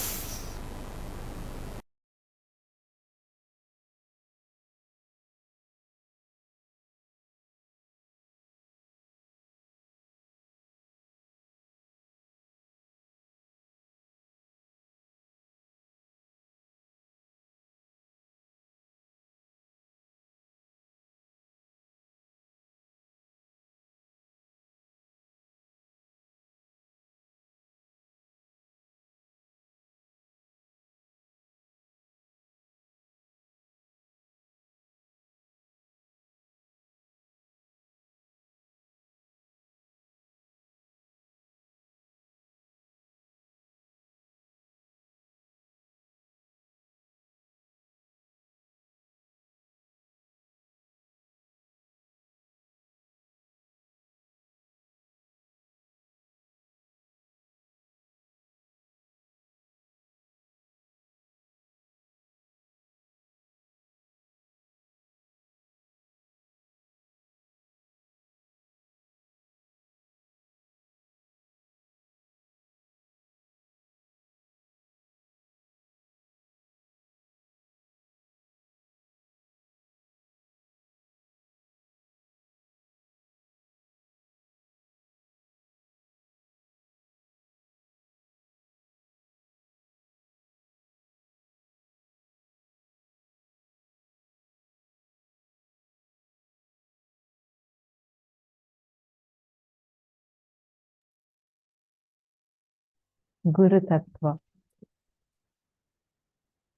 Guru Tattva.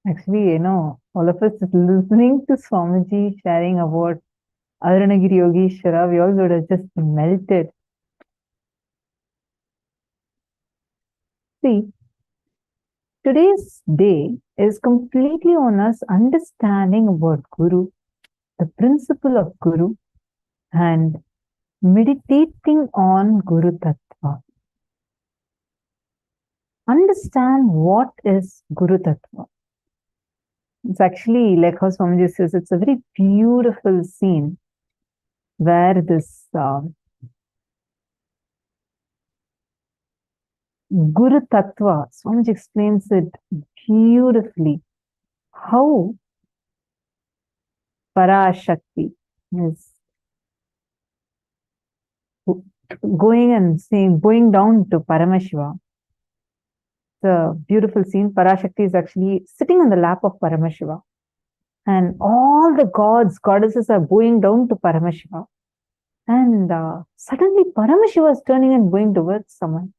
Actually, all of us listening to Swamiji sharing about Arunagiri Yogeshwara, we all would have just melted. See, today's day is completely on us understanding about Guru, the principle of Guru, and meditating on Guru Tattva. Understand what is Guru Tattva. It's actually, like how Swamiji says, it's a very beautiful scene where this Guru Tattva, Swamiji explains it beautifully, how Parashakti is going down to Paramashiva. It's a beautiful scene. Parashakti is actually sitting on the lap of Paramashiva. And all the gods, goddesses are going down to Paramashiva. And suddenly Paramashiva is turning and going towards someone.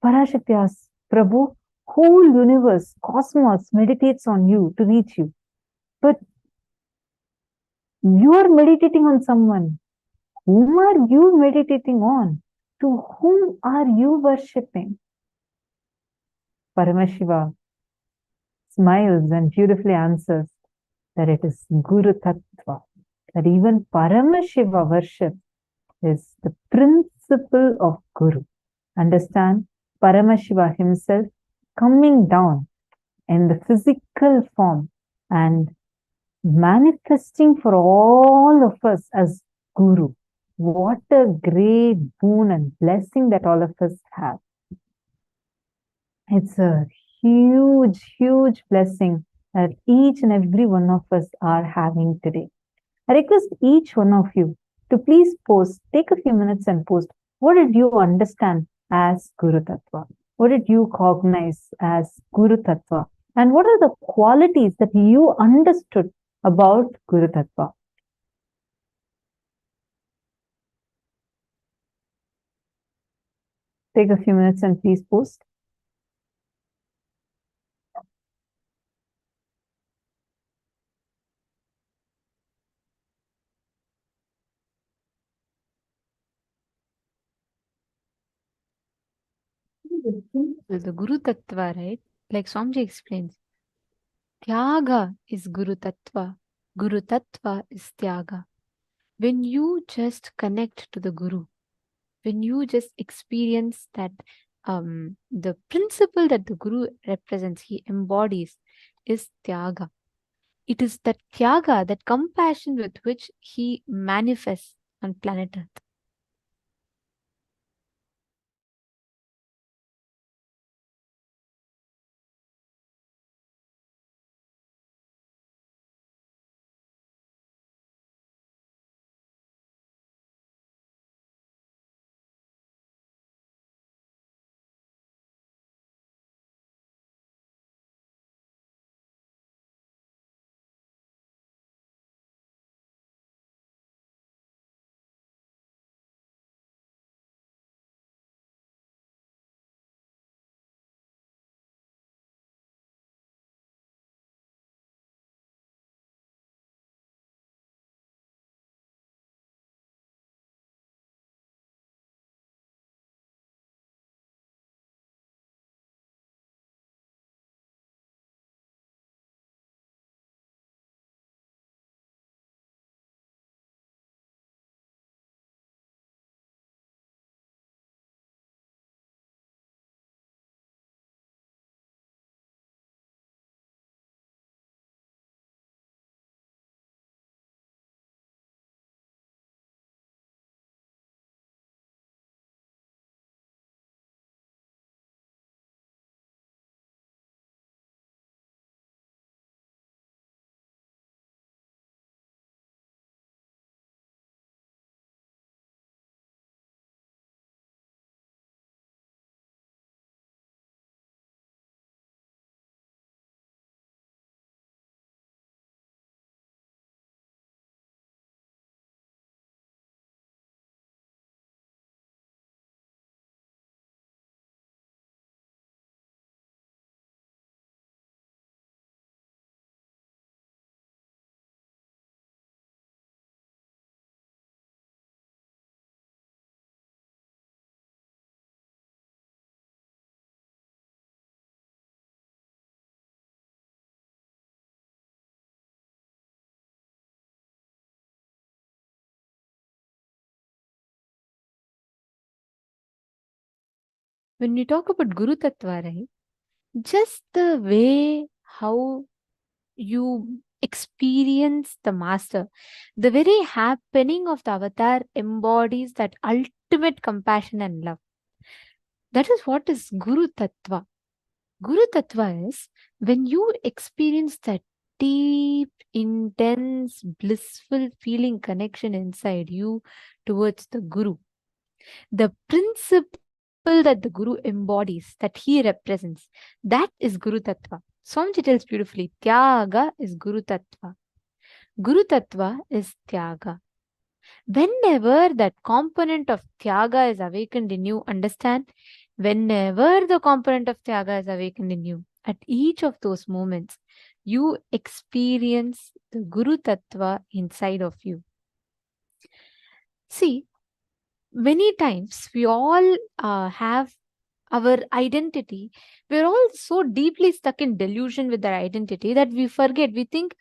Parashakti asks, Prabhu, whole universe, cosmos meditates on you to reach you. But you are meditating on someone. Whom are you meditating on? To whom are you worshipping? Paramashiva smiles and beautifully answers that it is Guru Tattva, that even Paramashiva worship is the principle of Guru. Understand, Paramashiva himself coming down in the physical form and manifesting for all of us as Guru. What a great boon and blessing that all of us have. It's a huge, huge blessing that each and every one of us are having today. I request each one of you to please post, take a few minutes and post, what did you understand as Guru Tattva? What did you cognize as Guru Tattva? And what are the qualities that you understood about Guru Tattva? Take a few minutes and please post. The Guru Tattva, right? Like Swamiji explains, Tyaga is Guru Tattva. Guru Tattva is Tyaga. When you just connect to the Guru, when you just experience that the principle that the Guru represents, he embodies, is Tyaga. It is that Tyaga, that compassion with which he manifests on planet Earth. when we talk about Guru Tattva, right, just the way how you experience the master, the very happening of the avatar embodies that ultimate compassion and love. That is what is Guru Tattva. Guru Tattva is when you experience that deep, intense, blissful feeling connection inside you towards the Guru. The principle that the Guru embodies, that he represents, that is Guru Tattva. Swamiji tells beautifully, Tyaga is Guru Tattva. Guru Tattva is Tyaga. Whenever that component of Tyaga is awakened in you, understand, whenever the component of Tyaga is awakened in you, at each of those moments, you experience the Guru Tattva inside of you. See, many times we all have our identity. We're all so deeply stuck in delusion with our identity that we forget. We think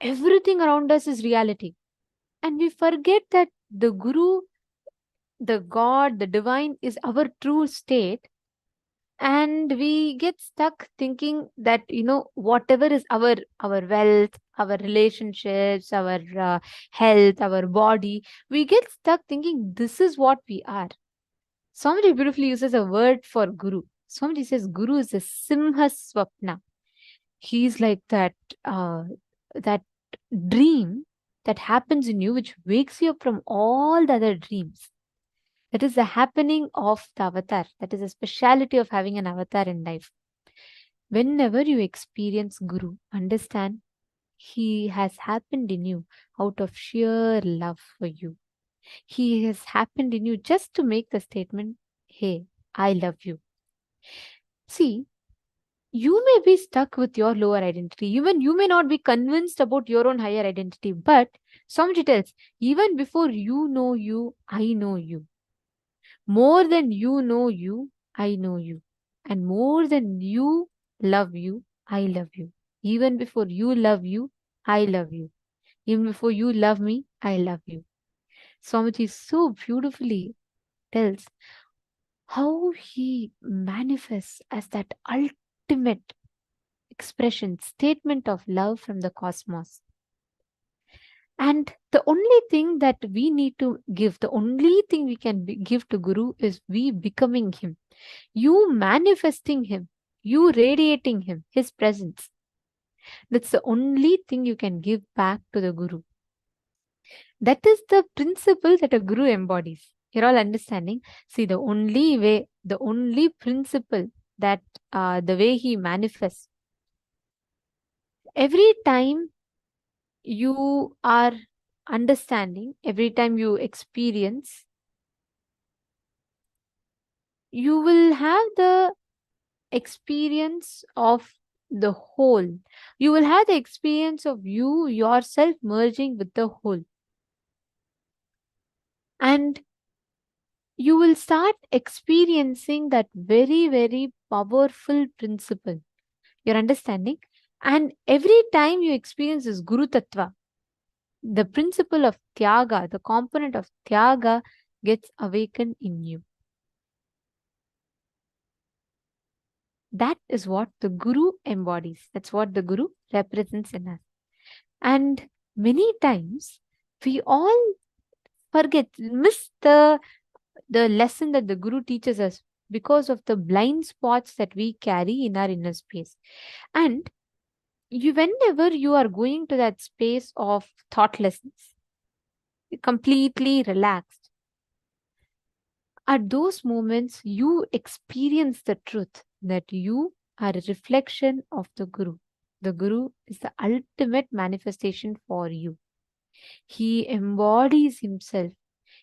everything around us is reality. And we forget that the Guru, the God, the divine is our true state. And we get stuck thinking that, whatever is our wealth, our relationships, our health, our body, we get stuck thinking this is what we are. Swamiji beautifully uses a word for Guru. Swamiji says Guru is a Simha Swapna. He's like that dream that happens in you, which wakes you up from all the other dreams. That is the happening of the avatar. That is a speciality of having an avatar in life. Whenever you experience Guru, understand he has happened in you out of sheer love for you. He has happened in you just to make the statement, hey, I love you. See, you may be stuck with your lower identity. Even you may not be convinced about your own higher identity. But Swamiji tells, even before you know you, I know you. More than you know you, I know you. And more than you love you, I love you. Even before you love you, I love you. Even before you love me, I love you. Swamiji so beautifully tells how he manifests as that ultimate expression, statement of love from the cosmos. And the only thing that we need to give, the only thing we can give to Guru is we becoming him. You manifesting him, you radiating him, his presence. That's the only thing you can give back to the Guru. That is the principle that a Guru embodies. You're all understanding? See, the only way, the only principle that the way he manifests. Every time you are understanding, every time you experience, you will have the experience of the whole. You will have the experience of you yourself merging with the whole. And you will start experiencing that very, very powerful principle. You're understanding? And every time you experience this Guru Tattva, the principle of Tyaga, the component of Tyaga gets awakened in you. That is what the Guru embodies. That's what the Guru represents in us. And many times we all forget, miss the lesson that the Guru teaches us because of the blind spots that we carry in our inner space. And whenever you are going to that space of thoughtlessness, completely relaxed, at those moments you experience the truth that you are a reflection of the Guru. The Guru is the ultimate manifestation for you. He embodies himself.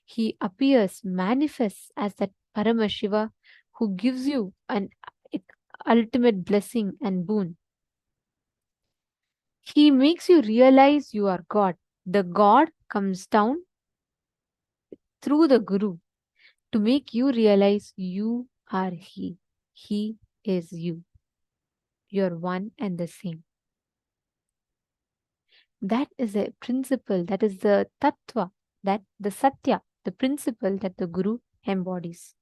He appears, manifests as that Paramashiva who gives you an ultimate blessing and boon. He makes you realize you are God. The God comes down through the Guru to make you realize you are He. He is you. You're one and the same. That is a principle, that is the Tattva, that the Satya, the principle that the Guru embodies.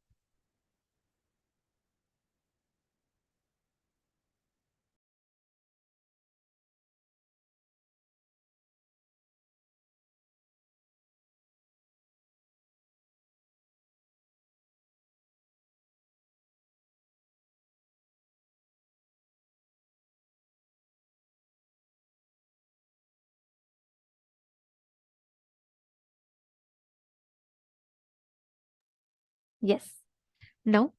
Yes. Now,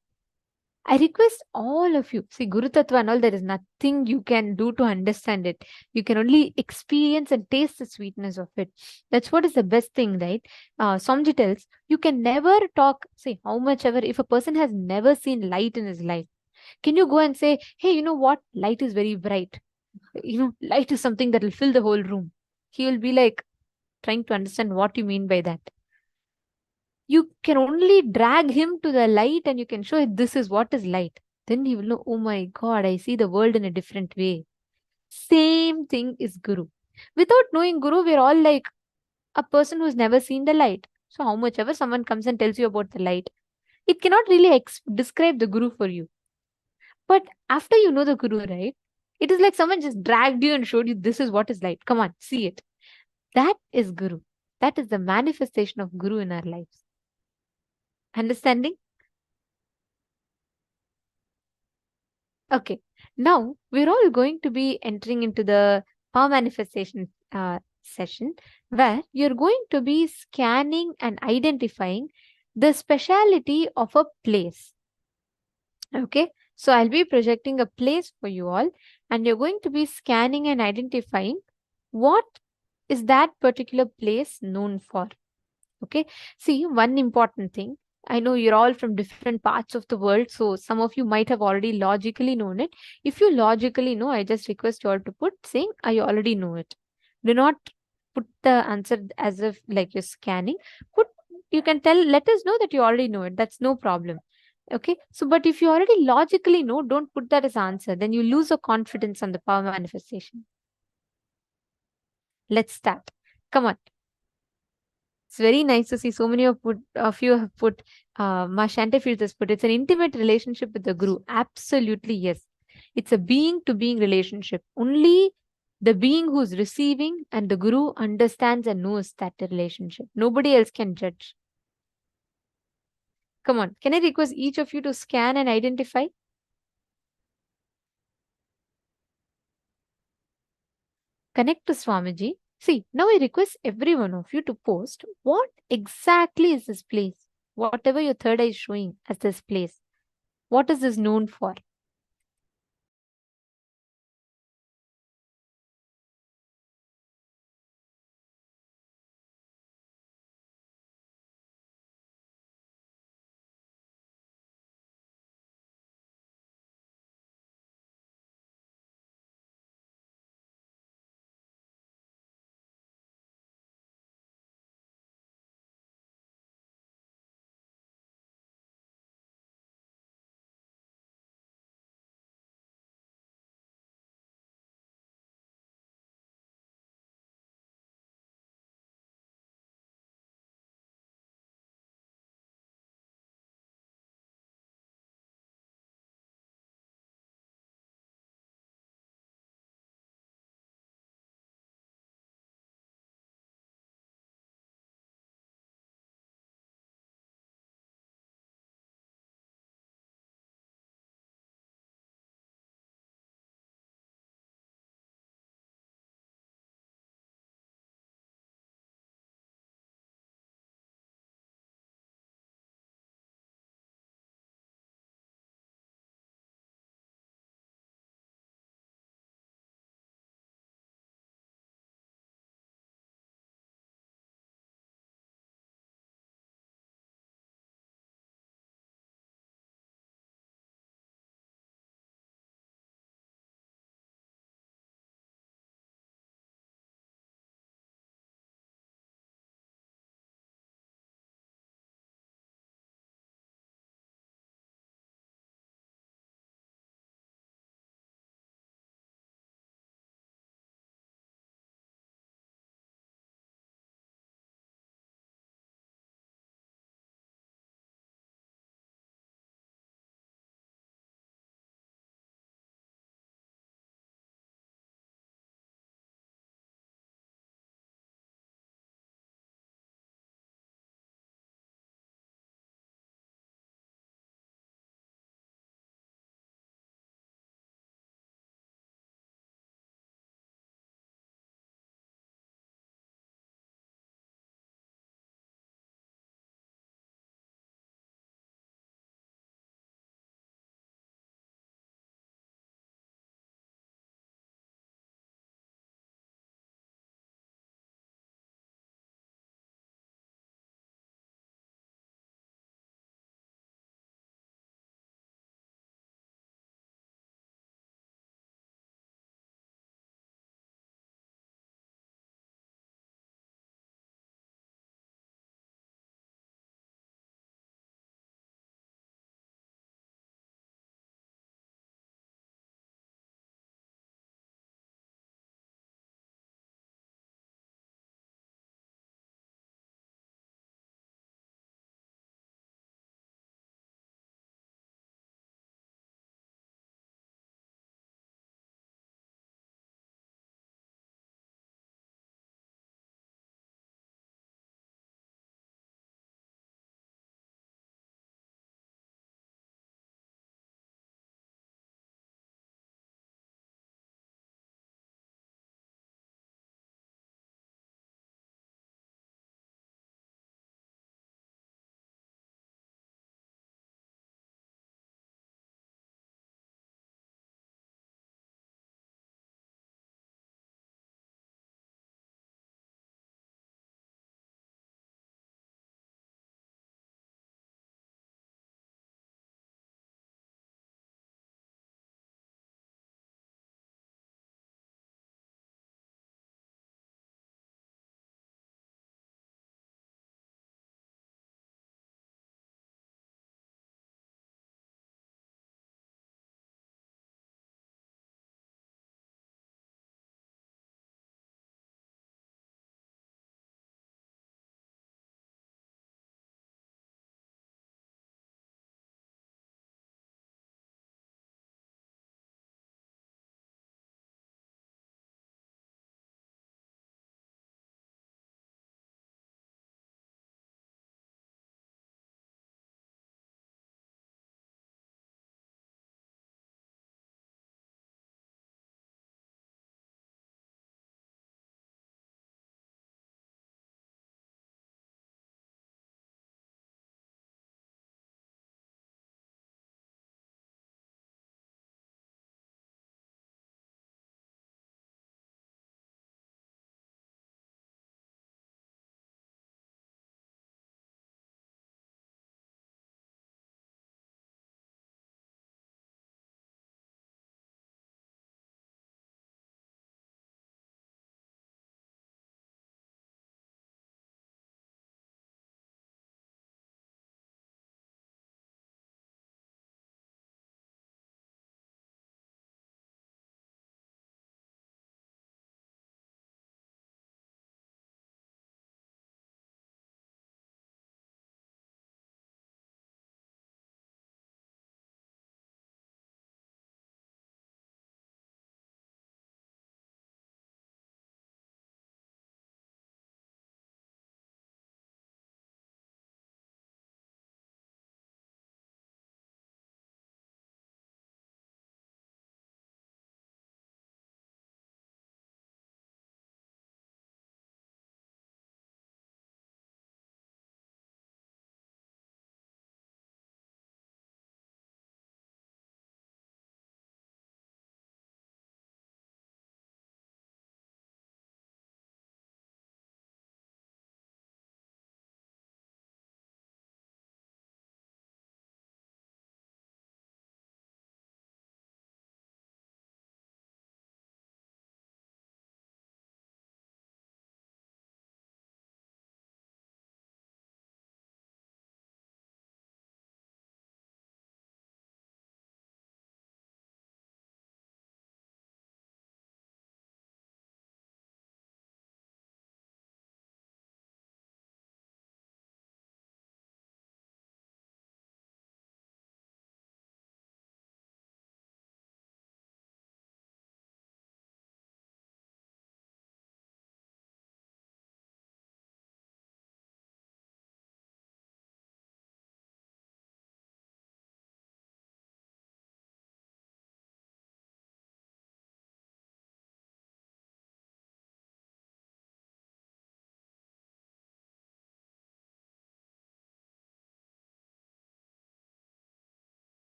I request all of you, see, Guru Tattva and all, there is nothing you can do to understand it. You can only experience and taste the sweetness of it. That's what is the best thing, right? Swamiji tells, you can never talk, say, how much ever, if a person has never seen light in his life, can you go and say, hey, you know what? Light is very bright. Light is something that will fill the whole room. He will be like, trying to understand what you mean by that. You can only drag him to the light and you can show him this is what is light. Then he will know, oh my God, I see the world in a different way. Same thing is Guru. Without knowing Guru, we're all like a person who's never seen the light. So how much ever someone comes and tells you about the light, it cannot really describe the Guru for you. But after you know the Guru, right, it is like someone just dragged you and showed you this is what is light. Come on, see it. That is Guru. That is the manifestation of Guru in our lives. Understanding? Okay. Now we're all going to be entering into the power manifestation session where you're going to be scanning and identifying the speciality of a place. Okay. So I'll be projecting a place for you all and you're going to be scanning and identifying what is that particular place known for. Okay. See, one important thing. I know you're all from different parts of the world, so some of you might have already logically known it. If you logically know, I just request you all to put saying, I already know it. Do not put the answer as if like you're scanning. You can let us know that you already know it. That's no problem. Okay. So, but if you already logically know, don't put that as answer. Then you lose your confidence on the power manifestation. Let's start. Come on. It's very nice to see so many of you have put, Ma Shantafield has put, it's an intimate relationship with the Guru. Absolutely, yes. It's a being to being relationship. Only the being who's receiving and the Guru understands and knows that relationship. Nobody else can judge. Come on, can I request each of you to scan and identify? Connect to Swamiji. See, now I request every one of you to post what exactly is this place? Whatever your third eye is showing as this place. What is this known for?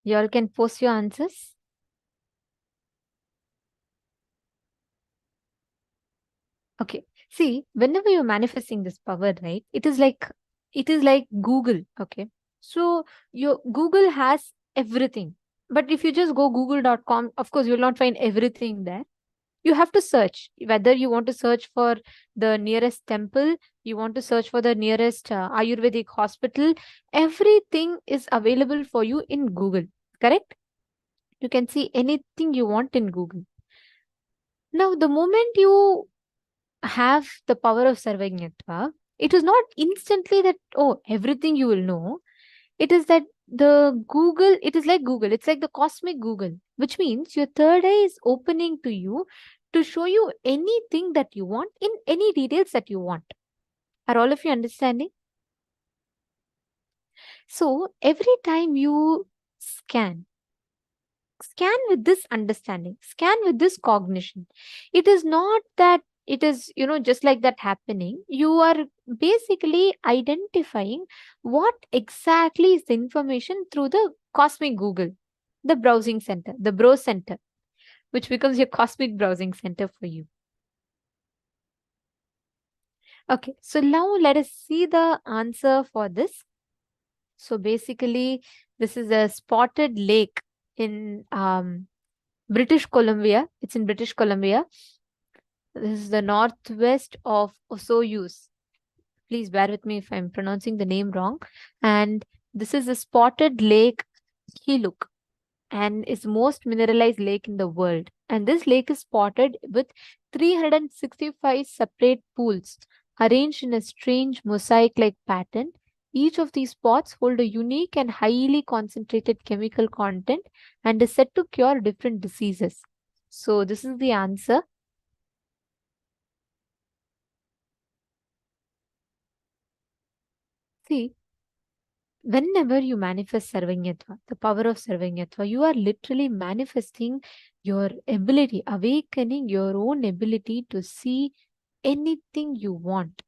You all can post your answers. Okay. See, whenever you're manifesting this power, right? It is like Google. Okay. So your Google has everything. But if you just go google.com, of course, you'll not find everything there. You have to search whether you want to search for the nearest temple, you want to search for the nearest Ayurvedic hospital. Everything is available for you in Google. Correct? You can see anything you want in Google. Now, the moment you have the power of Sarvajnatva, it is not instantly that, oh, everything you will know. It is that the Google, it is like Google. It's like the cosmic Google, which means your third eye is opening to you to show you anything that you want in any details that you want. Are all of you understanding? So every time you scan with this understanding, scan with this cognition. It is not that it is, just like that happening. You are basically identifying what exactly is the information through the cosmic Google, the browsing center, the browse center, which becomes your cosmic browsing center for you. Okay, so now let us see the answer for this. So basically, this is a spotted lake in British Columbia. It's in British Columbia. This is the northwest of Osoyoos. Please bear with me if I'm pronouncing the name wrong. And this is a spotted lake, Hiluk, and it's most mineralized lake in the world. And this lake is spotted with 365 separate pools arranged in a strange mosaic-like pattern. Each of these spots hold a unique and highly concentrated chemical content and is said to cure different diseases. So this is the answer. See, whenever you manifest Sarvajnatva, the power of Sarvajnatva, you are literally manifesting your ability, awakening your own ability to see anything you want.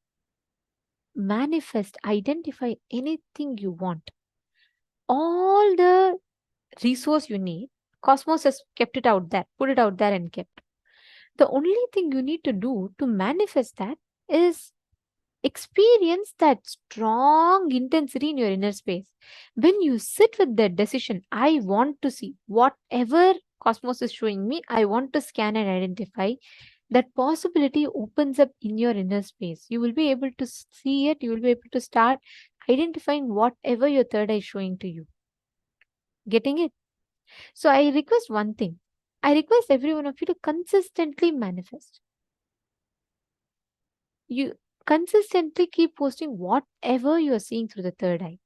Manifest, identify anything you want. All the resource you need, Cosmos has kept it out there, put it out there and kept. The only thing you need to do to manifest that is experience that strong intensity in your inner space. When you sit with that decision, I want to see whatever Cosmos is showing me, I want to scan and identify, that possibility opens up in your inner space. You will be able to see it. You will be able to start identifying whatever your third eye is showing to you. Getting it? So I request one thing. I request every one of you to consistently manifest. You consistently keep posting whatever you are seeing through the third eye.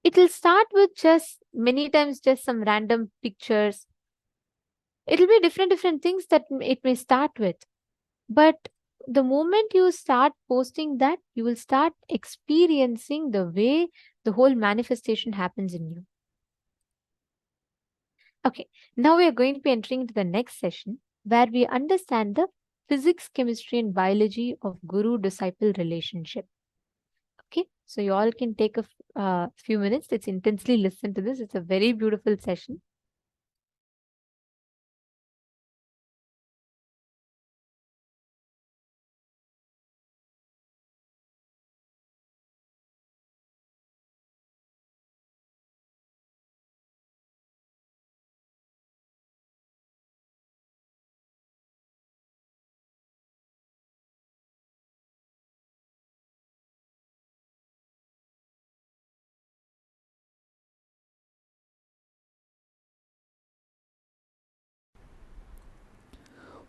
It will start with many times just some random pictures. It will be different things that it may start with. But the moment you start posting that, you will start experiencing the way the whole manifestation happens in you. Okay, now we are going to be entering into the next session where we understand the physics, chemistry, and biology of guru-disciple relationship. Okay, so you all can take a few minutes. Let's intensely listen to this. It's a very beautiful session.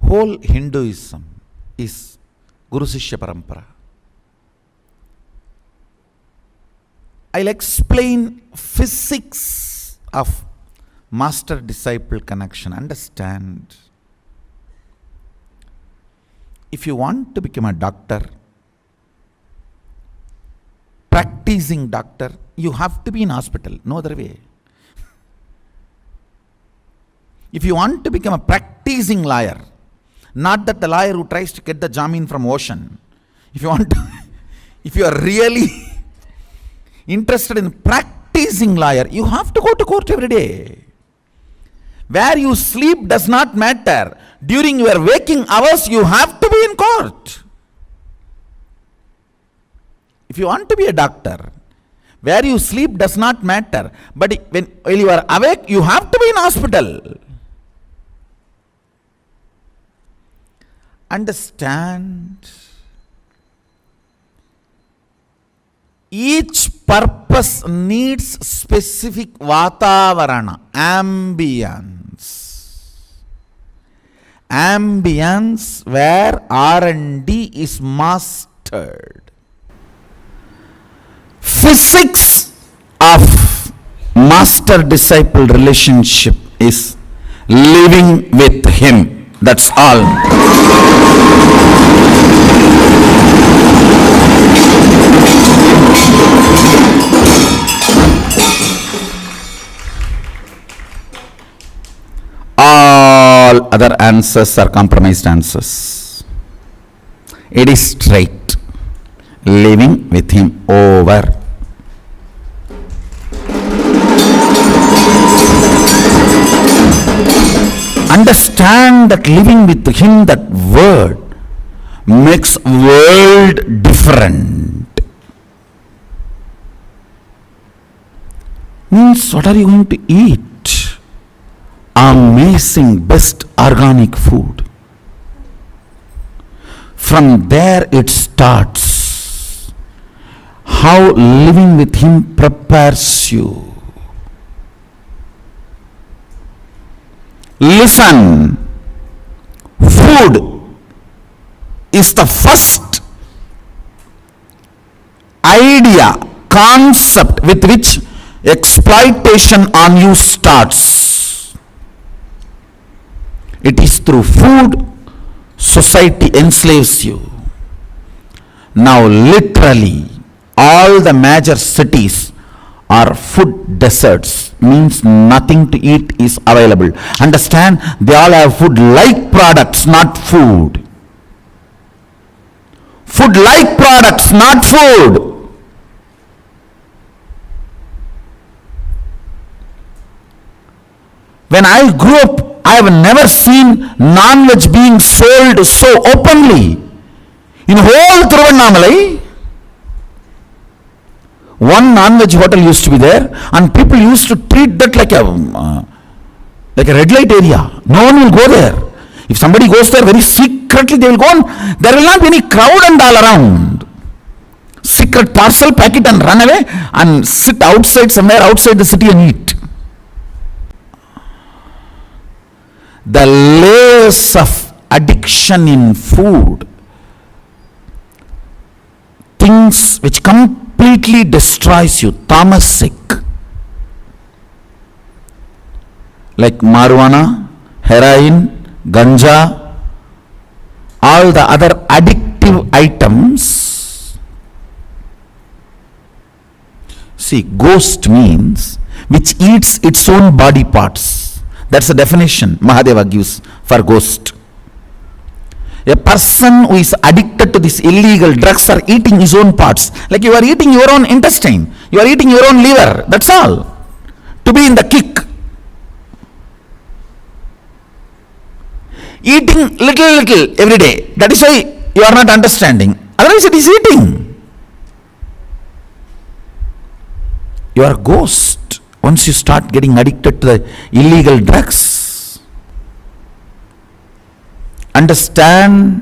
Whole Hinduism is Guru Sishya Parampara. I'll explain physics of master-disciple connection. Understand. If you want to become a doctor, practicing doctor, you have to be in hospital, no other way. If you want to become a practicing lawyer, not that the lawyer who tries to get the jamin from ocean, if you are really interested in practicing practicing lawyer, you have to go to court every day. Where you sleep does not matter. During your waking hours, you have to be in court. If you want to be a doctor, where you sleep does not matter. But while you are awake, you have to be in hospital. Understand? Each purpose needs specific vatavarana, ambience where R&D is mastered. Physics of master-disciple relationship is living with him. That's all. All other answers are compromised answers. It is straight. Living with him, over. Understand that living with him, that word, makes world different. Means, what are you going to eat? Amazing, best organic food. From there it starts. How living with him prepares you. Listen, food is the first idea, concept with which exploitation on you starts. It is through food society enslaves you. Now literally all the major cities are food deserts, means nothing to eat is available. Understand, they all have food like products, not food. Food like products, not food. When I grew up, I have never seen non-veg being sold so openly. In whole Thiruvannamalai, one non-veg hotel used to be there, and people used to treat that like a red light area. No one will go there. If somebody goes there, very secretly they will go, and there will not be any crowd and all around. Secret parcel, pack it and run away and sit outside, somewhere outside the city and eat. The layers of addiction in food, things which completely destroys you, tamasic, like marijuana, heroin, ganja, all the other addictive items. See, ghost means which eats its own body parts. That's the definition Mahadeva gives for ghost. A person who is addicted to these illegal drugs are eating his own parts. Like you are eating your own intestine, you are eating your own liver, that's all. To be in the kick. Eating little every day. That is why you are not understanding. Otherwise it is eating. You are a ghost once you start getting addicted to the illegal drugs. Understand,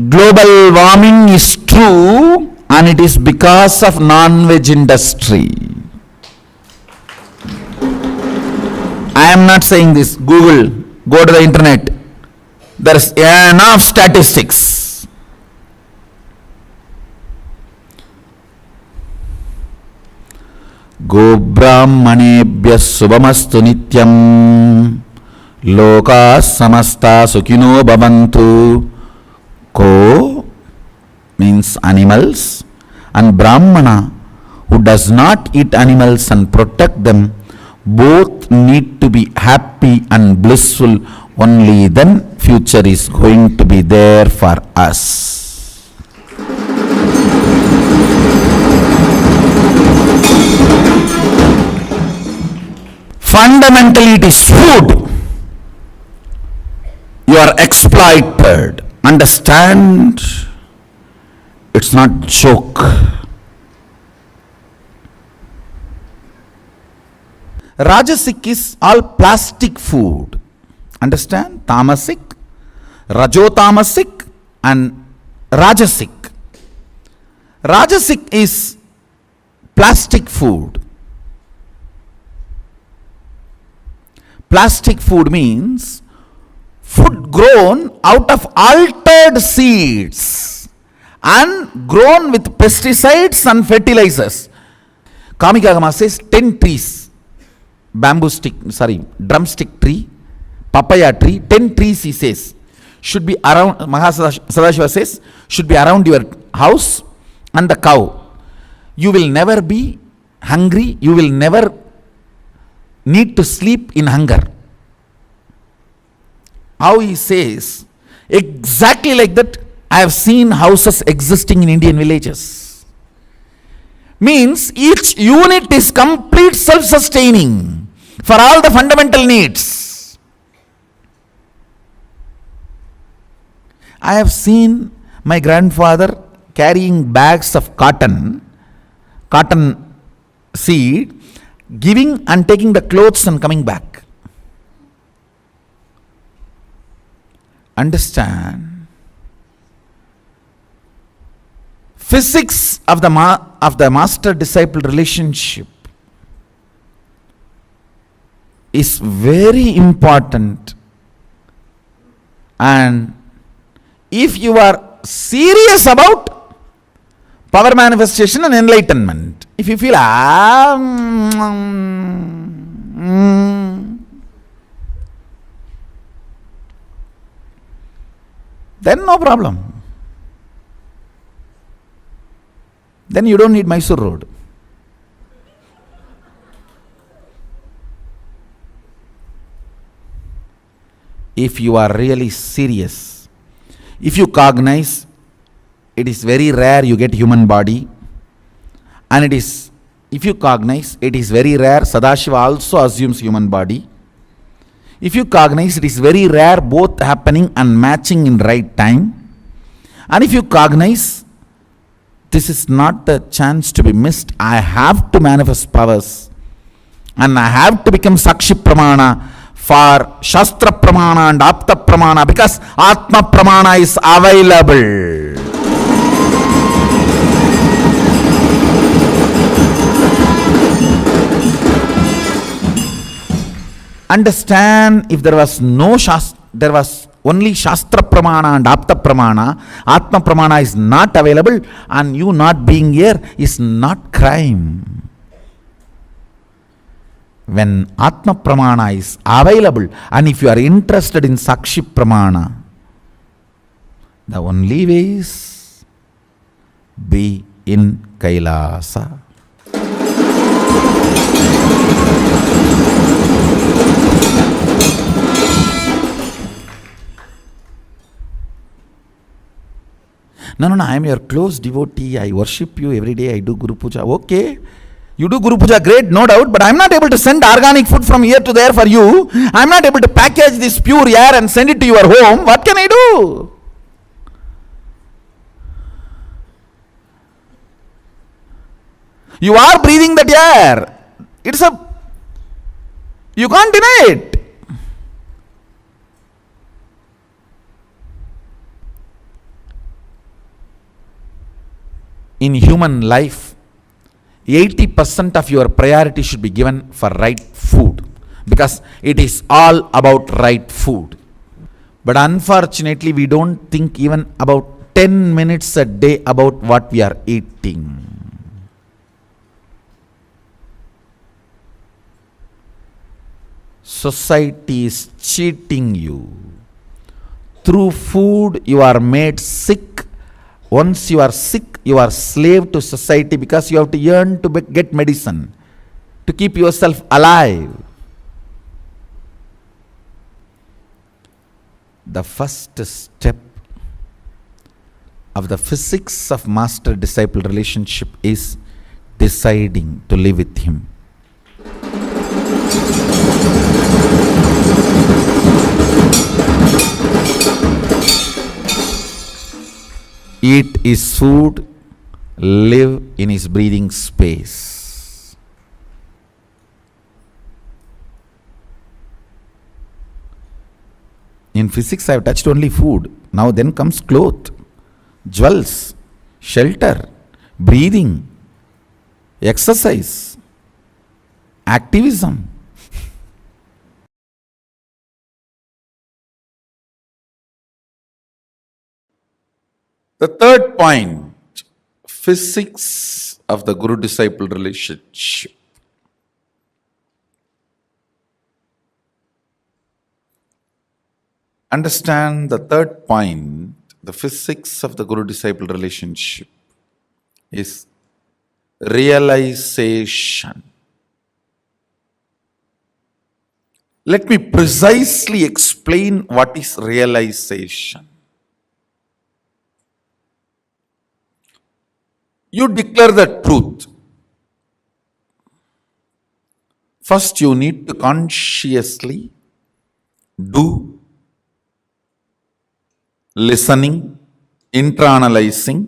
global warming is true, and it is because of non-veg industry. I am not saying this. Google, go to the internet. There is enough statistics. Go brahmanebhyah subhamastu nityam. Loka samasta sukhino bhavantu. Ko means animals, and Brahmana, who does not eat animals and protect them, both need to be happy and blissful. Only then future is going to be there for us. Fundamentally, it is food. You are exploited. Understand? It's not joke. Rajasic is all plastic food. Understand? Tamasic, Rajotamasic and Rajasic. Rajasic is plastic food. Plastic food means food grown out of altered seeds and grown with pesticides and fertilizers. Kamikagama says 10 trees, drumstick tree, papaya tree, 10 trees he says should be around, Sadashiva says, should be around your house and the cow. You will never be hungry, you will never need to sleep in hunger. How he says, exactly like that, I have seen houses existing in Indian villages. Means each unit is complete self-sustaining for all the fundamental needs. I have seen my grandfather carrying bags of cotton seed, giving and taking the clothes and coming back. Understand? Physics of the master-disciple relationship is very important, and if you are serious about power manifestation and enlightenment, if you feel then no problem. Then you don't need Mysore Road. If you are really serious, if you cognize, it is very rare you get human body, and if you cognize, it is very rare Sadashiva also assumes human body. If you cognize, it is very rare both happening and matching in right time. And if you cognize, this is not the chance to be missed. I have to manifest powers, and I have to become Sakshi Pramana for Shastra Pramana and Apta Pramana, because Atma Pramana is available. Understand, if there was no Shastra, there was only Shastra Pramana and Apta Pramana, Atma Pramana is not available, and you not being here is not crime. When Atma Pramana is available, and if you are interested in Sakshi Pramana, the only way is be in Kailasa. No, I am your close devotee. I worship you every day. I do Guru Puja. Okay, you do Guru Puja, great, no doubt. But I am not able to send organic food from here to there for you. I am not able to package this pure air and send it to your home. What can I do? You are breathing that air. You can't deny it. In human life, 80% of your priority should be given for right food, because it is all about right food. But unfortunately, we don't think even about 10 minutes a day about what we are eating. Society is cheating you. Through food, you are made sick. Once you are sick, you are slave to society, because you have to yearn to get medicine to keep yourself alive. The first step of the physics of master-disciple relationship is deciding to live with him. eat his food, live in his breathing space. In physics, I have touched only food. Now then comes cloth, jewels, shelter, breathing, exercise, activism. The third point, physics of the Guru-disciple relationship. Understand the third point, the physics of the Guru-disciple relationship is realization. Let me precisely explain what is realization. You declare the truth. First, you need to consciously do listening, internalizing,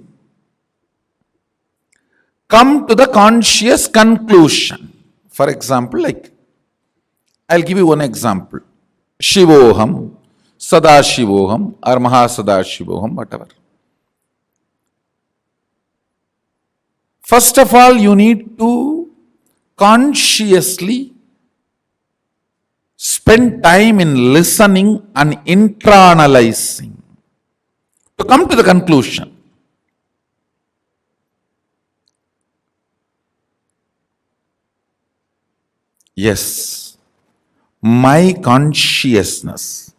come to the conscious conclusion. For example, I'll give you one example. Shivoham, Sadashivoham, or Mahasadashivoham, whatever. First of all, you need to consciously spend time in listening and internalizing to come to the conclusion. Yes, my consciousness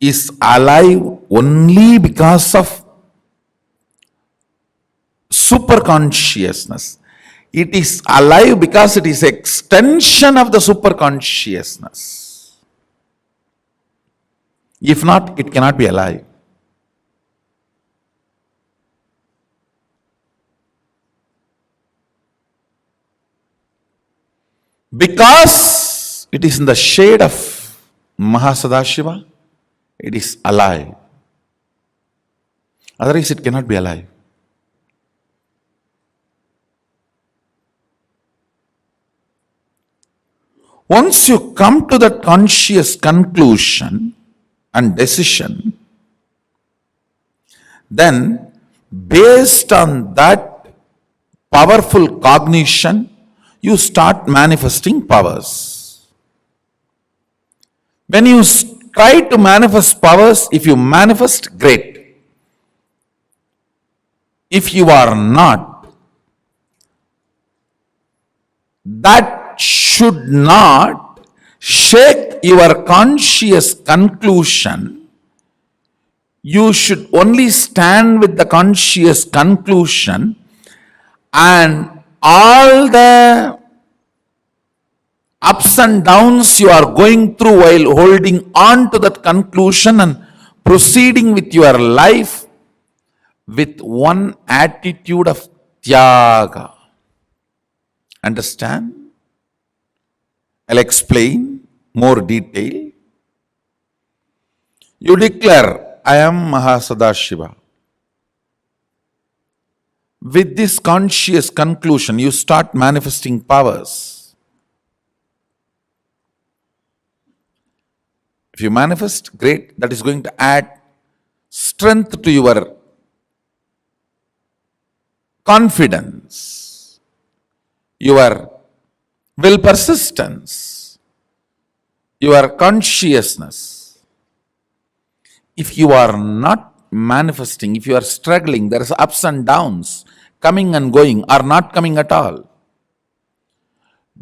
is alive only because of superconsciousness. It is alive because it is extension of the superconsciousness. If not, it cannot be alive. Because it is in the shade of Mahasadashiva, it is alive. Otherwise, it cannot be alive. Once you come to that conscious conclusion and decision, then based on that powerful cognition, you start manifesting powers. When you try to manifest powers, if you manifest, great. If you are not, that should not shake your conscious conclusion. You should only stand with the conscious conclusion, and all the ups and downs you are going through while holding on to that conclusion and proceeding with your life with one attitude of tyaga. Understand? I'll explain more detail. You declare, I am Mahasadashiva. With this conscious conclusion, you start manifesting powers. If you manifest, great, that is going to add strength to your confidence, your will persistence, your consciousness. If you are not manifesting, if you are struggling, there is ups and downs, coming and going, or not coming at all.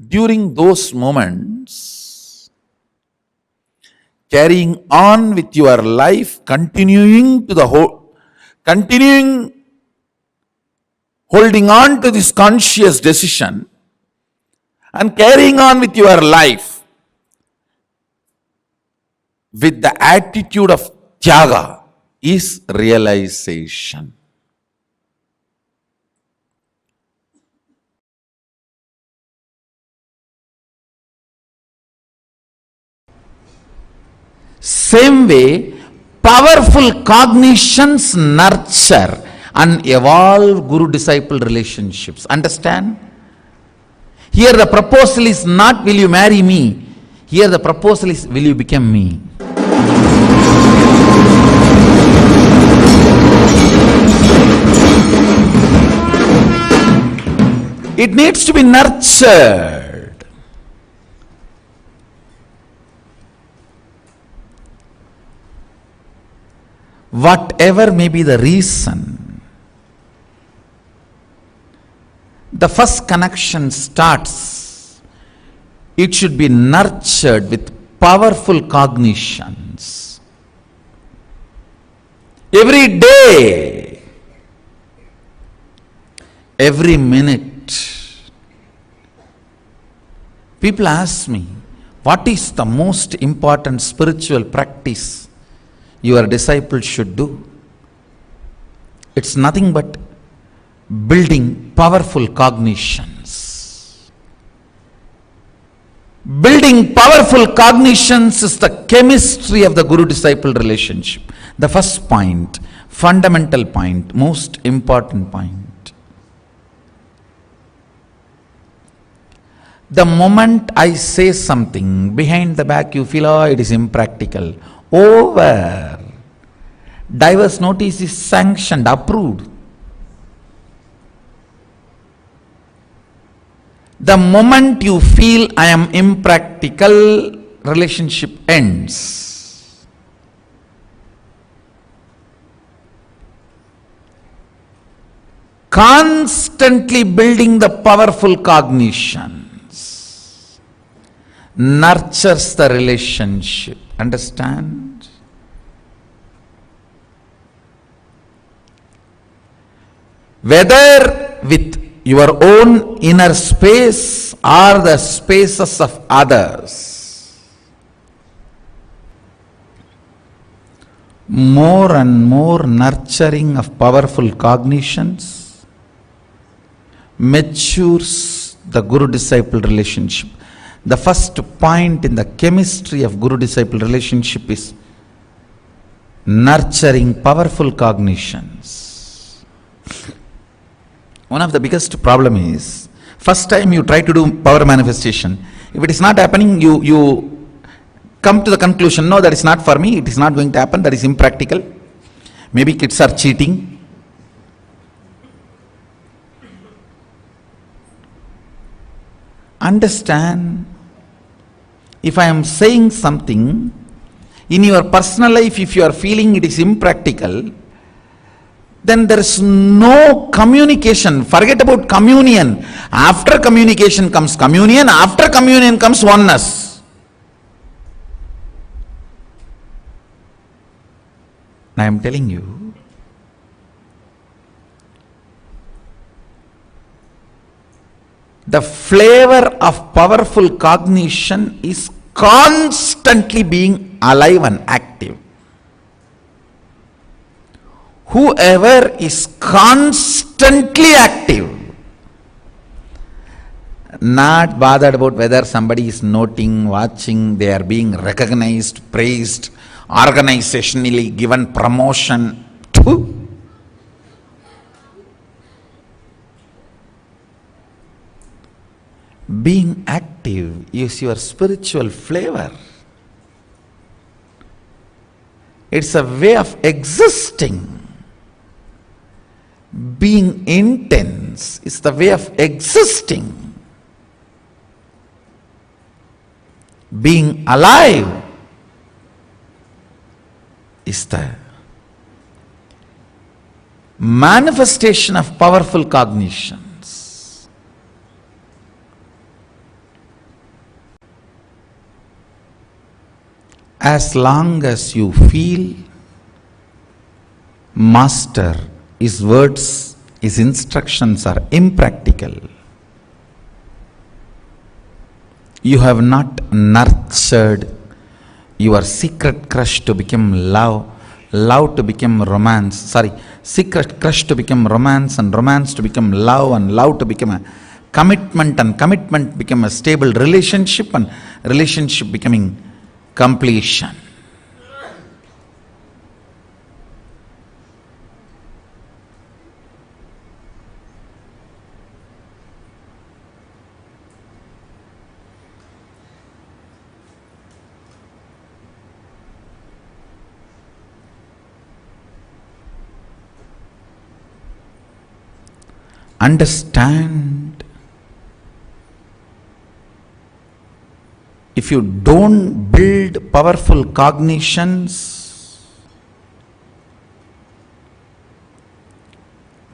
During those moments, carrying on with your life, continuing holding on to this conscious decision, and carrying on with your life with the attitude of tyaga is realization. Same way, powerful cognitions nurture and evolve guru-disciple relationships. Understand? Here the proposal is not will you marry me. Here the proposal is will you become me. It needs to be nurtured. Whatever may be the reason, the first connection starts. It should be nurtured with powerful cognitions. Every day, every minute, people ask me, what is the most important spiritual practice your disciples should do? It's nothing but building powerful cognitions. Building powerful cognitions is the chemistry of the guru-disciple relationship. The first point, fundamental point, most important point. The moment I say something, behind the back you feel, oh, it is impractical. Over. Divorce notice is sanctioned, approved. The moment you feel I am impractical, relationship ends. Constantly building the powerful cognitions nurtures the relationship. Understand? Whether with your own inner space or the spaces of others, more and more nurturing of powerful cognitions matures the guru-disciple relationship. The first point in the chemistry of guru-disciple relationship is nurturing powerful cognitions. One of the biggest problem is, first time you try to do power manifestation, if it is not happening, you come to the conclusion, no, that is not for me, it is not going to happen, that is impractical. Maybe kids are cheating. Understand, if I am saying something, in your personal life, if you are feeling it is impractical, then there is no communication. Forget about communion. After communication comes communion, after communion comes oneness. I am telling you, the flavor of powerful cognition is constantly being alive and active. Whoever is constantly active, not bothered about whether somebody is noting, watching, they are being recognized, praised, organizationally given promotion to. Being active is your spiritual flavor. It's a way of existing. Being intense is the way of existing. Being alive is the manifestation of powerful cognitions. As long as you feel master, his words, his instructions are impractical, you have not nurtured your secret crush to become love, love to become romance, secret crush to become romance, and romance to become love, and love to become a commitment, and commitment become a stable relationship, and relationship becoming completion. understand. If you don't build powerful cognitions,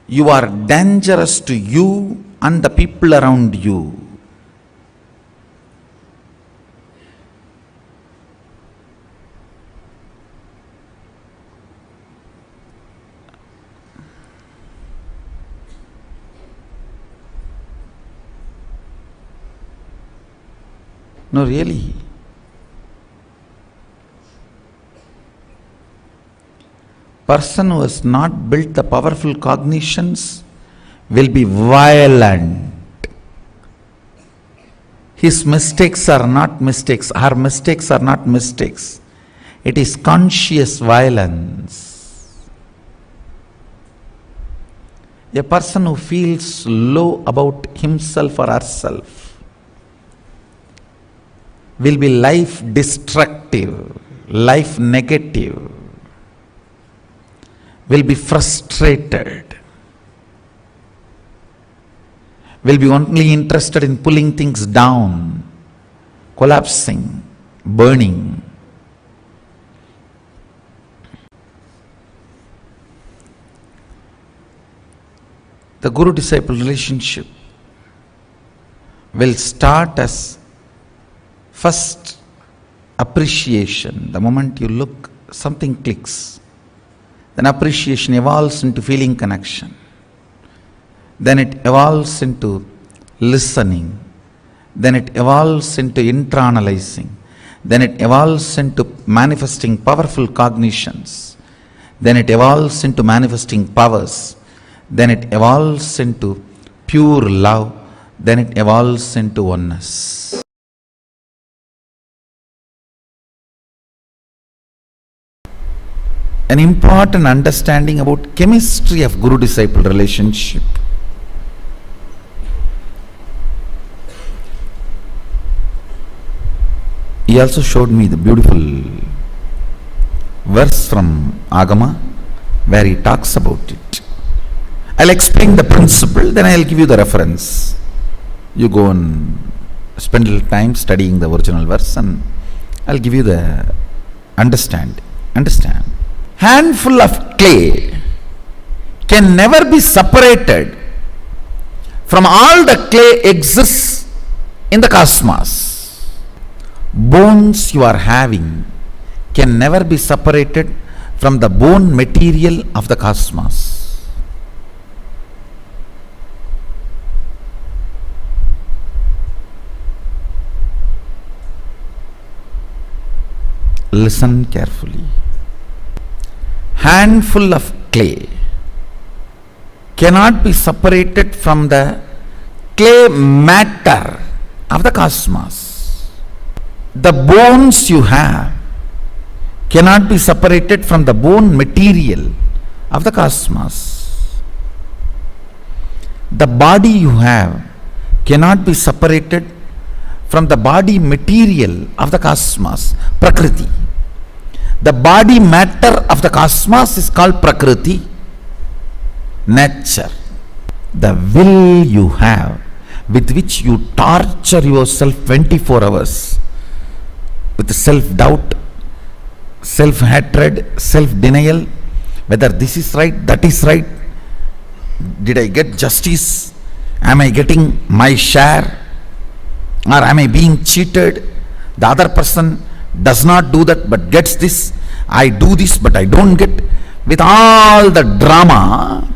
you are dangerous to you and the people around you. No, really. Person who has not built the powerful cognitions will be violent. His mistakes are not mistakes. Her mistakes are not mistakes. It is conscious violence. A person who feels low about himself or herself will be life destructive, life negative, will be frustrated, will be only interested in pulling things down, collapsing, burning. The Guru-disciple relationship will start as first appreciation. The moment you look, something clicks. Then appreciation evolves into feeling connection. Then it evolves into listening. Then it evolves into internalizing. Then it evolves into manifesting powerful cognitions. Then it evolves into manifesting powers. Then it evolves into pure love. Then it evolves into oneness. An important understanding about chemistry of Guru-disciple relationship. He also showed me the beautiful verse from Agama where he talks about it. I'll explain the principle, then I'll give you the reference. You go and spend a little time studying the original verse and I'll give you the understand. Handful of clay can never be separated from all the clay exists in the cosmos. Bones you are having can never be separated from the bone material of the cosmos. Listen carefully. Handful of clay cannot be separated from the clay matter of the cosmos. The bones you have cannot be separated from the bone material of the cosmos. The body you have cannot be separated from the body material of the cosmos, Prakriti. The body matter of the cosmos is called Prakriti, nature. The will you have with which you torture yourself 24 hours with self-doubt, self-hatred, self-denial, whether this is right, that is right, did I get justice, am I getting my share, or am I being cheated, the other person does not do that but gets this, I do this but I don't get, with all the drama.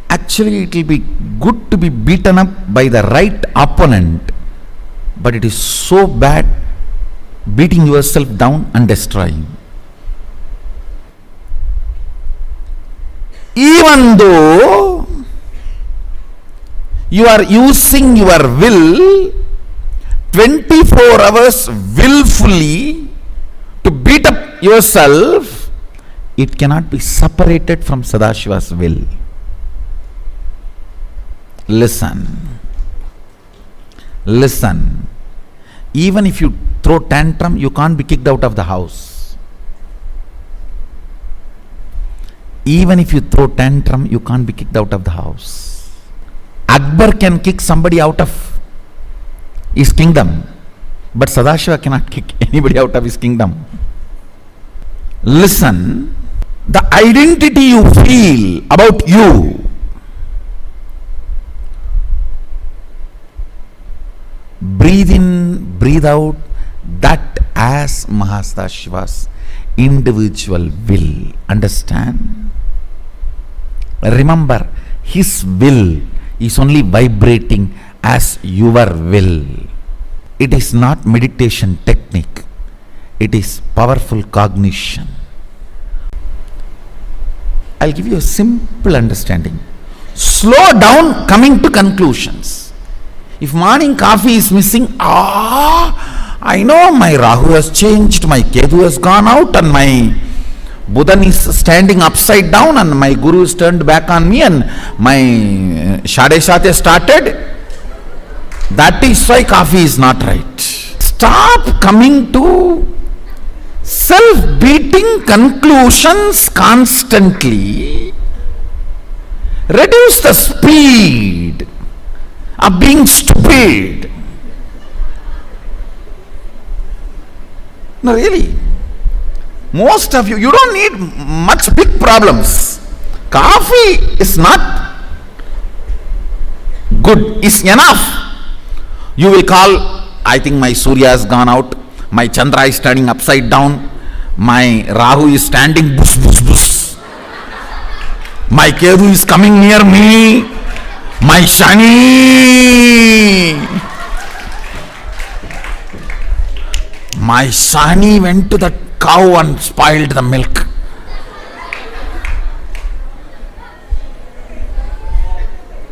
Actually it will be good to be beaten up by the right opponent, but it is so bad beating yourself down and destroying. Even though you are using your will 24 hours willfully to beat up yourself, it cannot be separated from Sadashiva's will. Listen. Even if you throw tantrum, you can't be kicked out of the house. Even if you throw tantrum, you can't be kicked out of the house. Akbar can kick somebody out of his kingdom, but Sadashiva cannot kick anybody out of his kingdom. Listen, the identity you feel about you, breathe in, breathe out, that as Mahasadašiva's individual will. Understand? Remember, his will is only vibrating as your will. It is not meditation technique. It is powerful cognition. I'll give you a simple understanding. Slow down coming to conclusions. If morning coffee is missing, I know my Rahu has changed, my Ketu has gone out, and my Buddhan is standing upside down, and my Guru is turned back on me, and my Shadeshat has started. That is why coffee is not right. Stop coming to self-beating conclusions constantly. Reduce the speed of being stupid. No, really. Most of you don't need much big problems. Coffee is not good, is enough. You will call, I think my Surya has gone out, my Chandra is turning upside down, my Rahu is standing bush, bush, bush. My Ketu is coming near me, my Shani went to the cow and spoiled the milk.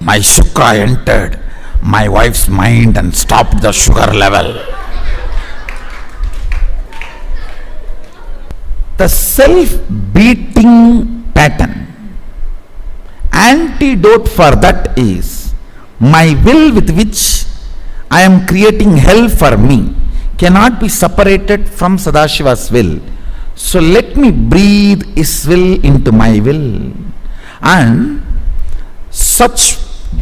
My Shukra entered my wife's mind and stopped the sugar level. The self-beating pattern, antidote for that is my will with which I am creating hell for me cannot be separated from Sadashiva's will. So let me breathe his will into my will, and such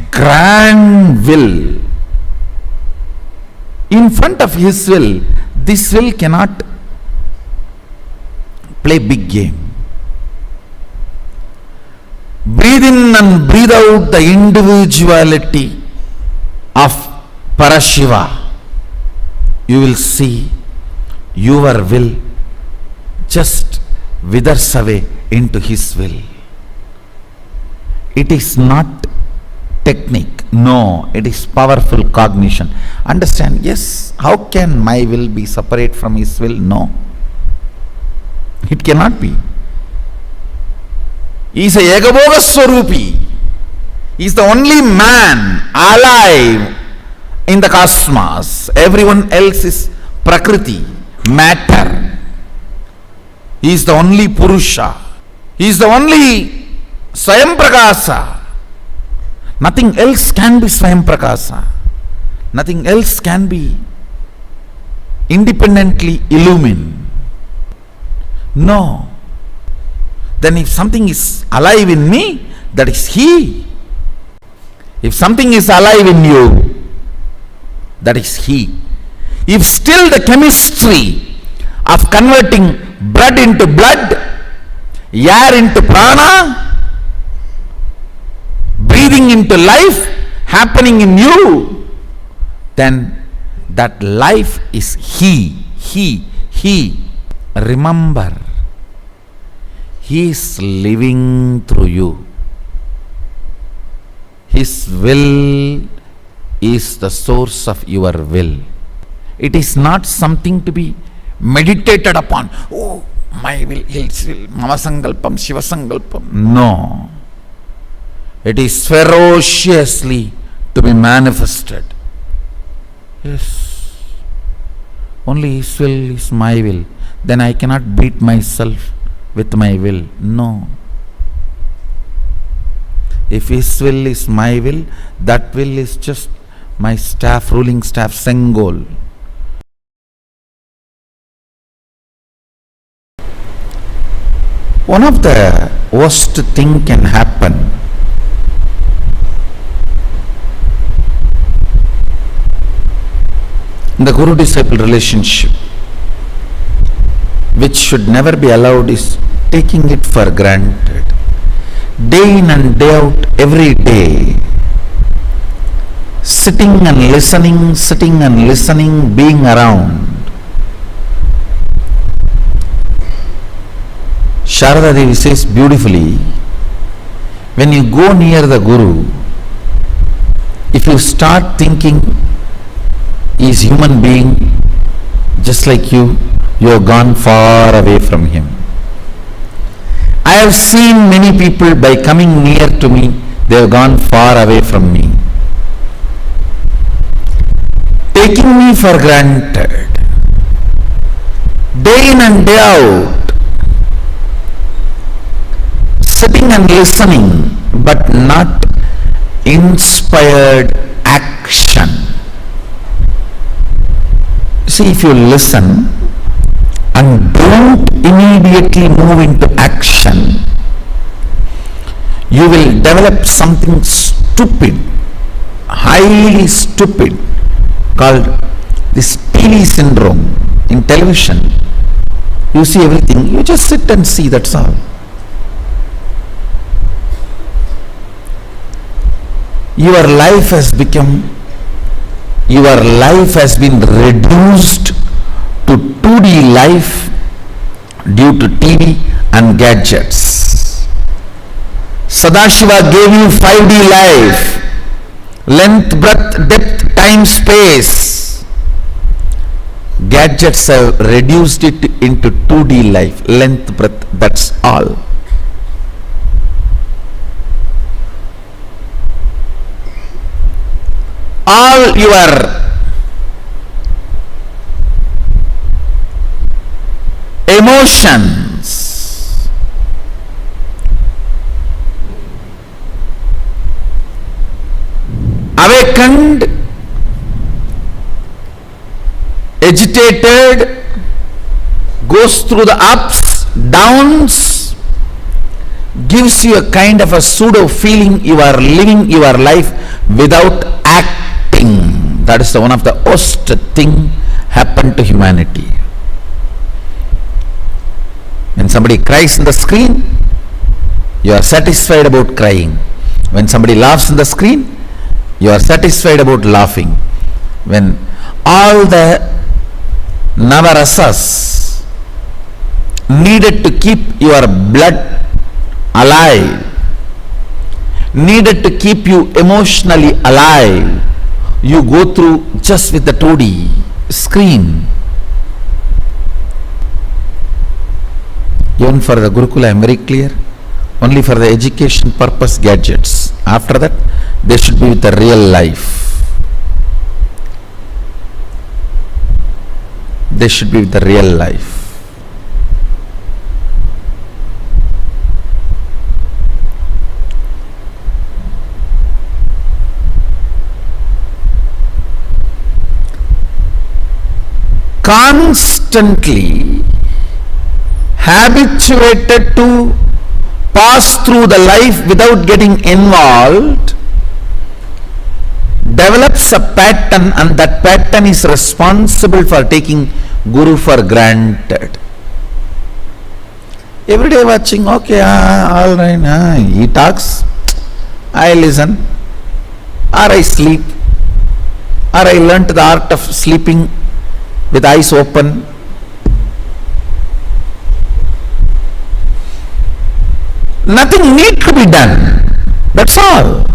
grand will in front of his will, this will cannot play big game. Breathe in and breathe out the individuality of Parashiva. You will see your will just withers away into his will. It is not technique, no, it is powerful cognition. Understand? Yes, how can my will be separate from his will? No, it cannot be. He is a Yagabhoga Swarupi. He is the only man alive in the cosmos. Everyone else is Prakriti, matter. He is the only Purusha. He is the only Swayam Prakasa. Nothing else can be Swayam Prakasa. Nothing else can be independently illumined. No. Then if something is alive in me, that is he. If something is alive in you, that is he. If still the chemistry of converting blood into blood, air into prana, breathing into life happening in you, then that life is he. Remember, he is living through you. His will is the source of your will. It is not something to be meditated upon. Oh, my will, his will, mama sankalpam, shiva sankalpam. No. It is ferociously to be manifested. Yes. Only his will is my will. Then I cannot beat myself with my will. No. If his will is my will, that will is just my staff, ruling staff, Sengol. One of the worst thing can happen The Guru-disciple relationship, which should never be allowed, is taking it for granted. Day in and day out, every day, sitting and listening, being around. Sharada Devi says beautifully, when you go near the Guru, if you start thinking he is human being just like you have gone far away from him. I have seen many people, by coming near to me, they have gone far away from me, taking me for granted, day in and day out, sitting and listening, but not inspired action. See, if you listen and don't immediately move into action, you will develop something stupid, highly stupid, called this TV syndrome. In television, you see everything, you just sit and see, that's all. Your life has been reduced to 2D life due to TV and gadgets. Sadashiva gave you 5D life, length, breadth, depth, time, space. Gadgets have reduced it into 2D life, length, breadth, that's all. All your emotions, awakened, agitated, goes through the ups, downs, gives you a kind of a pseudo feeling you are living your life without acting. That is one of the worst thing happened to humanity. When somebody cries in the screen, you are satisfied about crying. When somebody laughs in the screen, you are satisfied about laughing. When all the navarasas needed to keep your blood alive, needed to keep you emotionally alive, you go through just with the 2D screen. Even for the Gurukula, I am very clear, only for the education purpose gadgets. After that, they should be with the real life. They should be with the real life. Constantly habituated to pass through the life without getting involved develops a pattern, and that pattern is responsible for taking Guru for granted. Every day watching, okay, all right, he talks, I listen, or I sleep, or I learnt the art of sleeping with eyes open. Nothing need to be done. That's all.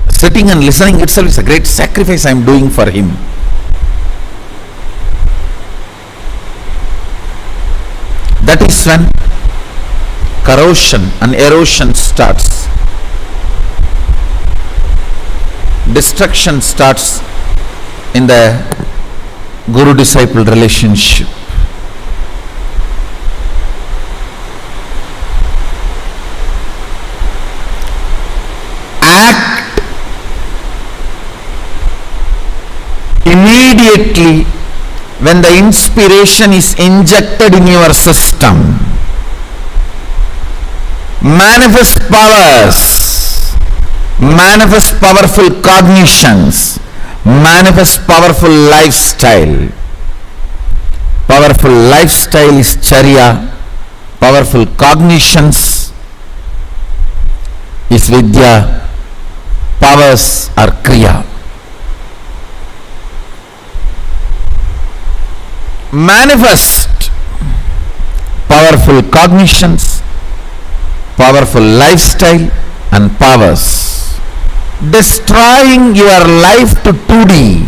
Sitting and listening itself is a great sacrifice I am doing for him. That is when corrosion and erosion starts. Destruction starts in the Guru-disciple relationship. Act immediately when the inspiration is injected in your system. Manifest powers, manifest powerful cognitions, Manifest powerful lifestyle. Powerful lifestyle is charya. Powerful cognitions is vidya. Powers are kriya. Manifest powerful cognitions, powerful lifestyle and powers. Destroying your life to 2D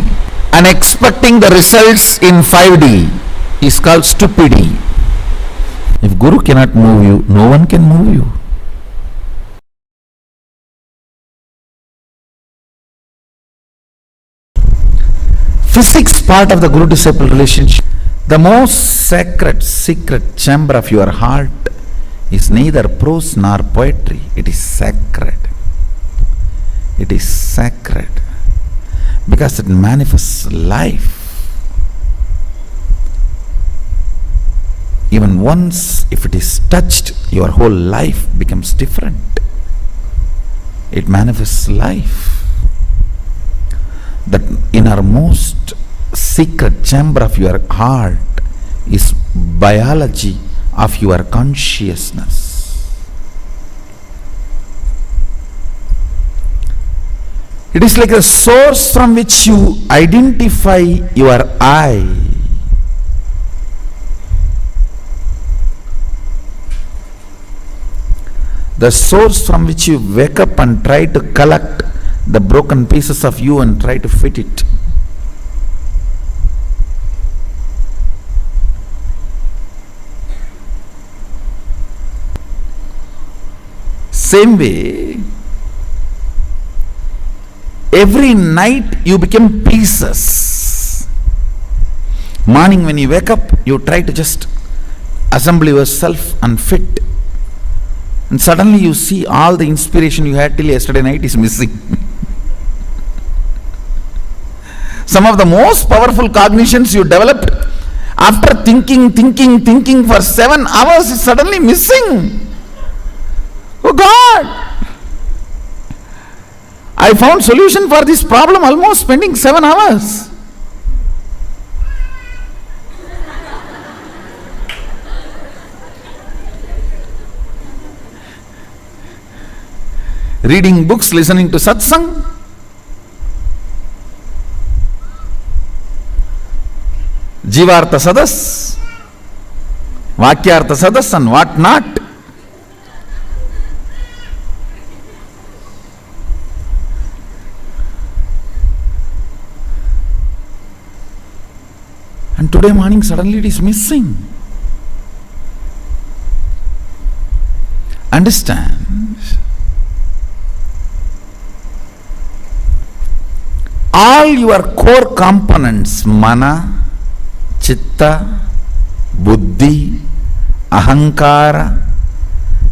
and expecting the results in 5D is called stupidity. If Guru cannot move you, no one can move you. Physics part of the Guru-disciple relationship. The most sacred, secret chamber of your heart is neither prose nor poetry. It is sacred. It is sacred because it manifests life. Even once, if it is touched, your whole life becomes different. It manifests life. The innermost secret chamber of your heart is biology of your consciousness. It is like a source from which you identify your I. The source from which you wake up and try to collect the broken pieces of you and try to fit it. Same way, every night you become pieces. Morning when you wake up, you try to just assemble yourself and fit. And suddenly you see all the inspiration you had till yesterday night is missing. Some of the most powerful cognitions you developed after thinking for 7 hours is suddenly missing. Oh God! I found solution for this problem almost spending 7 hours. Reading books, listening to satsang. Jivartha sadas, Vakyartha sadas and what not. And today morning suddenly it is missing. Understand? All your core components, mana, chitta, buddhi, ahankara,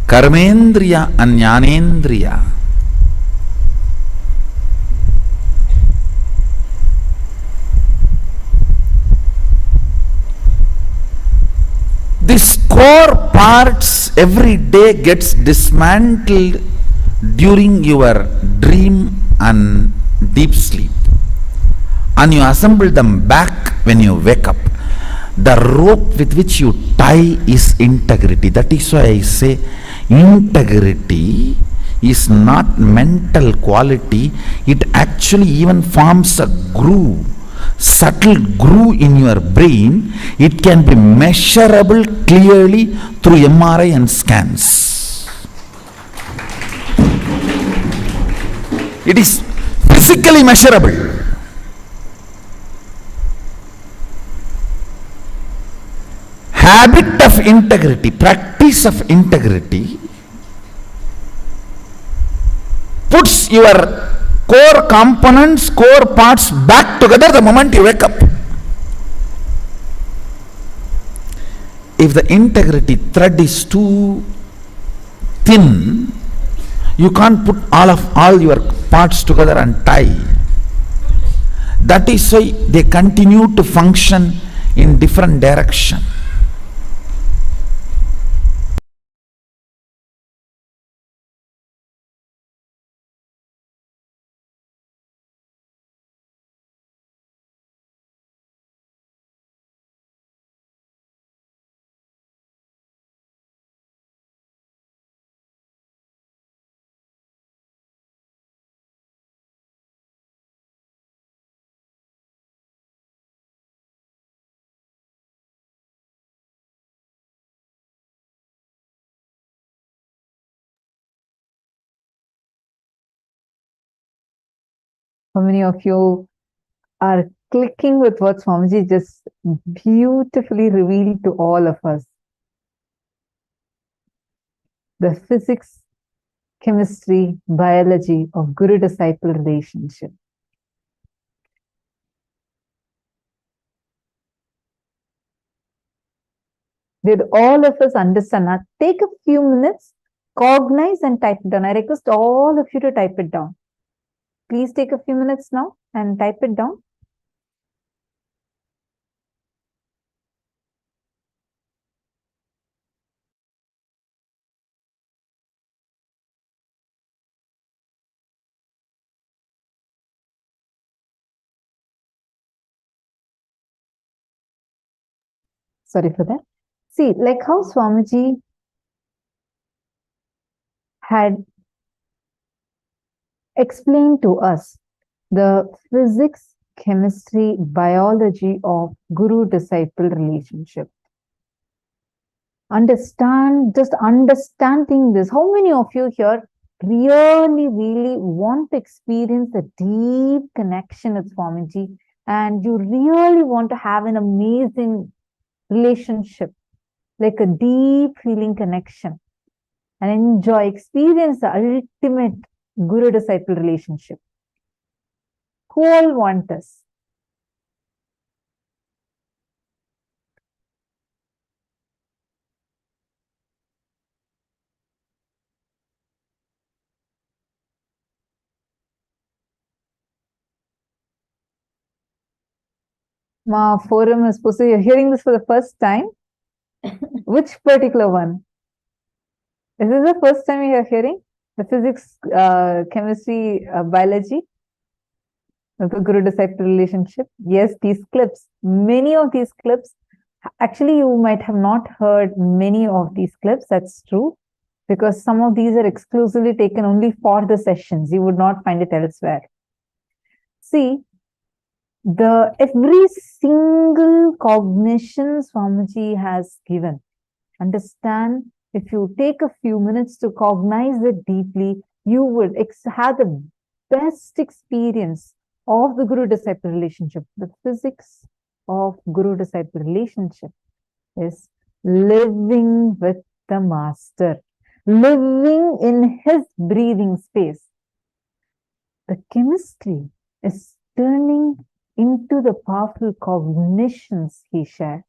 karmendriya and jnanendriya, these core parts every day gets dismantled during your dream and deep sleep, and you assemble them back when you wake up. The rope with which you tie is integrity. That is why I say integrity is not mental quality. It actually even forms a groove, subtle groove in your brain. It can be measurable clearly through MRI and scans. It is physically measurable. Habit of integrity, practice of integrity puts your core components, core parts back together the moment you wake up. If the integrity thread is too thin, you can't put all your parts together and tie. That is why they continue to function in different direction. How many of you are clicking with what Swamiji just beautifully revealed to all of us? The physics, chemistry, biology of guru-disciple relationship. Did all of us understand? Now take a few minutes, cognize and type it down. I request all of you to type it down. Please take a few minutes now and type it down. Sorry for that. See, like how Swamiji had explained to us the physics, chemistry, biology of guru-disciple relationship. Just understanding this. How many of you here really want to experience a deep connection with Swamiji, and you really want to have an amazing relationship, like a deep feeling connection, and experience the ultimate guru-disciple relationship? Who all want this? Ma forum is supposed to, you're hearing this for the first time. Which particular one? Is this the first time you are hearing the physics, chemistry, biology of the guru-disciple relationship? Yes, these clips, many of these clips, actually you might have not heard many of these clips. That's true, because some of these are exclusively taken only for the sessions. You would not find it elsewhere. See, every single cognition Swamiji has given. Understand, if you take a few minutes to cognize it deeply, you would have the best experience of the guru-disciple relationship. The physics of guru-disciple relationship is living with the master, living in his breathing space. The chemistry is turning into the powerful cognitions he shared.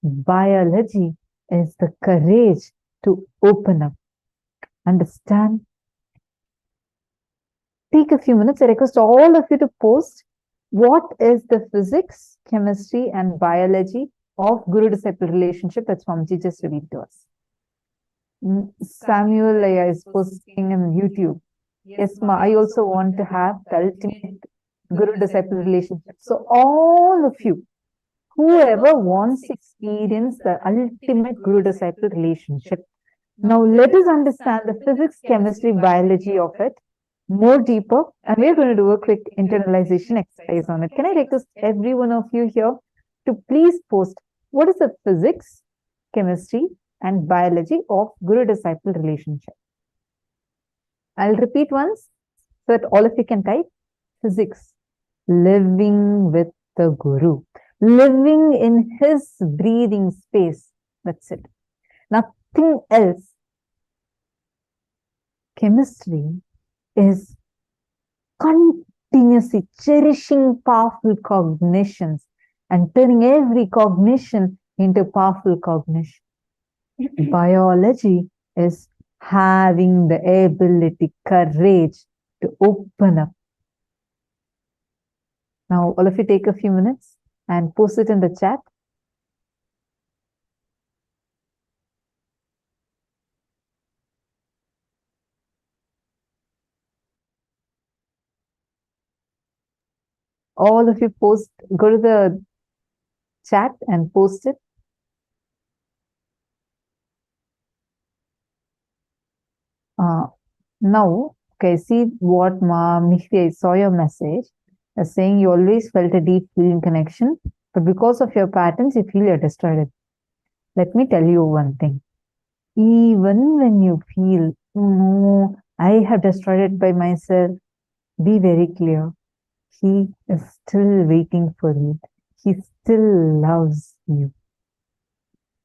Biology is the courage to open up. Understand? Take a few minutes. I request all of you to post what is the physics, chemistry, and biology of guru-disciple relationship that Swamiji just revealed to us. Samuel is posting on YouTube. Yes, ma, I also want to have the ultimate guru-disciple relationship. So all of you, whoever wants to experience the ultimate guru-disciple relationship, now let us understand the physics, chemistry, biology of it more deeper, and we're going to do a quick internalization exercise on it. Can I request every one of you here to please post what is the physics, chemistry, and biology of guru-disciple relationship? I'll repeat once so that all of you can type. Physics, living with the Guru, living in his breathing space. That's it. Nothing else. Chemistry is continuously cherishing powerful cognitions and turning every cognition into powerful cognition. Biology is having the ability, courage to open up. Now, all of you take a few minutes and post it in the chat. All of you post, go to the chat and post it. Now, okay, see what Mihri, I saw your message as saying you always felt a deep feeling connection, but because of your patterns, you feel you're destroyed. Let me tell you one thing. Even when you feel, no, I have destroyed it by myself, Be very clear. He is still waiting for you. He still loves you.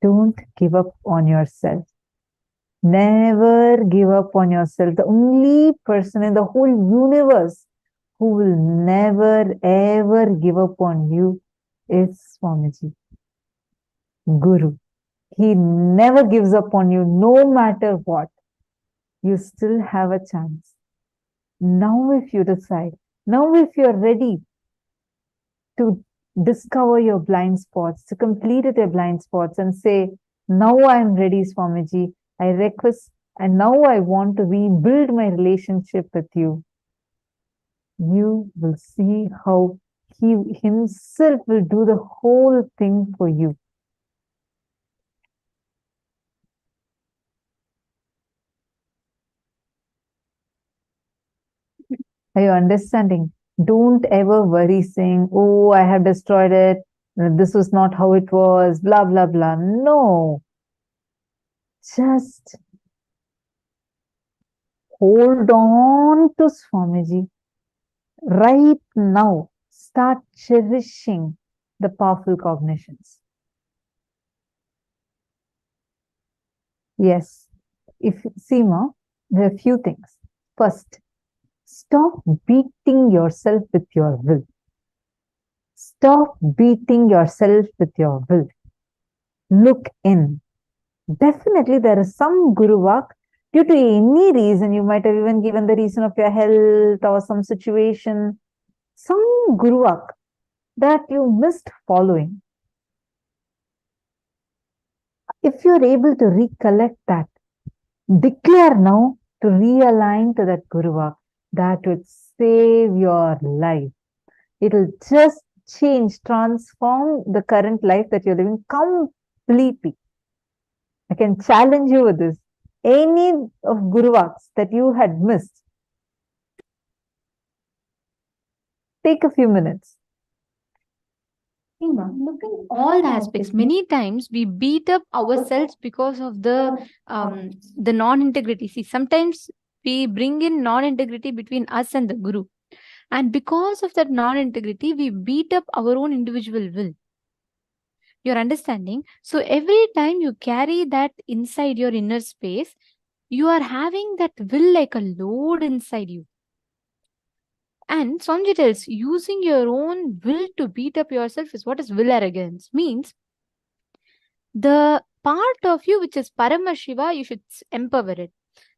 Don't give up on yourself. Never give up on yourself. The only person in the whole universe who will never ever give up on you is Swamiji, Guru. He never gives up on you, no matter what. You still have a chance. Now if you decide, now if you're ready to discover your blind spots, to complete your blind spots and say, now I'm ready, Swamiji, I request, and now I want to rebuild my relationship with you. You will see how he himself will do the whole thing for you. Are you understanding? Don't ever worry saying, oh, I have destroyed it. This was not how it was, blah, blah, blah. No. Just hold on to Swamiji. Right now, start cherishing the powerful cognitions. Yes. If Seema, there are a few things. First, stop beating yourself with your will. Stop beating yourself with your will. Look in. Definitely there is some Guru Vak. Due to any reason, you might have even given the reason of your health or some situation, some Guru Vak that you missed following. If you're able to recollect that, declare now to realign to that Guru Vak. That would save your life. It'll just change, transform the current life that you're living completely. I can challenge you with this. Any of Guru Vaks that you had missed, take a few minutes. Look at all the aspects. Many times we beat up ourselves because of the non-integrity. See, sometimes we bring in non-integrity between us and the Guru. And because of that non-integrity, we beat up our own individual will. You're understanding? So every time you carry that inside your inner space, you are having that will like a load inside you. And Swamiji tells, using your own will to beat up yourself is what is will arrogance. Means the part of you which is Paramashiva, you should empower it.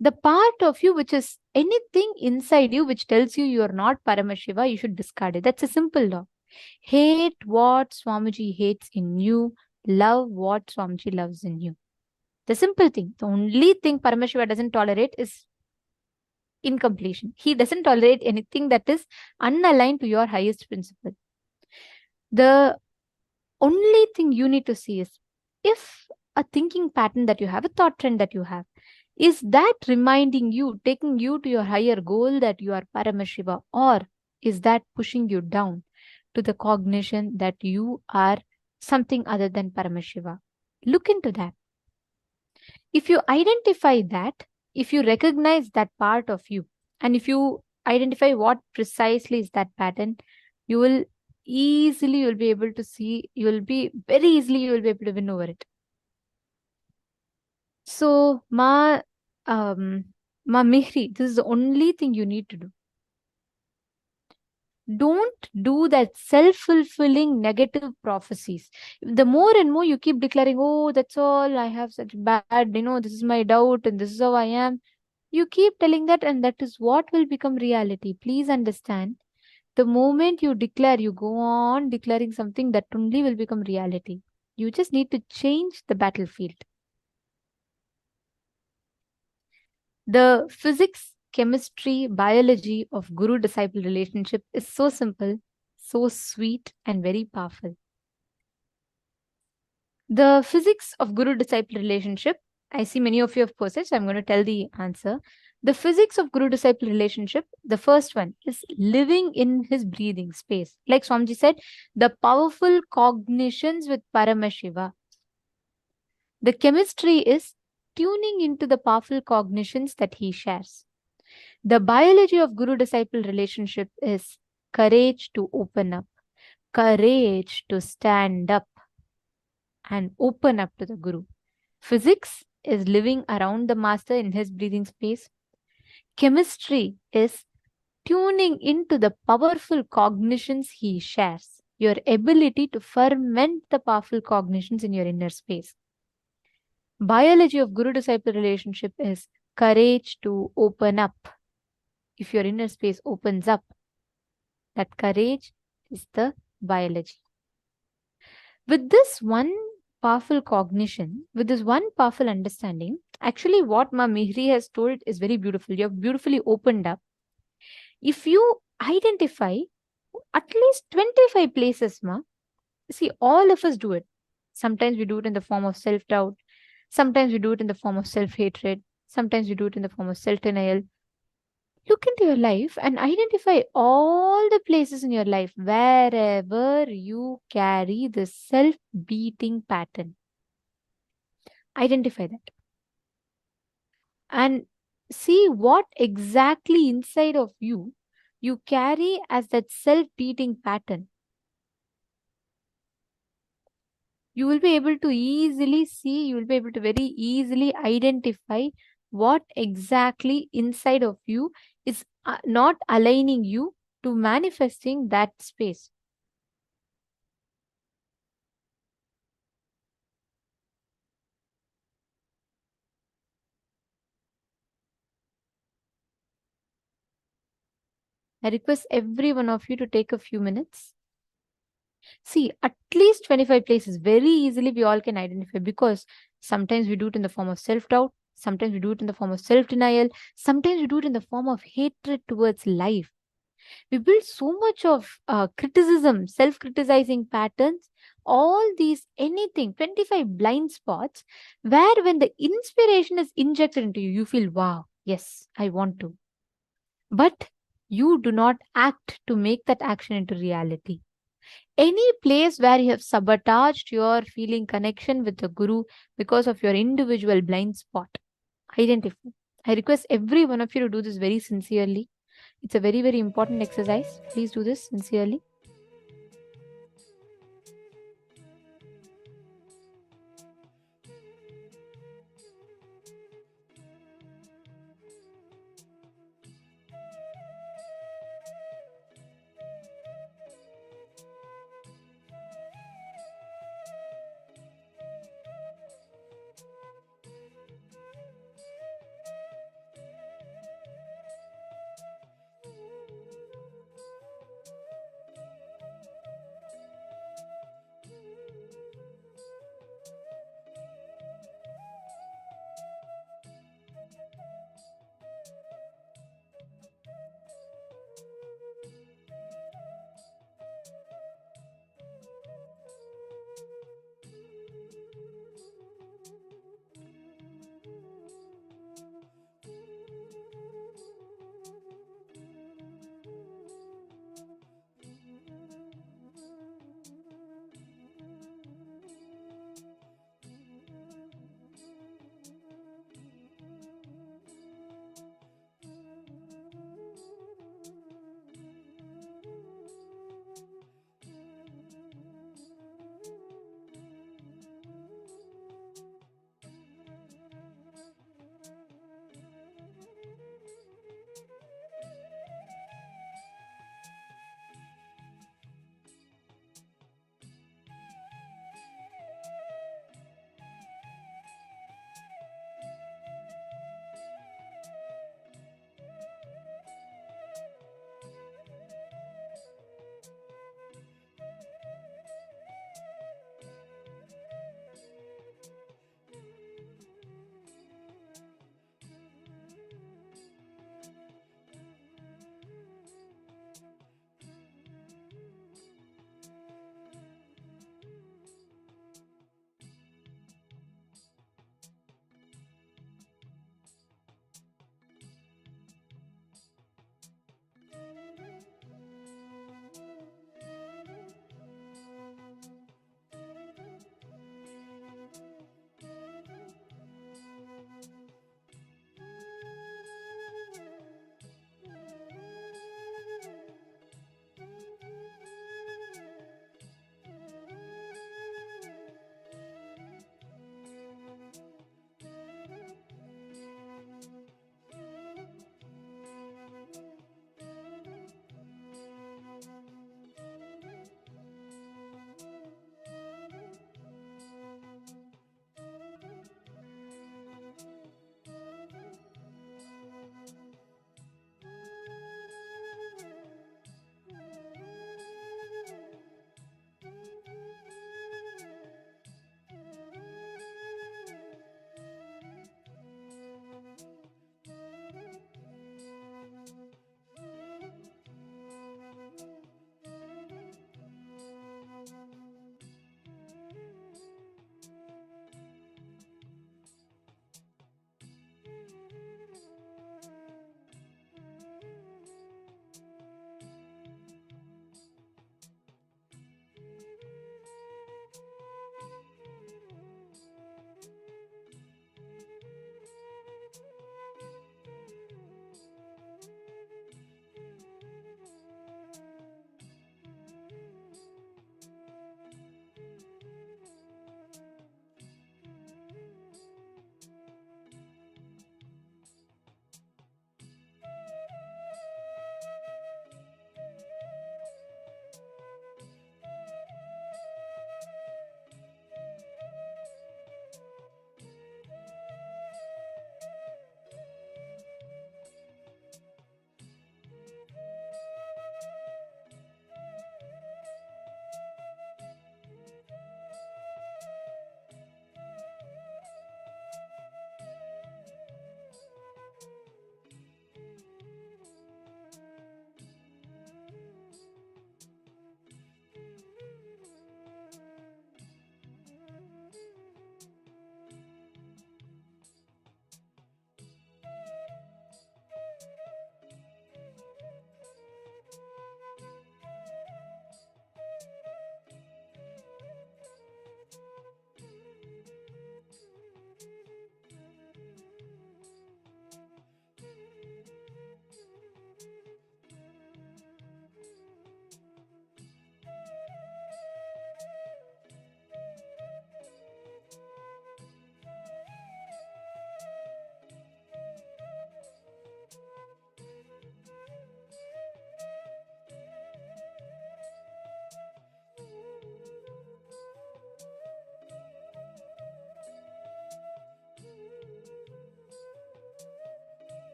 The part of you which is anything inside you which tells you are not Paramashiva, you should discard it. That's a simple law. Hate what Swamiji hates in you. Love what Swamiji loves in you. The simple thing. The only thing Paramashiva doesn't tolerate is incompletion. He doesn't tolerate anything that is unaligned to your highest principle. The only thing you need to see is, if a thinking pattern that you have, a thought trend that you have, is that reminding you, taking you to your higher goal that you are Paramashiva, or is that pushing you down to the cognition that you are something other than Paramashiva? Look into that. If you identify that, if you recognize that part of you, and if you identify what precisely is that pattern, you will easily, you'll be able to see, you will be able to win over it. So, Ma Mihri, this is the only thing you need to do. Don't do that self-fulfilling negative prophecies. The more and more you keep declaring, oh, that's all, I have such bad, this is my doubt and this is how I am. You keep telling that, and that is what will become reality. Please understand, the moment you declare, you go on declaring something, that only will become reality. You just need to change the battlefield. The physics, chemistry, biology of Guru-disciple relationship is so simple, so sweet, and very powerful. The physics of Guru-disciple relationship, I see many of you have posted, so I'm going to tell the answer. The physics of Guru-disciple relationship, the first one is living in his breathing space. Like Swamiji said, the powerful cognitions with Paramashiva. The chemistry is tuning into the powerful cognitions that he shares. The biology of guru-disciple relationship is courage to open up, courage to stand up and open up to the guru. Physics is living around the master in his breathing space. Chemistry is tuning into the powerful cognitions he shares, your ability to ferment the powerful cognitions in your inner space. Biology of guru-disciple relationship is courage to open up. If your inner space opens up, that courage is the biology. With this one powerful cognition, with this one powerful understanding, actually what Ma Mihri has told is very beautiful. You have beautifully opened up. If you identify at least 25 places, Ma, see, all of us do it. Sometimes we do it in the form of self-doubt. Sometimes we do it in the form of self-hatred. Sometimes we do it in the form of self-denial. Look into your life and identify all the places in your life wherever you carry this self-beating pattern. Identify that. And see what exactly inside of you carry as that self-beating pattern. You will be able to easily see, you will be able to very easily identify what exactly inside of you is not aligning you to manifesting that space. I request every one of you to take a few minutes. See, at least 25 places, very easily we all can identify, because sometimes we do it in the form of self-doubt, sometimes we do it in the form of self-denial, sometimes we do it in the form of hatred towards life. We build so much of criticism, self-criticizing patterns, all these, anything, 25 blind spots, where when the inspiration is injected into you, you feel, wow, yes, I want to. But you do not act to make that action into reality. Any place where you have sabotaged your feeling connection with the Guru because of your individual blind spot, identify. I request every one of you to do this very sincerely. It's a very, very important exercise. Please do this sincerely.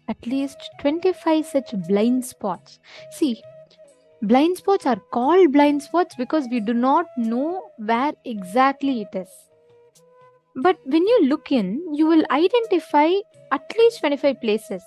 At least 25 such blind spots. See, blind spots are called blind spots because we do not know where exactly it is. But when you look in, you will identify at least 25 places.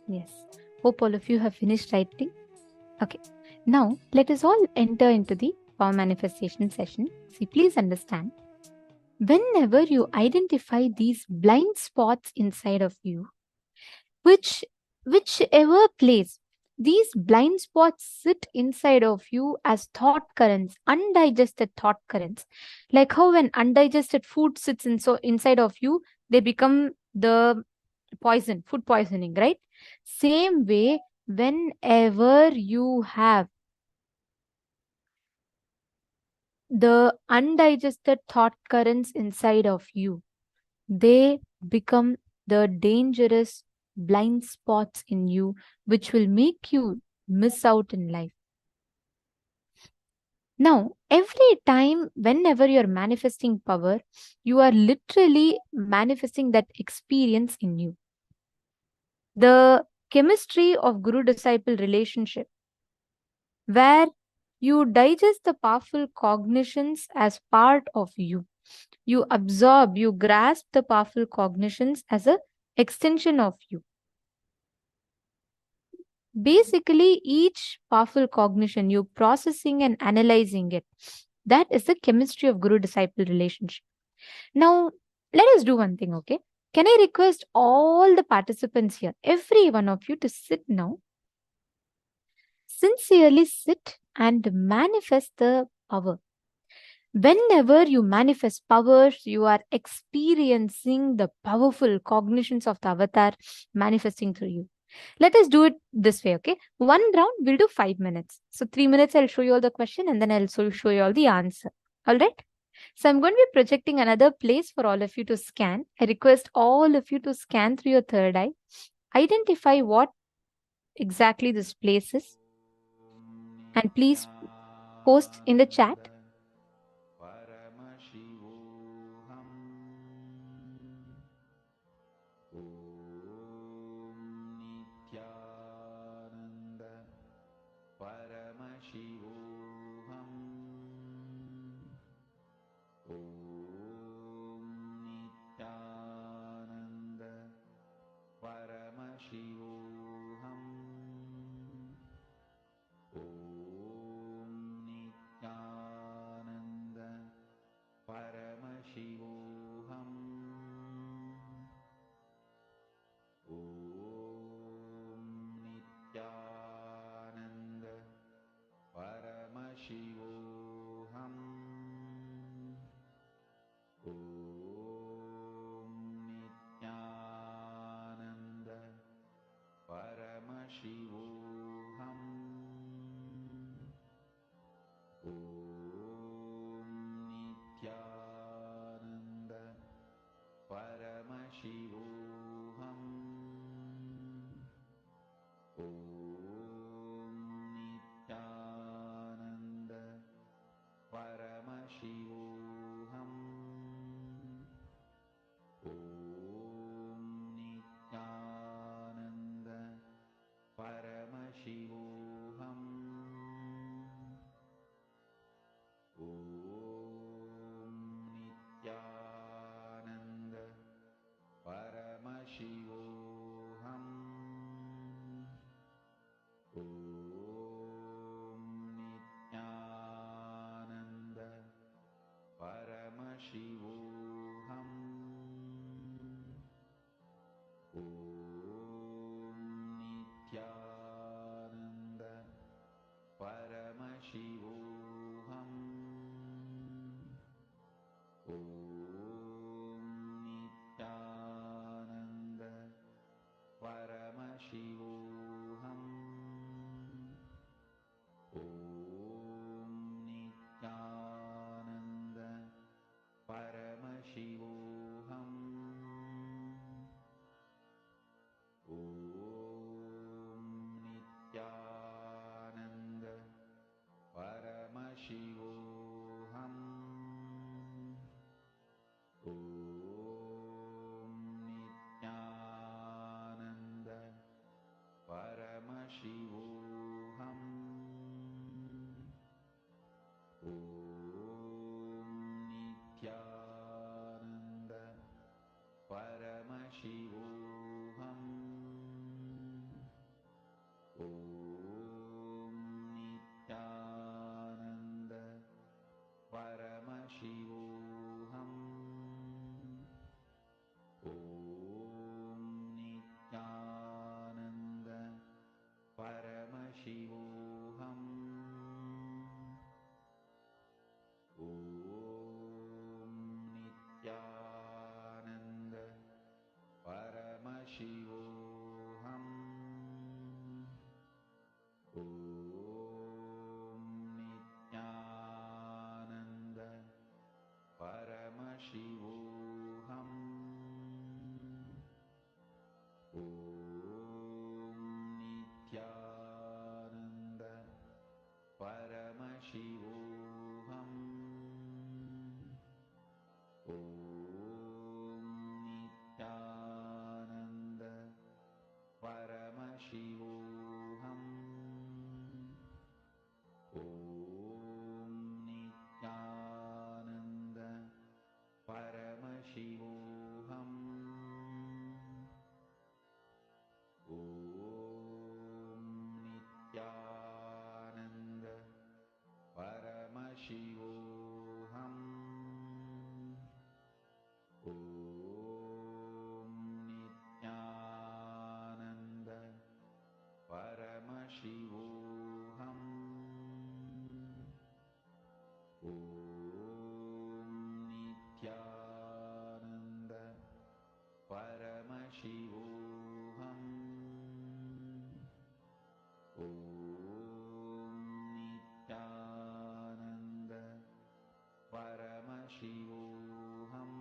Yes. Hope all of you have finished writing. Okay. Now, let us all enter into the power manifestation session. See, please understand. Whenever you identify these blind spots inside of you, whichever place, These blind spots sit inside of you as thought currents, undigested thought currents. Like how when undigested food sits inside of you, they become the poison, food poisoning, right? Same way, whenever you have the undigested thought currents inside of you, they become the dangerous blind spots in you, which will make you miss out in life. Now, every time, whenever you're manifesting power, you are literally manifesting that experience in you. The chemistry of guru-disciple relationship, where you digest the powerful cognitions as part of you. You absorb, you grasp the powerful cognitions as an extension of you. Basically, each powerful cognition, you processing and analyzing it. That is the chemistry of guru-disciple relationship. Now, let us do one thing, okay? Can I request all the participants here, every one of you, to sit now? Sincerely sit and manifest the power. Whenever you manifest powers, you are experiencing the powerful cognitions of the avatar manifesting through you. Let us do it this way, okay? One round, we'll do 5 minutes. So 3 minutes, I'll show you all the question and then I'll show you all the answer. All right? So I'm going to be projecting another place for all of you to scan. I request all of you to scan through your third eye. Identify what exactly this place is. And please post in the chat. Paramashivoham. Om Nithyananda Paramashivoham. Om Nithyananda Paramashivoham. Om Nithyananda Paramashivoham. Om Nithyananda Paramashivoham. Om Nithyananda Paramashivoham. Om Nithyananda Paramashivoham. Om Nithyananda Paramashivoham. Om Nithyananda Paramashivoham. Om Nithyananda Paramashivoham. Om Nithyananda Paramashivoham. Om Nithyananda Paramashivoham. Om Nithyananda Paramashivoham. Om Nithyananda Paramashivoham. Om Nithyananda Paramashivoham. Om Nithyananda Paramashivoham. Om Nithyananda Paramashivoham. Om Nithyananda Paramashivoham. Om Nithyananda Paramashivoham. Om Nithyananda Paramashivoham. Om Nithyananda Paramashivoham. Om Nithyananda Paramashivoham. Om Nithyananda Paramashivoham. Om Nithyananda Paramashivoham.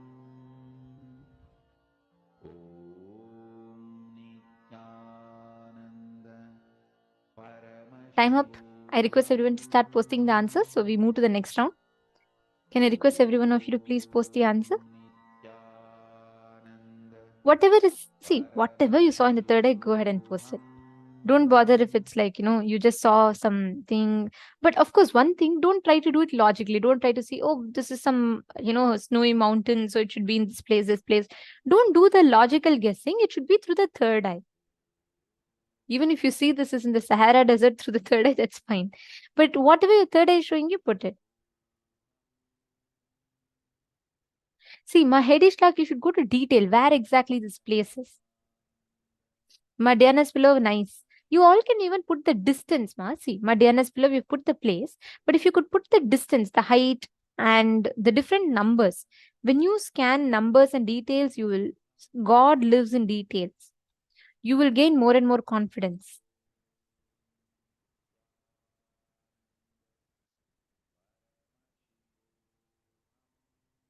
Om Nithyananda Time up. I request everyone to start posting the answers. So we move to the next round. Can I request every one of you to please post the answer? Whatever you saw in the third eye, go ahead and post it. Don't bother if it's like, you just saw something. But of course, one thing, don't try to do it logically. Don't try to see, oh, this is some, snowy mountain, so it should be in this place, this place. Don't do the logical guessing. It should be through the third eye. Even if you see this is in the Sahara Desert through the third eye, that's fine. But whatever your third eye is showing you, put it. See, Mahedishlag, you should go to detail where exactly this place is. Madhyanas below, nice. You all can even put the distance, ma. See, Madhyanas below, you put the place. But if you could put the distance, the height, and the different numbers, when you scan numbers and details, God lives in details. You will gain more and more confidence.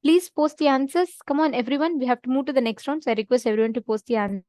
Please post the answers. Come on, everyone. We have to move to the next round. So I request everyone to post the answers.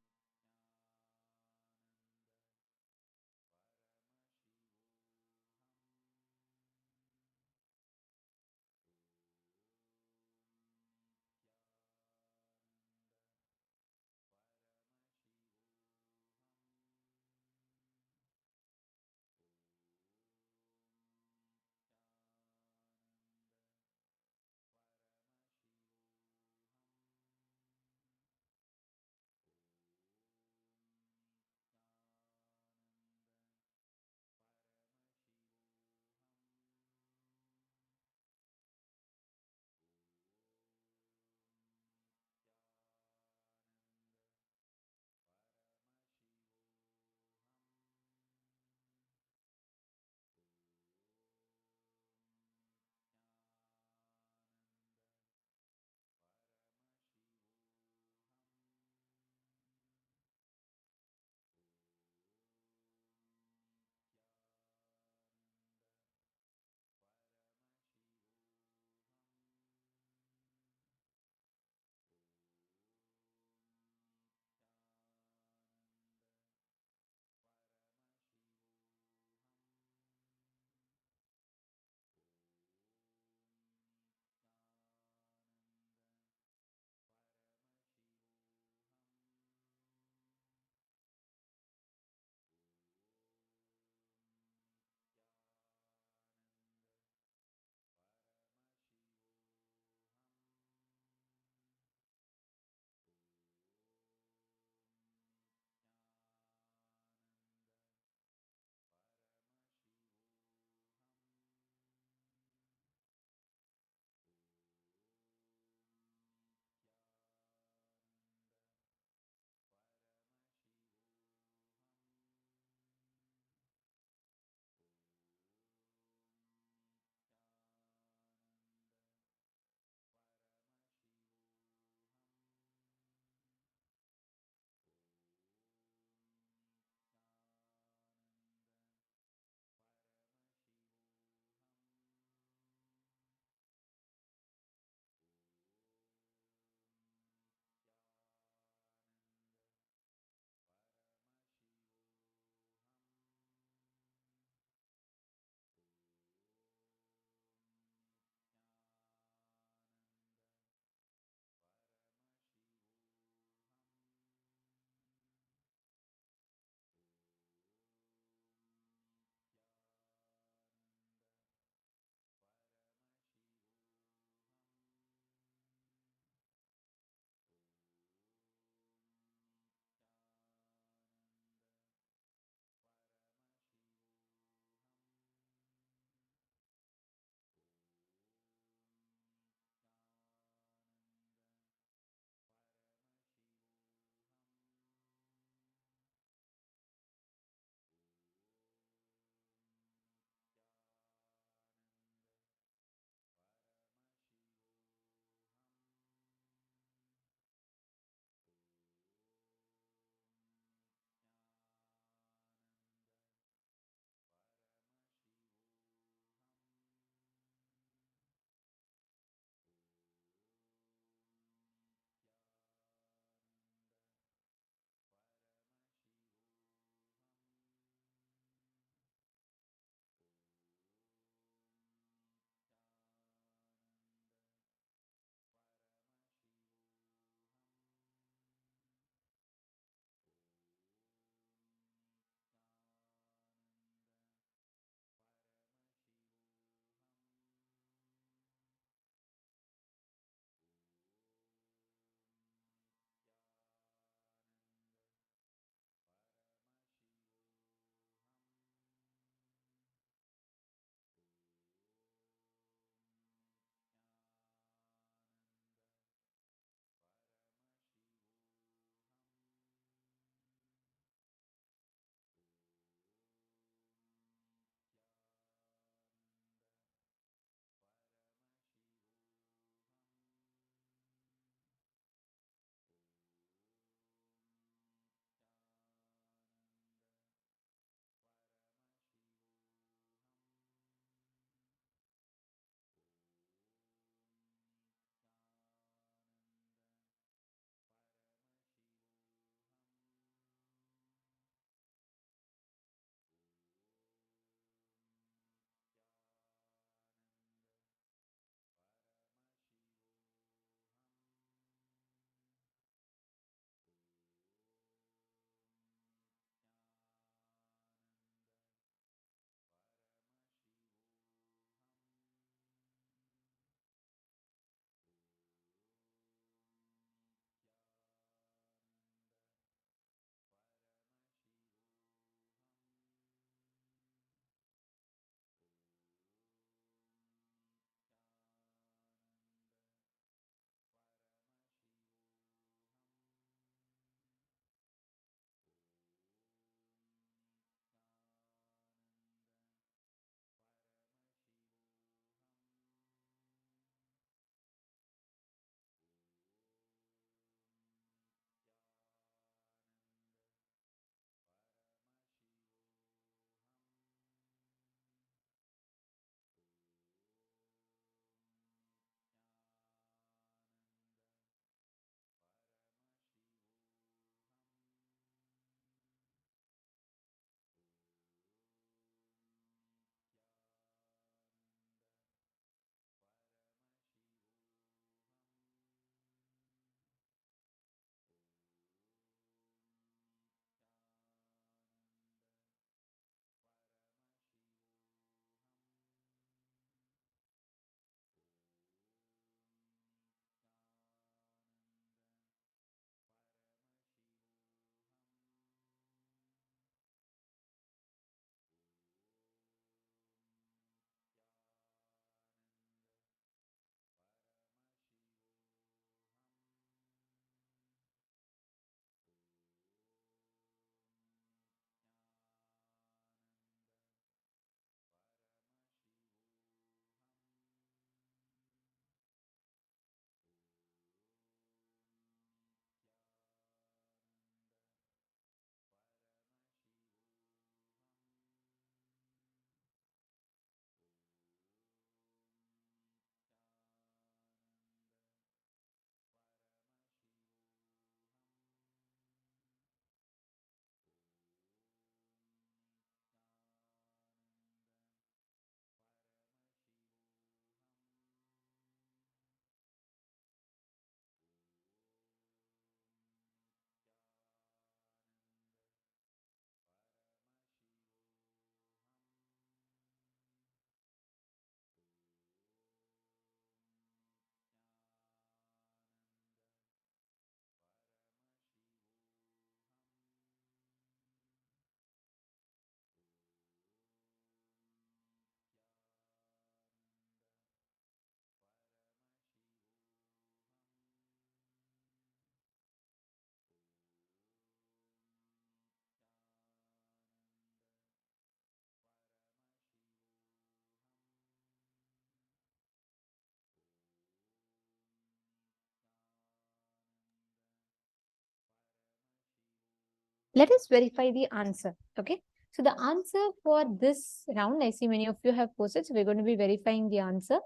Let us verify the answer. Okay. So the answer for this round, I see many of you have posted. So we're going to be verifying the answer.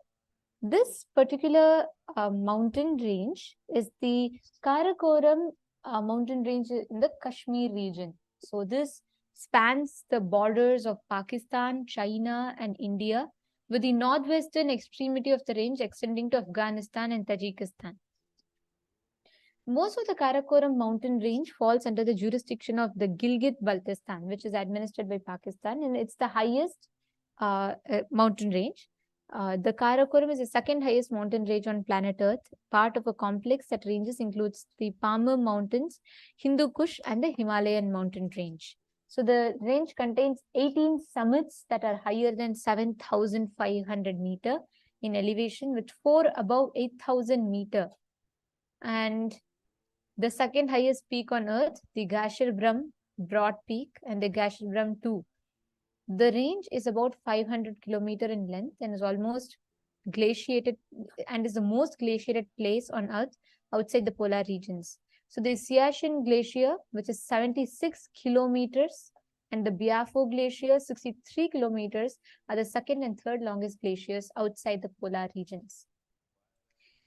This particular mountain range is the Karakoram mountain range in the Kashmir region. So this spans the borders of Pakistan, China, and India, with the northwestern extremity of the range extending to Afghanistan and Tajikistan. Most of the Karakoram mountain range falls under the jurisdiction of the Gilgit-Baltistan, which is administered by Pakistan, and it's the highest mountain range. The Karakoram is the second highest mountain range on planet Earth, part of a complex that ranges includes the Pamir Mountains, Hindu Kush, and the Himalayan mountain range. So the range contains 18 summits that are higher than 7,500 meter in elevation, with 4 above 8,000 meter. And the second highest peak on Earth, the Gashir Brahm Broad Peak, and the Gashir Brahm 2. The range is about 500 kilometers in length and is almost glaciated and is the most glaciated place on Earth outside the polar regions. So the Siachen Glacier, which is 76 kilometers, and the Biafo Glacier, 63 kilometers, are the second and third longest glaciers outside the polar regions.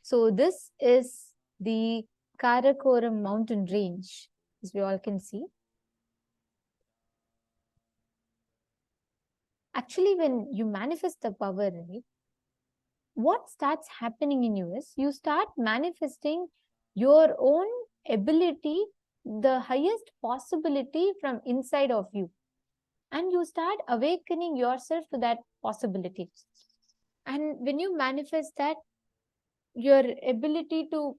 So this is the Karakoram mountain range, as we all can see. Actually, when you manifest the power, right, what starts happening in you is you start manifesting your own ability, the highest possibility from inside of you. And you start awakening yourself to that possibility. And when you manifest that, your ability to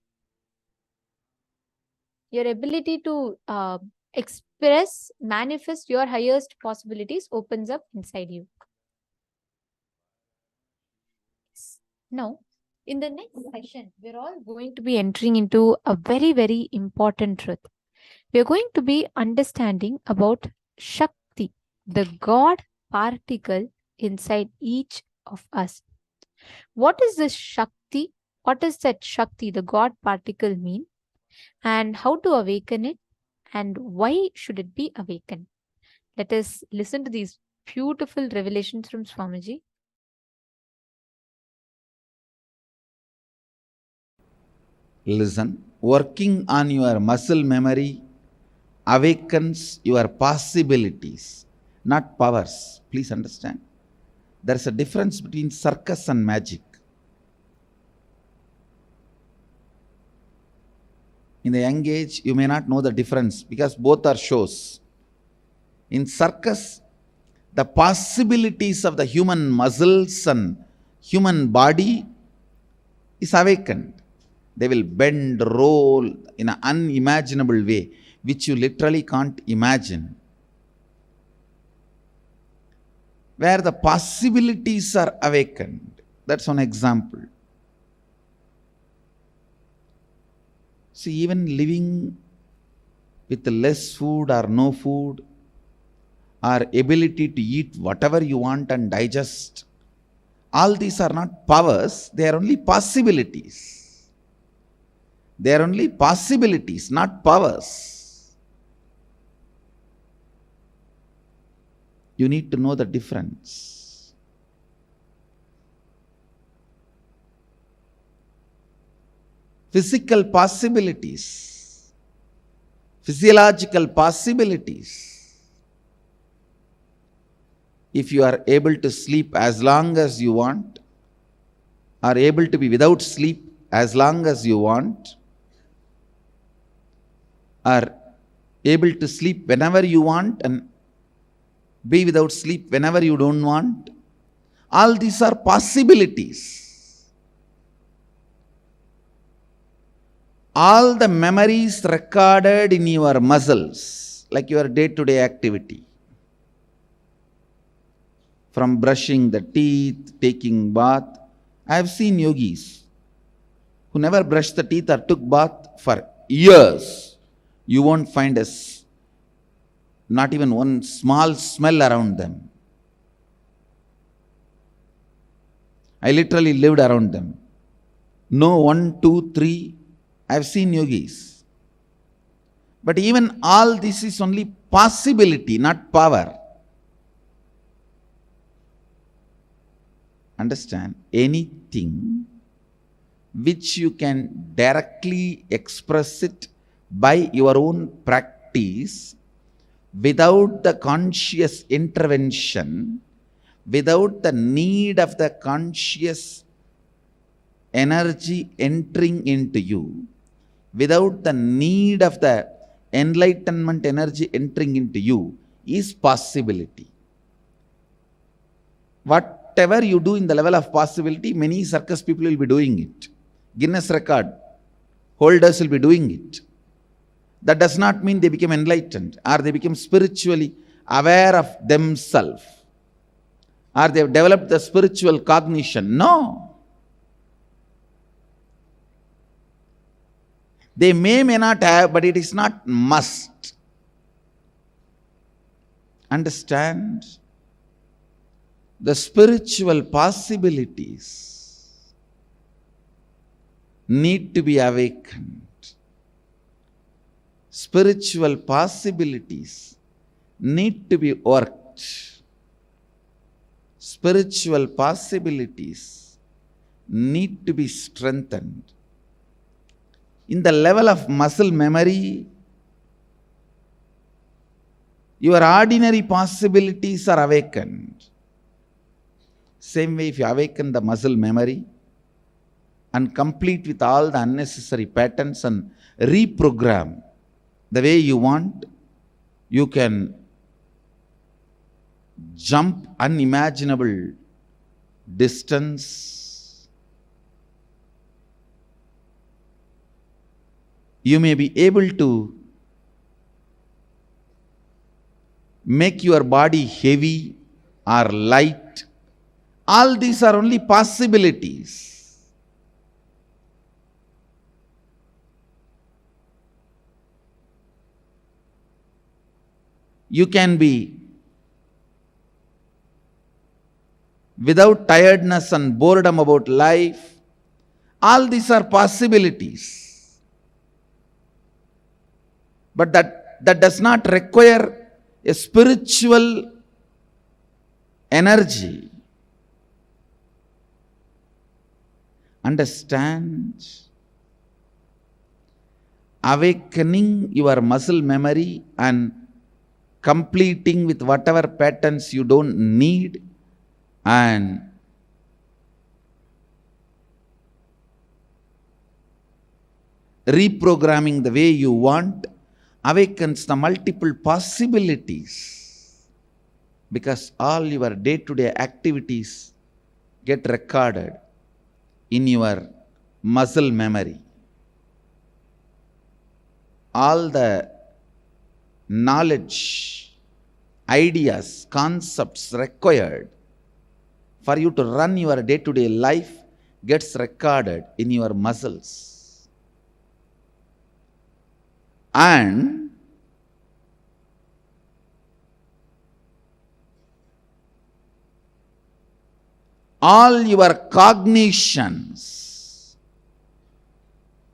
express, manifest your highest possibilities opens up inside you. Now, in the next session, we're all going to be entering into a very, very important truth. We're going to be understanding about Shakti, the God particle inside each of us. What is this Shakti? What does that Shakti, the God particle, mean? And how to awaken it? And why should it be awakened? Let us listen to these beautiful revelations from Swamiji. Listen, working on your muscle memory awakens your possibilities, not powers. Please understand. There is a difference between circus and magic. In the young age, you may not know the difference because both are shows. In circus, the possibilities of the human muscles and human body is awakened. They will bend, roll in an unimaginable way, which you literally can't imagine. Where the possibilities are awakened. That's one example. See, even living with less food or no food, or ability to eat whatever you want and digest, all these are not powers, they are only possibilities. They are only possibilities, not powers. You need to know the difference. Physical possibilities, physiological possibilities. If you are able to sleep as long as you want, are able to be without sleep as long as you want, are able to sleep whenever you want and be without sleep whenever you don't want, all these are possibilities. All the memories recorded in your muscles, like your day-to-day activity, from brushing the teeth, taking bath. I have seen yogis who never brushed the teeth or took bath for years. You won't find not even one small smell around them. I literally lived around them. No 1, 2, 3. I have seen yogis. But even all this is only possibility, not power. Understand? Anything which you can directly express it by your own practice, without the conscious intervention, without the need of the conscious energy entering into you, without the need of the enlightenment energy entering into you, is possibility. Whatever you do in the level of possibility, many circus people will be doing it. Guinness record holders will be doing it. That does not mean they become enlightened, or they become spiritually aware of themselves, or they have developed the spiritual cognition. No. They may not have, but it is not must. Understand? The spiritual possibilities need to be awakened. Spiritual possibilities need to be worked. Spiritual possibilities need to be strengthened. In the level of muscle memory, your ordinary possibilities are awakened. Same way, if you awaken the muscle memory and complete with all the unnecessary patterns and reprogram the way you want, you can jump unimaginable distance. You may be able to make your body heavy or light. All these are only possibilities. You can be without tiredness and boredom about life. All these are possibilities. But that does not require a spiritual energy. Understand? Awakening your muscle memory and completing with whatever patterns you don't need, and reprogramming the way you want, awakens the multiple possibilities, because all your day-to-day activities get recorded in your muscle memory. All the knowledge, ideas, concepts required for you to run your day-to-day life gets recorded in your muscles. And all your cognitions,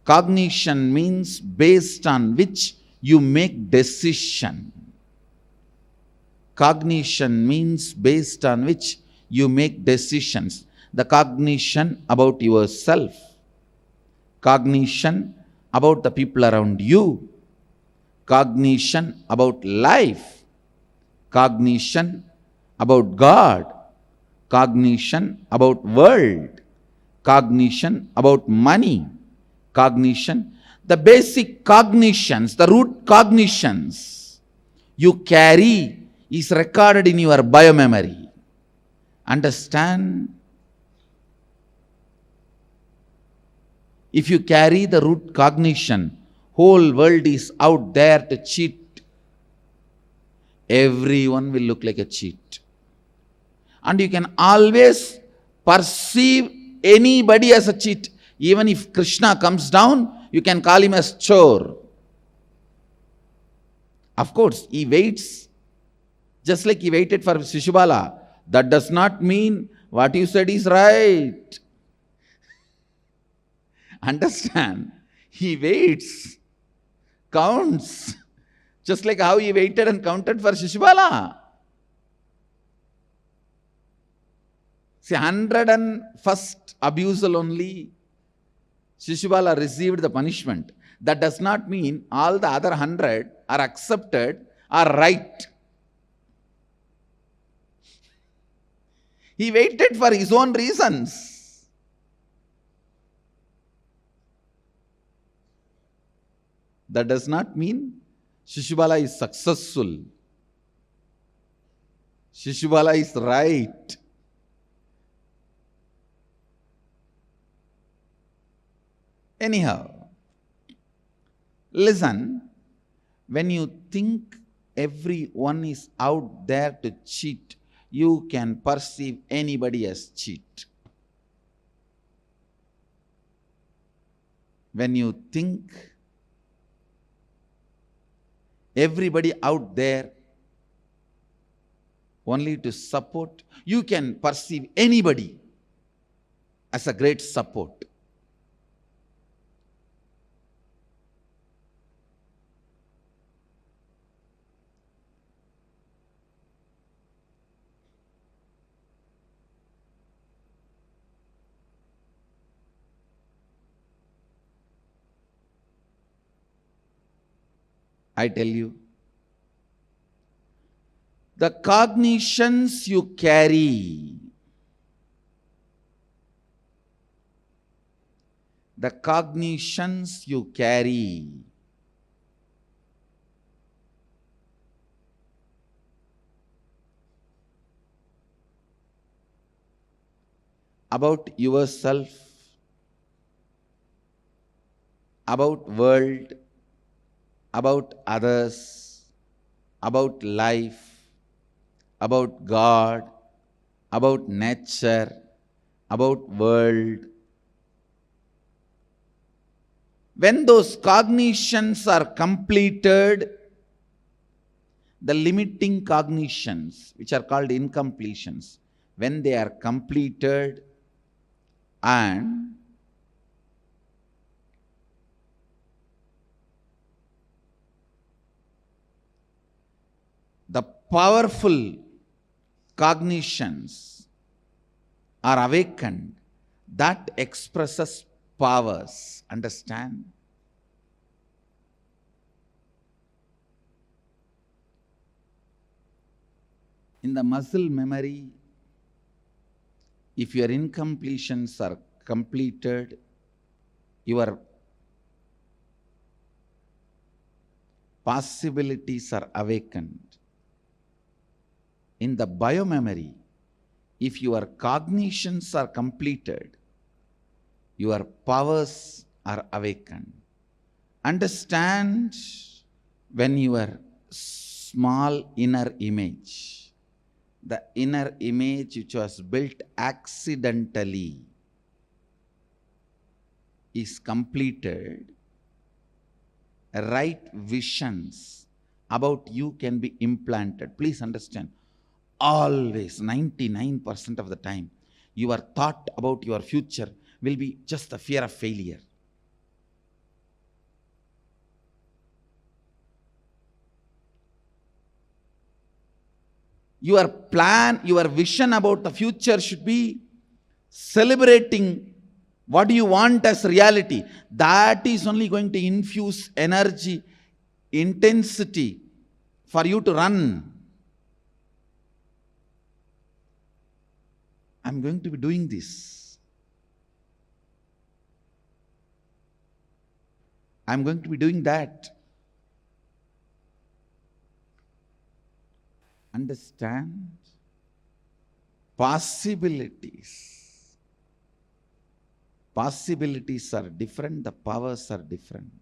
cognition means based on which you make decision. Cognition means based on which you make decisions. The cognition about yourself, cognition about the people around you, cognition about life, cognition about God, cognition about world, cognition about money, cognition, the basic cognitions, the root cognitions you carry is recorded in your biomemory. Understand? If you carry the root cognition, whole world is out there to cheat. Everyone will look like a cheat. And you can always perceive anybody as a cheat. Even if Krishna comes down, you can call him as chore. Of course, he waits, just like he waited for Shishubala. That does not mean what you said is right. Understand? He waits counts. Just like how he waited and counted for Shishupala. See, 101st abusal only, Shishupala received the punishment. That does not mean all the other 100 are accepted, are right. He waited for his own reasons. That does not mean Shishupala is successful. Shishupala is right. Anyhow, listen, when you think everyone is out there to cheat, you can perceive anybody as cheat. When you think everybody out there only to support, you can perceive anybody as a great support. I tell you, the cognitions you carry, about yourself, about world, about others, about life, about God, about nature, about world. When those cognitions are completed, the limiting cognitions, which are called incompletions, when they are completed and the powerful cognitions are awakened, that expresses powers. Understand? In the muscle memory, if your incompletions are completed, your possibilities are awakened. In the biomemory, if your cognitions are completed, your powers are awakened. Understand, when your small inner image, the inner image which was built accidentally, is completed, right visions about you can be implanted. Please understand, always 99% of the time, your thought about your future will be just the fear of failure. Your plan, your vision about the future should be celebrating what you want as reality. That is only going to infuse energy, intensity for you to run. I'm going to be doing this. I'm going to be doing that. Understand? Possibilities. Possibilities are different, the powers are different.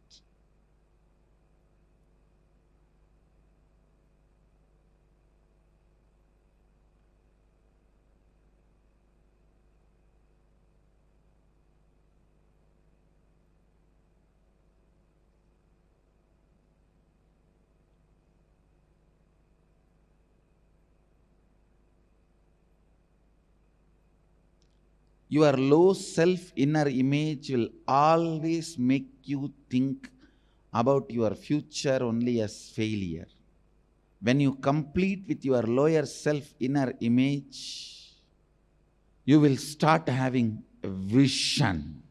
Your low self inner image will always make you think about your future only as failure. When you complete with your lower self inner image, you will start having a vision.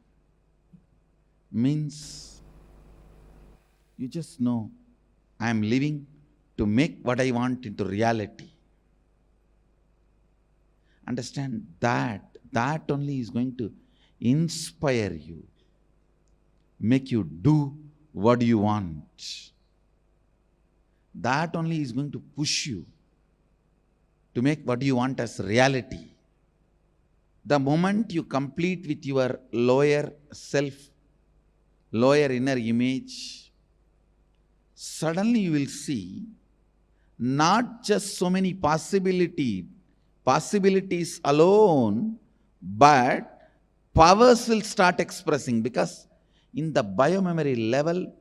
Means you just know, I am living to make what I want into reality. Understand that. That only is going to inspire you, make you do what you want. That only is going to push you to make what you want as reality. The moment you complete with your lower self, lower inner image, suddenly you will see not just so many possibilities alone, but powers will start expressing, because in the biomemory level,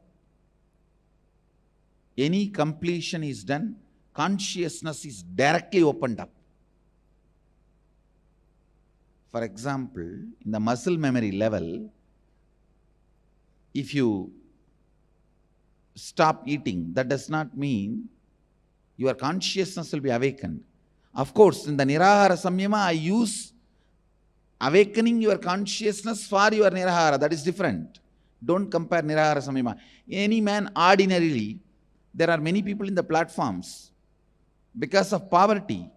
any completion is done, consciousness is directly opened up. For example, in the muscle memory level, if you stop eating, that does not mean your consciousness will be awakened. Of course, in the Nirahara Samyama, I use awakening your consciousness for your Nirahara. That is different. Don't compare Nirahara Samyama. Any man ordinarily, there are many people in the platforms, because of poverty,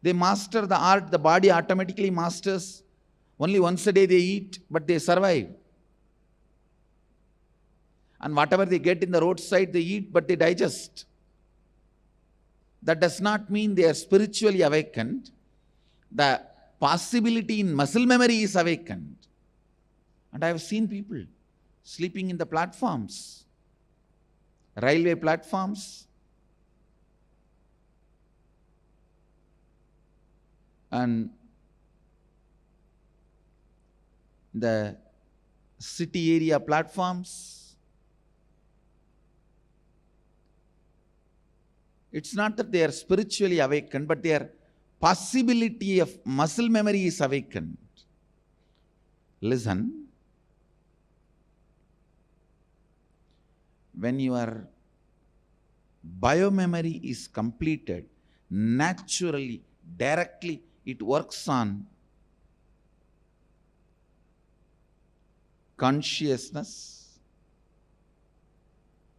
they master the art, the body automatically masters. Only once a day they eat, but they survive. And whatever they get in the roadside, they eat, but they digest. That does not mean they are spiritually awakened. The possibility in muscle memory is awakened. And I have seen people sleeping in the platforms, railway platforms, and the city area platforms. It's not that they are spiritually awakened, but their possibility of muscle memory is awakened. Listen, when your biomemory is completed, naturally, directly, it works on consciousness.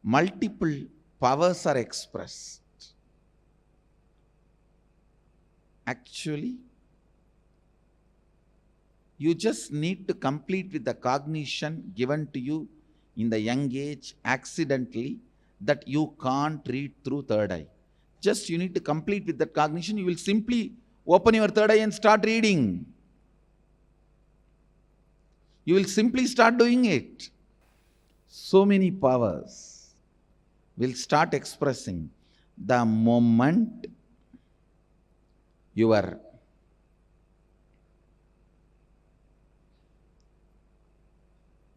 Multiple powers are expressed. Actually, you just need to complete with the cognition given to you in the young age accidentally that you can't read through third eye. Just you need to complete with that cognition. You will simply open your third eye and start reading. You will simply start doing it. So many powers will start expressing the moment your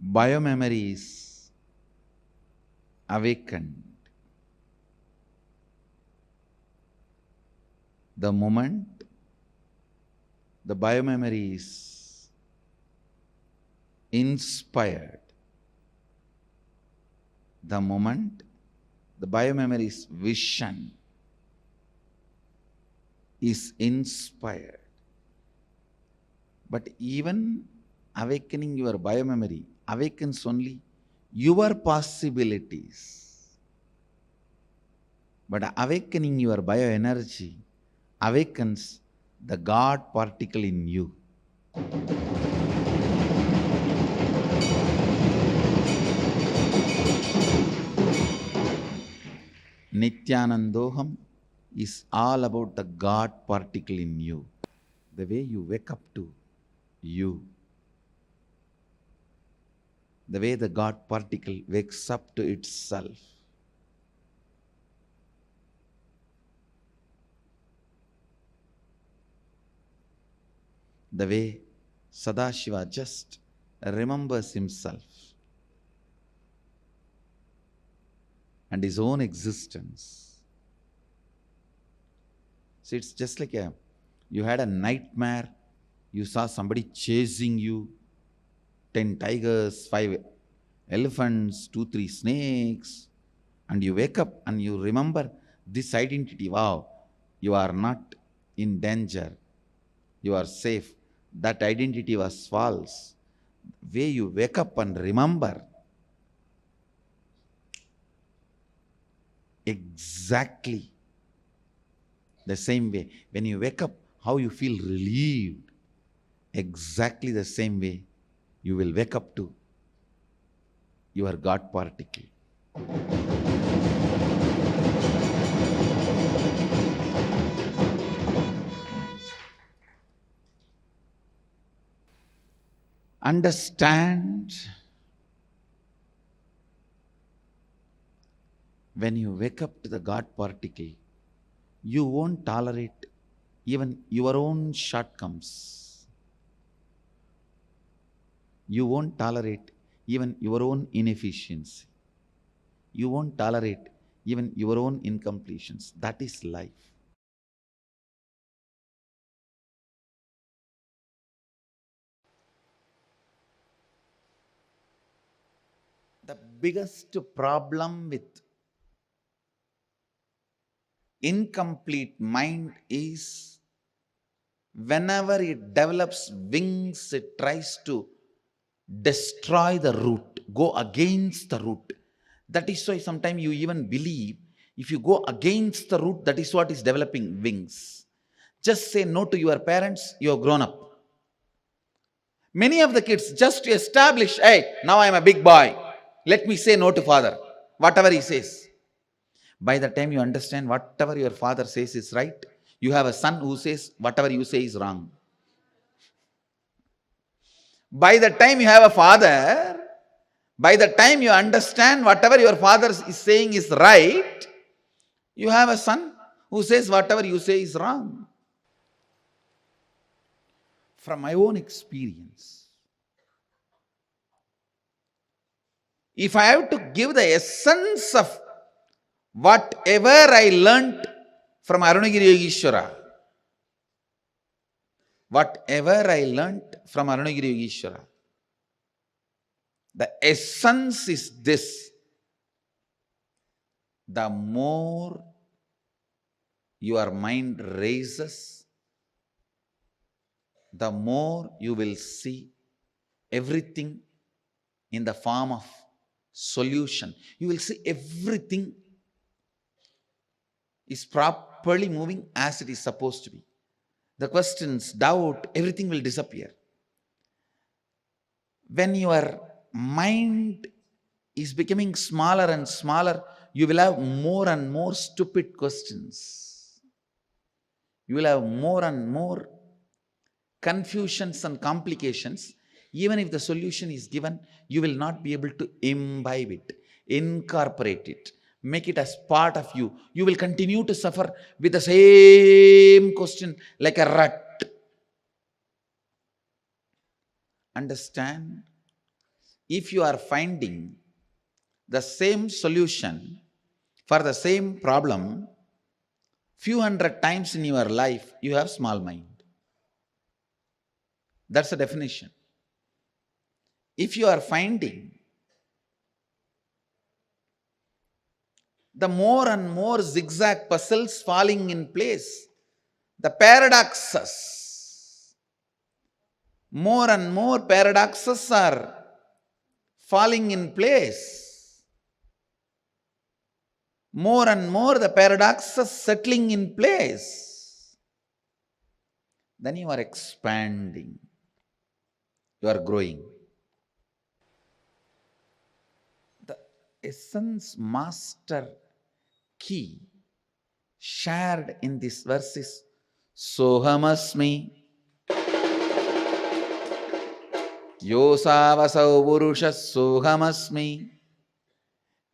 biomemory is awakened. The moment the biomemory is inspired, the moment the biomemory's vision is inspired. But even awakening your biomemory awakens only your possibilities. But awakening your bioenergy awakens the God particle in you. Nithyanandoham is all about the God particle in you. The way you wake up to you. The way the God particle wakes up to itself. The way Sadashiva just remembers himself and his own existence. See, it's just like you had a nightmare, you saw somebody chasing you, 10 tigers, 5 elephants, 2, 3 snakes, and you wake up and you remember this identity. Wow, you are not in danger. You are safe. That identity was false. Way you wake up and remember, exactly the same way. When you wake up, how you feel relieved, exactly the same way you will wake up to your God particle. Understand, when you wake up to the God particle, you won't tolerate even your own shortcomings. You won't tolerate even your own inefficiency. You won't tolerate even your own incompletions. That is life. The biggest problem with incomplete mind is whenever it develops wings, it tries to destroy the root, go against the root. That is why sometimes you even believe if you go against the root, that is what is developing wings. Just say no to your parents, you have grown up. Many of the kids, just to establish, hey, now I am a big boy, let me say no to father, whatever he says. By the time you understand whatever your father says is right, you have a son who says whatever you say is wrong. By the time you have a father, by the time you understand whatever your father is saying is right, you have a son who says whatever you say is wrong. From my own experience, if I have to give the essence of whatever I learnt from Arunagiri Yogeshwara, whatever I learnt from Arunagiri Yogeshwara, the essence is this: the more your mind raises, the more you will see everything in the form of solution. You will see everything is properly moving as it is supposed to be. The questions, doubt, everything will disappear. When your mind is becoming smaller and smaller, you will have more and more stupid questions. You will have more and more confusions and complications. Even if the solution is given, you will not be able to imbibe it, incorporate it, make it as part of you. You will continue to suffer with the same question like a rut. Understand? If you are finding the same solution for the same problem few hundred times in your life, you have small mind. That's the definition. If you are finding the more and more zigzag puzzles falling in place, the paradoxes, more and more paradoxes are falling in place, more and more the paradoxes settling in place, then you are expanding, you are growing. The essence master key shared in this verse is Sohamasmi Yosavasau Purushas Sohamasmi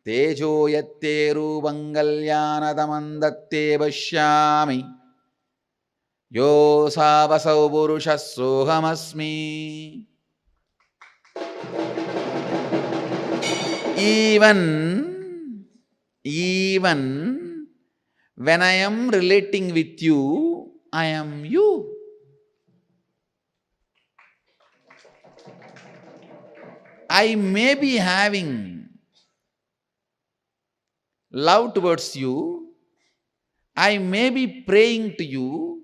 Tejo Yatte Rubangalyanadamandatte Vashyami Yosavasau Purushas Sohamasmi. Even when I am relating with you, I am you. I may be having love towards you, I may be praying to you,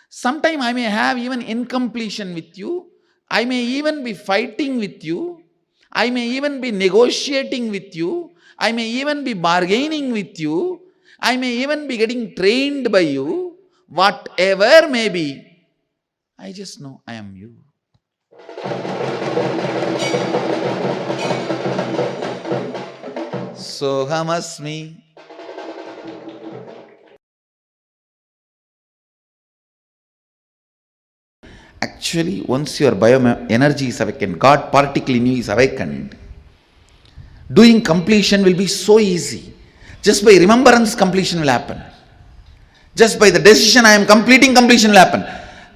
sometime I may have even incompletion with you, I may even be fighting with you, I may even be negotiating with you, I may even be bargaining with you, I may even be getting trained by you, whatever may be, I just know I am you. Sohamasmi. Actually, once your bioenergy is awakened, God particle in you is awakened, doing completion will be so easy. Just by remembrance, completion will happen. Just by the decision I am completing, completion will happen.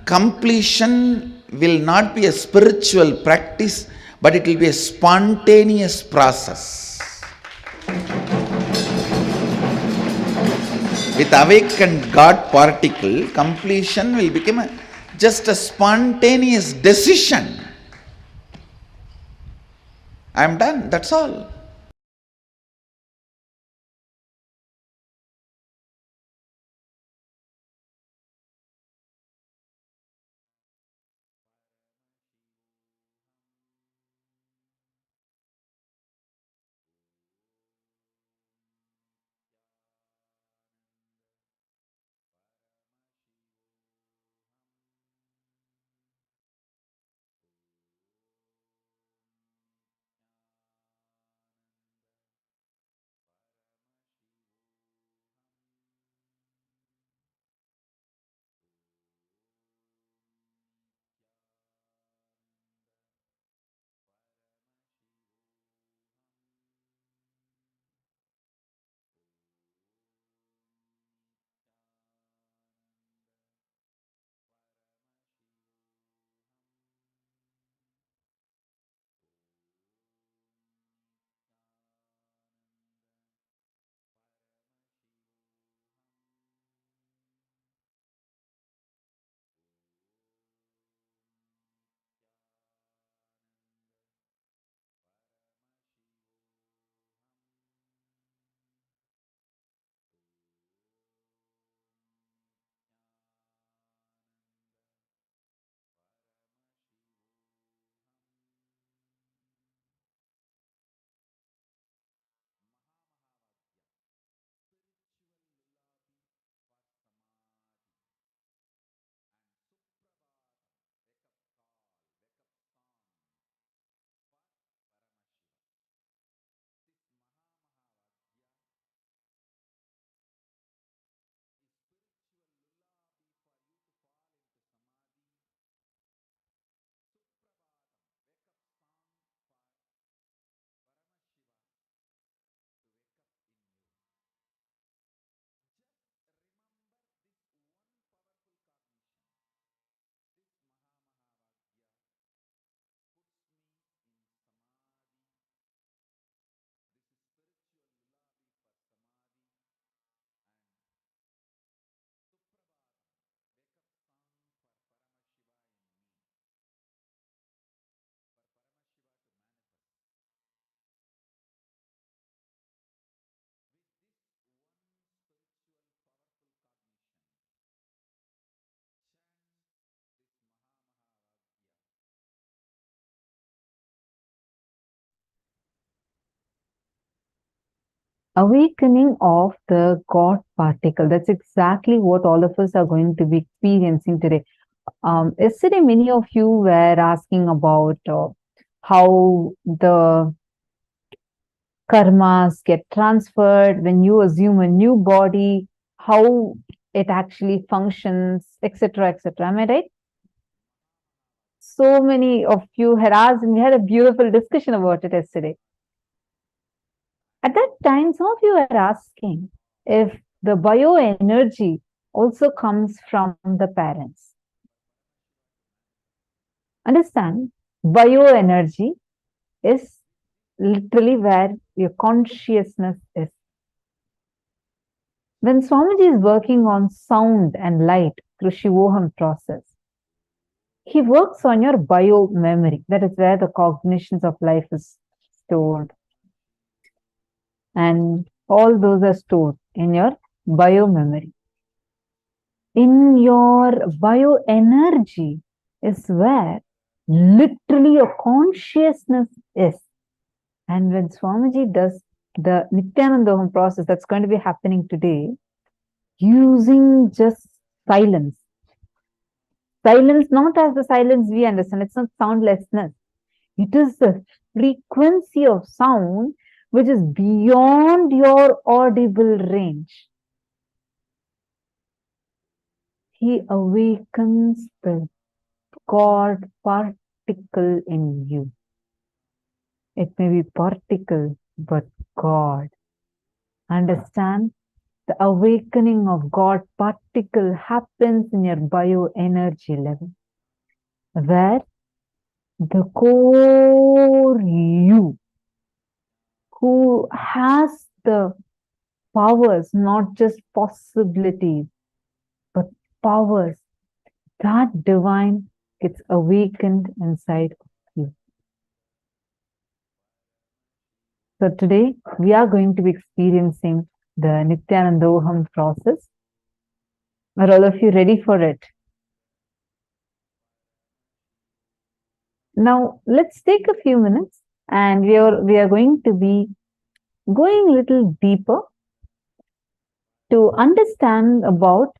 Completion will not be a spiritual practice, but it will be a spontaneous process. With awakened God particle, completion will become just a spontaneous decision. I am done, that's all. Awakening of the God particle. That's exactly what all of us are going to be experiencing today. Yesterday, many of you were asking about how the karmas get transferred when you assume a new body, how it actually functions, etc., etc. Am I right? So many of you had asked, and we had a beautiful discussion about it yesterday. At that time, some of you are asking if the bioenergy also comes from the parents. Understand, bioenergy is literally where your consciousness is. When Swamiji is working on sound and light through Shivoham process, He works on your bio memory. That is where the cognitions of life is stored. And all those are stored in your bio memory. In your bioenergy is where literally your consciousness is. And when Swamiji does the Nithyanandoham process that's going to be happening today, using just silence. Silence not as the silence we understand, it's not soundlessness. It is the frequency of sound which is beyond your audible range. He awakens the God particle in you. It may be particle, but God. Understand? The awakening of God particle happens in your bioenergy level, where the core you, who has the powers, not just possibilities, but powers, that divine gets awakened inside of you. So today we are going to be experiencing the Nithyanandoham process. Are all of you ready for it? Now let's take a few minutes and we are going to be going a little deeper to understand about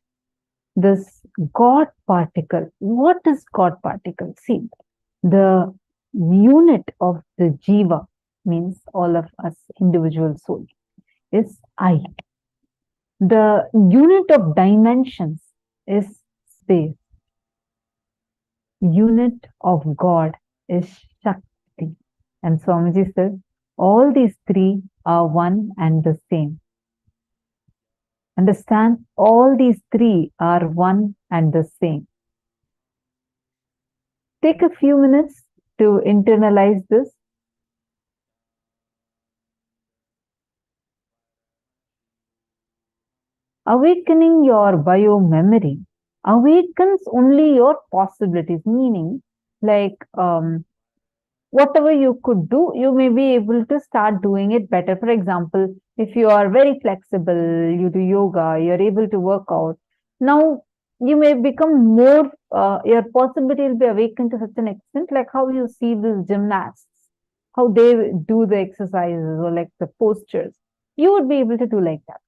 this God particle. What is God particle? See, the unit of the jiva, means all of us individual souls, is I. The unit of dimensions is space. Unit of God is Shakti. And Swamiji says, all these three are one and the same. Understand, all these three are one and the same. Take a few minutes to internalize this. Awakening your bio memory awakens only your possibilities, meaning like whatever you could do, you may be able to start doing it better. For example, if you are very flexible, you do yoga, you're able to work out. Now you may become more, your possibility will be awakened to such an extent, like how you see these gymnasts, how they do the exercises or like the postures. You would be able to do like that.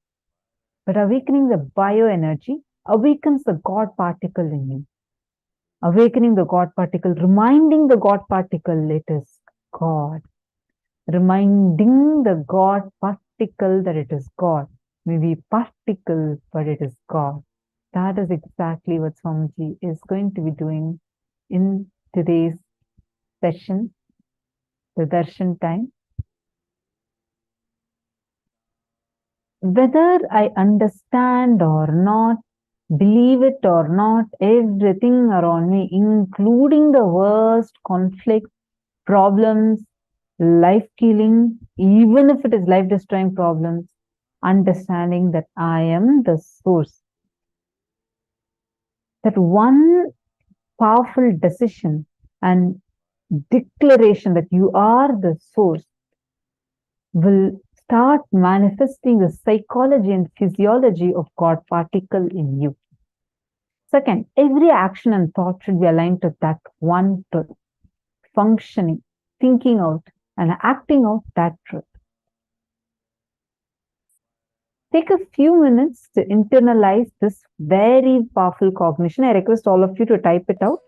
But awakening the bioenergy awakens the God particle in you. Awakening the God particle, reminding the God particle it is God. Reminding the God particle that it is God. Maybe particle, but it is God. That is exactly what Swamiji is going to be doing in today's session, the darshan time. Whether I understand or not, believe it or not, everything around me, including the worst conflicts, problems, life killing, even if it is life destroying problems, understanding that I am the source. That one powerful decision and declaration that you are the source will start manifesting the psychology and physiology of God particle in you. Second, every action and thought should be aligned to that one truth, functioning, thinking out, and acting out that truth. Take a few minutes to internalize this very powerful cognition. I request all of you to type it out.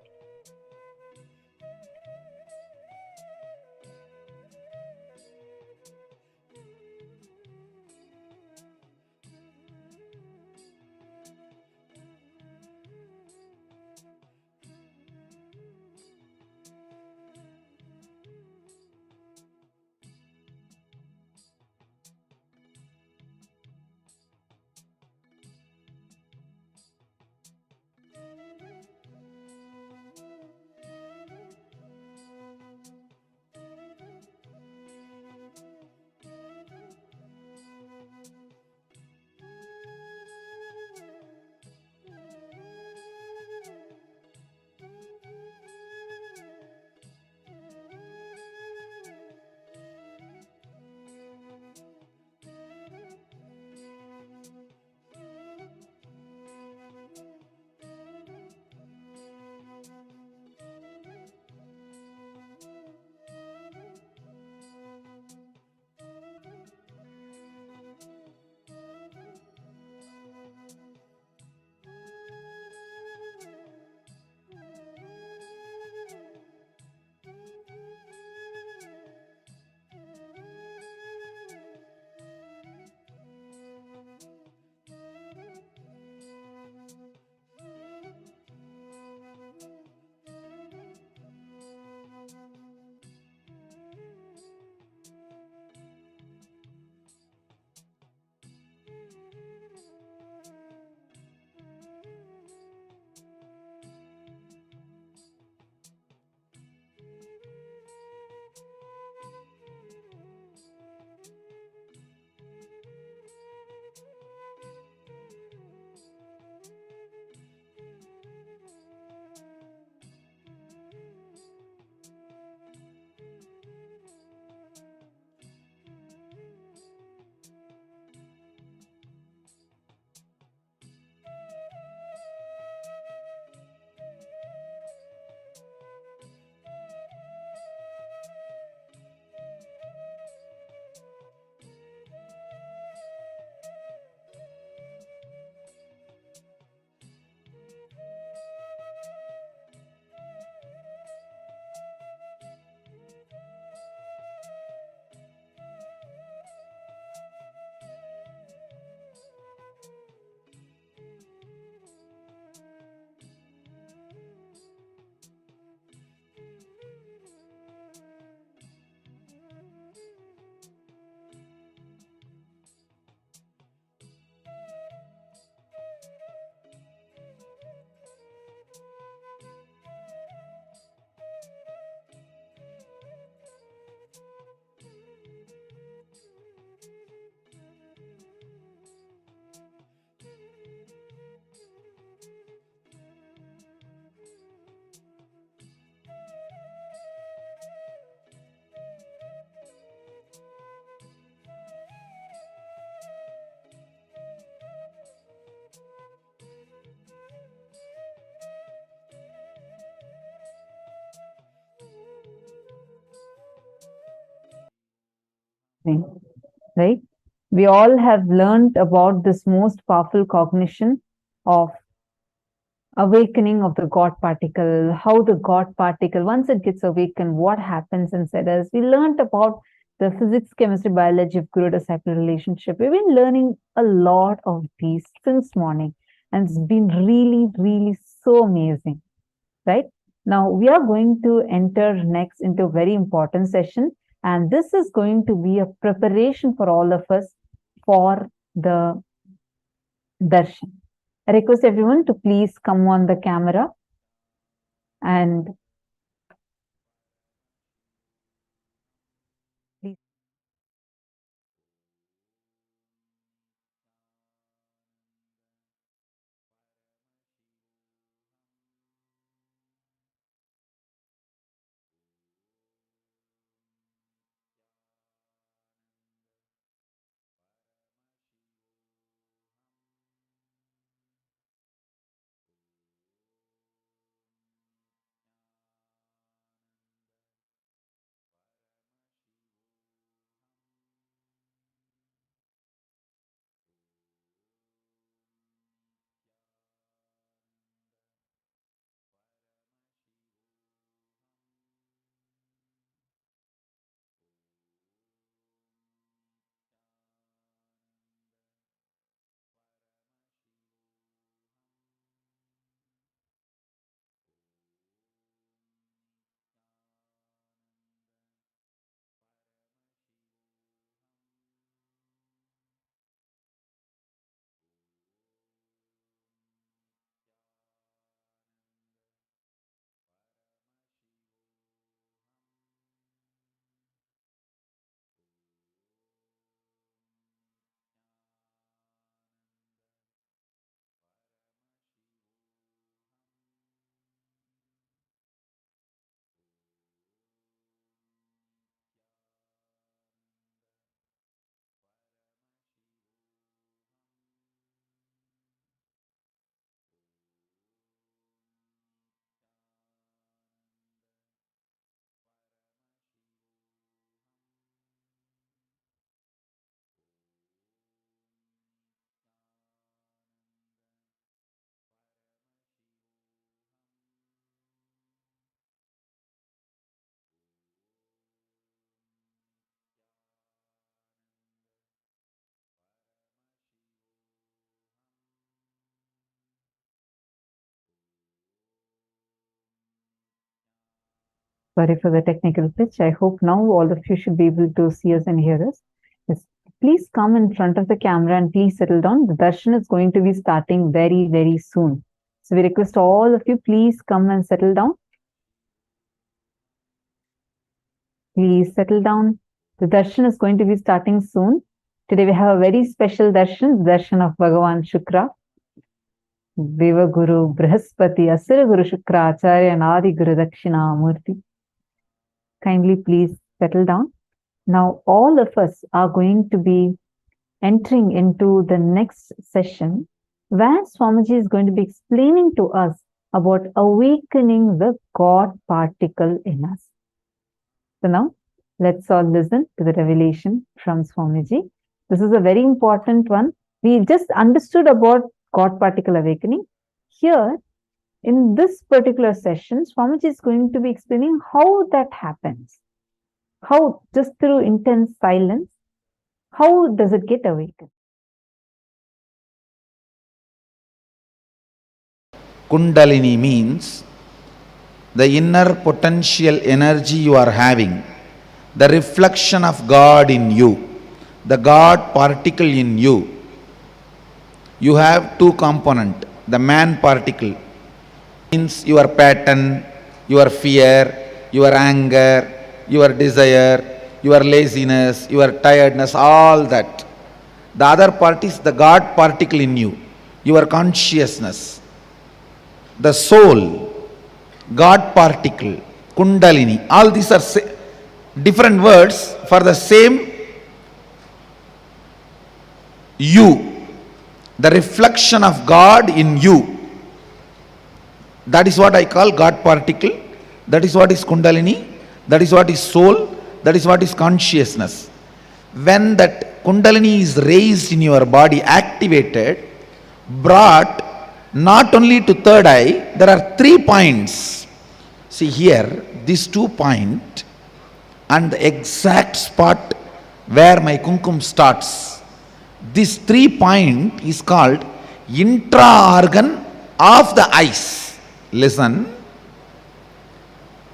right? We all have learned about this most powerful cognition of awakening of the God particle, how the God particle, once it gets awakened, what happens inside us. We learned about the physics, chemistry, biology of guru-disciple relationship. We've been learning a lot of these since morning, and it's been really, really so amazing, right? Now, we are going to enter next into a very important session, and this is going to be a preparation for all of us for the darshan. I request everyone to please come on the camera and please. Sorry for the technical glitch. I hope now all of you should be able to see us and hear us. Yes. Please come in front of the camera and please settle down. The darshan is going to be starting very, very soon. So we request all of you, please come and settle down. Please settle down. The darshan is going to be starting soon. Today we have a very special darshan, the darshan of Bhagavan Shukra. Deva Guru Brahaspati, Asura Guru Shukra, Acharya and Adi Guru Dakshinamurthy. Kindly please settle down. Now all of us are going to be entering into the next session where Swamiji is going to be explaining to us about awakening the God particle in us. So now let's all listen to the revelation from Swamiji. This is a very important one. We just understood about God particle awakening. Here in this particular session, Swamiji is going to be explaining how that happens. How, just through intense silence, how does it get awakened? Kundalini means the inner potential energy you are having, the reflection of God in you, the God particle in you. You have two components. The man particle means your pattern, your fear, your anger, your desire, your laziness, your tiredness, all that. The other part is the God particle in you, your consciousness. The soul, God particle, Kundalini, all these are different words for the same you, the reflection of God in you. That is what I call God particle, that is what is Kundalini, that is what is soul, that is what is consciousness. when that Kundalini is raised in your body, activated, brought not only to third eye, there are 3 points. See here, these 2 points and the exact spot where my kumkum starts. This 3 point is called intra-organ of the eyes. Listen.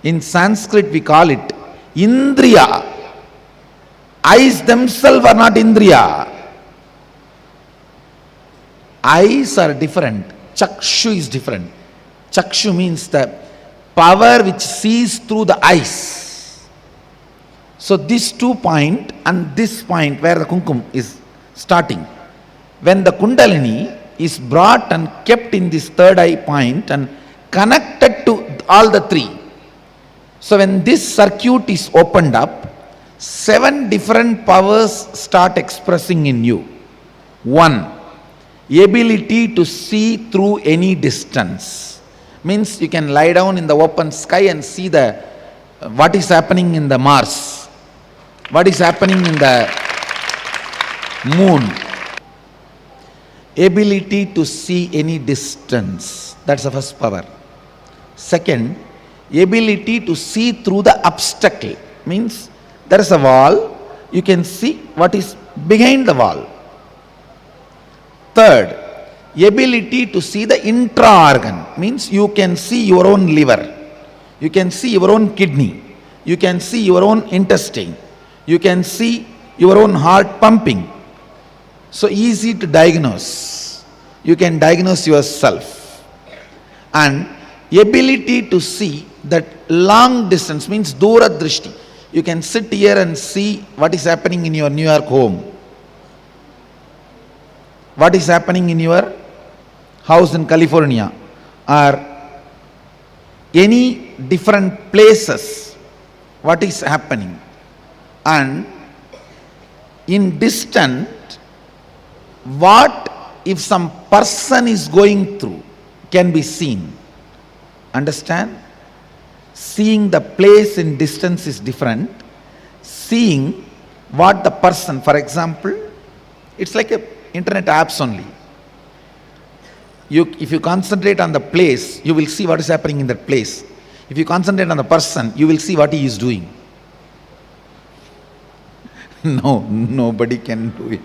In Sanskrit we call it Indriya. Eyes themselves are not Indriya. Eyes are different. Chakshu is different. Chakshu means the power which sees through the eyes. So this 2 point and this point where the kumkum is starting, when the Kundalini is brought and kept in this third eye point and connected to all the 3. So when this circuit is opened up, 7 different powers start expressing in you. 1, ability to see through any distance. Means you can lie down in the open sky and see what is happening in the Mars, what is happening in the moon. Ability to see any distance. That's the first power. Second, ability to see through the obstacle. Means there is a wall, you can see what is behind the wall. Third, ability to see the intra-organ. Means you can see your own liver, you can see your own kidney, you can see your own intestine, you can see your own heart pumping. So easy to diagnose. You can diagnose yourself. And ability to see that long distance means Dura Drishti. You can sit here and see what is happening in your New York home, what is happening in your house in California, or any different places, what is happening. And in distant, what if some person is going through can be seen. Understand? Seeing the place in distance is different. Seeing what the person, for example, it's like internet apps only. If you concentrate on the place, you will see what is happening in that place. If you concentrate on the person, you will see what he is doing. No, nobody can do it.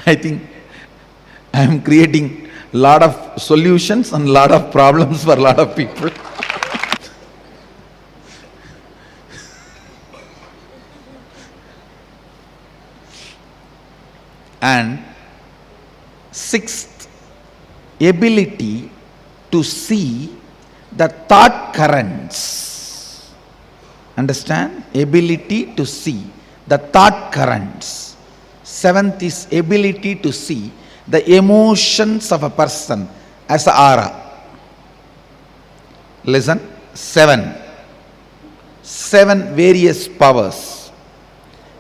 I think I am creating a lot of solutions and a lot of problems for a lot of people. And sixth, ability to see the thought currents. Understand? Ability to see the thought currents. Seventh is ability to see the emotions of a person as an aura. Listen, seven various powers.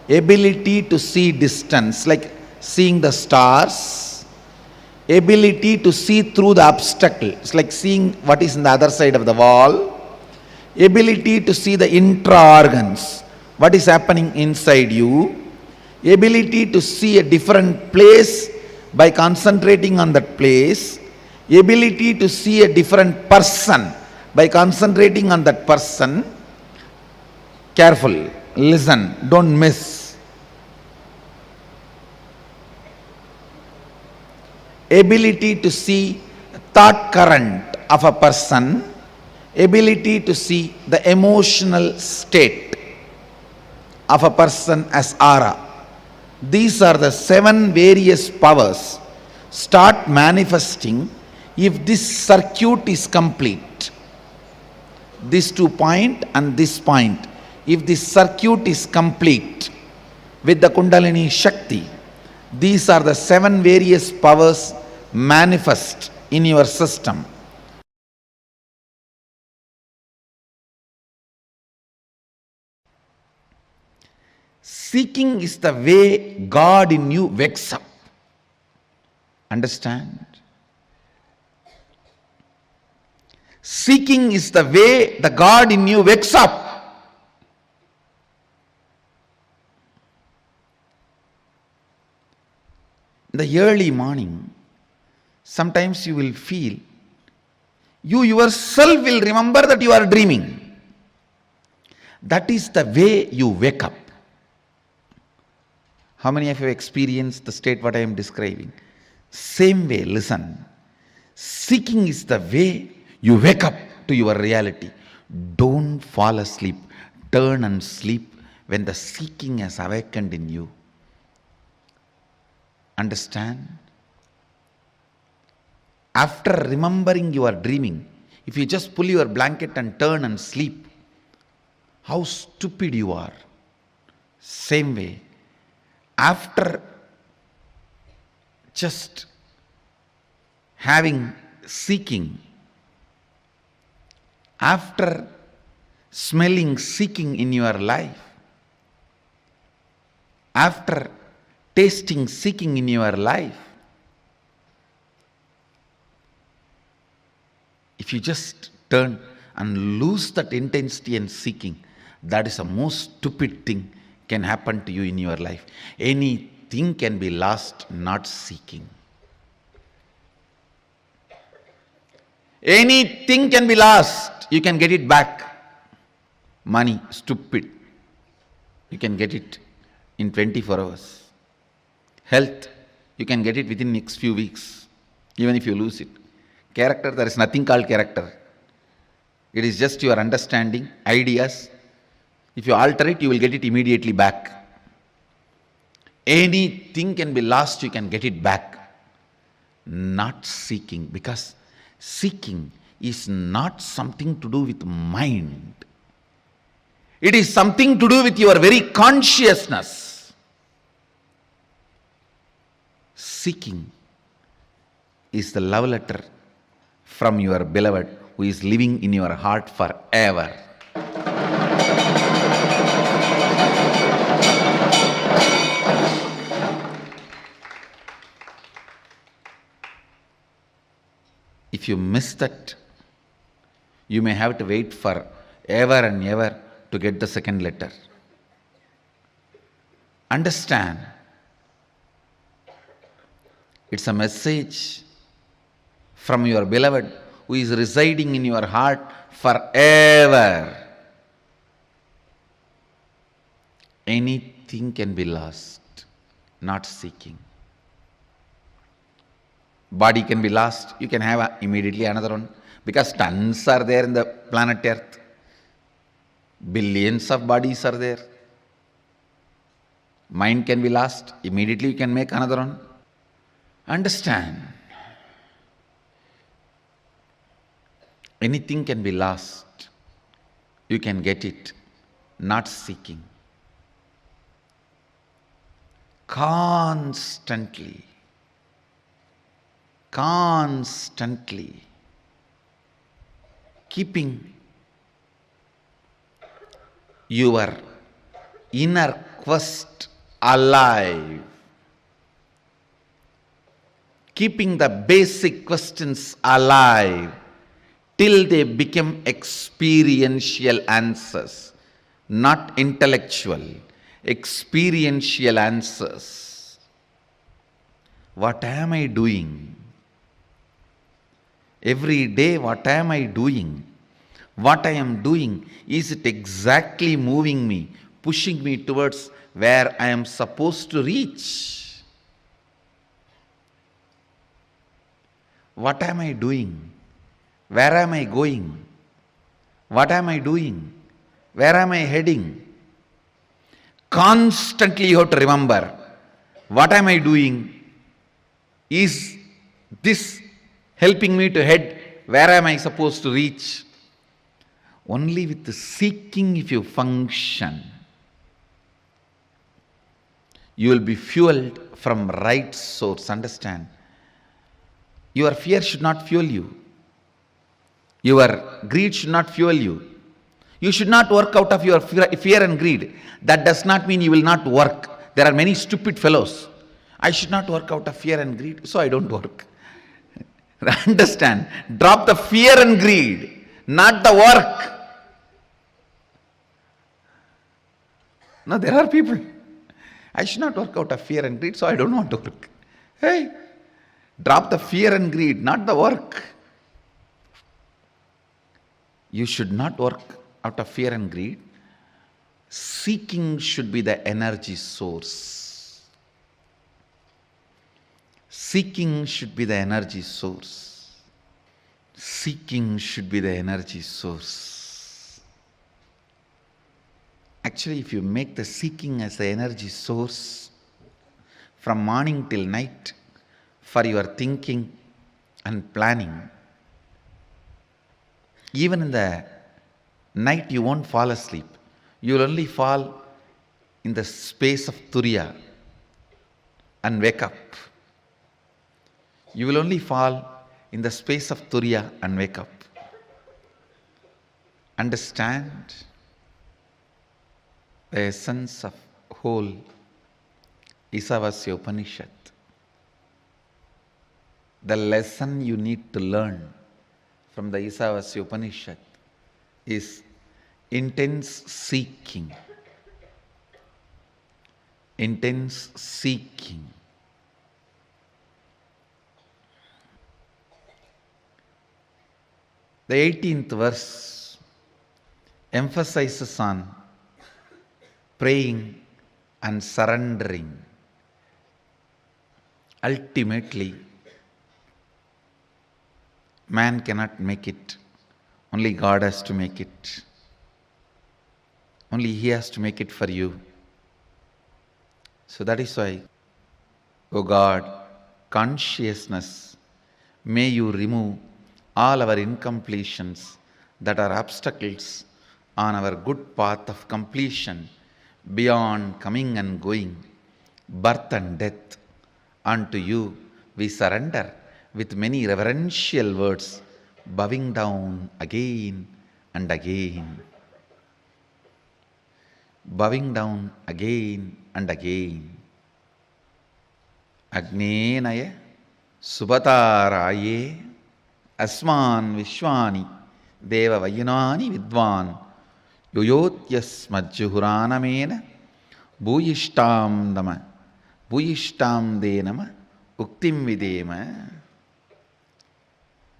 Ability to see distance, like seeing the stars. Ability to see through the obstacle, it's like seeing what is in the other side of the wall. Ability to see the intra-organs, what is happening inside you. Ability to see a different place by concentrating on that place. Ability to see a different person by concentrating on that person. Careful, listen, don't miss. Ability to see thought current of a person. Ability to see the emotional state of a person as aura. These are the seven various powers start manifesting if this circuit is complete. This 2 point and this point. If this circuit is complete with the Kundalini Śakti, these are the seven various powers manifest in your system. Seeking is the way God in you wakes up. Understand? Seeking is the way the God in you wakes up. In the early morning, sometimes you will feel, you yourself will remember that you are dreaming. That is the way you wake up. How many of you have experienced the state what I am describing? Same way, listen. Seeking is the way you wake up to your reality. Don't fall asleep. Turn and sleep when the seeking has awakened in you. Understand? After remembering you are dreaming, if you just pull your blanket and turn and sleep, how stupid you are. Same way, after just having seeking, after smelling seeking in your life, after tasting seeking in your life, if you just turn and lose that intensity and seeking, that is the most stupid thing can happen to you in your life. Anything can be lost, not seeking. Anything can be lost, you can get it back. Money, stupid. You can get it in 24 hours. Health, you can get it within next few weeks, even if you lose it. Character, there is nothing called character. It is just your understanding, ideas. If you alter it, you will get it immediately back. Anything can be lost, you can get it back. Not seeking, because seeking is not something to do with mind. It is something to do with your very consciousness. Seeking is the love letter from your beloved who is living in your heart forever. If you miss that, you may have to wait for ever and ever to get the second letter. Understand, it's a message from your beloved who is residing in your heart forever. Anything can be lost, not seeking. Body can be lost, you can have immediately another one, because tons are there in the planet Earth. Billions of bodies are there. Mind can be lost, immediately you can make another one. Understand, anything can be lost, you can get it, not seeking. Constantly keeping your inner quest alive, keeping the basic questions alive till they become experiential answers, not intellectual, experiential answers. What am I doing? Every day, what am I doing? What I am doing, is it exactly moving me, pushing me towards where I am supposed to reach? What am I doing? Where am I going? What am I doing? Where am I heading? Constantly you have to remember, what am I doing? Is this helping me to head? Where am I supposed to reach? Only with the seeking, if you function, you will be fueled from right source. Understand? Your fear should not fuel you. Your greed should not fuel you. You should not work out of your fear and greed. That does not mean you will not work. There are many stupid fellows. I should not work out of fear and greed, so I don't work. Understand? Drop the fear and greed. not the work. No, there are people, I should not work out of fear and greed, so I don't want to work. Hey, drop the fear and greed, not the work. You should not work out of fear and greed. Seeking should be the energy source. Seeking should be the energy source. Seeking should be the energy source. Actually, if you make the seeking as the energy source from morning till night for your thinking and planning, even in the night you won't fall asleep. You will only fall in the space of Turiya and wake up. You will only fall in the space of Turiya and wake up. Understand the essence of whole Isavasya Upanishad. The lesson you need to learn from the Isavasya Upanishad is intense seeking. Intense seeking. The 18th verse emphasizes on praying and surrendering. Ultimately, man cannot make it. Only God has to make it. Only He has to make it for you. So that is why, O God, consciousness, may you remove all our incompletions that are obstacles on our good path of completion beyond coming and going, birth and death. Unto you we surrender with many reverential words, bowing down again and again. Bowing down again and again. Agnenaya Subataraye Asman Vishwani Deva Vayunani Vidvan Yoyotyas Majjuhuranamena Bhuyishtam Dama Bhuyishtam Denama Uktim Videma.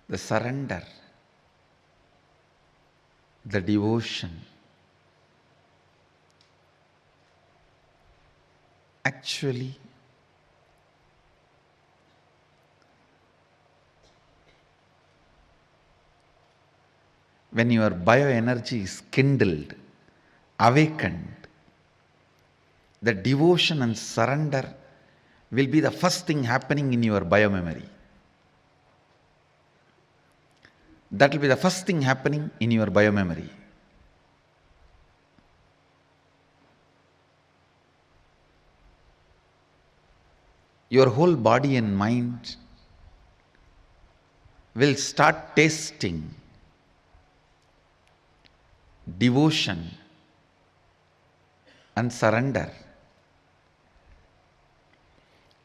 The surrender, the devotion. Actually, when your bioenergy is kindled, awakened, the devotion and surrender will be the first thing happening in your biomemory. That will be the first thing happening in your biomemory. Your whole body and mind will start tasting devotion and surrender.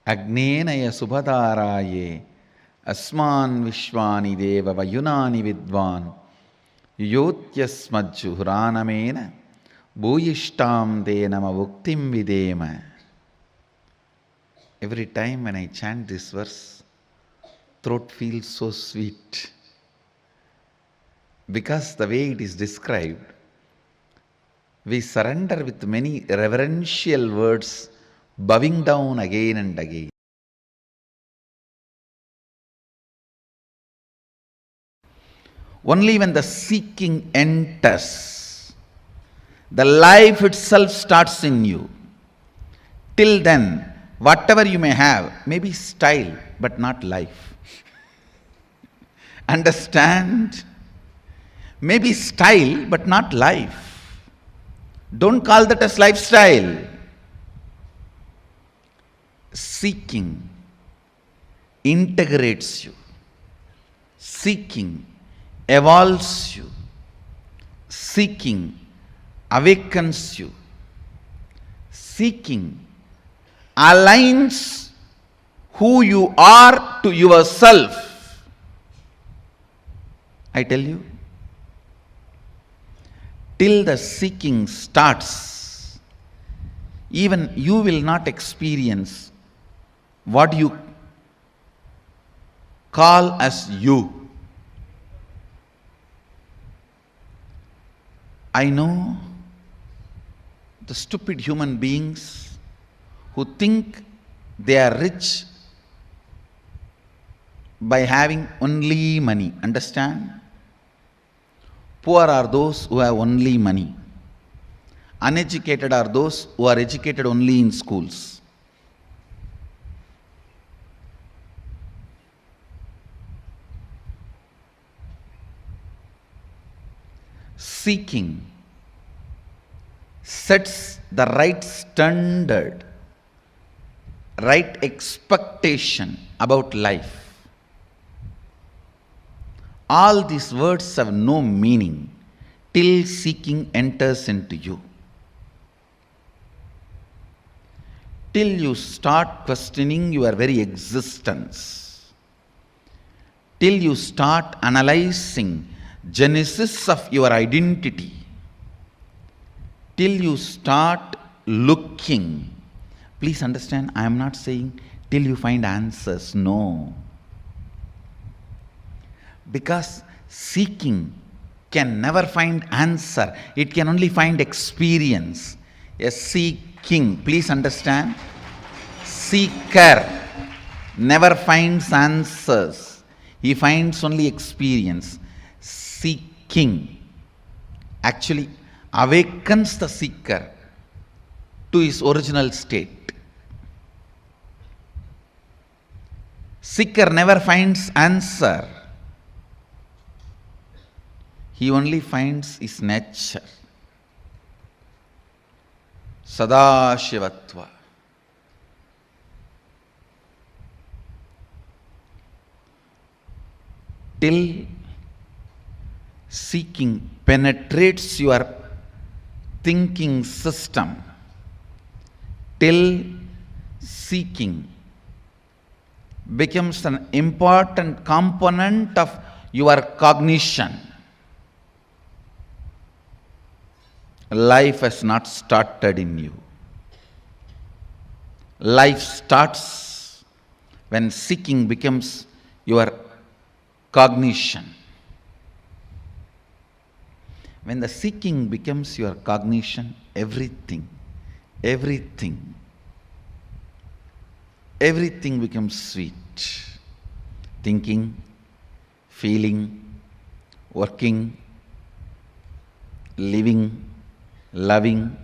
Agnenaya subhadaraye Asman Vishwani Deva Vayunani Vidvan Yotyasmajjuhuranamena Bhuyishtam Denama Vuktim Videma. Every time when I chant this verse, throat feels so sweet. Because the way it is described, we surrender with many reverential words, bowing down again and again. Only when the seeking enters, the life itself starts in you. Till then, whatever you may have may be style, but not life. Understand? Maybe style, but not life. Don't call that as lifestyle. Seeking integrates you. Seeking evolves you. Seeking awakens you. Seeking aligns who you are to yourself. I tell you, till the seeking starts, even you will not experience what you call as you. I know the stupid human beings who think they are rich by having only money. Understand? Poor are those who have only money. Uneducated are those who are educated only in schools. Seeking sets the right standard, right expectation about life. All these words have no meaning till seeking enters into you. Till you start questioning your very existence. Till you start analyzing genesis of your identity. Till you start looking. Please understand, I am not saying till you find answers. No. Because seeking can never find answer. It can only find experience. A seeking, please understand, seeker never finds answers. He finds only experience. Seeking actually awakens the seeker to his original state. Seeker never finds answer. He only finds his nature. Sadashivatva. Till seeking penetrates your thinking system, till seeking becomes an important component of your cognition, life has not started in you. Life starts when seeking becomes your cognition. When the seeking becomes your cognition, everything becomes sweet. Thinking, feeling, working, living, loving,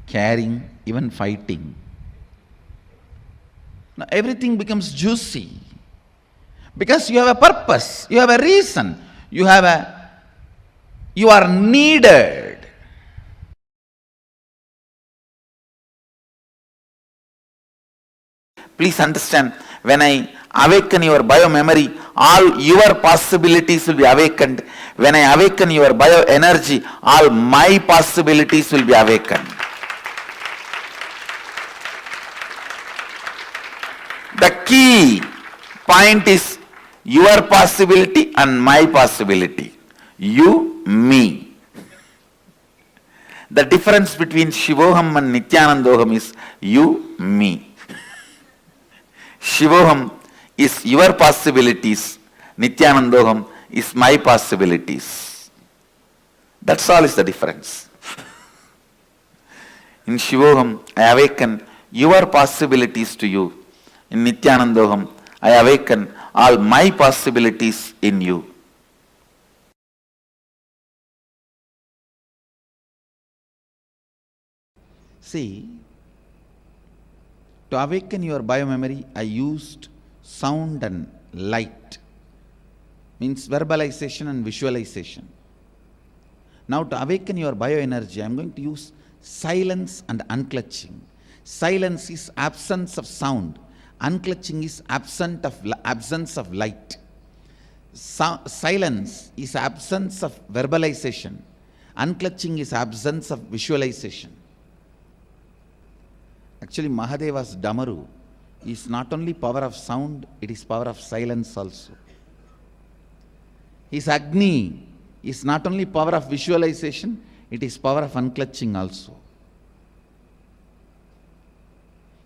caring, even fighting. Now everything becomes juicy because you have a purpose, you have a reason, you are needed. Please understand, when I awaken your biomemory, all your possibilities will be awakened. When I awaken your bioenergy, all my possibilities will be awakened. The key point is your possibility and my possibility. You, me. The difference between Shivoham and Nithyanandoham is you, me. Shivoham is your possibilities. Nithyanandoham is my possibilities. That's all is the difference. In Shivoham, I awaken your possibilities to you. In Nithyanandoham, I awaken all my possibilities in you. See, to awaken your biomemory, I used sound and light, means verbalization and visualization. Now to awaken your bioenergy, I am going to use silence and unclutching. Silence is absence of sound. Unclutching is absence of light. Silence is absence of verbalization. Unclutching is absence of visualization. Actually, Mahadeva's Damaru is not only power of sound, it is power of silence also. His Agni is not only power of visualization, it is power of unclutching also.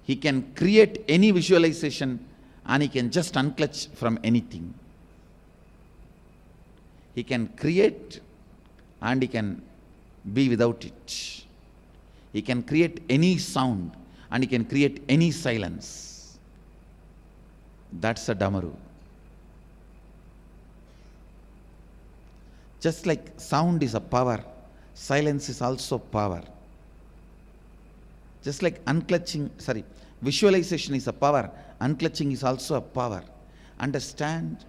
He can create any visualization and he can just unclutch from anything. He can create and he can be without it. He can create any sound and he can create any silence. That's a Damaru. Just like sound is a power, silence is also power. Just like visualization is a power, unclutching is also a power. Understand,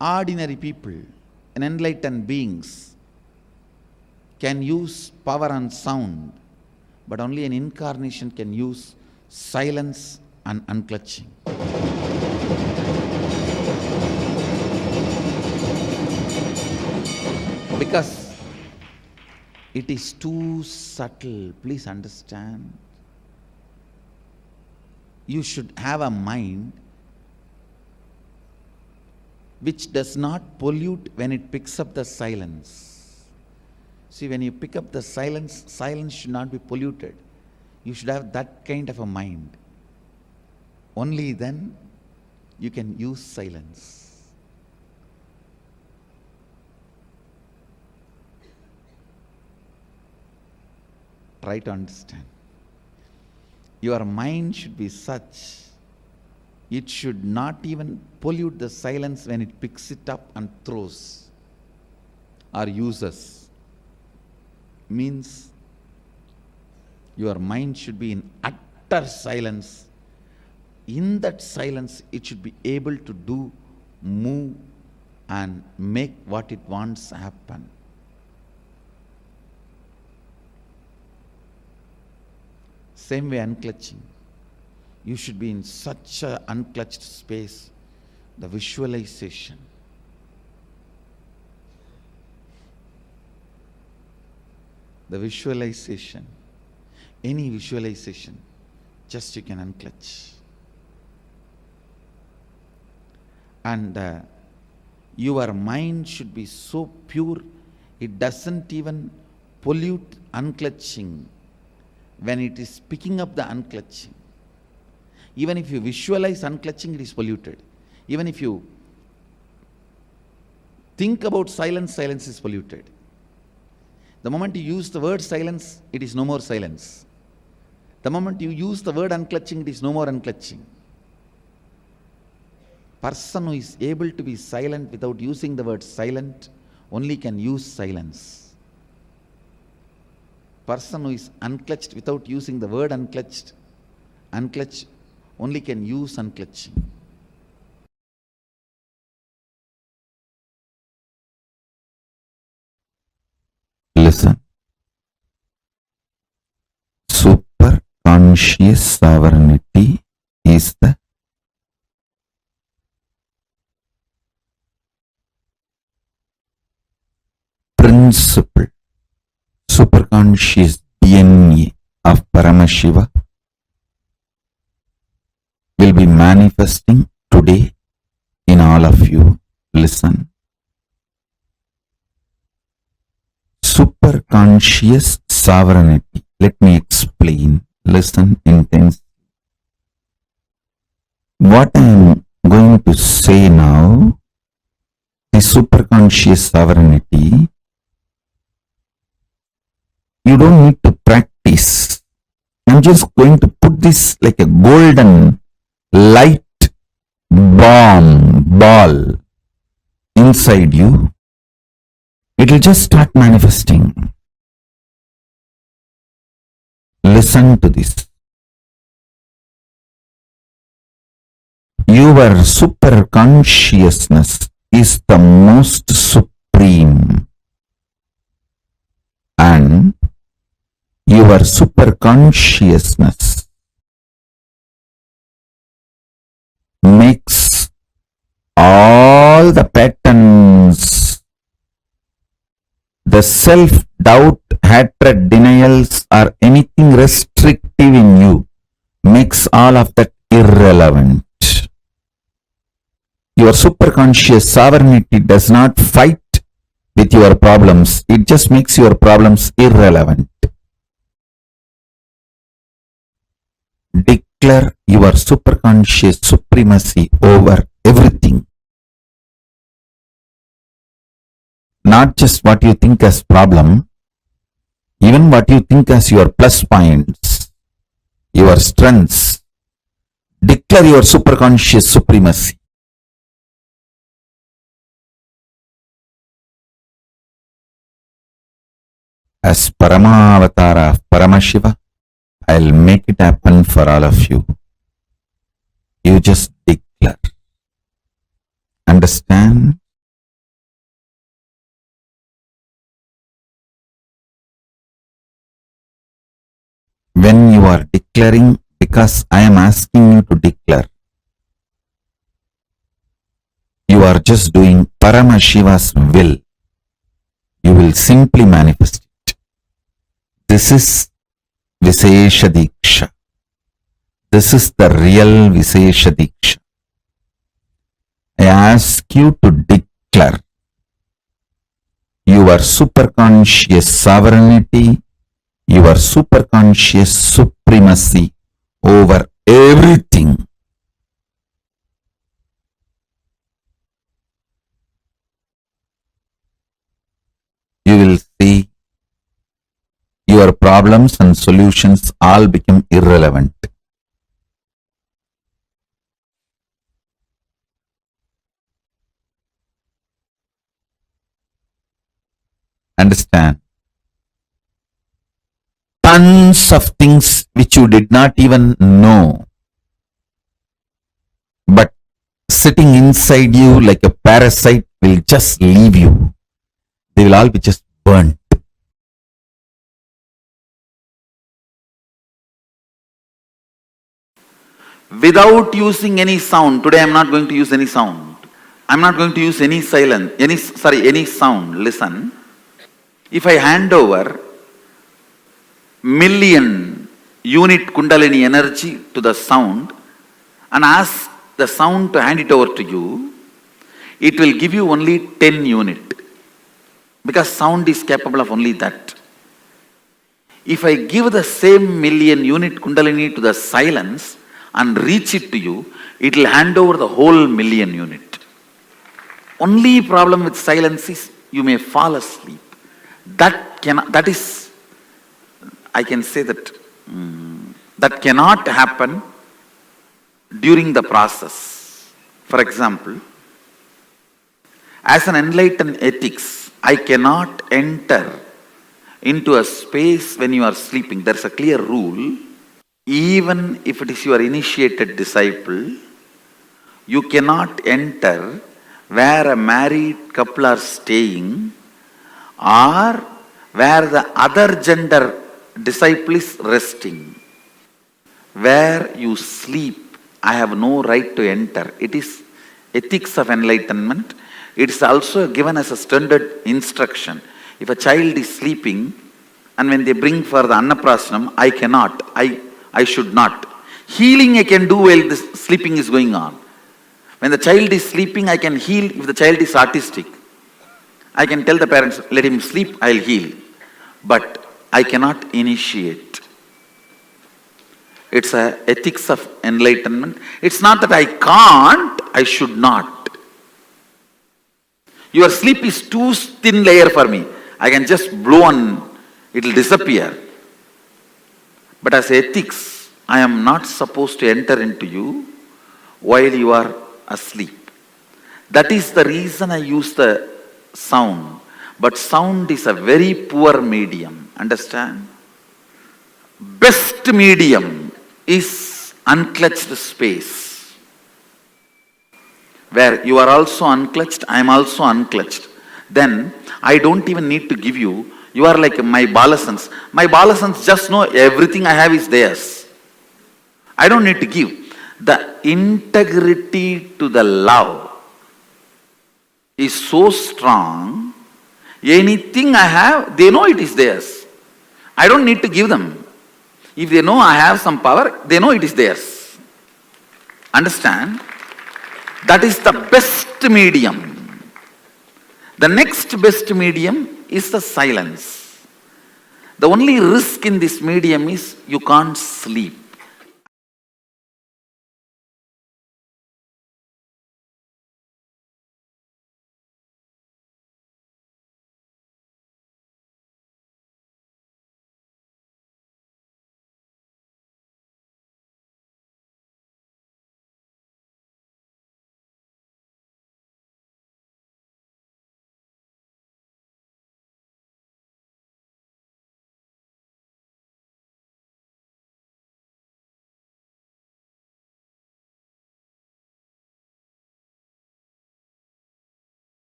ordinary people and enlightened beings can use power and sound, but only an incarnation can use silence and unclutching. Because it is too subtle, please understand. You should have a mind which does not pollute when it picks up the silence. See, when you pick up the silence, silence should not be polluted. You should have that kind of a mind. Only then you can use silence. Try to understand. Your mind should be such, it should not even pollute the silence when it picks it up and throws or uses. Means your mind should be in utter silence. In that silence, it should be able to do, move, and make what it wants happen. Same way unclutching. You should be in such an unclutched space. The visualization. The visualization. Any visualization, just you can unclutch. And your mind should be so pure, it doesn't even pollute unclutching when it is picking up the unclutching. Even if you visualize unclutching, it is polluted. Even if you think about silence, silence is polluted. The moment you use the word silence, it is no more silence. The moment you use the word unclutching, it is no more unclutching. Person who is able to be silent without using the word silent only can use silence. Person who is unclutched without using the word unclutched only can use unclutching. Listen. Super conscious sovereignty is the principle, superconscious DNA of Paramashiva will be manifesting today in all of you. Listen. Superconscious sovereignty. Let me explain. Listen intensely. What I am going to say now, the superconscious sovereignty, you don't need to practice. I'm just going to put this like a golden light ball inside you. It will just start manifesting. Listen to this. Your super consciousness is the most supreme, and your super consciousness makes all the patterns, the self-doubt, hatred, denials, or anything restrictive in you, makes all of that irrelevant. Your superconscious sovereignty does not fight with your problems, it just makes your problems irrelevant. Declare your superconscious supremacy over everything. Not just what you think as problem, even what you think as your plus points, your strengths. Declare your superconscious supremacy. As Paramavatara of Paramashiva, I'll make it happen for all of you. You just declare. Understand? When you are declaring, because I am asking you to declare, you are just doing Paramashiva's will. You will simply manifest it. This is Visesha Diksha. This is the real Visesha Diksha. I ask you to declare your superconscious sovereignty, your superconscious supremacy over everything. You will see your problems and solutions all become irrelevant. Understand? Tons of things which you did not even know, but sitting inside you like a parasite will just leave you. They will all be just burnt. Without using any sound, today I am not going to use any sound. I am not going to use any silence, any sound. Listen. If I hand over million unit Kundalini energy to the sound and ask the sound to hand it over to you, it will give you only 10 unit. Because sound is capable of only that. If I give the same million unit Kundalini to the silence and reach it to you, it will hand over the whole million unit. Only problem with silence is you may fall asleep. That is, I can say that, that cannot happen during the process. For example, as an enlightened ethics, I cannot enter into a space when you are sleeping. There is a clear rule. Even if it is your initiated disciple, you cannot enter where a married couple are staying or where the other gender disciple is resting. Where you sleep, I have no right to enter. It is ethics of enlightenment. It is also given as a standard instruction. If a child is sleeping and when they bring for the Annaprashanam, I cannot, I should not. Healing I can do while the sleeping is going on. When the child is sleeping, I can heal if the child is autistic. I can tell the parents, let him sleep, I'll heal. But I cannot initiate. It's a ethics of enlightenment. It's not that I can't, I should not. Your sleep is too thin layer for me. I can just blow and it will disappear. But as ethics, I am not supposed to enter into you while you are asleep. That is the reason I use the sound. But sound is a very poor medium. Understand? Best medium is unclutched space. Where you are also unclutched, I am also unclutched. Then I don't even need to give you. You are like my balasans. My balasans just know everything I have is theirs. I don't need to give. The integrity to the love is so strong. Anything I have, they know it is theirs. I don't need to give them. If they know I have some power, they know it is theirs. Understand? That is the best medium. The next best medium is the silence. The only risk in this medium is you can't sleep.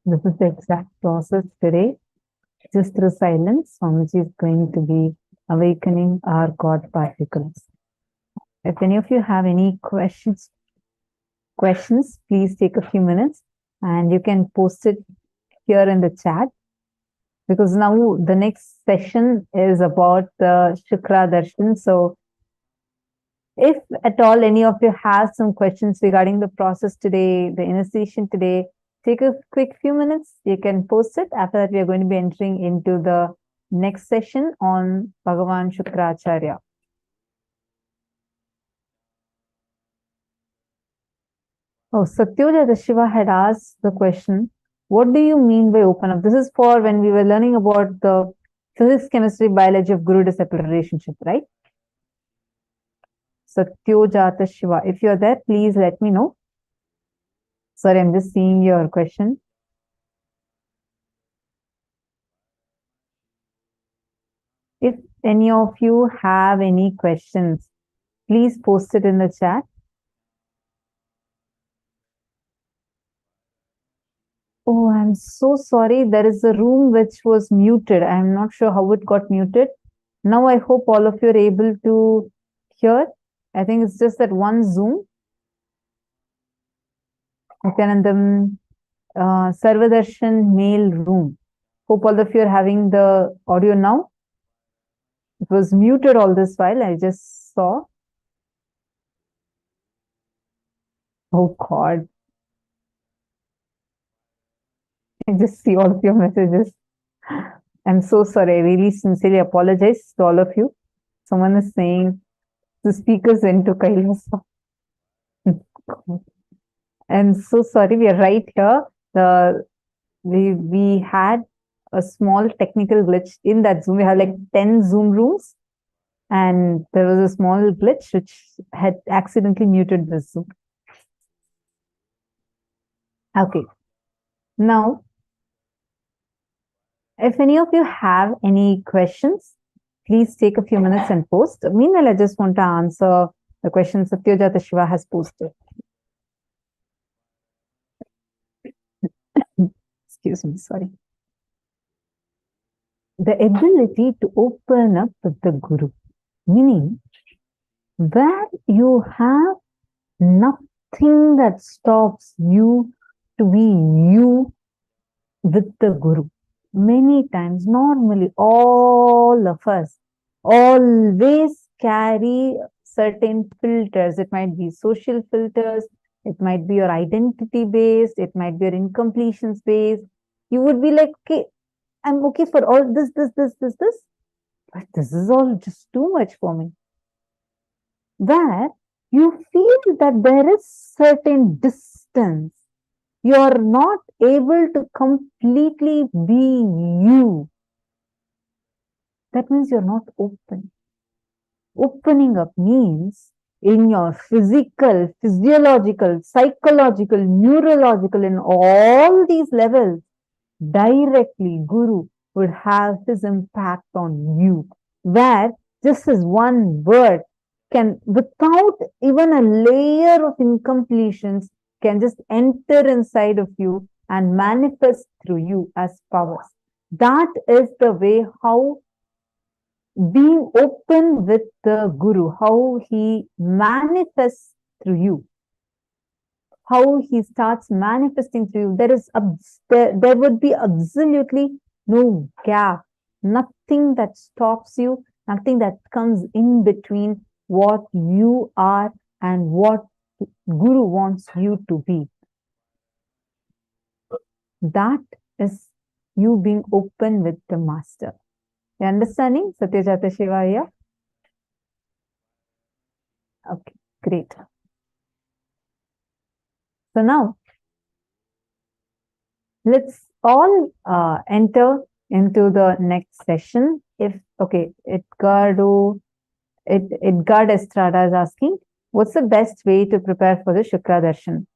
This is the exact process today. Just through silence, Swamiji is going to be awakening our God particles. If any of you have any questions, please take a few minutes and you can post it here in the chat. Because now the next session is about the Shukra Darshan. So if at all any of you have some questions regarding the process today, the initiation today, take a quick few minutes. You can post it. After that, we are going to be entering into the next session on Bhagavan Shukracharya. Oh, Satyojata Shiva had asked the question, what do you mean by open up? This is for when we were learning about the physics, chemistry, biology of guru-disciple relationship, right? Satyojata Shiva. If you're there, please let me know. Sorry, I'm just seeing your question. If any of you have any questions, please post it in the chat. Oh, I'm so sorry. There is a room which was muted. I'm not sure how it got muted. Now I hope all of you are able to hear. I think it's just that one Zoom. Nithyanandam, Sarvadarshan mail room. Hope all of you are having the audio now. It was muted all this while. I just saw. Oh God. I just see all of your messages. I'm so sorry. I really sincerely apologize to all of you. Someone is saying the speakers went to KAILASA. I'm so sorry. We are right here. We had a small technical glitch in that Zoom. We have like 10 Zoom rooms. And there was a small glitch which had accidentally muted the Zoom. Okay. Now, if any of you have any questions, please take a few minutes and post. Meanwhile, I just want to answer the question Satyojata Shiva has posted. Excuse me, sorry. The ability to open up with the Guru, meaning where you have nothing that stops you to be you with the Guru. Many times, normally, all of us always carry certain filters. It might be social filters, it might be your identity based, it might be your incompletions based. You would be like, okay, I'm okay for all this, but this is all just too much for me. Where you feel that there is certain distance. You are not able to completely be you. That means you're not open. Opening up means in your physical, physiological, psychological, neurological, in all these levels, directly Guru would have his impact on you. Where just as one word can, without even a layer of incompletions, can just enter inside of you and manifest through you as powers. That is the way how being open with the Guru, how he manifests through you, how he starts manifesting through you. There would be absolutely no gap, nothing that stops you, nothing that comes in between what you are and what Guru wants you to be. That is you being open with the Master. You understanding, Satyojata Shiva here? Okay, great. So now, let's all enter into the next session. Edgardo Estrada is asking, what's the best way to prepare for the Shukra Darshan?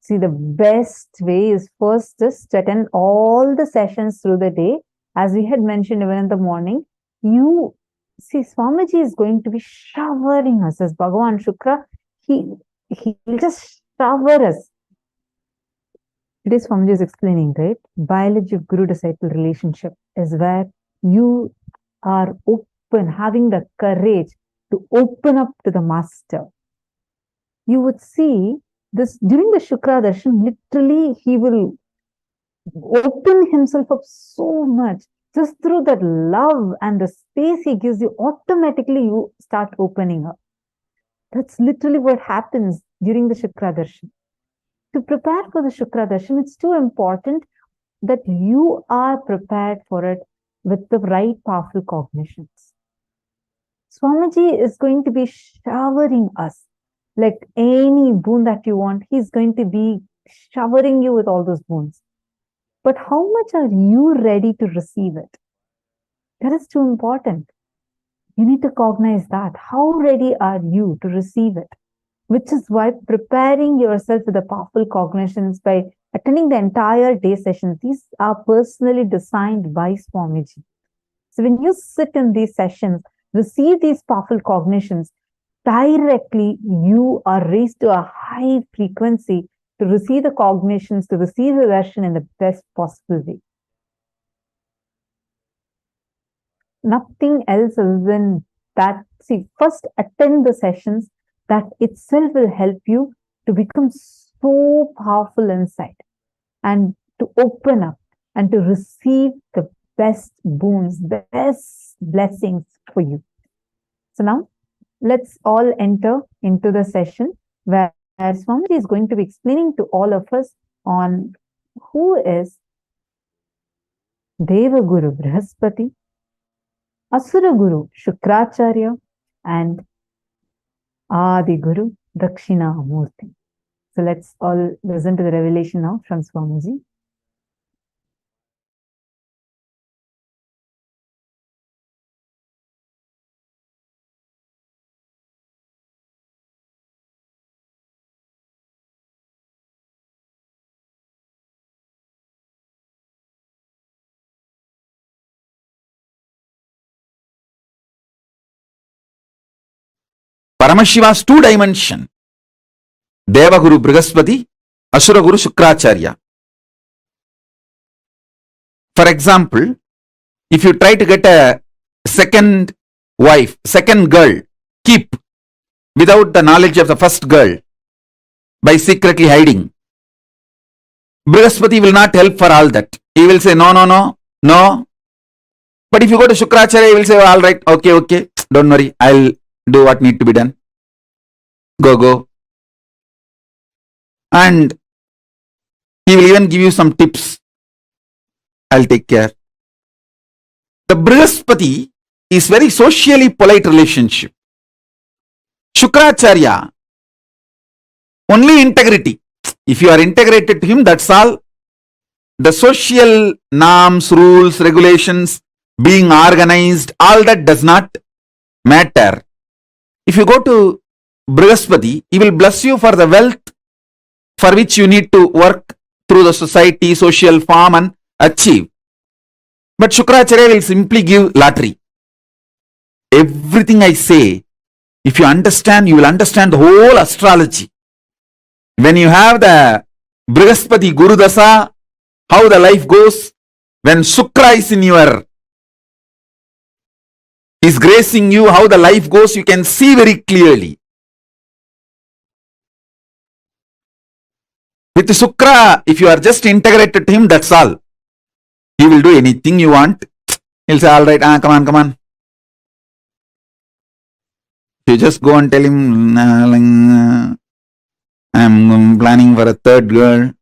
See, the best way is first just to attend all the sessions through the day. As we had mentioned even in the morning, you see, Swamiji is going to be showering us as Bhagavan Shukra. He will just shower us. Today Swamiji is explaining, right? Biology of Guru-disciple relationship is where you are open, having the courage to open up to the master. You would see this during the Shukra Darshan, literally he will open himself up so much. Just through that love and the space he gives you, automatically you start opening up. That's literally what happens during the Shukra Darshan. To prepare for the Shukra Darshan, it's too important that you are prepared for it with the right powerful cognitions. Swamiji is going to be showering us like any boon that you want. He's going to be showering you with all those boons. But how much are you ready to receive it? That is too important. You need to cognize that. How ready are you to receive it? Which is why preparing yourself with the powerful cognitions by attending the entire day sessions, these are personally designed by Swamiji. So when you sit in these sessions, receive these powerful cognitions, directly you are raised to a high frequency to receive the cognitions, to receive the darshan in the best possible way. Nothing else other than that. See, first attend the sessions. That itself will help you to become so powerful inside and to open up and to receive the best boons, best blessings for you. So now let's all enter into the session where Swamiji is going to be explaining to all of us on who is Deva Guru Brahaspati, Asura Guru Shukracharya, and Adi Guru Dakshinamurthy. So let's all listen to the revelation now from Swamiji. Paramashiva's two dimension. Deva Guru Brahaspati, Asura Guru Shukracharya. For example, if you try to get a second wife, second girl, keep without the knowledge of the first girl, by secretly hiding, Brahaspati will not help for all that. He will say, no, no, no, no. But if you go to Shukracharya, he will say, all right, okay, don't worry, I'll do what need to be done. Go. And he will even give you some tips. I'll take care. The Brahaspati is very socially polite relationship. Shukracharya, only integrity. If you are integrated to him, that's all. The social norms, rules, regulations, being organized, all that does not matter. If you go to Brahaspati, he will bless you for the wealth for which you need to work through the society, social form and achieve. But Shukracharya will simply give lottery. Everything I say, if you understand, you will understand the whole astrology. When you have the Brahaspati Guru Dasa, how the life goes, when Shukra is in your, is gracing you, how the life goes, you can see very clearly. With Shukra, if you are just integrated to him, that's all. He will do anything you want. He'll say, all right, come on. You just go and tell him, I'm planning for a third girl.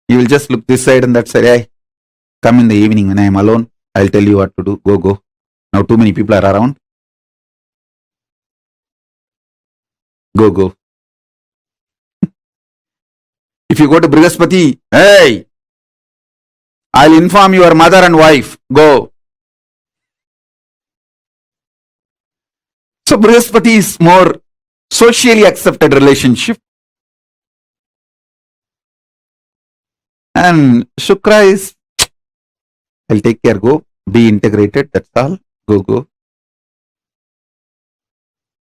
He will just look this side and that side. Hey, come in the evening when I am alone. I'll tell you what to do. Go. Now too many people are around. Go. If you go to Brahaspati, hey, I'll inform your mother and wife. Go. So Brahaspati is more socially accepted relationship. And Shukra is, I'll take care, go. Be integrated, that's all. Go.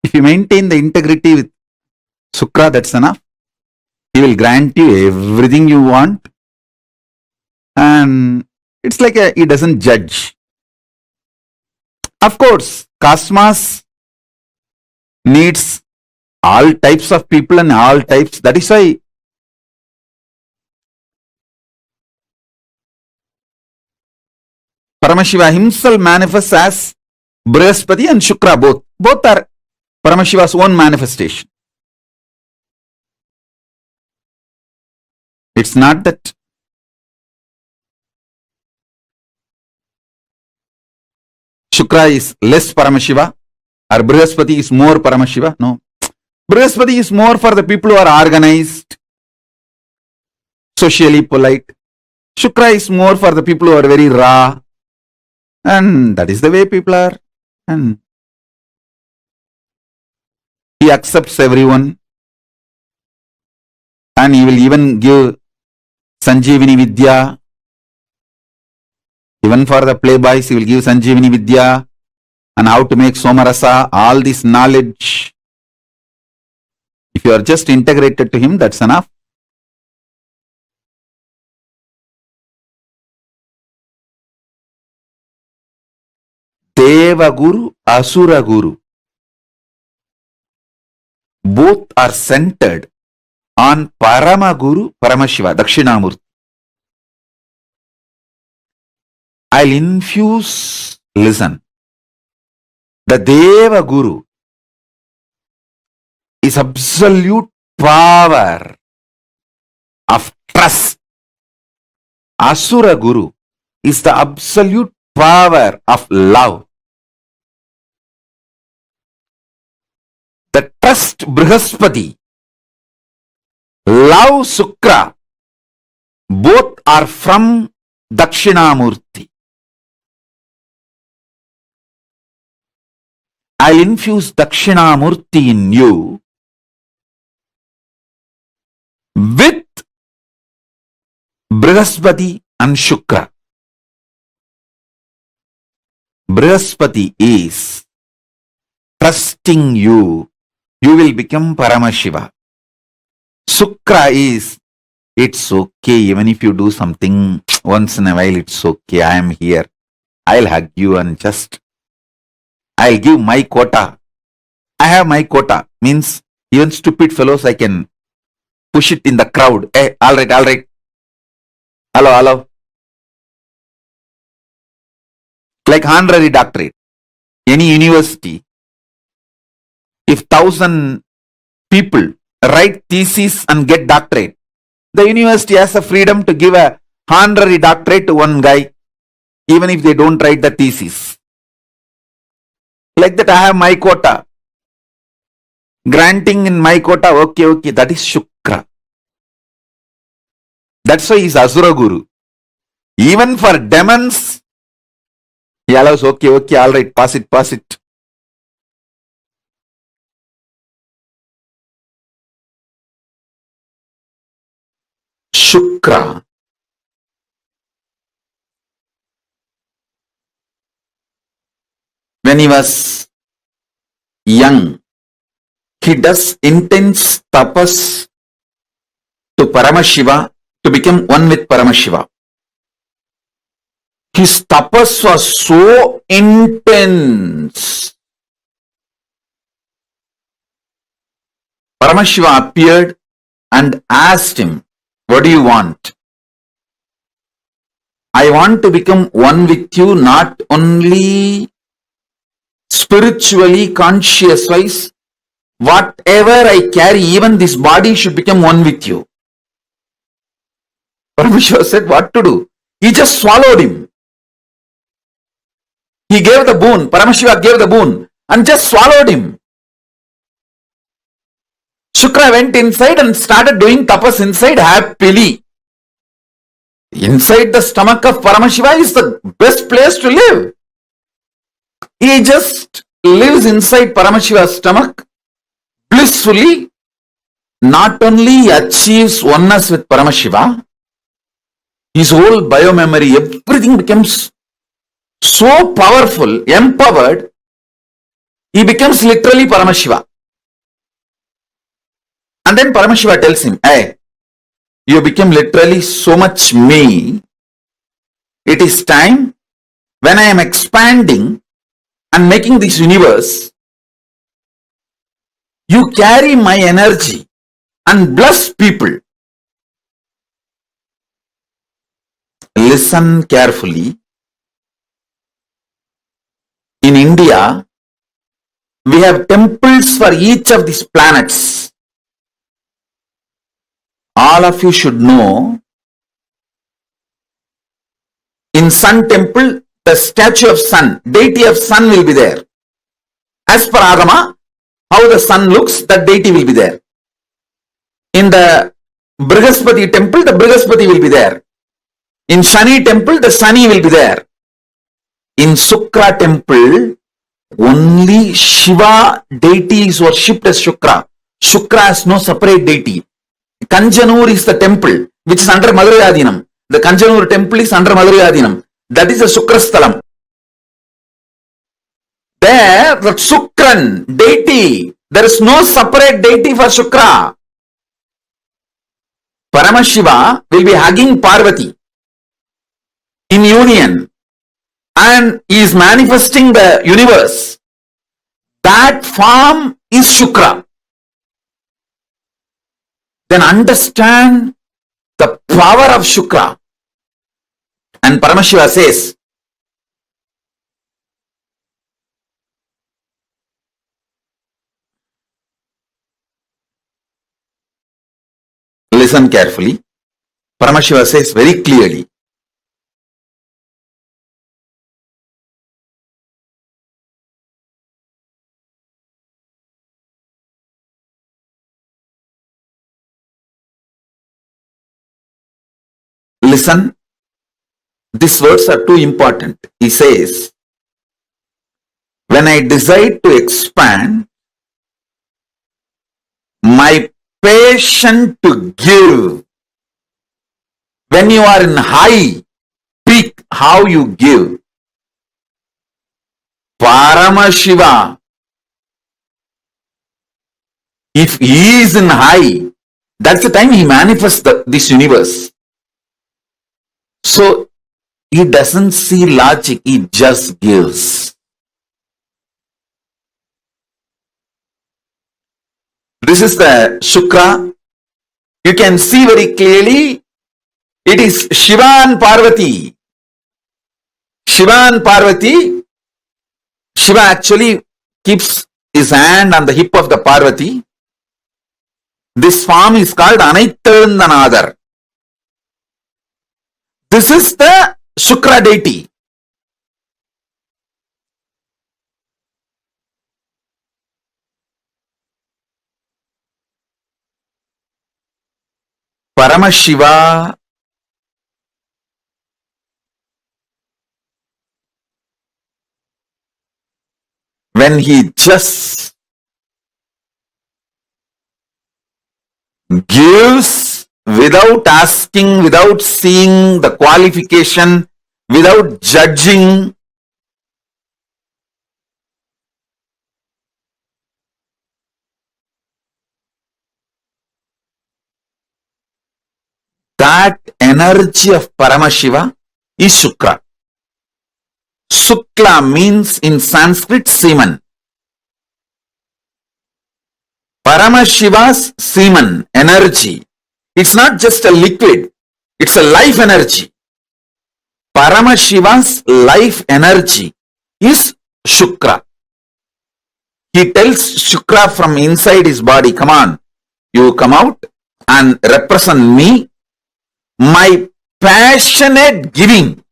If you maintain the integrity with Shukra, that's enough. He will grant you everything you want. And it's like he doesn't judge. Of course, cosmos needs all types of people and all types. That is why Paramashiva himself manifests as Brahaspati and Shukra both. Both are Paramashiva's own manifestation. It's not that Shukra is less Paramashiva or Brahaspati is more Paramashiva. No. Brahaspati is more for the people who are organized, socially polite. Shukra is more for the people who are very raw. And that is the way people are. And he accepts everyone. And he will even give Sanjeevani Vidya. Even for the playboys, he will give Sanjeevani Vidya and how to make Somarasa, all this knowledge. If you are just integrated to him, that's enough. Deva Guru, Asura Guru. Both are centered on Parama Guru, Paramashiva, Dakshinamurthy. I'll infuse, listen. The Deva Guru is absolute power of trust. Asura Guru is the absolute power of love. The trust Brahaspati, love Shukra, both are from Dakshinamurthy. I'll infuse Dakshinamurthy in you with Brahaspati and Shukra. Brahaspati is trusting you. You will become Paramashiva. Shukra is, it's okay, even if you do something once in a while, it's okay, I am here. I'll hug you and just, I'll give my quota. I have my quota. Means, even stupid fellows, I can push it in the crowd. Hey, alright. Hello. Like honorary doctorate. Any university, if 1,000 people write thesis and get doctorate, the university has the freedom to give a honorary doctorate to one guy, even if they don't write the thesis. Like that, I have my quota. Granting in my quota, okay, that is Shukra. That's why he is Asura Guru. Even for demons, he allows, okay, alright, pass it. Shukra when he was young, he does intense tapas to Paramashiva to become one with Paramashiva. His tapas was so intense. Paramashiva appeared and asked him, what do you want? I want to become one with you, not only spiritually, conscious wise. Whatever I carry, even this body should become one with you. Paramashiva said, what to do? He just swallowed him. He gave the boon. Paramashiva gave the boon and just swallowed him. Shukra went inside and started doing tapas inside happily. Inside the stomach of Paramashiva is the best place to live. He just lives inside Paramashiva's stomach blissfully. Not only achieves oneness with Paramashiva, his whole biomemory, everything becomes so powerful, empowered, he becomes literally Paramashiva. And then Paramashiva tells him, hey, You become literally so much me. It is time when I am expanding and making this universe, you carry my energy and bless people. Listen carefully. In India, we have temples for each of these planets. All of you should know, in Sun Temple, the statue of Sun, deity of Sun will be there. As per Agama, how the sun looks, that deity will be there. In the Brahaspati temple, the Brahaspati will be there. In Shani temple, the Shani will be there. In Shukra temple, only Shiva deity is worshipped as Shukra. Shukra has no separate deity. Kanjanur is the temple which is under Madurai. The Kanjanur temple is under Madurai. That is the Shukra Sthalam. There, the Shukran deity, there is no separate deity for Shukra. Paramashiva will be hugging Parvati in union and he is manifesting the universe. That form is Shukra. Then understand the power of Shukra. And Paramashiva says, listen carefully. Paramashiva says very clearly, listen, these words are too important. He says, when I decide to expand, my passion to give, when you are in high peak, how you give, Paramashiva, if he is in high, that's the time he manifests this universe. So he doesn't see logic, he just gives. This is the Shukra. You can see very clearly, it is Shiva and Parvati. Shiva and Parvati, Shiva actually keeps his hand on the hip of the Parvati. This form is called Nithyanandoham. This is the Shukra deity. Paramashiva when he just gives without asking, without seeing the qualification, without judging, that energy of Paramashiva is Shukra. Shukla means in Sanskrit semen. Paramashiva's semen, energy, it's not just a liquid, it's a life energy. Paramashiva's life energy is Shukra. He tells Shukra from inside his body, come on, you come out and represent me, my passionate giving.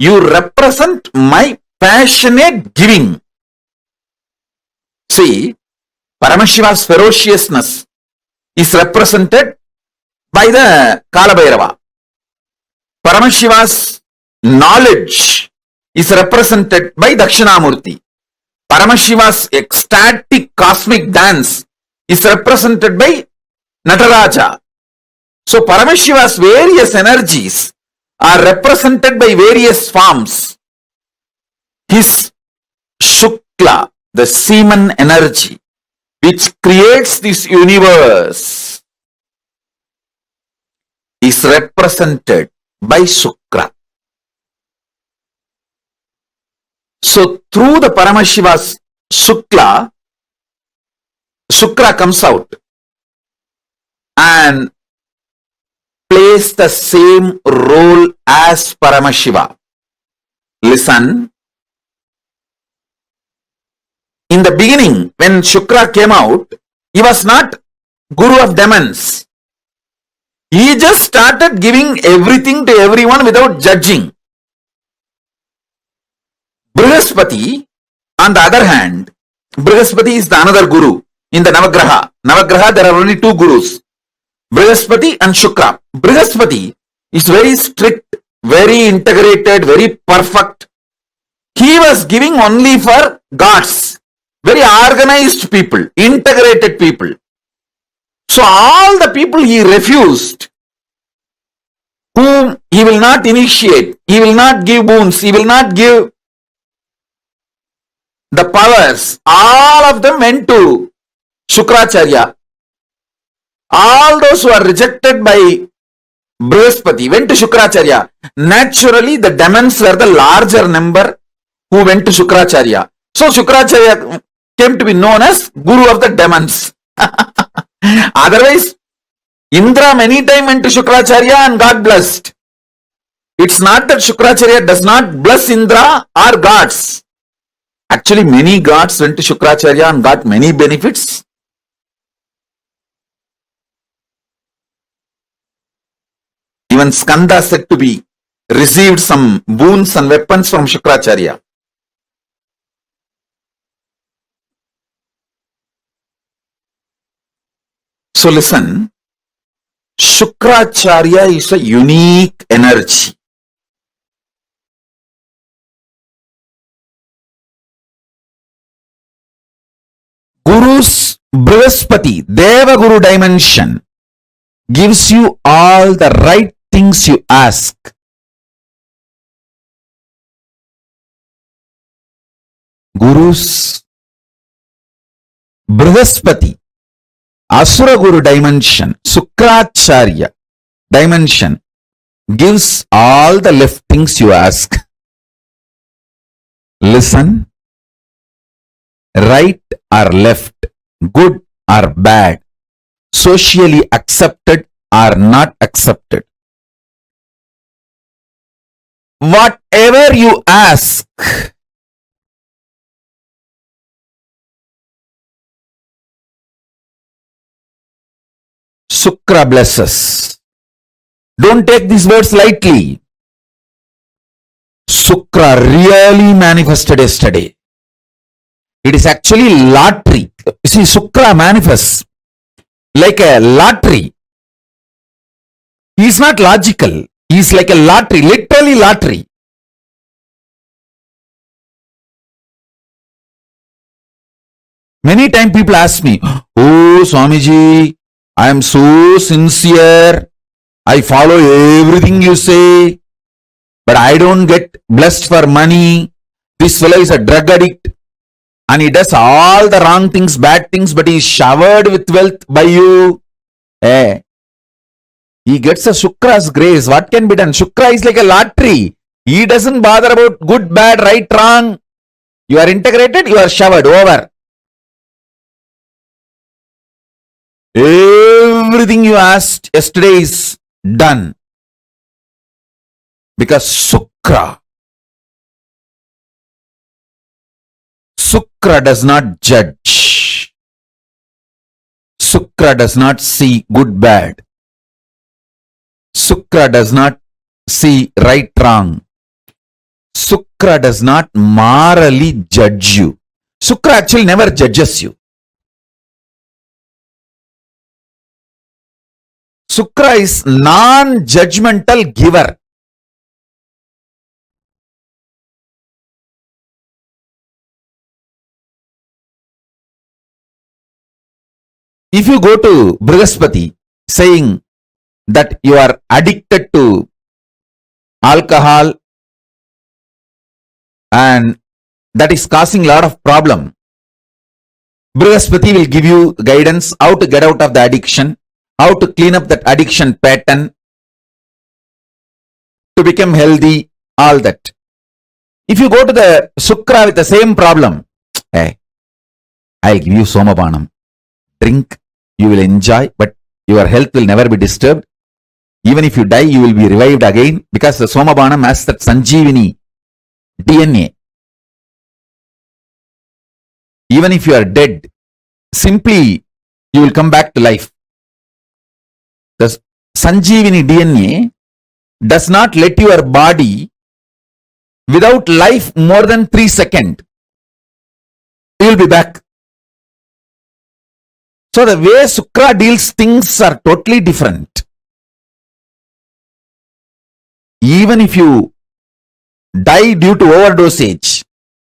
You represent my passionate giving. See, Paramashiva's ferociousness is represented by the Kalabhairava. Paramashiva's knowledge is represented by Dakshinamurthy. Paramashiva's ecstatic cosmic dance is represented by Nataraja. So Paramashiva's various energies are represented by various forms. His Shukla, the semen energy, which creates this universe. is represented by Shukra. So through the Paramashiva's Shukra comes out and plays the same role as Paramashiva. Listen. In the beginning, when Shukra came out, he was not Guru of demons. He just started giving everything to everyone without judging. Brahaspati, on the other hand, Brahaspati is the another Guru in the Navagraha. Navagraha, there are only two Gurus, Brahaspati and Shukra. Brahaspati is very strict, very integrated, very perfect. He was giving only for gods, very organized people, integrated people. So all the people he refused, whom he will not initiate, he will not give boons, he will not give the powers, all of them went to Shukracharya. All those who are rejected by Brahaspati went to Shukracharya. Naturally, the demons were the larger number who went to Shukracharya. So Shukracharya came to be known as Guru of the demons. Otherwise, Indra many times went to Shukracharya and got blessed. It's not that Shukracharya does not bless Indra or gods. Actually, many gods went to Shukracharya and got many benefits. Even Skanda said to be received some boons and weapons from Shukracharya. So listen, Shukracharya is a unique energy. Guru's Brahaspati, Deva Guru dimension, gives you all the right things you ask. Guru's Brahaspati, Asura Guru dimension, Shukracharya dimension, gives all the left things you ask. Listen, right or left, good or bad, socially accepted or not accepted. Whatever you ask, Shukra blesses. Don't take these words lightly. Shukra really manifested yesterday. It is actually lottery. See, Shukra manifests like a lottery. He is not logical. He is like a lottery, literally lottery. Many times people ask me, "Oh, Swamiji, I am so sincere. I follow everything you say, but I don't get blessed for money. This fellow is a drug addict and he does all the wrong things, bad things, but he is showered with wealth by you." Hey, he gets a Shukra's grace. What can be done? Shukra is like a lottery. He doesn't bother about good, bad, right, wrong. You are integrated, you are showered, over. Everything you asked yesterday is done. Because Shukra does not judge. Shukra does not see good, bad. Shukra does not see right, wrong. Shukra does not morally judge you. Shukra actually never judges you. Shukra is non-judgmental giver. If you go to Brahaspati saying that you are addicted to alcohol and that is causing a lot of problem, Brahaspati will give you guidance how to get out of the addiction, how to clean up that addiction pattern, to become healthy, all that. If you go to the Shukra with the same problem, hey, I'll give you Somapanam. Drink, you will enjoy, but your health will never be disturbed. Even if you die, you will be revived again because the Somapanam has that Sanjeevani DNA. Even if you are dead, simply you will come back to life. The Sanjeevani DNA does not let your body without life more than 3 seconds. You will be back. So the way Shukra deals things are totally different. Even if you die due to overdosage,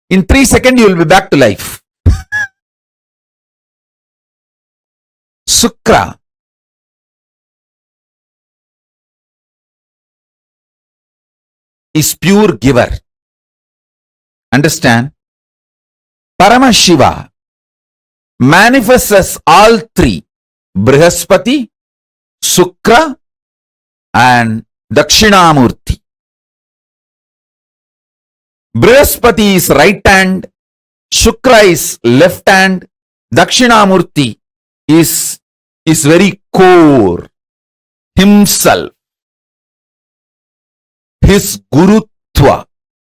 in 3 seconds you will be back to life. Shukra is pure giver. Understand? Paramashiva manifests as all three: Brahaspati, Shukra, and Dakshinamurthy. Brahaspati is right hand, Shukra is left hand, Dakshinamurthy is very core, himself. His Guru Tattva,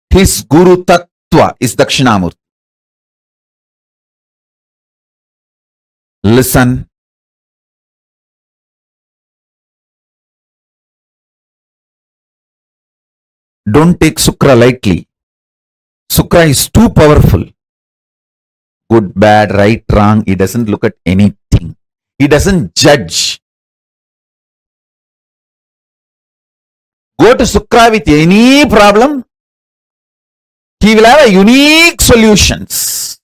his Guru Tattva is Dakshinamurthy. Listen. Don't take Shukra lightly. Shukra is too powerful. Good, bad, right, wrong. He doesn't look at anything. He doesn't judge. Go to Shukra with any problem. He will have a unique solutions.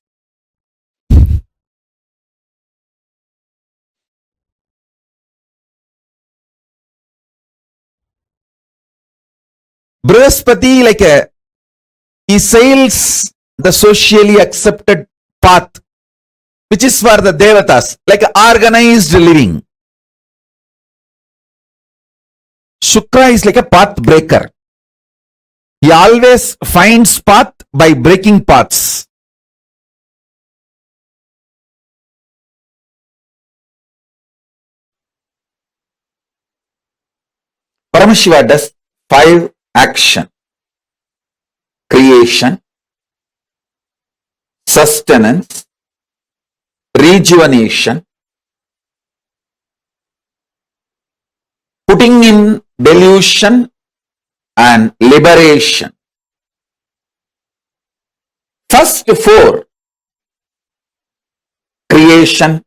Brahaspati, he sails the socially accepted path, which is for the Devatas, like organized living. Shukra is like a path breaker. He always finds path by breaking paths. Paramashiva does 5 action: creation, sustenance, rejuvenation, putting in delusion, and liberation. First 4, creation,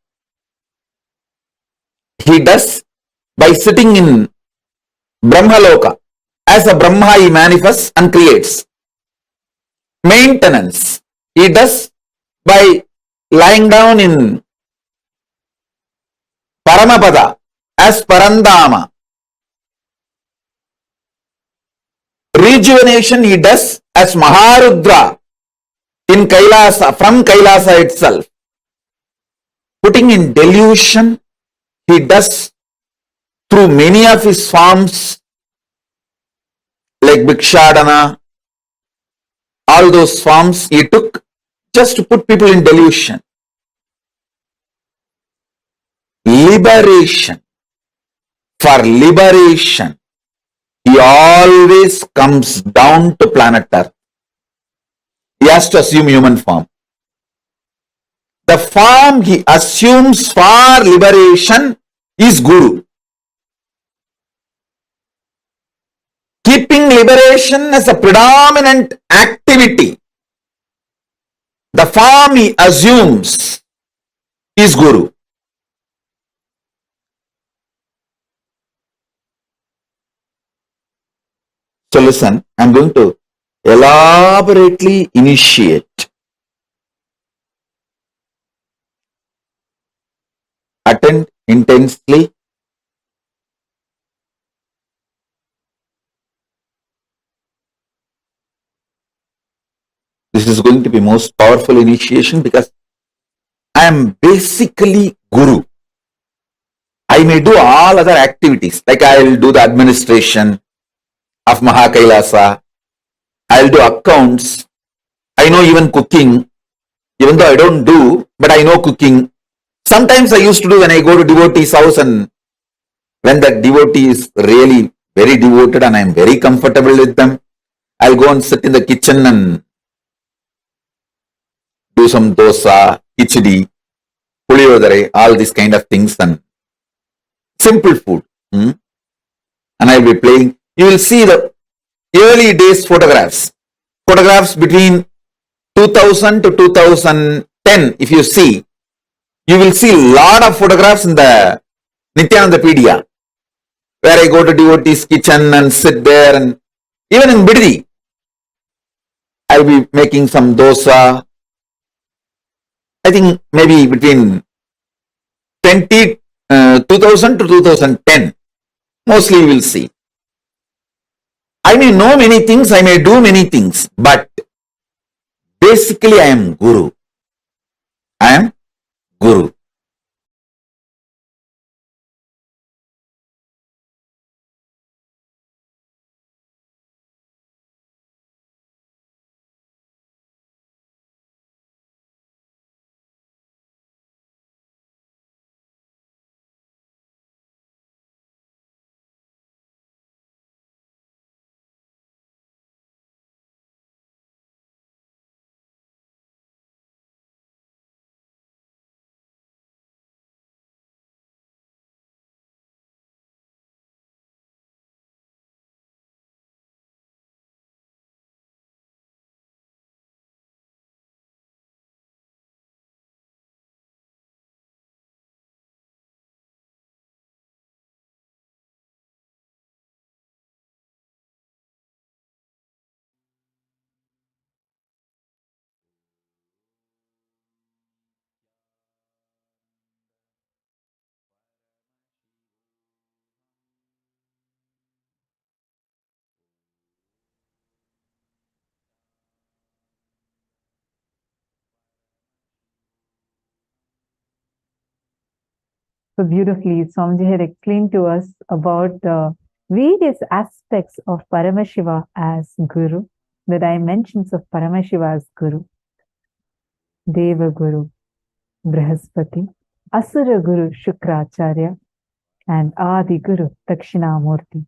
he does by sitting in Brahmaloka. As a Brahma, he manifests and creates. Maintenance, he does by lying down in Paramapada as Parandama. Rejuvenation, he does as Maharudra in Kailasa, from Kailasa itself. Putting in delusion, he does through many of his forms, like Bhikshadana, all those forms he took just to put people in delusion. Liberation. For liberation, he always comes down to planet Earth. He has to assume human form. The form he assumes for liberation is Guru. Keeping liberation as a predominant activity, the form he assumes is Guru. So listen, I am going to elaborately initiate. Attend intensely. This is going to be most powerful initiation because I am basically Guru. I may do all other activities, like I will do the administration, of KAILASA. I'll do accounts. I know even cooking, even though I don't do, but I know cooking. Sometimes I used to do when I go to devotee's house, and when that devotee is really very devoted and I'm very comfortable with them, I'll go and sit in the kitchen and do some dosa, khichdi, puliyodare, all these kind of things, and simple food. And I'll be playing. You will see the early days photographs between 2000 to 2010. If you see, you will see a lot of photographs in the Nithyanandopedia, where I go to devotee's kitchen and sit there, and even in Biddi, I'll be making some dosa. I think maybe between 2000 to 2010, mostly you will see. I may know many things, I may do many things, but basically I am Guru. I am Guru. So beautifully, Swamiji had explained to us about the various aspects of Paramashiva as Guru, the dimensions of Paramashiva as Guru. Deva Guru, Brahaspati, Asura Guru, Shukracharya, and Adi Guru, Dakshinamurthy.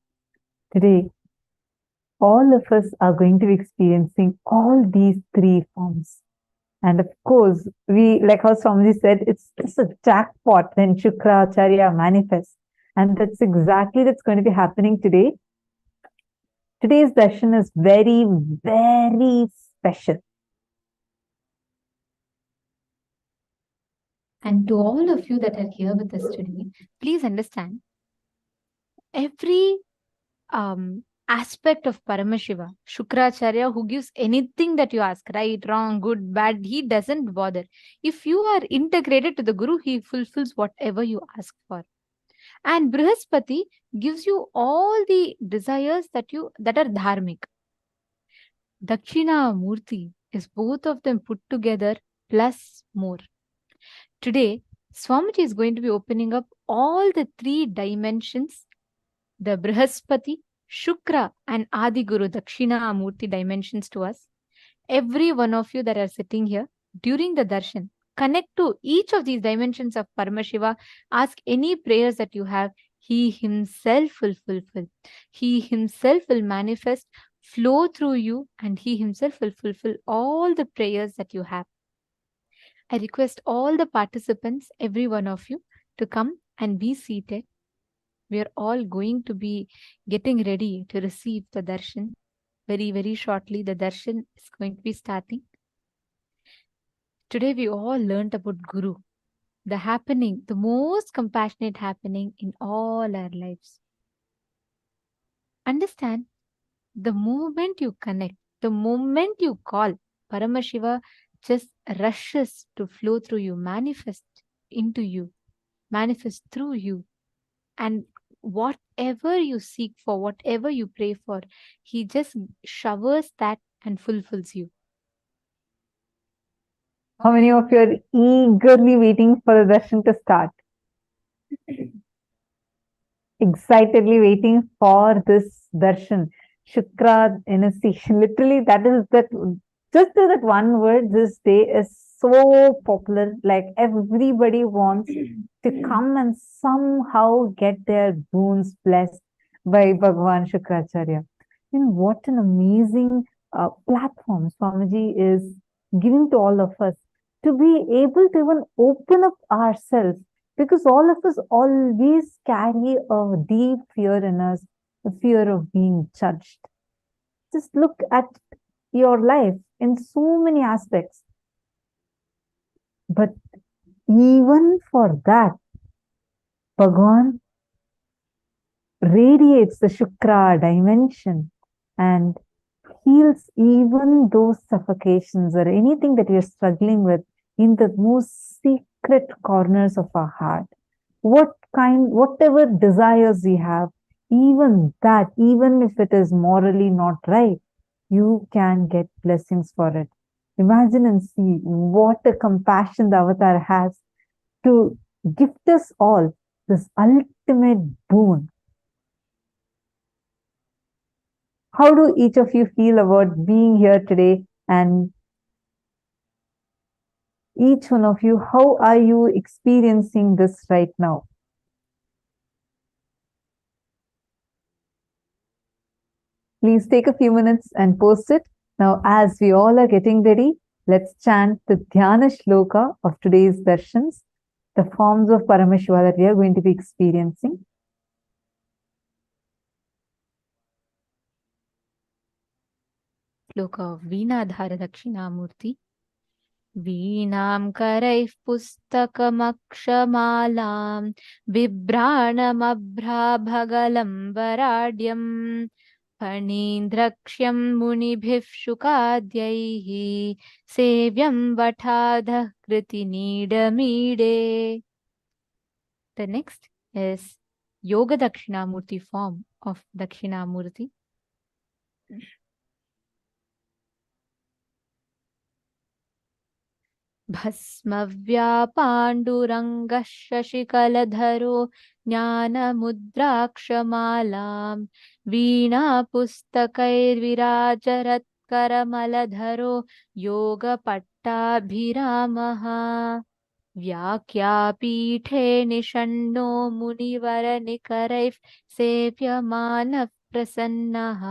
Today, all of us are going to be experiencing all these three forms. And of course, like how Swamiji said, it's a jackpot when Shukracharya manifests. And that's exactly what's going to be happening today. Today's darshan is very, very special. And to all of you that are here with us today, please understand, every aspect of Paramashiva, Shukracharya, who gives anything that you ask, right, wrong, good, bad, he doesn't bother. If you are integrated to the Guru, he fulfills whatever you ask for. And Brahaspati gives you all the desires that are dharmic. Dakshinamurthy is both of them put together plus more. Today, Swamiji is going to be opening up all the three dimensions, the Brahaspati, Shukra and Adi Guru Dakshinamurthy dimensions to us. Every one of you that are sitting here during the darshan, connect to each of these dimensions of Paramashiva. Ask any prayers that you have. He himself will fulfill. He himself will manifest, flow through you, and he himself will fulfill all the prayers that you have. I request all the participants, every one of you, to come and be seated. We are all going to be getting ready to receive the darshan. Very, very shortly, the darshan is going to be starting. Today, we all learned about Guru, the happening, the most compassionate happening in all our lives. Understand, the moment you connect, the moment you call, Paramashiva just rushes to flow through you, manifest into you, manifest through you. And whatever you seek for, whatever you pray for, he just showers that and fulfills you. How many of you are eagerly waiting for the darshan to start? Excitedly waiting for this darshan. Shukra initiation. Literally, that is that. Just that one word this day is so popular. Like everybody wants to come and somehow get their boons blessed by Bhagavan Shukracharya. What an amazing platform Swamiji is giving to all of us to be able to even open up ourselves, because all of us always carry a deep fear in us, the fear of being judged. Just look at your life in so many aspects. But even for that, Bhagavan radiates the Shukra dimension and heals even those suffocations or anything that we are struggling with in the most secret corners of our heart. Whatever desires we have, even that, even if it is morally not right, you can get blessings for it. Imagine and see what a compassion the avatar has to gift us all this ultimate boon. How do each of you feel about being here today? And each one of you, how are you experiencing this right now? Please take a few minutes and post it. Now, as we all are getting ready, let's chant the Dhyana Shloka of today's darshans, the forms of Paramashiva that we are going to be experiencing. Shloka of Veenadhara Dakshinamurti. Veenam karaiः pustakamakshamālaम् bibrāṇamabhrābhagalambarādyam फणीन्द्रक्ष्यं मुनिभिः शुकाद्यैः सेव्यं वठाधः कृतिनीडमीडे. The next is Yoga Dakshinamurti form of Dakshinamurti. भस्मव्यापाण्डुरङ्गः शशिकलधरो ज्ञानमुद्राक्षमालां वीणापुस्तकैर्विराजरत्करमलधरो योगपट्टाभिरामः व्याख्यापीठे निषण्णो मुनिवरनिकरैः सेव्यमानः प्रसन्नः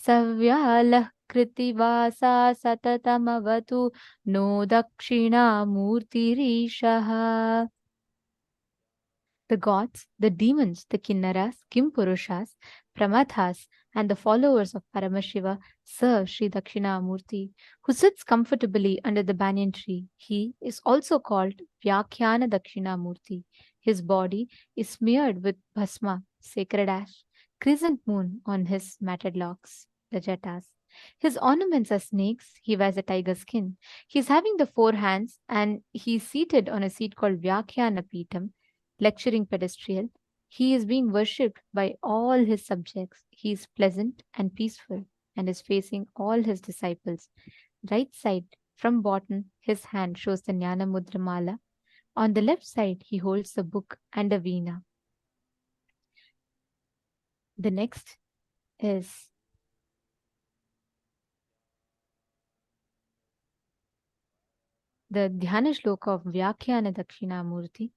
सव्यालः कृतिवासा सततमवतु no दक्षिणामूर्तिरीशः. The gods, the demons, the kinnaras, kimpurushas, pramathas, and the followers of Paramashiva serve Sri Dakshinamurti, who sits comfortably under the banyan tree. He is also called Vyakhyana Dakshinamurti. His body is smeared with bhasma, sacred ash, crescent moon on his matted locks, the jatas. His ornaments are snakes. He wears a tiger skin. He is having the four hands, and he is seated on a seat called Vyakhyana Peetam, lecturing pedestal. He is being worshipped by all his subjects. He is pleasant and peaceful and is facing all his disciples. Right side from bottom, his hand shows the Jnana Mudra Mala. On the left side, he holds the book and a veena. The next is the Dhyana Shloka of Vyakhyana Dakshinamurti.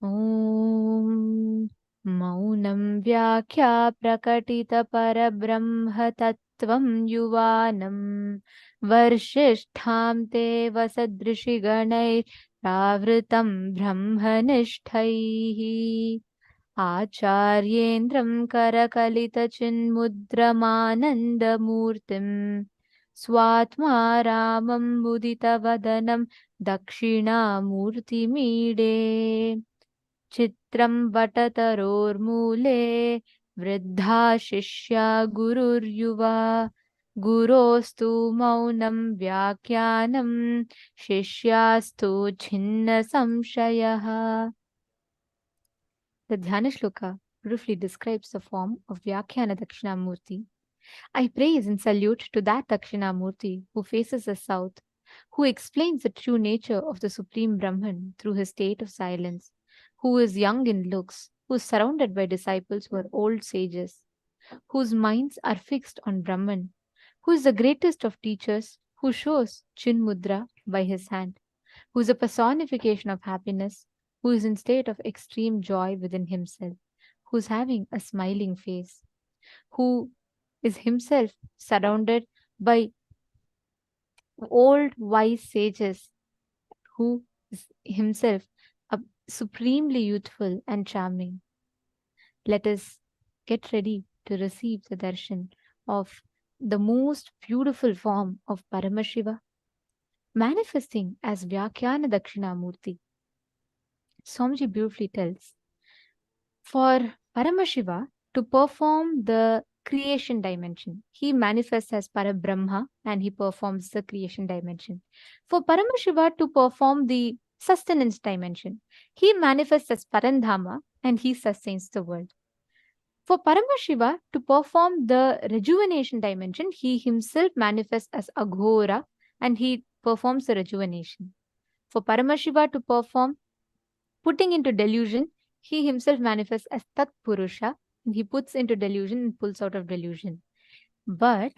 Om Maunam Vyakya Prakatita Parabrahma Tattvam Yuvanam Varshishtham Te Vasadrishi Ganai Pravritam Brahmanishthaihi Acharyendram Karakalita Chinmudramananda Murtim Swatma Ramam Mudita Vadanam Dakshina Murti Chitram Vatatarormule Vridha Shishya Gururyuva Gurostu Maunam Vyakyanam Shishyastu Chinna Samshayaha. The Dhyana Shloka briefly describes the form of Vyakhyana Dakshinamurti. I praise and salute to that Dakshinamurti who faces the south, who explains the true nature of the Supreme Brahman through his state of silence, who is young in looks, who is surrounded by disciples who are old sages, whose minds are fixed on Brahman, who is the greatest of teachers, who shows Chin Mudra by his hand, who is a personification of happiness, who is in state of extreme joy within himself, who is having a smiling face, who is himself surrounded by old wise sages, who is himself supremely youthful and charming. Let us get ready to receive the darshan of the most beautiful form of Paramashiva, manifesting as Vyakhyana Dakshinamurthy. Swamiji beautifully tells, for Paramashiva to perform the creation dimension, he manifests as Parabrahma and he performs the creation dimension. For Paramashiva to perform the sustenance dimension, he manifests as Parandhama and he sustains the world. For Paramashiva to perform the rejuvenation dimension, he himself manifests as Aghora and he performs the rejuvenation. For Paramashiva to perform putting into delusion, he himself manifests as Tat Purusha and he puts into delusion and pulls out of delusion. But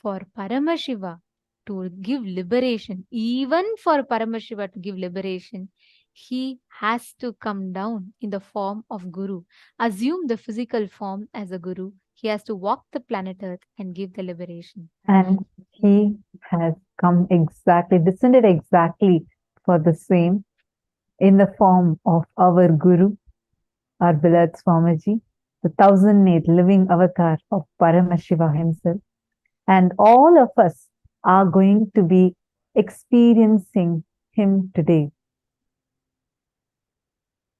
for Paramashiva to give liberation, even for Paramashiva to give liberation, he has to come down in the form of Guru, assume the physical form as a Guru. He has to walk the planet Earth and give the liberation. And he has come exactly, descended exactly for the same in the form of our Guru, our beloved Swamiji, the 1008 living avatar of Paramashiva himself. And all of us are going to be experiencing him today.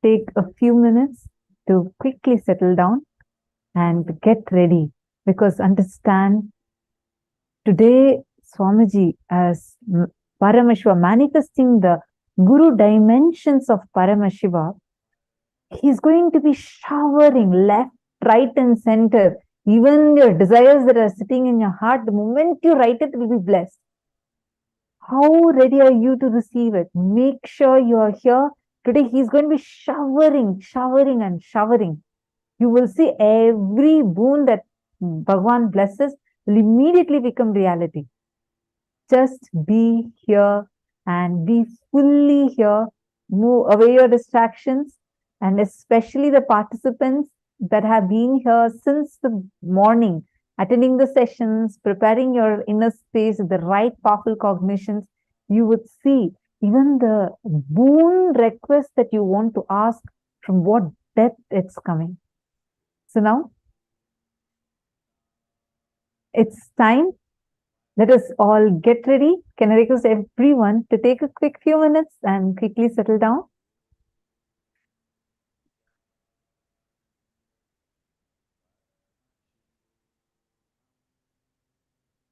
Take a few minutes to quickly settle down and get ready, because understand, today Swamiji as Paramashiva manifesting the Guru dimensions of Paramashiva, he's going to be showering left, right and center. Even your desires that are sitting in your heart, the moment you write it, will be blessed. How ready are you to receive it? Make sure you are here. Today he's going to be showering and showering. You will see every boon that Bhagavan blesses will immediately become reality. Just be here and be fully here. Move away your distractions, and especially the participants that have been here since the morning, attending the sessions, preparing your inner space with the right powerful cognitions. You would see even the boon request that you want to ask, from what depth it's coming. So now, it's time. Let us all get ready. Can I request everyone to take a quick few minutes and quickly settle down?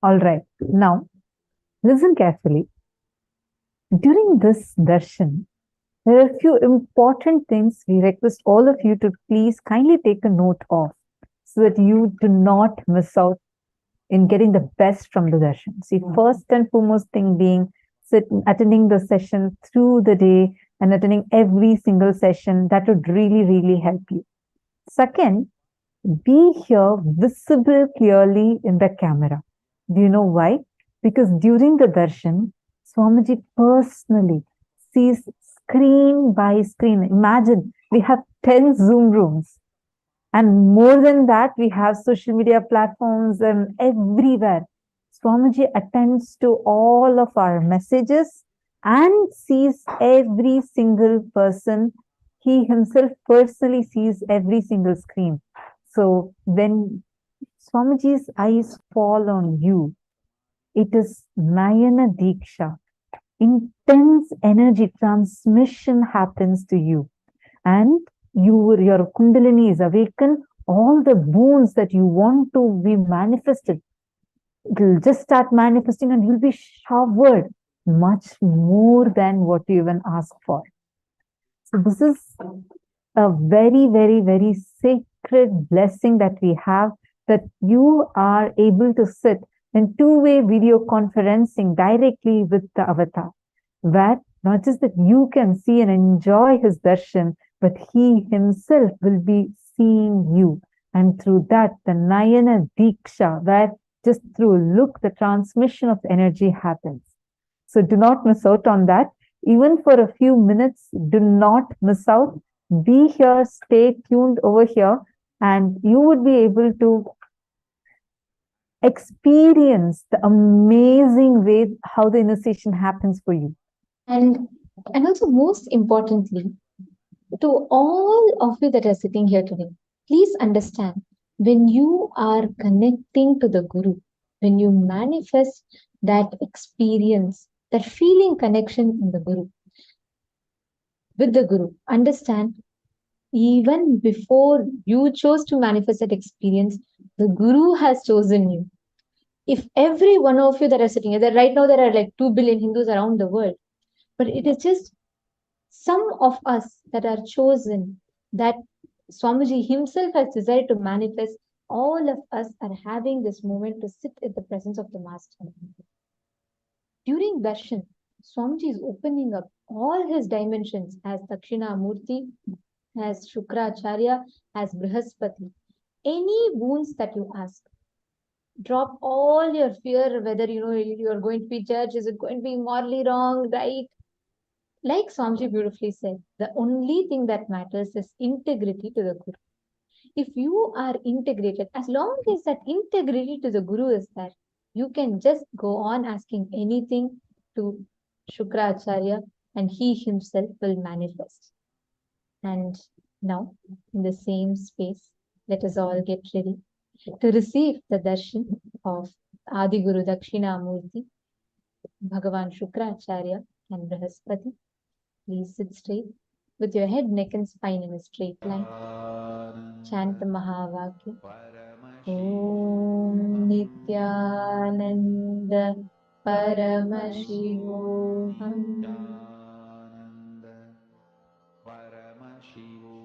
All right. Now, listen carefully. During this darshan, there are a few important things we request all of you to please kindly take a note of, so that you do not miss out in getting the best from the darshan. See, first and foremost thing being attending the session through the day and attending every single session. That would really, really help you. Second, be here visible clearly in the camera. Do you know why? Because during the darshan, Swamiji personally sees screen by screen. Imagine, we have 10 Zoom rooms. And more than that, we have social media platforms and everywhere. Swamiji attends to all of our messages and sees every single person. He himself personally sees every single screen. So when Swamiji's eyes fall on you, it is Nayana Diksha. Intense energy transmission happens to you. And your Kundalini is awakened. All the boons that you want to be manifested, it will just start manifesting, and you'll be showered much more than what you even ask for. So this is a very, very, very sacred blessing that we have, that you are able to sit in two-way video conferencing directly with the avatar, where not just that you can see and enjoy his darshan, but he himself will be seeing you. And through that, the Nayana Diksha, where just through look, the transmission of energy happens. So do not miss out on that. Even for a few minutes, do not miss out. Be here, stay tuned over here, and you would be able to experience the amazing way how the initiation happens for you. And also most importantly, to all of you that are sitting here today, please understand, when you are connecting to the Guru, when you manifest that experience, that feeling connection in the Guru, with the Guru, understand, even before you chose to manifest that experience, the Guru has chosen you. If every one of you that are sitting here, right now there are like 2 billion Hindus around the world, but it is just some of us that are chosen, that Swamiji himself has decided to manifest. All of us are having this moment to sit in the presence of the Master. During darshan, Swamiji is opening up all his dimensions as Dakshinamurthy, as Shukracharya, as Brahaspati. Any wounds that you ask, drop all your fear, whether you are going to be judged, is it going to be morally wrong, right? Like Swamiji beautifully said, the only thing that matters is integrity to the Guru. If you are integrated, as long as that integrity to the Guru is there, you can just go on asking anything to Shukracharya and he himself will manifest. And now, in the same space, let us all get ready to receive the darshan of Adi Guru Dakshinamurthy, Bhagavan Shukracharya and Brahaspati. Please sit straight with your head, neck and spine in a straight line. Chant the Mahavakya. Om Nithyananda Paramashivoham. Paramashivoham.